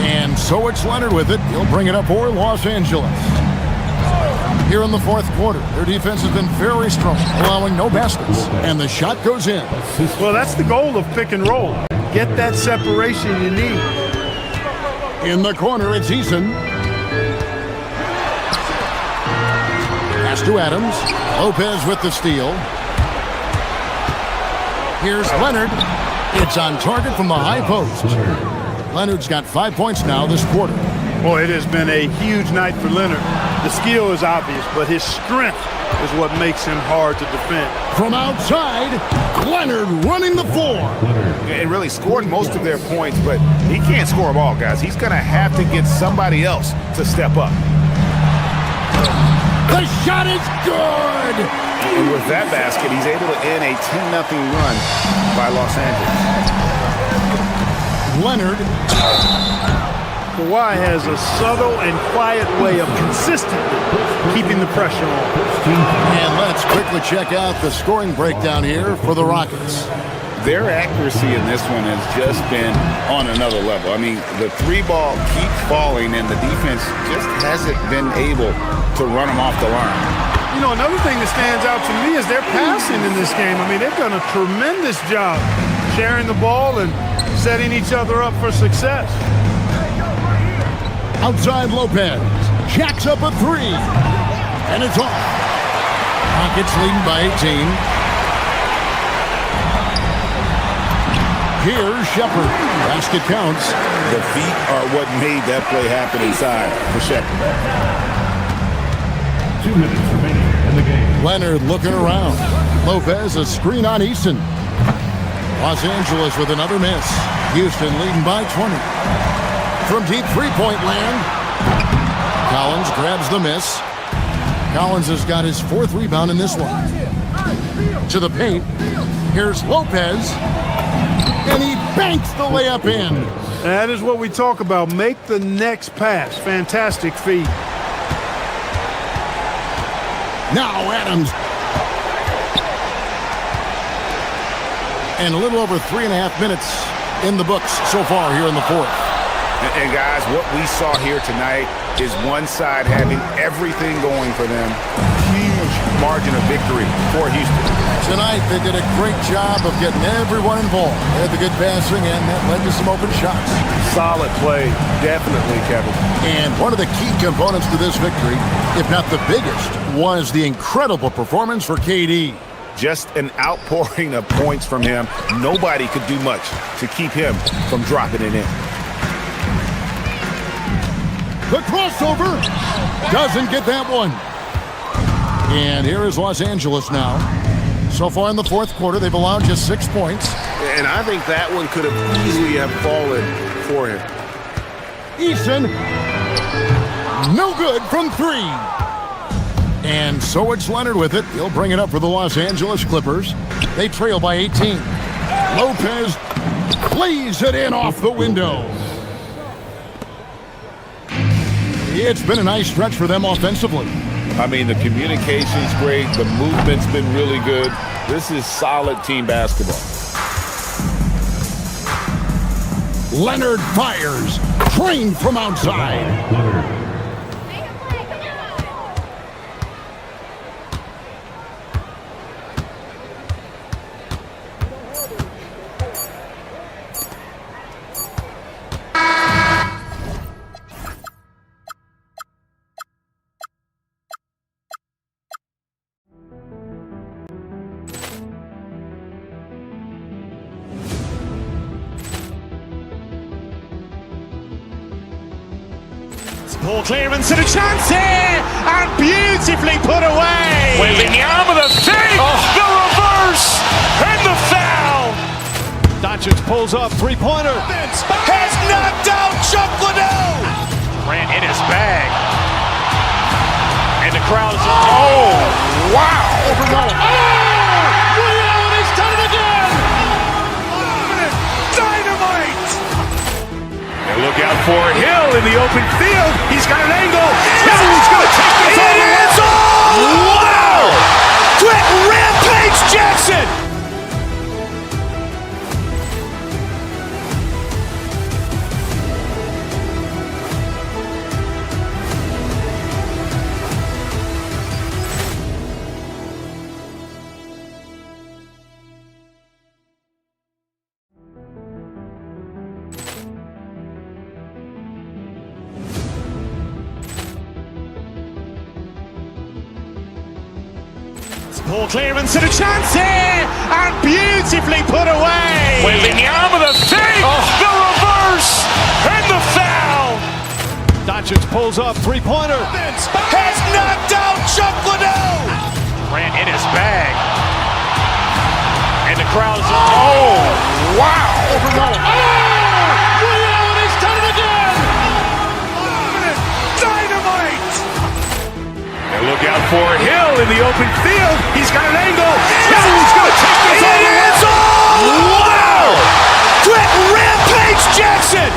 I: And so it's Leonard with it. He'll bring it up for Los Angeles. Here in the fourth quarter, their defense has been very strong, allowing no baskets. And the shot goes in.
O: Well, that's the goal of pick and roll. Get that separation you need.
I: In the corner, it's Eason. Pass to Adams. Lopez with the steal. Here's Leonard. It's on target from the high post. Leonard's got 5 points now this quarter.
O: Boy, it has been a huge night for Leonard. The skill is obvious, but his strength is what makes him hard to defend.
I: From outside, Leonard running the floor.
K: And really scored most of their points, but he can't score them all, guys. He's going to have to get somebody else to step up.
I: The shot is good!
K: And with that basket, he's able to end a 10-0 run by Los Angeles.
I: Leonard.
O: Kawhi has a subtle and quiet way of consistently keeping the pressure on.
I: And let's quickly check out the scoring breakdown here for the Rockets.
K: Their accuracy in this one has just been on another level. I mean, the three ball keeps falling, and the defense just hasn't been able to run them off the line.
O: You know, another thing that stands out to me is their passing in this game. I mean, they've done a tremendous job sharing the ball and setting each other up for success.
I: Outside Lopez. Jacks up a three. And it's off. Rockets leading by 18. Here's Shepard. Basket counts.
K: The feet are what made that play happen inside for Shepard.
H: 2 minutes remaining in the game.
I: Leonard looking around. Lopez a screen on Easton. Los Angeles with another miss. Houston leading by 20. From deep three-point land, Collins grabs the miss. Collins has got his 4th rebound in this one. To the paint. Here's Lopez. And he banks the layup in.
O: That is what we talk about. Make the next pass. Fantastic feed.
I: Now Adams. And a little over 3.5 minutes in the books so far here in the 4th.
K: And guys, what we saw here tonight is one side having everything going for them. Huge margin of victory for Houston.
I: Tonight, they did a great job of getting everyone involved. They had the good passing, and that led to some open shots.
O: Solid play, definitely, Kevin.
I: And one of the key components to this victory, if not the biggest, was the incredible performance for KD.
K: Just an outpouring of points from him. Nobody could do much to keep him from dropping it in.
I: The crossover doesn't get that one. And here is Los Angeles now. So far in the 4th quarter, they've allowed just 6 points.
K: And I think that one could have easily have fallen for him.
I: Easton, no good from 3. And so it's Leonard with it. He'll bring it up for the Los Angeles Clippers. They trail by 18. Lopez lays it in off the window. It's been a nice stretch for them offensively.
K: I mean, the communication's great. The movement's been really good. This is solid team basketball.
I: Leonard fires. Trained from outside.
H: Leonard.
A: Ball clearance and a chance here, and beautifully put away.
B: Wembanyama the fake, the reverse, and the foul.
C: Doncic pulls up, three-pointer.
B: Has knocked out Chuck Liddell. Ran in his bag. And the crowd is, oh, wow.
I: Overrun.
B: He's done it again. Dynamite. And look out for Hill in the open field. He's got an angle. He's going to take this all the way. Wow. Quick Rampage Jackson.
A: Ball clearance and a chance here, and beautifully put away.
B: Wembanyama the fake, the reverse, and the foul.
C: Doncic pulls up, three-pointer.
B: Has knocked out Chuck Liddell. Ran in his bag. And the crowd is, oh, wow.
I: Overrun.
B: He's done it again. Dynamite. And look out for Hill in the open field. He's got an angle. He's going to take this all the way. Wow. Quick Rampage Jackson.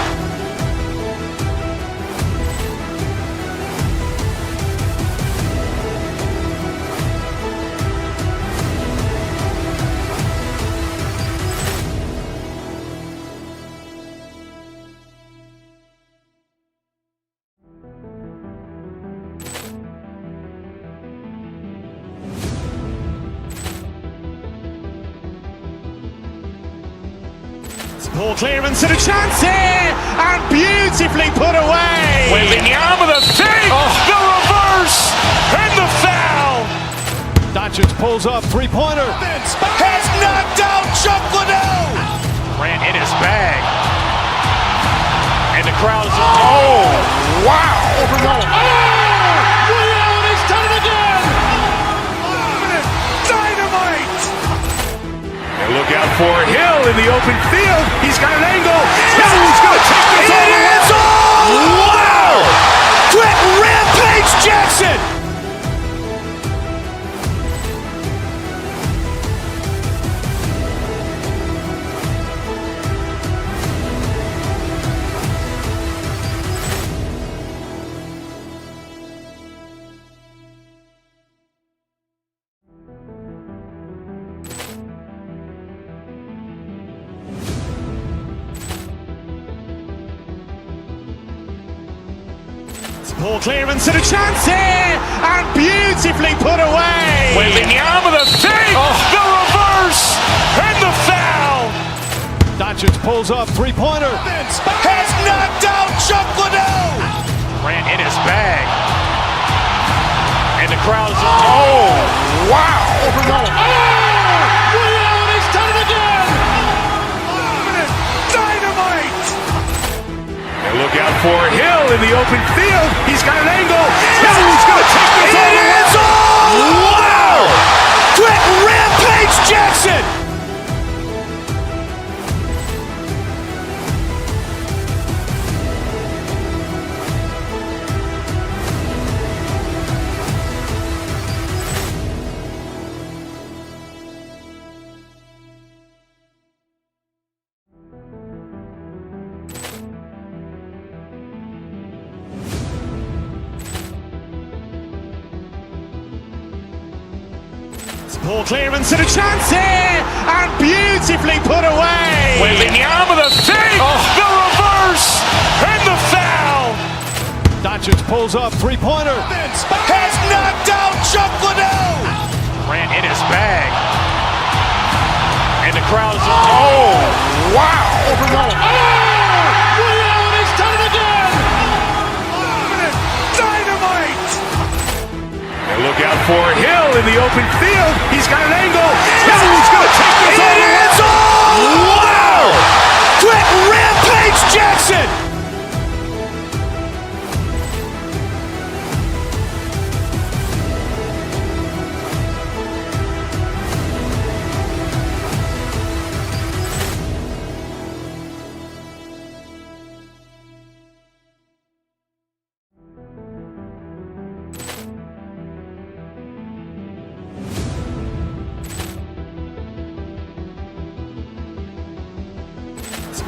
A: Ball clearance and a chance here, and beautifully put away.
B: Wembanyama the fake, the reverse, and the foul.
C: Doncic pulls up, three-pointer.
B: Has knocked out Chuck Liddell. Ran in his bag. And the crowd is, oh, wow.
A: He's done it again. Dynamite.
B: And look out for Hill in the open field. He's got an angle. He's going to take this all the way. Wow! Quick Rampage Jackson.
A: Ball clearance and a chance here, and beautifully put away.
B: Wembanyama the fake, the reverse, and the foul.
C: Doncic pulls up, three-pointer.
B: Has knocked out Chuck Liddell. Ran in his bag. And the crowd is, oh, wow.
A: He's done it again. Dynamite.
B: And look out for Hill in the open field. He's got an angle. He's going to take this all the way. Wow! Quick Rampage Jackson.
A: Ball clearance and a chance here, and beautifully put away.
B: Wembanyama the fake, the reverse, and the foul.
C: Doncic pulls up, three-pointer.
B: Has knocked out Chuck Liddell. Ran in his bag. And the crowd is, oh, wow.
A: He's done it again. Dynamite.
B: And look out for Hill in the open field. He's got an angle. He's going to take this all the way. Wow! Quick Rampage Jackson.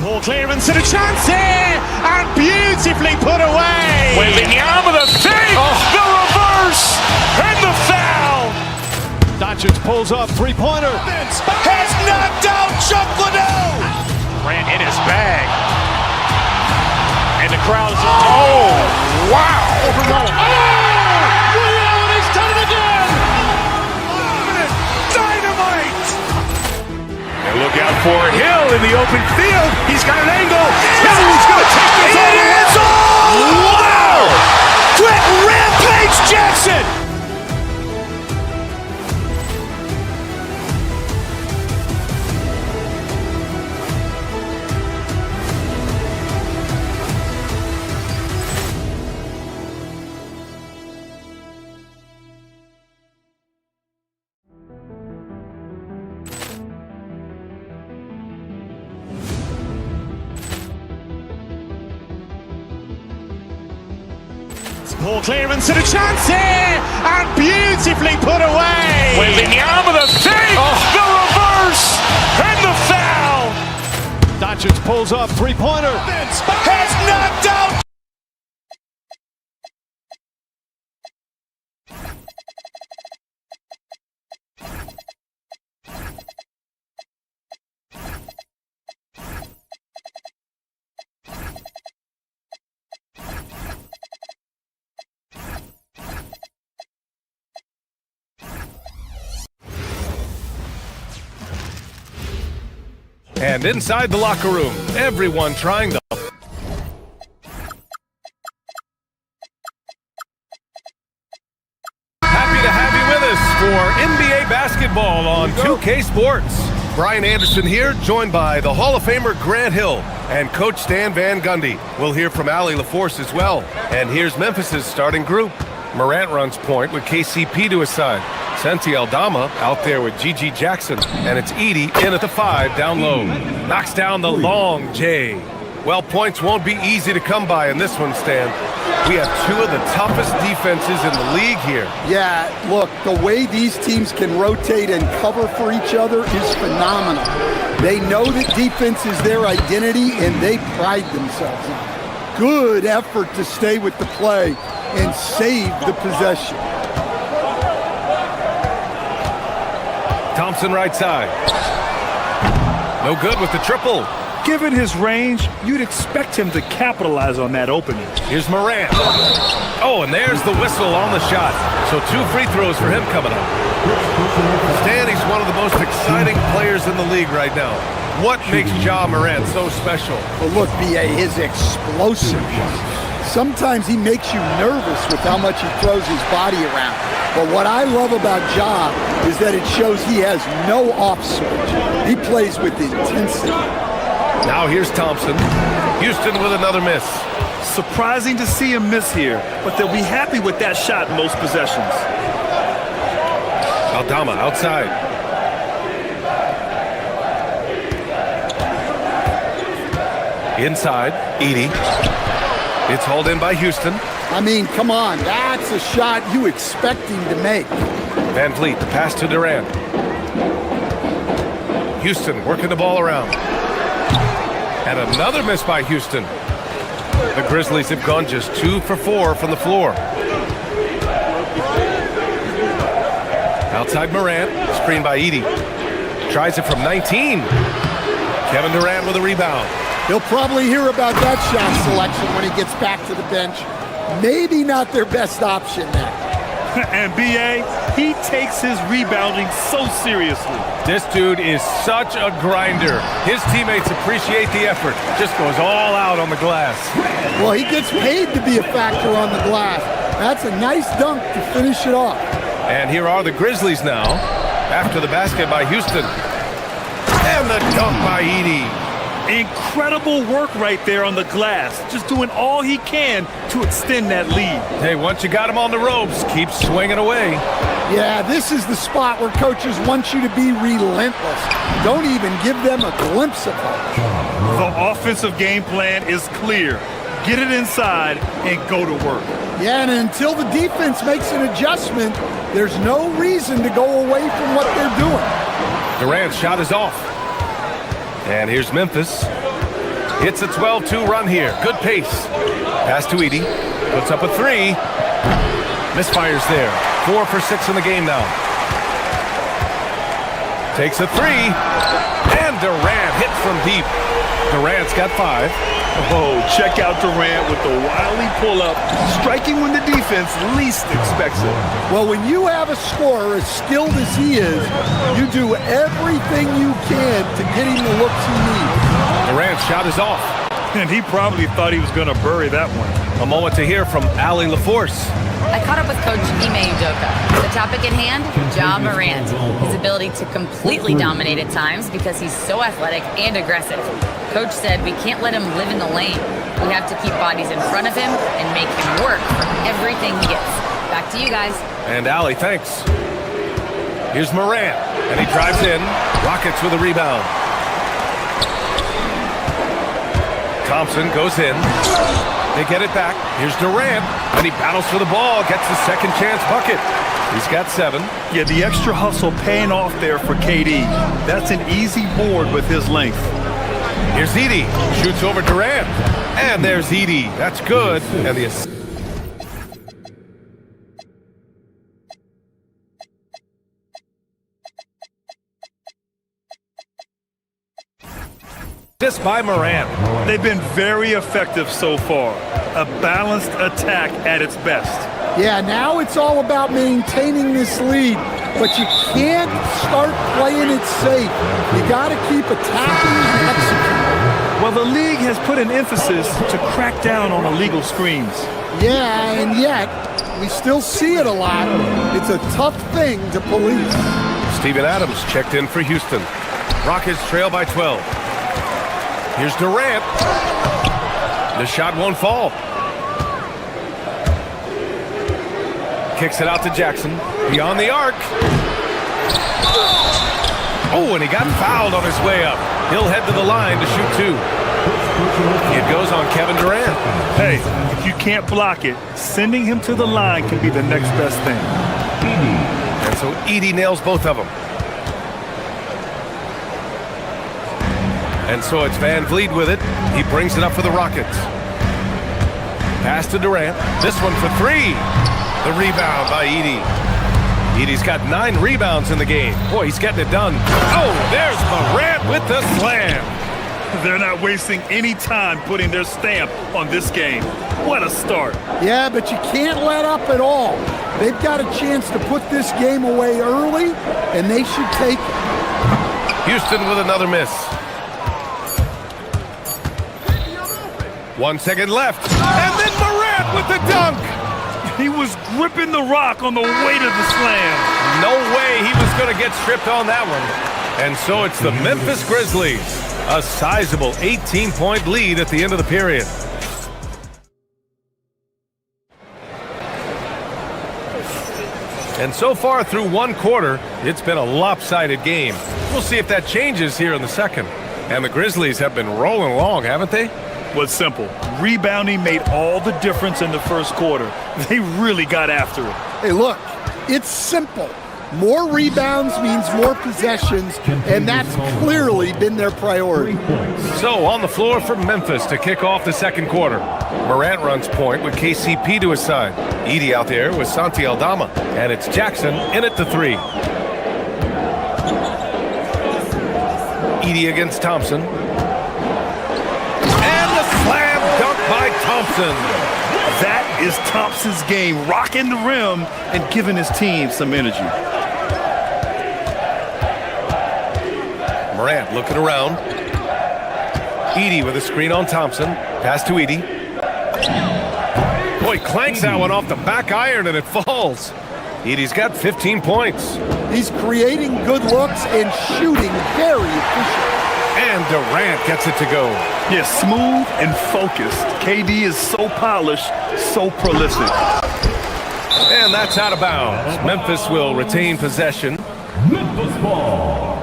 A: Ball clearance and a chance here, and beautifully put away.
B: Wembanyama the fake, the reverse, and the foul.
C: Doncic pulls up, three-pointer.
B: Has knocked out Chuck Liddell. Ran in his bag. And the crowd is, oh, wow.
A: He's done it again. Dynamite.
B: And look out for Hill in the open field. He's got an angle. He's going to take this all the way. Wow! Quick Rampage Jackson.
A: Ball clearance and a chance here, and beautifully put away.
B: Wembanyama the fake, the reverse, and the foul.
C: Doncic pulls up, three-pointer.
B: Has knocked out.
D: And inside the locker room, everyone trying to... Happy to have you with us for NBA basketball on 2K Sports. Brian Anderson here, joined by the Hall of Famer Grant Hill and Coach Stan Van Gundy. We'll hear from Allie LaForce as well. And here's Memphis's starting group. Morant runs point with KCP to his side. Santi Aldama out there with Gigi Jackson. And it's Edey in at the 5 down low. Knocks down the long J. Well, points won't be easy to come by in this one, Stan. We have two of the toughest defenses in the league here.
P: Yeah, look, the way these teams can rotate and cover for each other is phenomenal. They know that defense is their identity, and they pride themselves on it. Good effort to stay with the play and save the possession.
D: Thompson right side. No good with the triple.
F: Given his range, you'd expect him to capitalize on that opening.
D: Here's Morant. Oh, and there's the whistle on the shot. So 2 free throws for him coming up. Stan, he's one of the most exciting players in the league right now. What makes Ja Morant so special?
P: Well, look, B.A., his explosiveness. Sometimes he makes you nervous with how much he throws his body around. But what I love about Ja is that it shows he has no off switch. He plays with intensity.
D: Now here's Thompson. Houston with another miss.
F: Surprising to see him miss here, but they'll be happy with that shot most possessions.
D: Aldama outside. Inside, Edey. It's hauled in by Houston.
P: I mean, come on, that's a shot you expect him to make.
D: Van Vliet, the pass to Durant. Houston working the ball around. And another miss by Houston. The Grizzlies have gone just 2 for 4 from the floor. Outside Morant, screened by Edey. Tries it from 19. Kevin Durant with a rebound.
P: He'll probably hear about that shot selection when he gets back to the bench. Maybe not their best option now.
F: And B.A., he takes his rebounding so seriously.
D: This dude is such a grinder. His teammates appreciate the effort. Just goes all out on the glass.
P: Well, he gets paid to be a factor on the glass. That's a nice dunk to finish it off.
D: And here are the Grizzlies now, after the basket by Houston. And the dunk by Edey.
F: Incredible work right there on the glass. Just doing all he can to extend that lead.
D: Hey, once you got him on the ropes, keep swinging away.
P: Yeah, this is the spot where coaches want you to be relentless. Don't even give them a glimpse of it.
F: The offensive game plan is clear. Get it inside and go to work.
P: Yeah, and until the defense makes an adjustment, there's no reason to go away from what they're doing.
D: Durant's shot is off. And here's Memphis. It's a 12-2 run here. Good pace. Pass to Edey. Puts up a 3. Misfires there. 4 for 6 in the game now. Takes a 3. And Durant hits from deep. Durant's got 5.
F: Oh, check out Durant with the wily pull-up, striking when the defense least expects it.
P: Well, when you have a scorer as skilled as he is, you do everything you can to get him the looks he needs.
D: Durant's shot is off.
F: And he probably thought he was going to bury that one.
D: A moment to hear from Allie LaForce.
G: I caught up with Coach Ime Udoka. The topic at hand, Ja Morant. His ability to completely dominate at times because he's so athletic and aggressive. Coach said we can't let him live in the lane. We have to keep bodies in front of him and make him work for everything he gets. Back to you guys.
D: And Allie, thanks. Here's Morant, and he drives in. Rockets with a rebound. Thompson goes in. They get it back. Here's Durant, and he battles for the ball, gets the second chance bucket. He's got 7.
F: Yeah, the extra hustle paying off there for KD. That's an easy board with his length.
D: Here's Edey, shoots over Durant, and there's Edey. That's good. And the assist by Morant.
F: They've been very effective so far. A balanced attack at its best.
P: Yeah, now it's all about maintaining this lead but you can't start playing it safe. You got to keep attacking and executing.
F: Well, the league has put an emphasis to crack down on illegal screens.
P: Yeah, and yet we still see it a lot. It's a tough thing to police.
D: Steven Adams checked in for Houston. Rockets trail by 12. Here's Durant. The shot won't fall. Kicks it out to Jackson. Beyond the arc. Oh, and he got fouled on his way up. He'll head to the line to shoot two. It goes on Kevin Durant.
F: Hey, if you can't block it, sending him to the line can be the next best thing.
D: And so Edey nails both of them. And so it's Van Vliet with it. He brings it up for the Rockets. Pass to Durant. This one for three. The rebound by Edey. Edey's got 9 rebounds in the game. Boy, he's getting it done. Oh, there's Morant with the slam.
F: They're not wasting any time putting their stamp on this game. What a start.
P: Yeah, but you can't let up at all. They've got a chance to put this game away early, and they should take it.
D: Houston with another miss. 1 second left. And then Morant with the dunk.
F: He was gripping the rock on the weight of the slam.
D: No way he was going to get stripped on that one. And so it's the Memphis Grizzlies. A sizable 18-point lead at the end of the period. And so far through one quarter, it's been a lopsided game. We'll see if that changes here in the second. And the Grizzlies have been rolling along, haven't they?
F: Well, it's simple. Rebounding made all the difference in the first quarter. They really got after it.
P: Hey, look, it's simple. More rebounds means more possessions, and that's clearly been their priority.
D: So on the floor for Memphis to kick off the second quarter. Morant runs point with KCP to his side. Edey out there with Santi Aldama. And it's Jackson in at the three. Edey against Thompson. And the slam dunk by Thompson.
F: That is Thompson's game, rocking the rim and giving his team some energy.
D: Morant looking around. Edey with a screen on Thompson. Pass to Edey. Boy, clanks that one off the back iron and it falls. Edey's got 15 points.
P: He's creating good looks and shooting very efficient.
D: And Durant gets it to go.
F: Yeah, smooth and focused. KD is so polished, so prolific.
D: And that's out of bounds. Memphis will retain possession.
H: Memphis ball.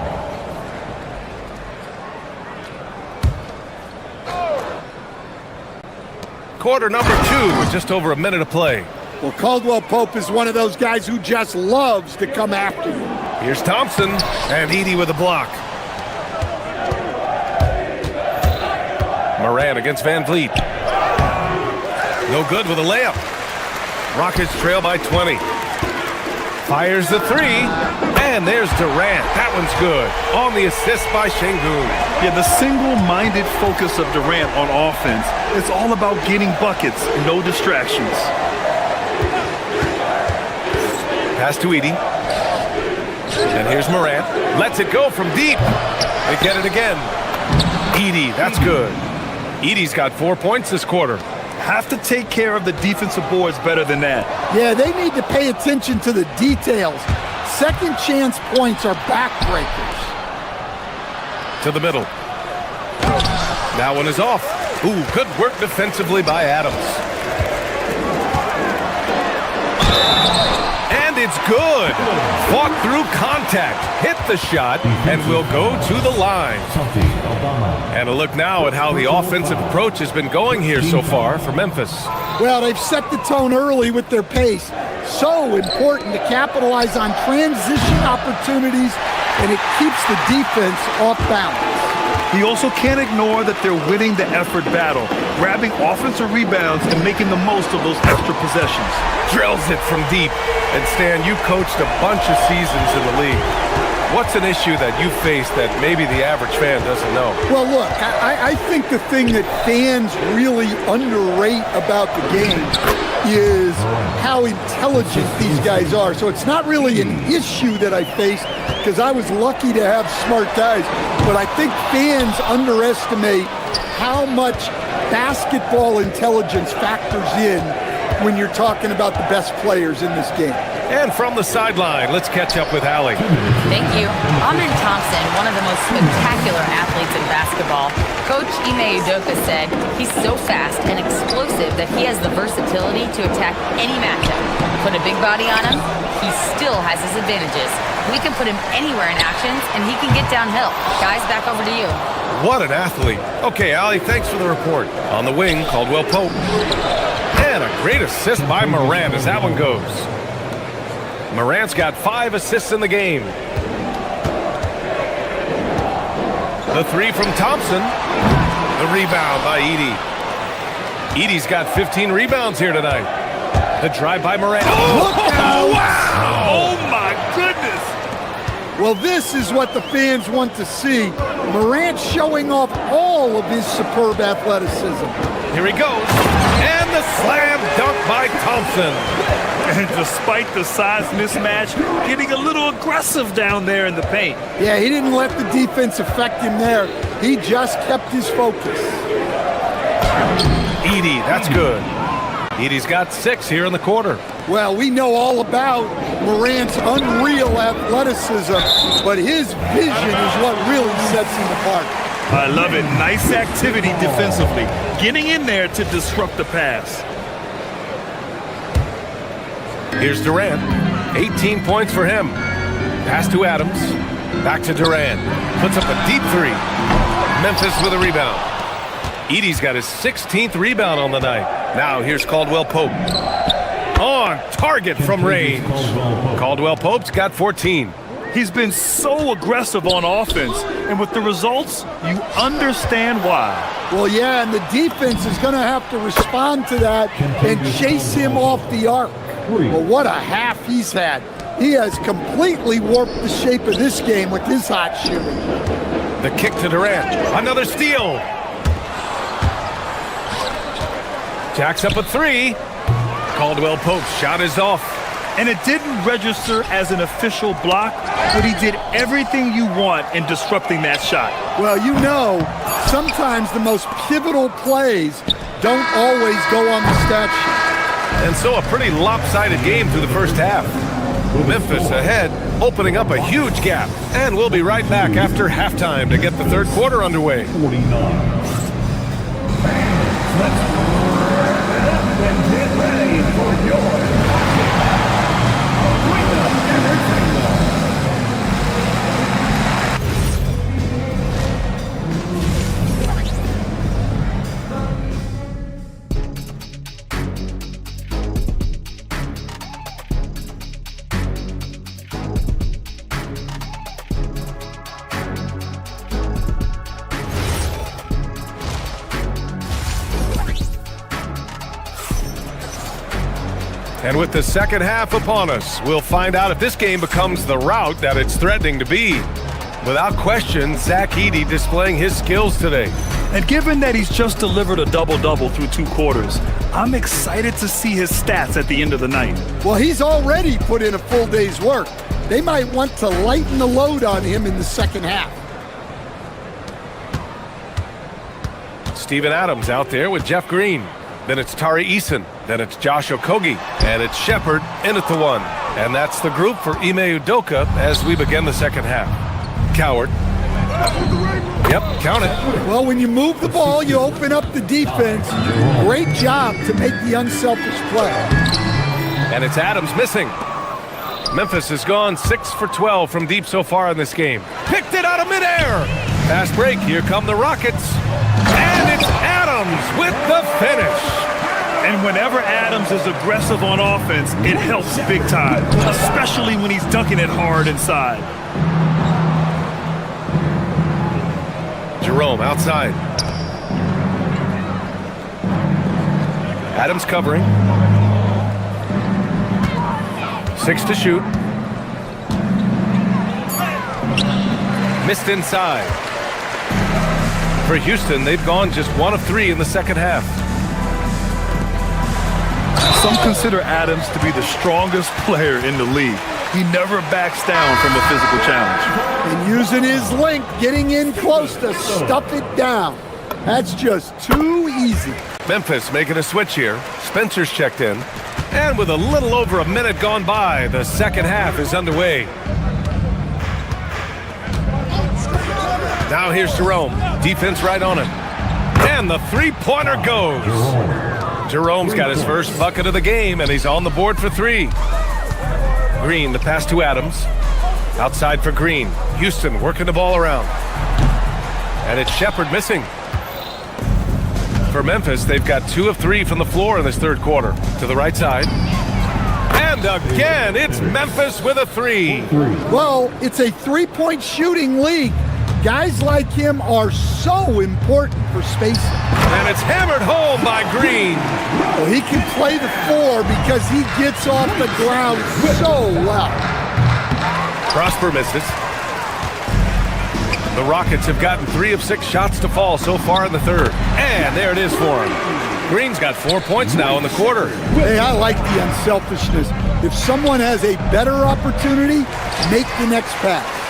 D: Quarter number 2 with just over a minute to play.
P: Well, Caldwell Pope is one of those guys who just loves to come after you.
D: Here's Thompson and Edey with a block. Morant against Van Vliet. No good with a layup. Rockets trail by 20. Fires the three, and there's Durant. That one's good. On the assist by Şengün.
F: Yeah, the single-minded focus of Durant on offense. It's all about getting buckets, no distractions.
D: Pass to Edey. And here's Morant. Lets it go from deep. They get it again. Edey, that's good. Edey's got 4 points this quarter.
F: Have to take care of the defensive boards better than that.
P: Yeah, they need to pay attention to the details. Second chance points are backbreakers.
D: To the middle. That one is off. Ooh, good work defensively by Adams. And it's good. Fought through contact, hit the shot, and will go to the line. And a look now at how the offensive approach has been going here so far for Memphis.
P: Well, they've set the tone early with their pace. So important to capitalize on transition opportunities, and it keeps the defense off balance.
F: He also can't ignore that they're winning the effort battle, grabbing offensive rebounds and making the most of those extra possessions.
D: Drills it from deep. And Stan, you coached a bunch of seasons in the league. What's an issue that you face that maybe the average fan doesn't know?
P: Well, look, I think the thing that fans really underrate about the game is how intelligent these guys are. So it's not really an issue that I faced because I was lucky to have smart guys. But I think fans underestimate how much basketball intelligence factors in when you're talking about the best players in this game.
D: And from the sideline, let's catch up with Allie.
G: Thank you. Amin Thompson, one of the most spectacular athletes in basketball. Coach Ime Udoka said he's so fast and explosive that he has the versatility to attack any matchup. Put a big body on him, he still has his advantages. We can put him anywhere in actions, and he can get downhill. Guys, back over to you.
D: What an athlete. Okay, Allie, thanks for the report. On the wing, Caldwell Pope. And a great assist by Morant as that one goes. Morant's got 5 assists in the game. The three from Thompson. The rebound by Edey. Edey's got 15 rebounds here tonight. The drive by Morant.
P: Look out!
D: Wow!
F: Oh, my goodness!
P: Well, this is what the fans want to see. Morant showing off all of his superb athleticism.
D: Here he goes. And the slam dunk by Thompson.
F: And despite the size mismatch, getting a little aggressive down there in the paint.
P: Yeah, he didn't let the defense affect him there. He just kept his focus.
D: Edey, that's good. Edey's got 6 here in the quarter.
P: Well, we know all about Morant's unreal athleticism, but his vision is what really sets him apart.
F: I love it. Nice activity defensively. Getting in there to disrupt the pass.
D: Here's Durant. 18 points for him. Pass to Adams. Back to Durant. Puts up a deep 3. Memphis with a rebound. Edey's got his 16th rebound on the night. Now here's Caldwell Pope. On target from range. Caldwell Pope's got 14.
F: He's been so aggressive on offense, and with the results, you understand why.
P: Well, yeah, and the defense is going to have to respond to that and chase him off the arc. Well, what a half he's had. He has completely warped the shape of this game with his hot shooting.
D: The kick to Durant. Another steal. Jacks up a 3. Caldwell Pope's shot is off.
F: And it didn't register as an official block, but he did everything you want in disrupting that shot.
P: Well, you know, sometimes the most pivotal plays don't always go on the stat sheet.
D: And so a pretty lopsided game through the first half. Memphis ahead, opening up a huge gap. And we'll be right back after halftime to get the third quarter underway.
H: 49. Let's and get ready for your Arena Entertainment.
D: And with the second half upon us, we'll find out if this game becomes the rout that it's threatening to be. Without question, Zach Edey displaying his skills today.
F: And given that he's just delivered a double-double through 2 quarters, I'm excited to see his stats at the end of the night.
P: Well, he's already put in a full day's work. They might want to lighten the load on him in the second half.
D: Steven Adams out there with Jeff Green. Then it's Tari Eason. Then it's Josh Okogie. And it's Shepard in at the 1. And that's the group for Ime Udoka as we begin the second half. Coward. Yep, count it.
P: Well, when you move the ball, you open up the defense. Great job to make the unselfish play.
D: And it's Adams missing. Memphis has gone 6 for 12 from deep so far in this game. Picked it out of midair. Fast break. Here come the Rockets. And it's Adams with the finish.
F: And whenever Adams is aggressive on offense, it helps big time, especially when he's dunking it hard inside.
D: Jerome outside. Adams covering. 6 to shoot. Missed inside. For Houston, they've gone just 1 of 3 in the second half.
F: Some consider Adams to be the strongest player in the league. He never backs down from a physical challenge.
P: And using his length, getting in close to stuff it down. That's just too easy.
D: Memphis making a switch here. Spencer's checked in. And with a little over a minute gone by, the second half is underway. Now here's Jerome. Defense right on him. And the three-pointer goes. Jerome's got his first bucket of the game, and he's on the board for three. Green, the pass to Adams. Outside for Green. Houston working the ball around. And it's Shepherd missing. For Memphis, they've got 2 of 3 from the floor in this third quarter. To the right side. And again, it's Memphis with a three.
P: Well, it's a three-point shooting league. Guys like him are so important for spacing.
D: And it's hammered home by Green.
P: Well, he can play the 4 because he gets off the ground so well.
D: Prosper misses. The Rockets have gotten 3 of 6 shots to fall so far in the third. And there it is for him. Green's got 4 points now in the quarter.
P: Hey, I like the unselfishness. If someone has a better opportunity, make the next pass.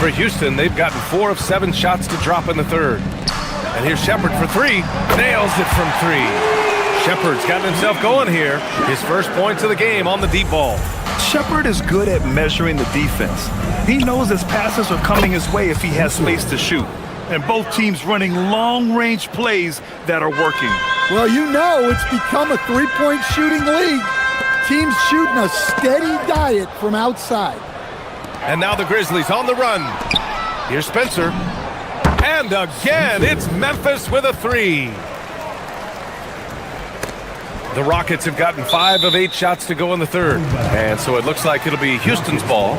D: For Houston, they've gotten 4 of 7 shots to drop in the third. And here's Shepherd for 3. Nails it from 3. Shepherd's gotten himself going here. His first points of the game on the deep ball.
F: Shepherd is good at measuring the defense. He knows his passes are coming his way if he has space to shoot. And both teams running long-range plays that are working.
P: Well, you know it's become a three-point shooting league. Teams shooting a steady diet from outside.
D: And now the Grizzlies on the run. Here's Spencer. And again, it's Memphis with a 3. The Rockets have gotten 5 of 8 shots to go in the third. And so it looks like it'll be Houston's ball.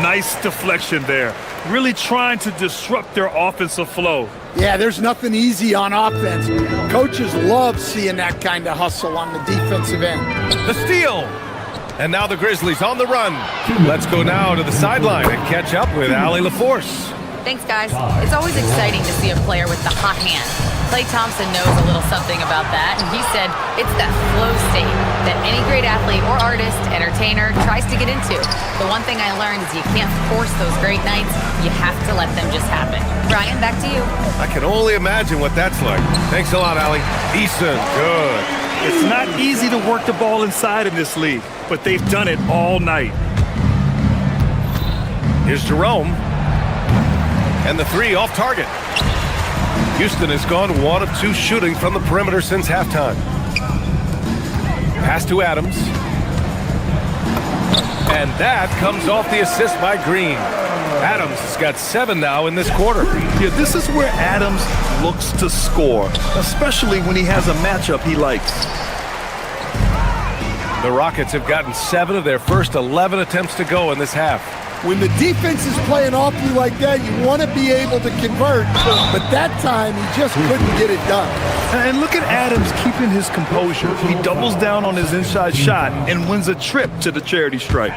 F: Nice deflection there. Really trying to disrupt their offensive flow.
P: Yeah, there's nothing easy on offense. Coaches love seeing that kind of hustle on the defensive end.
D: The steal. And now the Grizzlies on the run. Let's go now to the sideline and catch up with Allie LaForce.
G: Thanks, guys. It's always exciting to see a player with the hot hand. Klay Thompson knows a little something about that, and he said it's that flow state that any great athlete or artist, entertainer, tries to get into. The one thing I learned is you can't force those great nights. You have to let them just happen. Brian, back to you.
D: I can only imagine what that's like. Thanks a lot, Allie. Eason, good.
F: It's not easy to work the ball inside in this league, but they've done it all night.
D: Here's Jerome. And the 3 off target. Houston has gone 1 of 2 shooting from the perimeter since halftime. Pass to Adams. And that comes off the assist by Green. Adams has got 7 now in this quarter.
F: Yeah, this is where Adams looks to score, especially when he has a matchup he likes.
D: The Rockets have gotten 7 of their first 11 attempts to go in this half.
P: When the defense is playing off you like that, you want to be able to convert. But that time, he just couldn't get it done.
F: And look at Adams keeping his composure. He doubles down on his inside shot and wins a trip to the charity stripe.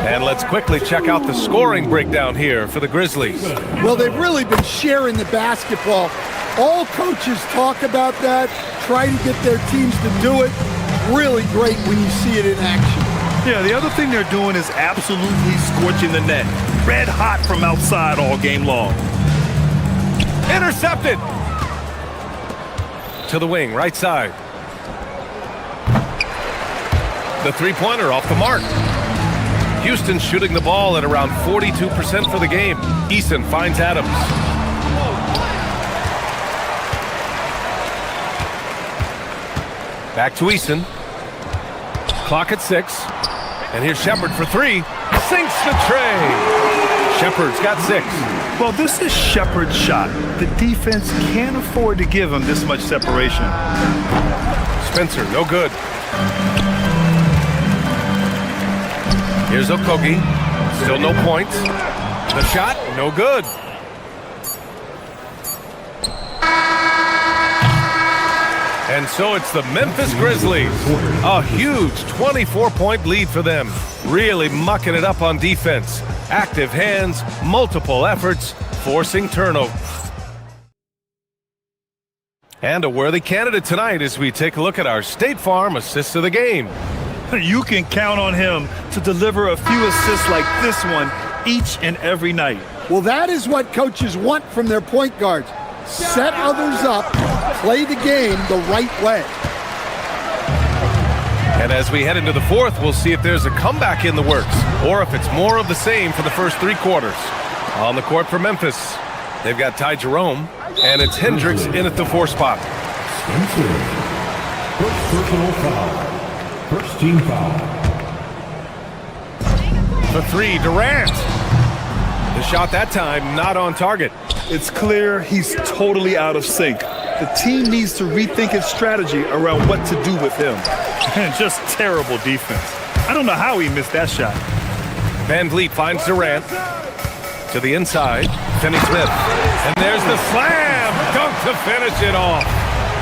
D: And let's quickly check out the scoring breakdown here for the Grizzlies.
P: Well, they've really been sharing the basketball. All coaches talk about that, try to get their teams to do it. Really great when you see it in action.
F: Yeah, the other thing they're doing is absolutely scorching the net. Red hot from outside all game long.
D: Intercepted! To the wing, right side. The three-pointer off the mark. Houston shooting the ball at around 42% for the game. Eason finds Adams. Back to Eason. Clock at 6. And here's Shepherd for 3. Sinks the tray. Shepherd's got 6.
F: Well, this is Shepherd's shot. The defense can't afford to give him this much separation.
D: Spencer, no good. Here's Okogie. Still no points. The shot, no good. And so it's the Memphis Grizzlies. A huge 24-point lead for them. Really mucking it up on defense. Active hands, multiple efforts, forcing turnovers. And a worthy candidate tonight as we take a look at our State Farm assist of the game.
F: You can count on him to deliver a few assists like this one each and every night.
P: Well, that is what coaches want from their point guards. Set others up, play the game the right way.
D: And as we head into the fourth, we'll see if there's a comeback in the works or if it's more of the same for the first 3 quarters. On the court for Memphis, they've got Ty Jerome, and it's Hendricks in at the 4 spot.
H: First personal foul. First team foul.
D: The 3, Durant. The shot that time not on target.
F: It's clear he's totally out of sync. The team needs to rethink its strategy around what to do with him. And just terrible defense. I don't know how he missed that shot.
D: Van Vliet finds Durant to the inside. Finney-Smith. And there's the slam dunk to finish it off.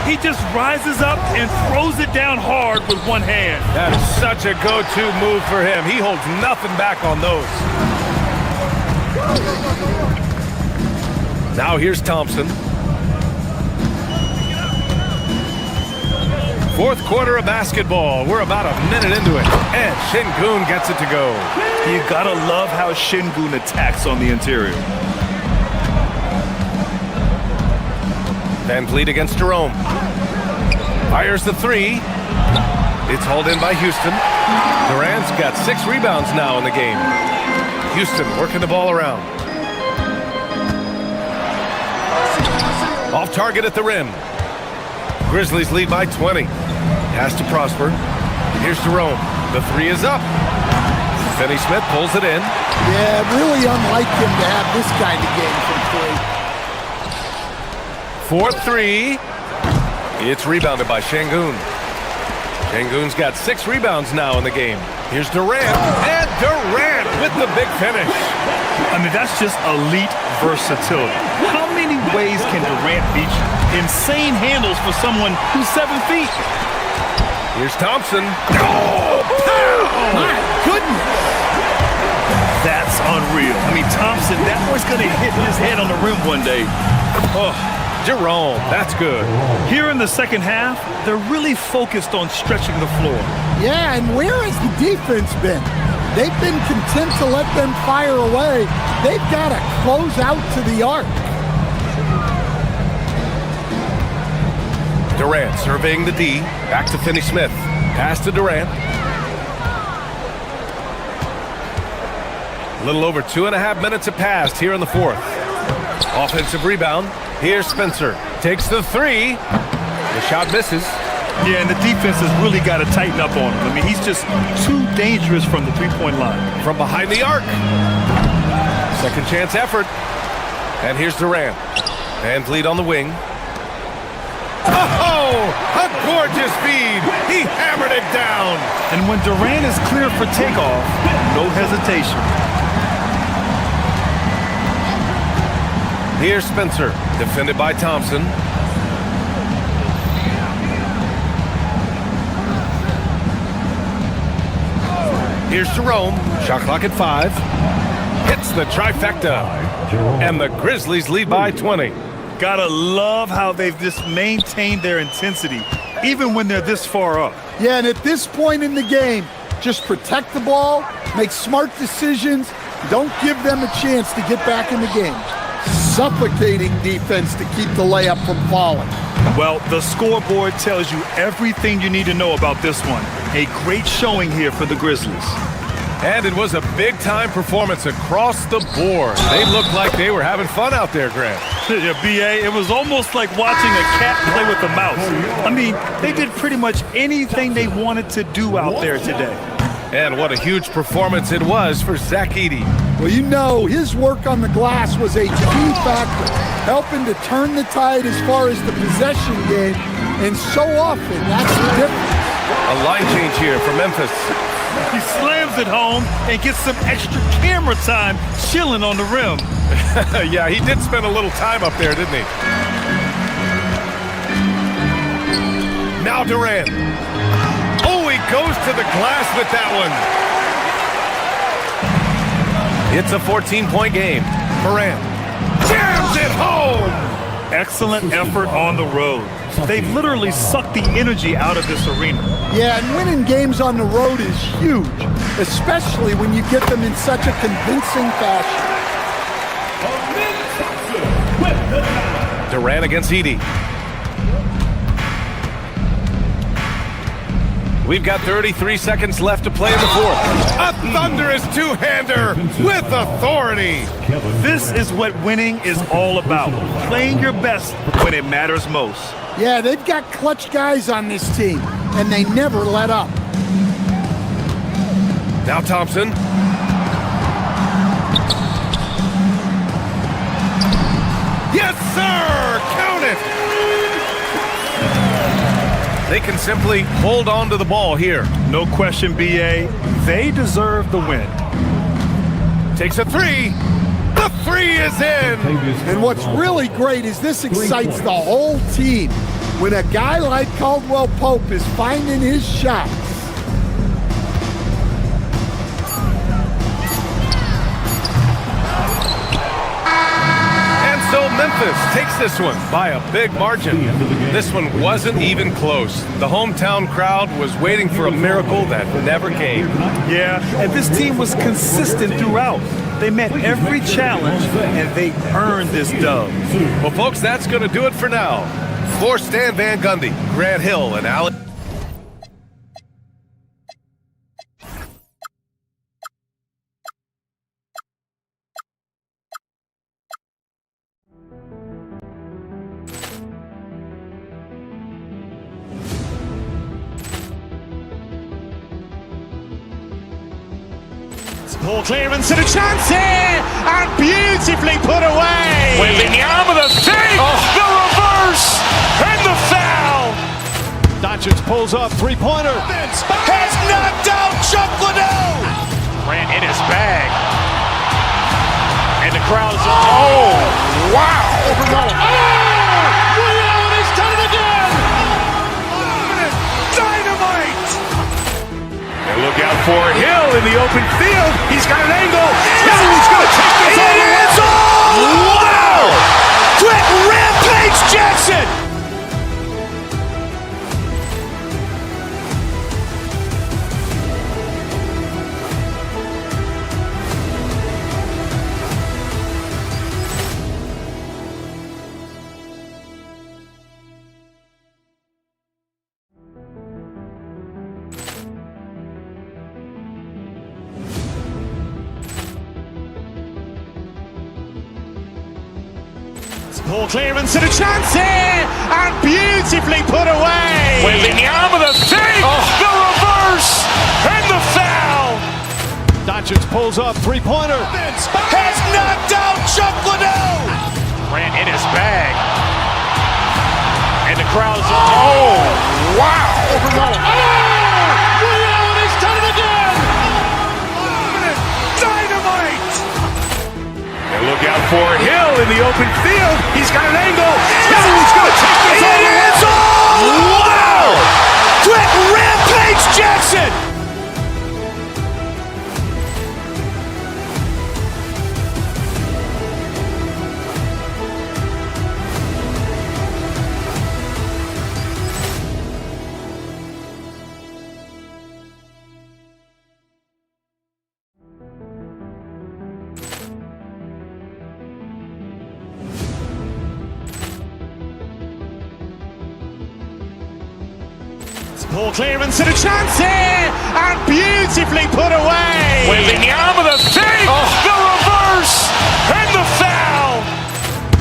F: He just rises up and throws it down hard with one hand.
D: That is such a go-to move for him. He holds nothing back on those. Now here's Thompson. Fourth quarter of basketball. We're about a minute into it. And Şengün gets it to go.
F: You gotta love how Şengün attacks on the interior.
D: Van Vliet against Jerome. Fires the 3. It's hauled in by Houston. Durant's got 6 rebounds now in the game. Houston working the ball around. Off target at the rim. Grizzlies lead by 20. Has to Prosper. Here's Jerome. The 3 is up. Finney-Smith pulls it in.
P: Yeah, really unlike him to have this kind of game from 3.
D: 4-3. It's rebounded by Şengün. Şengün's got 6 rebounds now in the game. Here's Durant. And Durant with the big finish.
F: I mean, that's just elite versatility. How many ways can Durant beat you? Insane handles for someone who's 7 feet.
D: Here's Thompson.
P: Oh, my goodness.
F: That's unreal. I mean, Thompson, that was going to hit his head on the rim one day.
D: Oh, Jerome, that's good.
F: Here in the second half, they're really focused on stretching the floor.
P: Yeah, and where has the defense been? They've been content to let them fire away. They've got to close out to the arc.
D: Durant surveying the D. Back to Finney-Smith. Pass to Durant. A little over 2.5 minutes have passed here in the fourth. Offensive rebound. Here's Spencer. Takes the 3. The shot misses.
F: Yeah, and the defense has really got to tighten up on him. I mean, he's just too dangerous from the three-point line.
D: From behind the arc. Second chance effort. And here's Durant. Van Vliet on the wing. Oh, a gorgeous feed. He hammered it down.
F: And when Durant is clear for takeoff, no hesitation.
D: Here's Spencer, defended by Thompson. Here's Jerome, shot clock at 5. Hits the trifecta. And the Grizzlies lead by 20.
F: Gotta love how they've just maintained their intensity, even when they're this far up.
P: Yeah, and at this point in the game, just protect the ball, make smart decisions, don't give them a chance to get back in the game. Suffocating defense to keep the layup from falling.
F: Well, the scoreboard tells you everything you need to know about this one. A great showing here for the Grizzlies.
D: And it was a big-time performance across the board. They looked like they were having fun out there, Grant.
F: Yeah, B.A., it was almost like watching a cat play with a mouse. I mean, they did pretty much anything they wanted to do out there today.
D: And what a huge performance it was for Zach Edey.
P: Well, you know, his work on the glass was a key factor, helping to turn the tide as far as the possession game, and so often that's the difference.
D: A line change here for Memphis.
F: He slams it home and gets some extra camera time chilling on the rim.
D: Yeah, he did spend a little time up there, didn't he? Now Durant. Oh, he goes to the glass with that one. It's a 14-point game. Durant jams it home.
F: Excellent effort on the road. They've literally sucked the energy out of this arena.
P: Yeah, and winning games on the road is huge, especially when you get them in such a convincing fashion.
D: Durant against Edey. We've got 33 seconds left to play in the fourth. A thunderous two-hander with authority.
F: This is what winning is all about. Playing your best when it matters most.
P: Yeah, they've got clutch guys on this team, and they never let up.
D: Now Thompson. Yes, sir! Count it! They can simply hold on to the ball here.
F: No question, B.A. They deserve the win.
D: Takes a three. The three is in.
P: And what's really great is this excites the whole team when a guy like Caldwell Pope is finding his shots.
D: So Memphis takes this one by a big margin. This one wasn't even close. The hometown crowd was waiting for a miracle that never came.
F: Yeah, and this team was consistent throughout. They met every challenge, and they earned this dub.
D: Well, folks, that's going to do it for now. For Stan Van Gundy, Grant Hill, and Alex.
A: Ball clearance and a chance here, and beautifully put away.
B: Wembanyama the fake, the reverse, and the foul.
C: Doncic pulls up, three-pointer.
B: Has knocked out Chuck Liddell. Ran in his bag. And the crowd's, oh, wow.
A: He's done it again.
B: Dynamite. And look out for Hill in the open field. He's got an angle. He's going to take this all the way. Wow! Quick rampage Jackson.
A: Ball clearance and a chance here, and beautifully put away.
B: Wembanyama the fake, the reverse, and the foul.
C: Doncic pulls up, three-pointer.
B: Has knocked out Chuck Liddell. Ran in his bag. And the crowd's, oh, wow.
A: He's done it again.
B: Dynamite. And look out for Hill in the open field. He's got an angle. He's going to take this all the way. Wow! Quick rampage Jackson.
A: Ball clearance and a chance here, and beautifully put away.
B: Wembanyama the fake, the reverse, and the foul.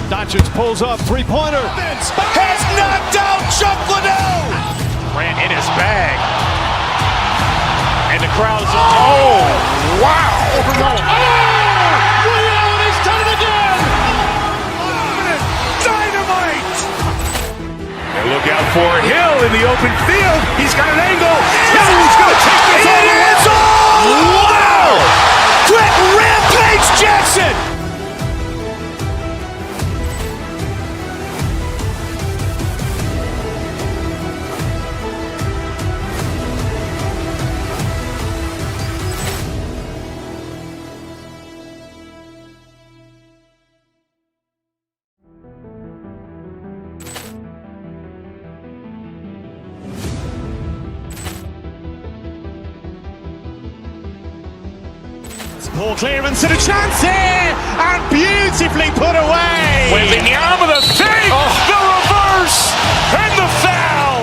C: Doncic pulls up, three-pointer.
B: Has knocked out Chuck Liddell. Ran in his bag. And the crowd's, oh, wow.
A: He's done it again.
B: Dynamite. And look out for Hill in the open field. He's got an angle. He's going to take this all the way. Wow! Quick rampage Jackson.
A: Ball clearance and a chance here, and beautifully put away.
B: Wembanyama the fake, the reverse, and the foul.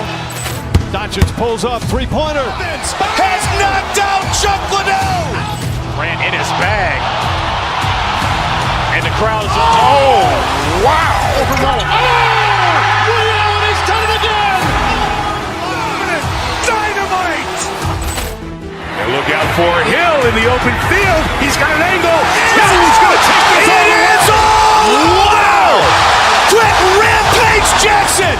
C: Doncic pulls up, three-pointer.
B: Has knocked out Chuck Liddell. Grant in his bag. And the crowd is, oh, wow.
A: Allen has done it again.
B: Dynamite. And look out for Hill in the open field. He's got an angle. Hill's going to take this all the way. Wow. Quick Rampage Jackson.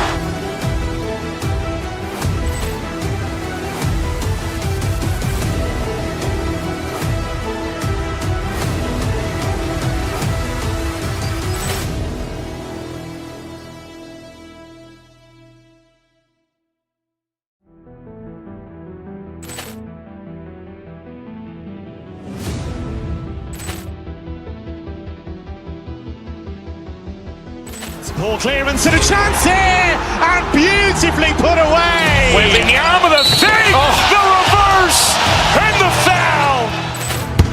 A: Ball clearance and a chance here, and beautifully put away.
B: Wembanyama the fake, the reverse, and the foul.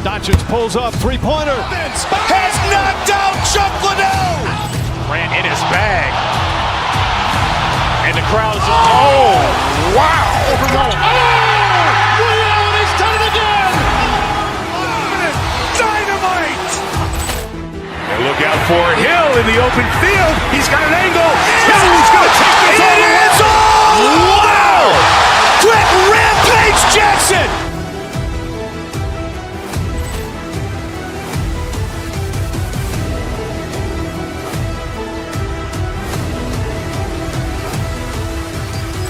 C: Doncic pulls up, three-pointer.
B: Has knocked out Chuck Liddell. Grant in his bag. And the crowd is, oh, wow.
A: Allen has done it again.
B: Dynamite. And look out for Hill in the open field. He's got an angle. Hill's going to take this all the way. Wow. Quick Rampage Jackson.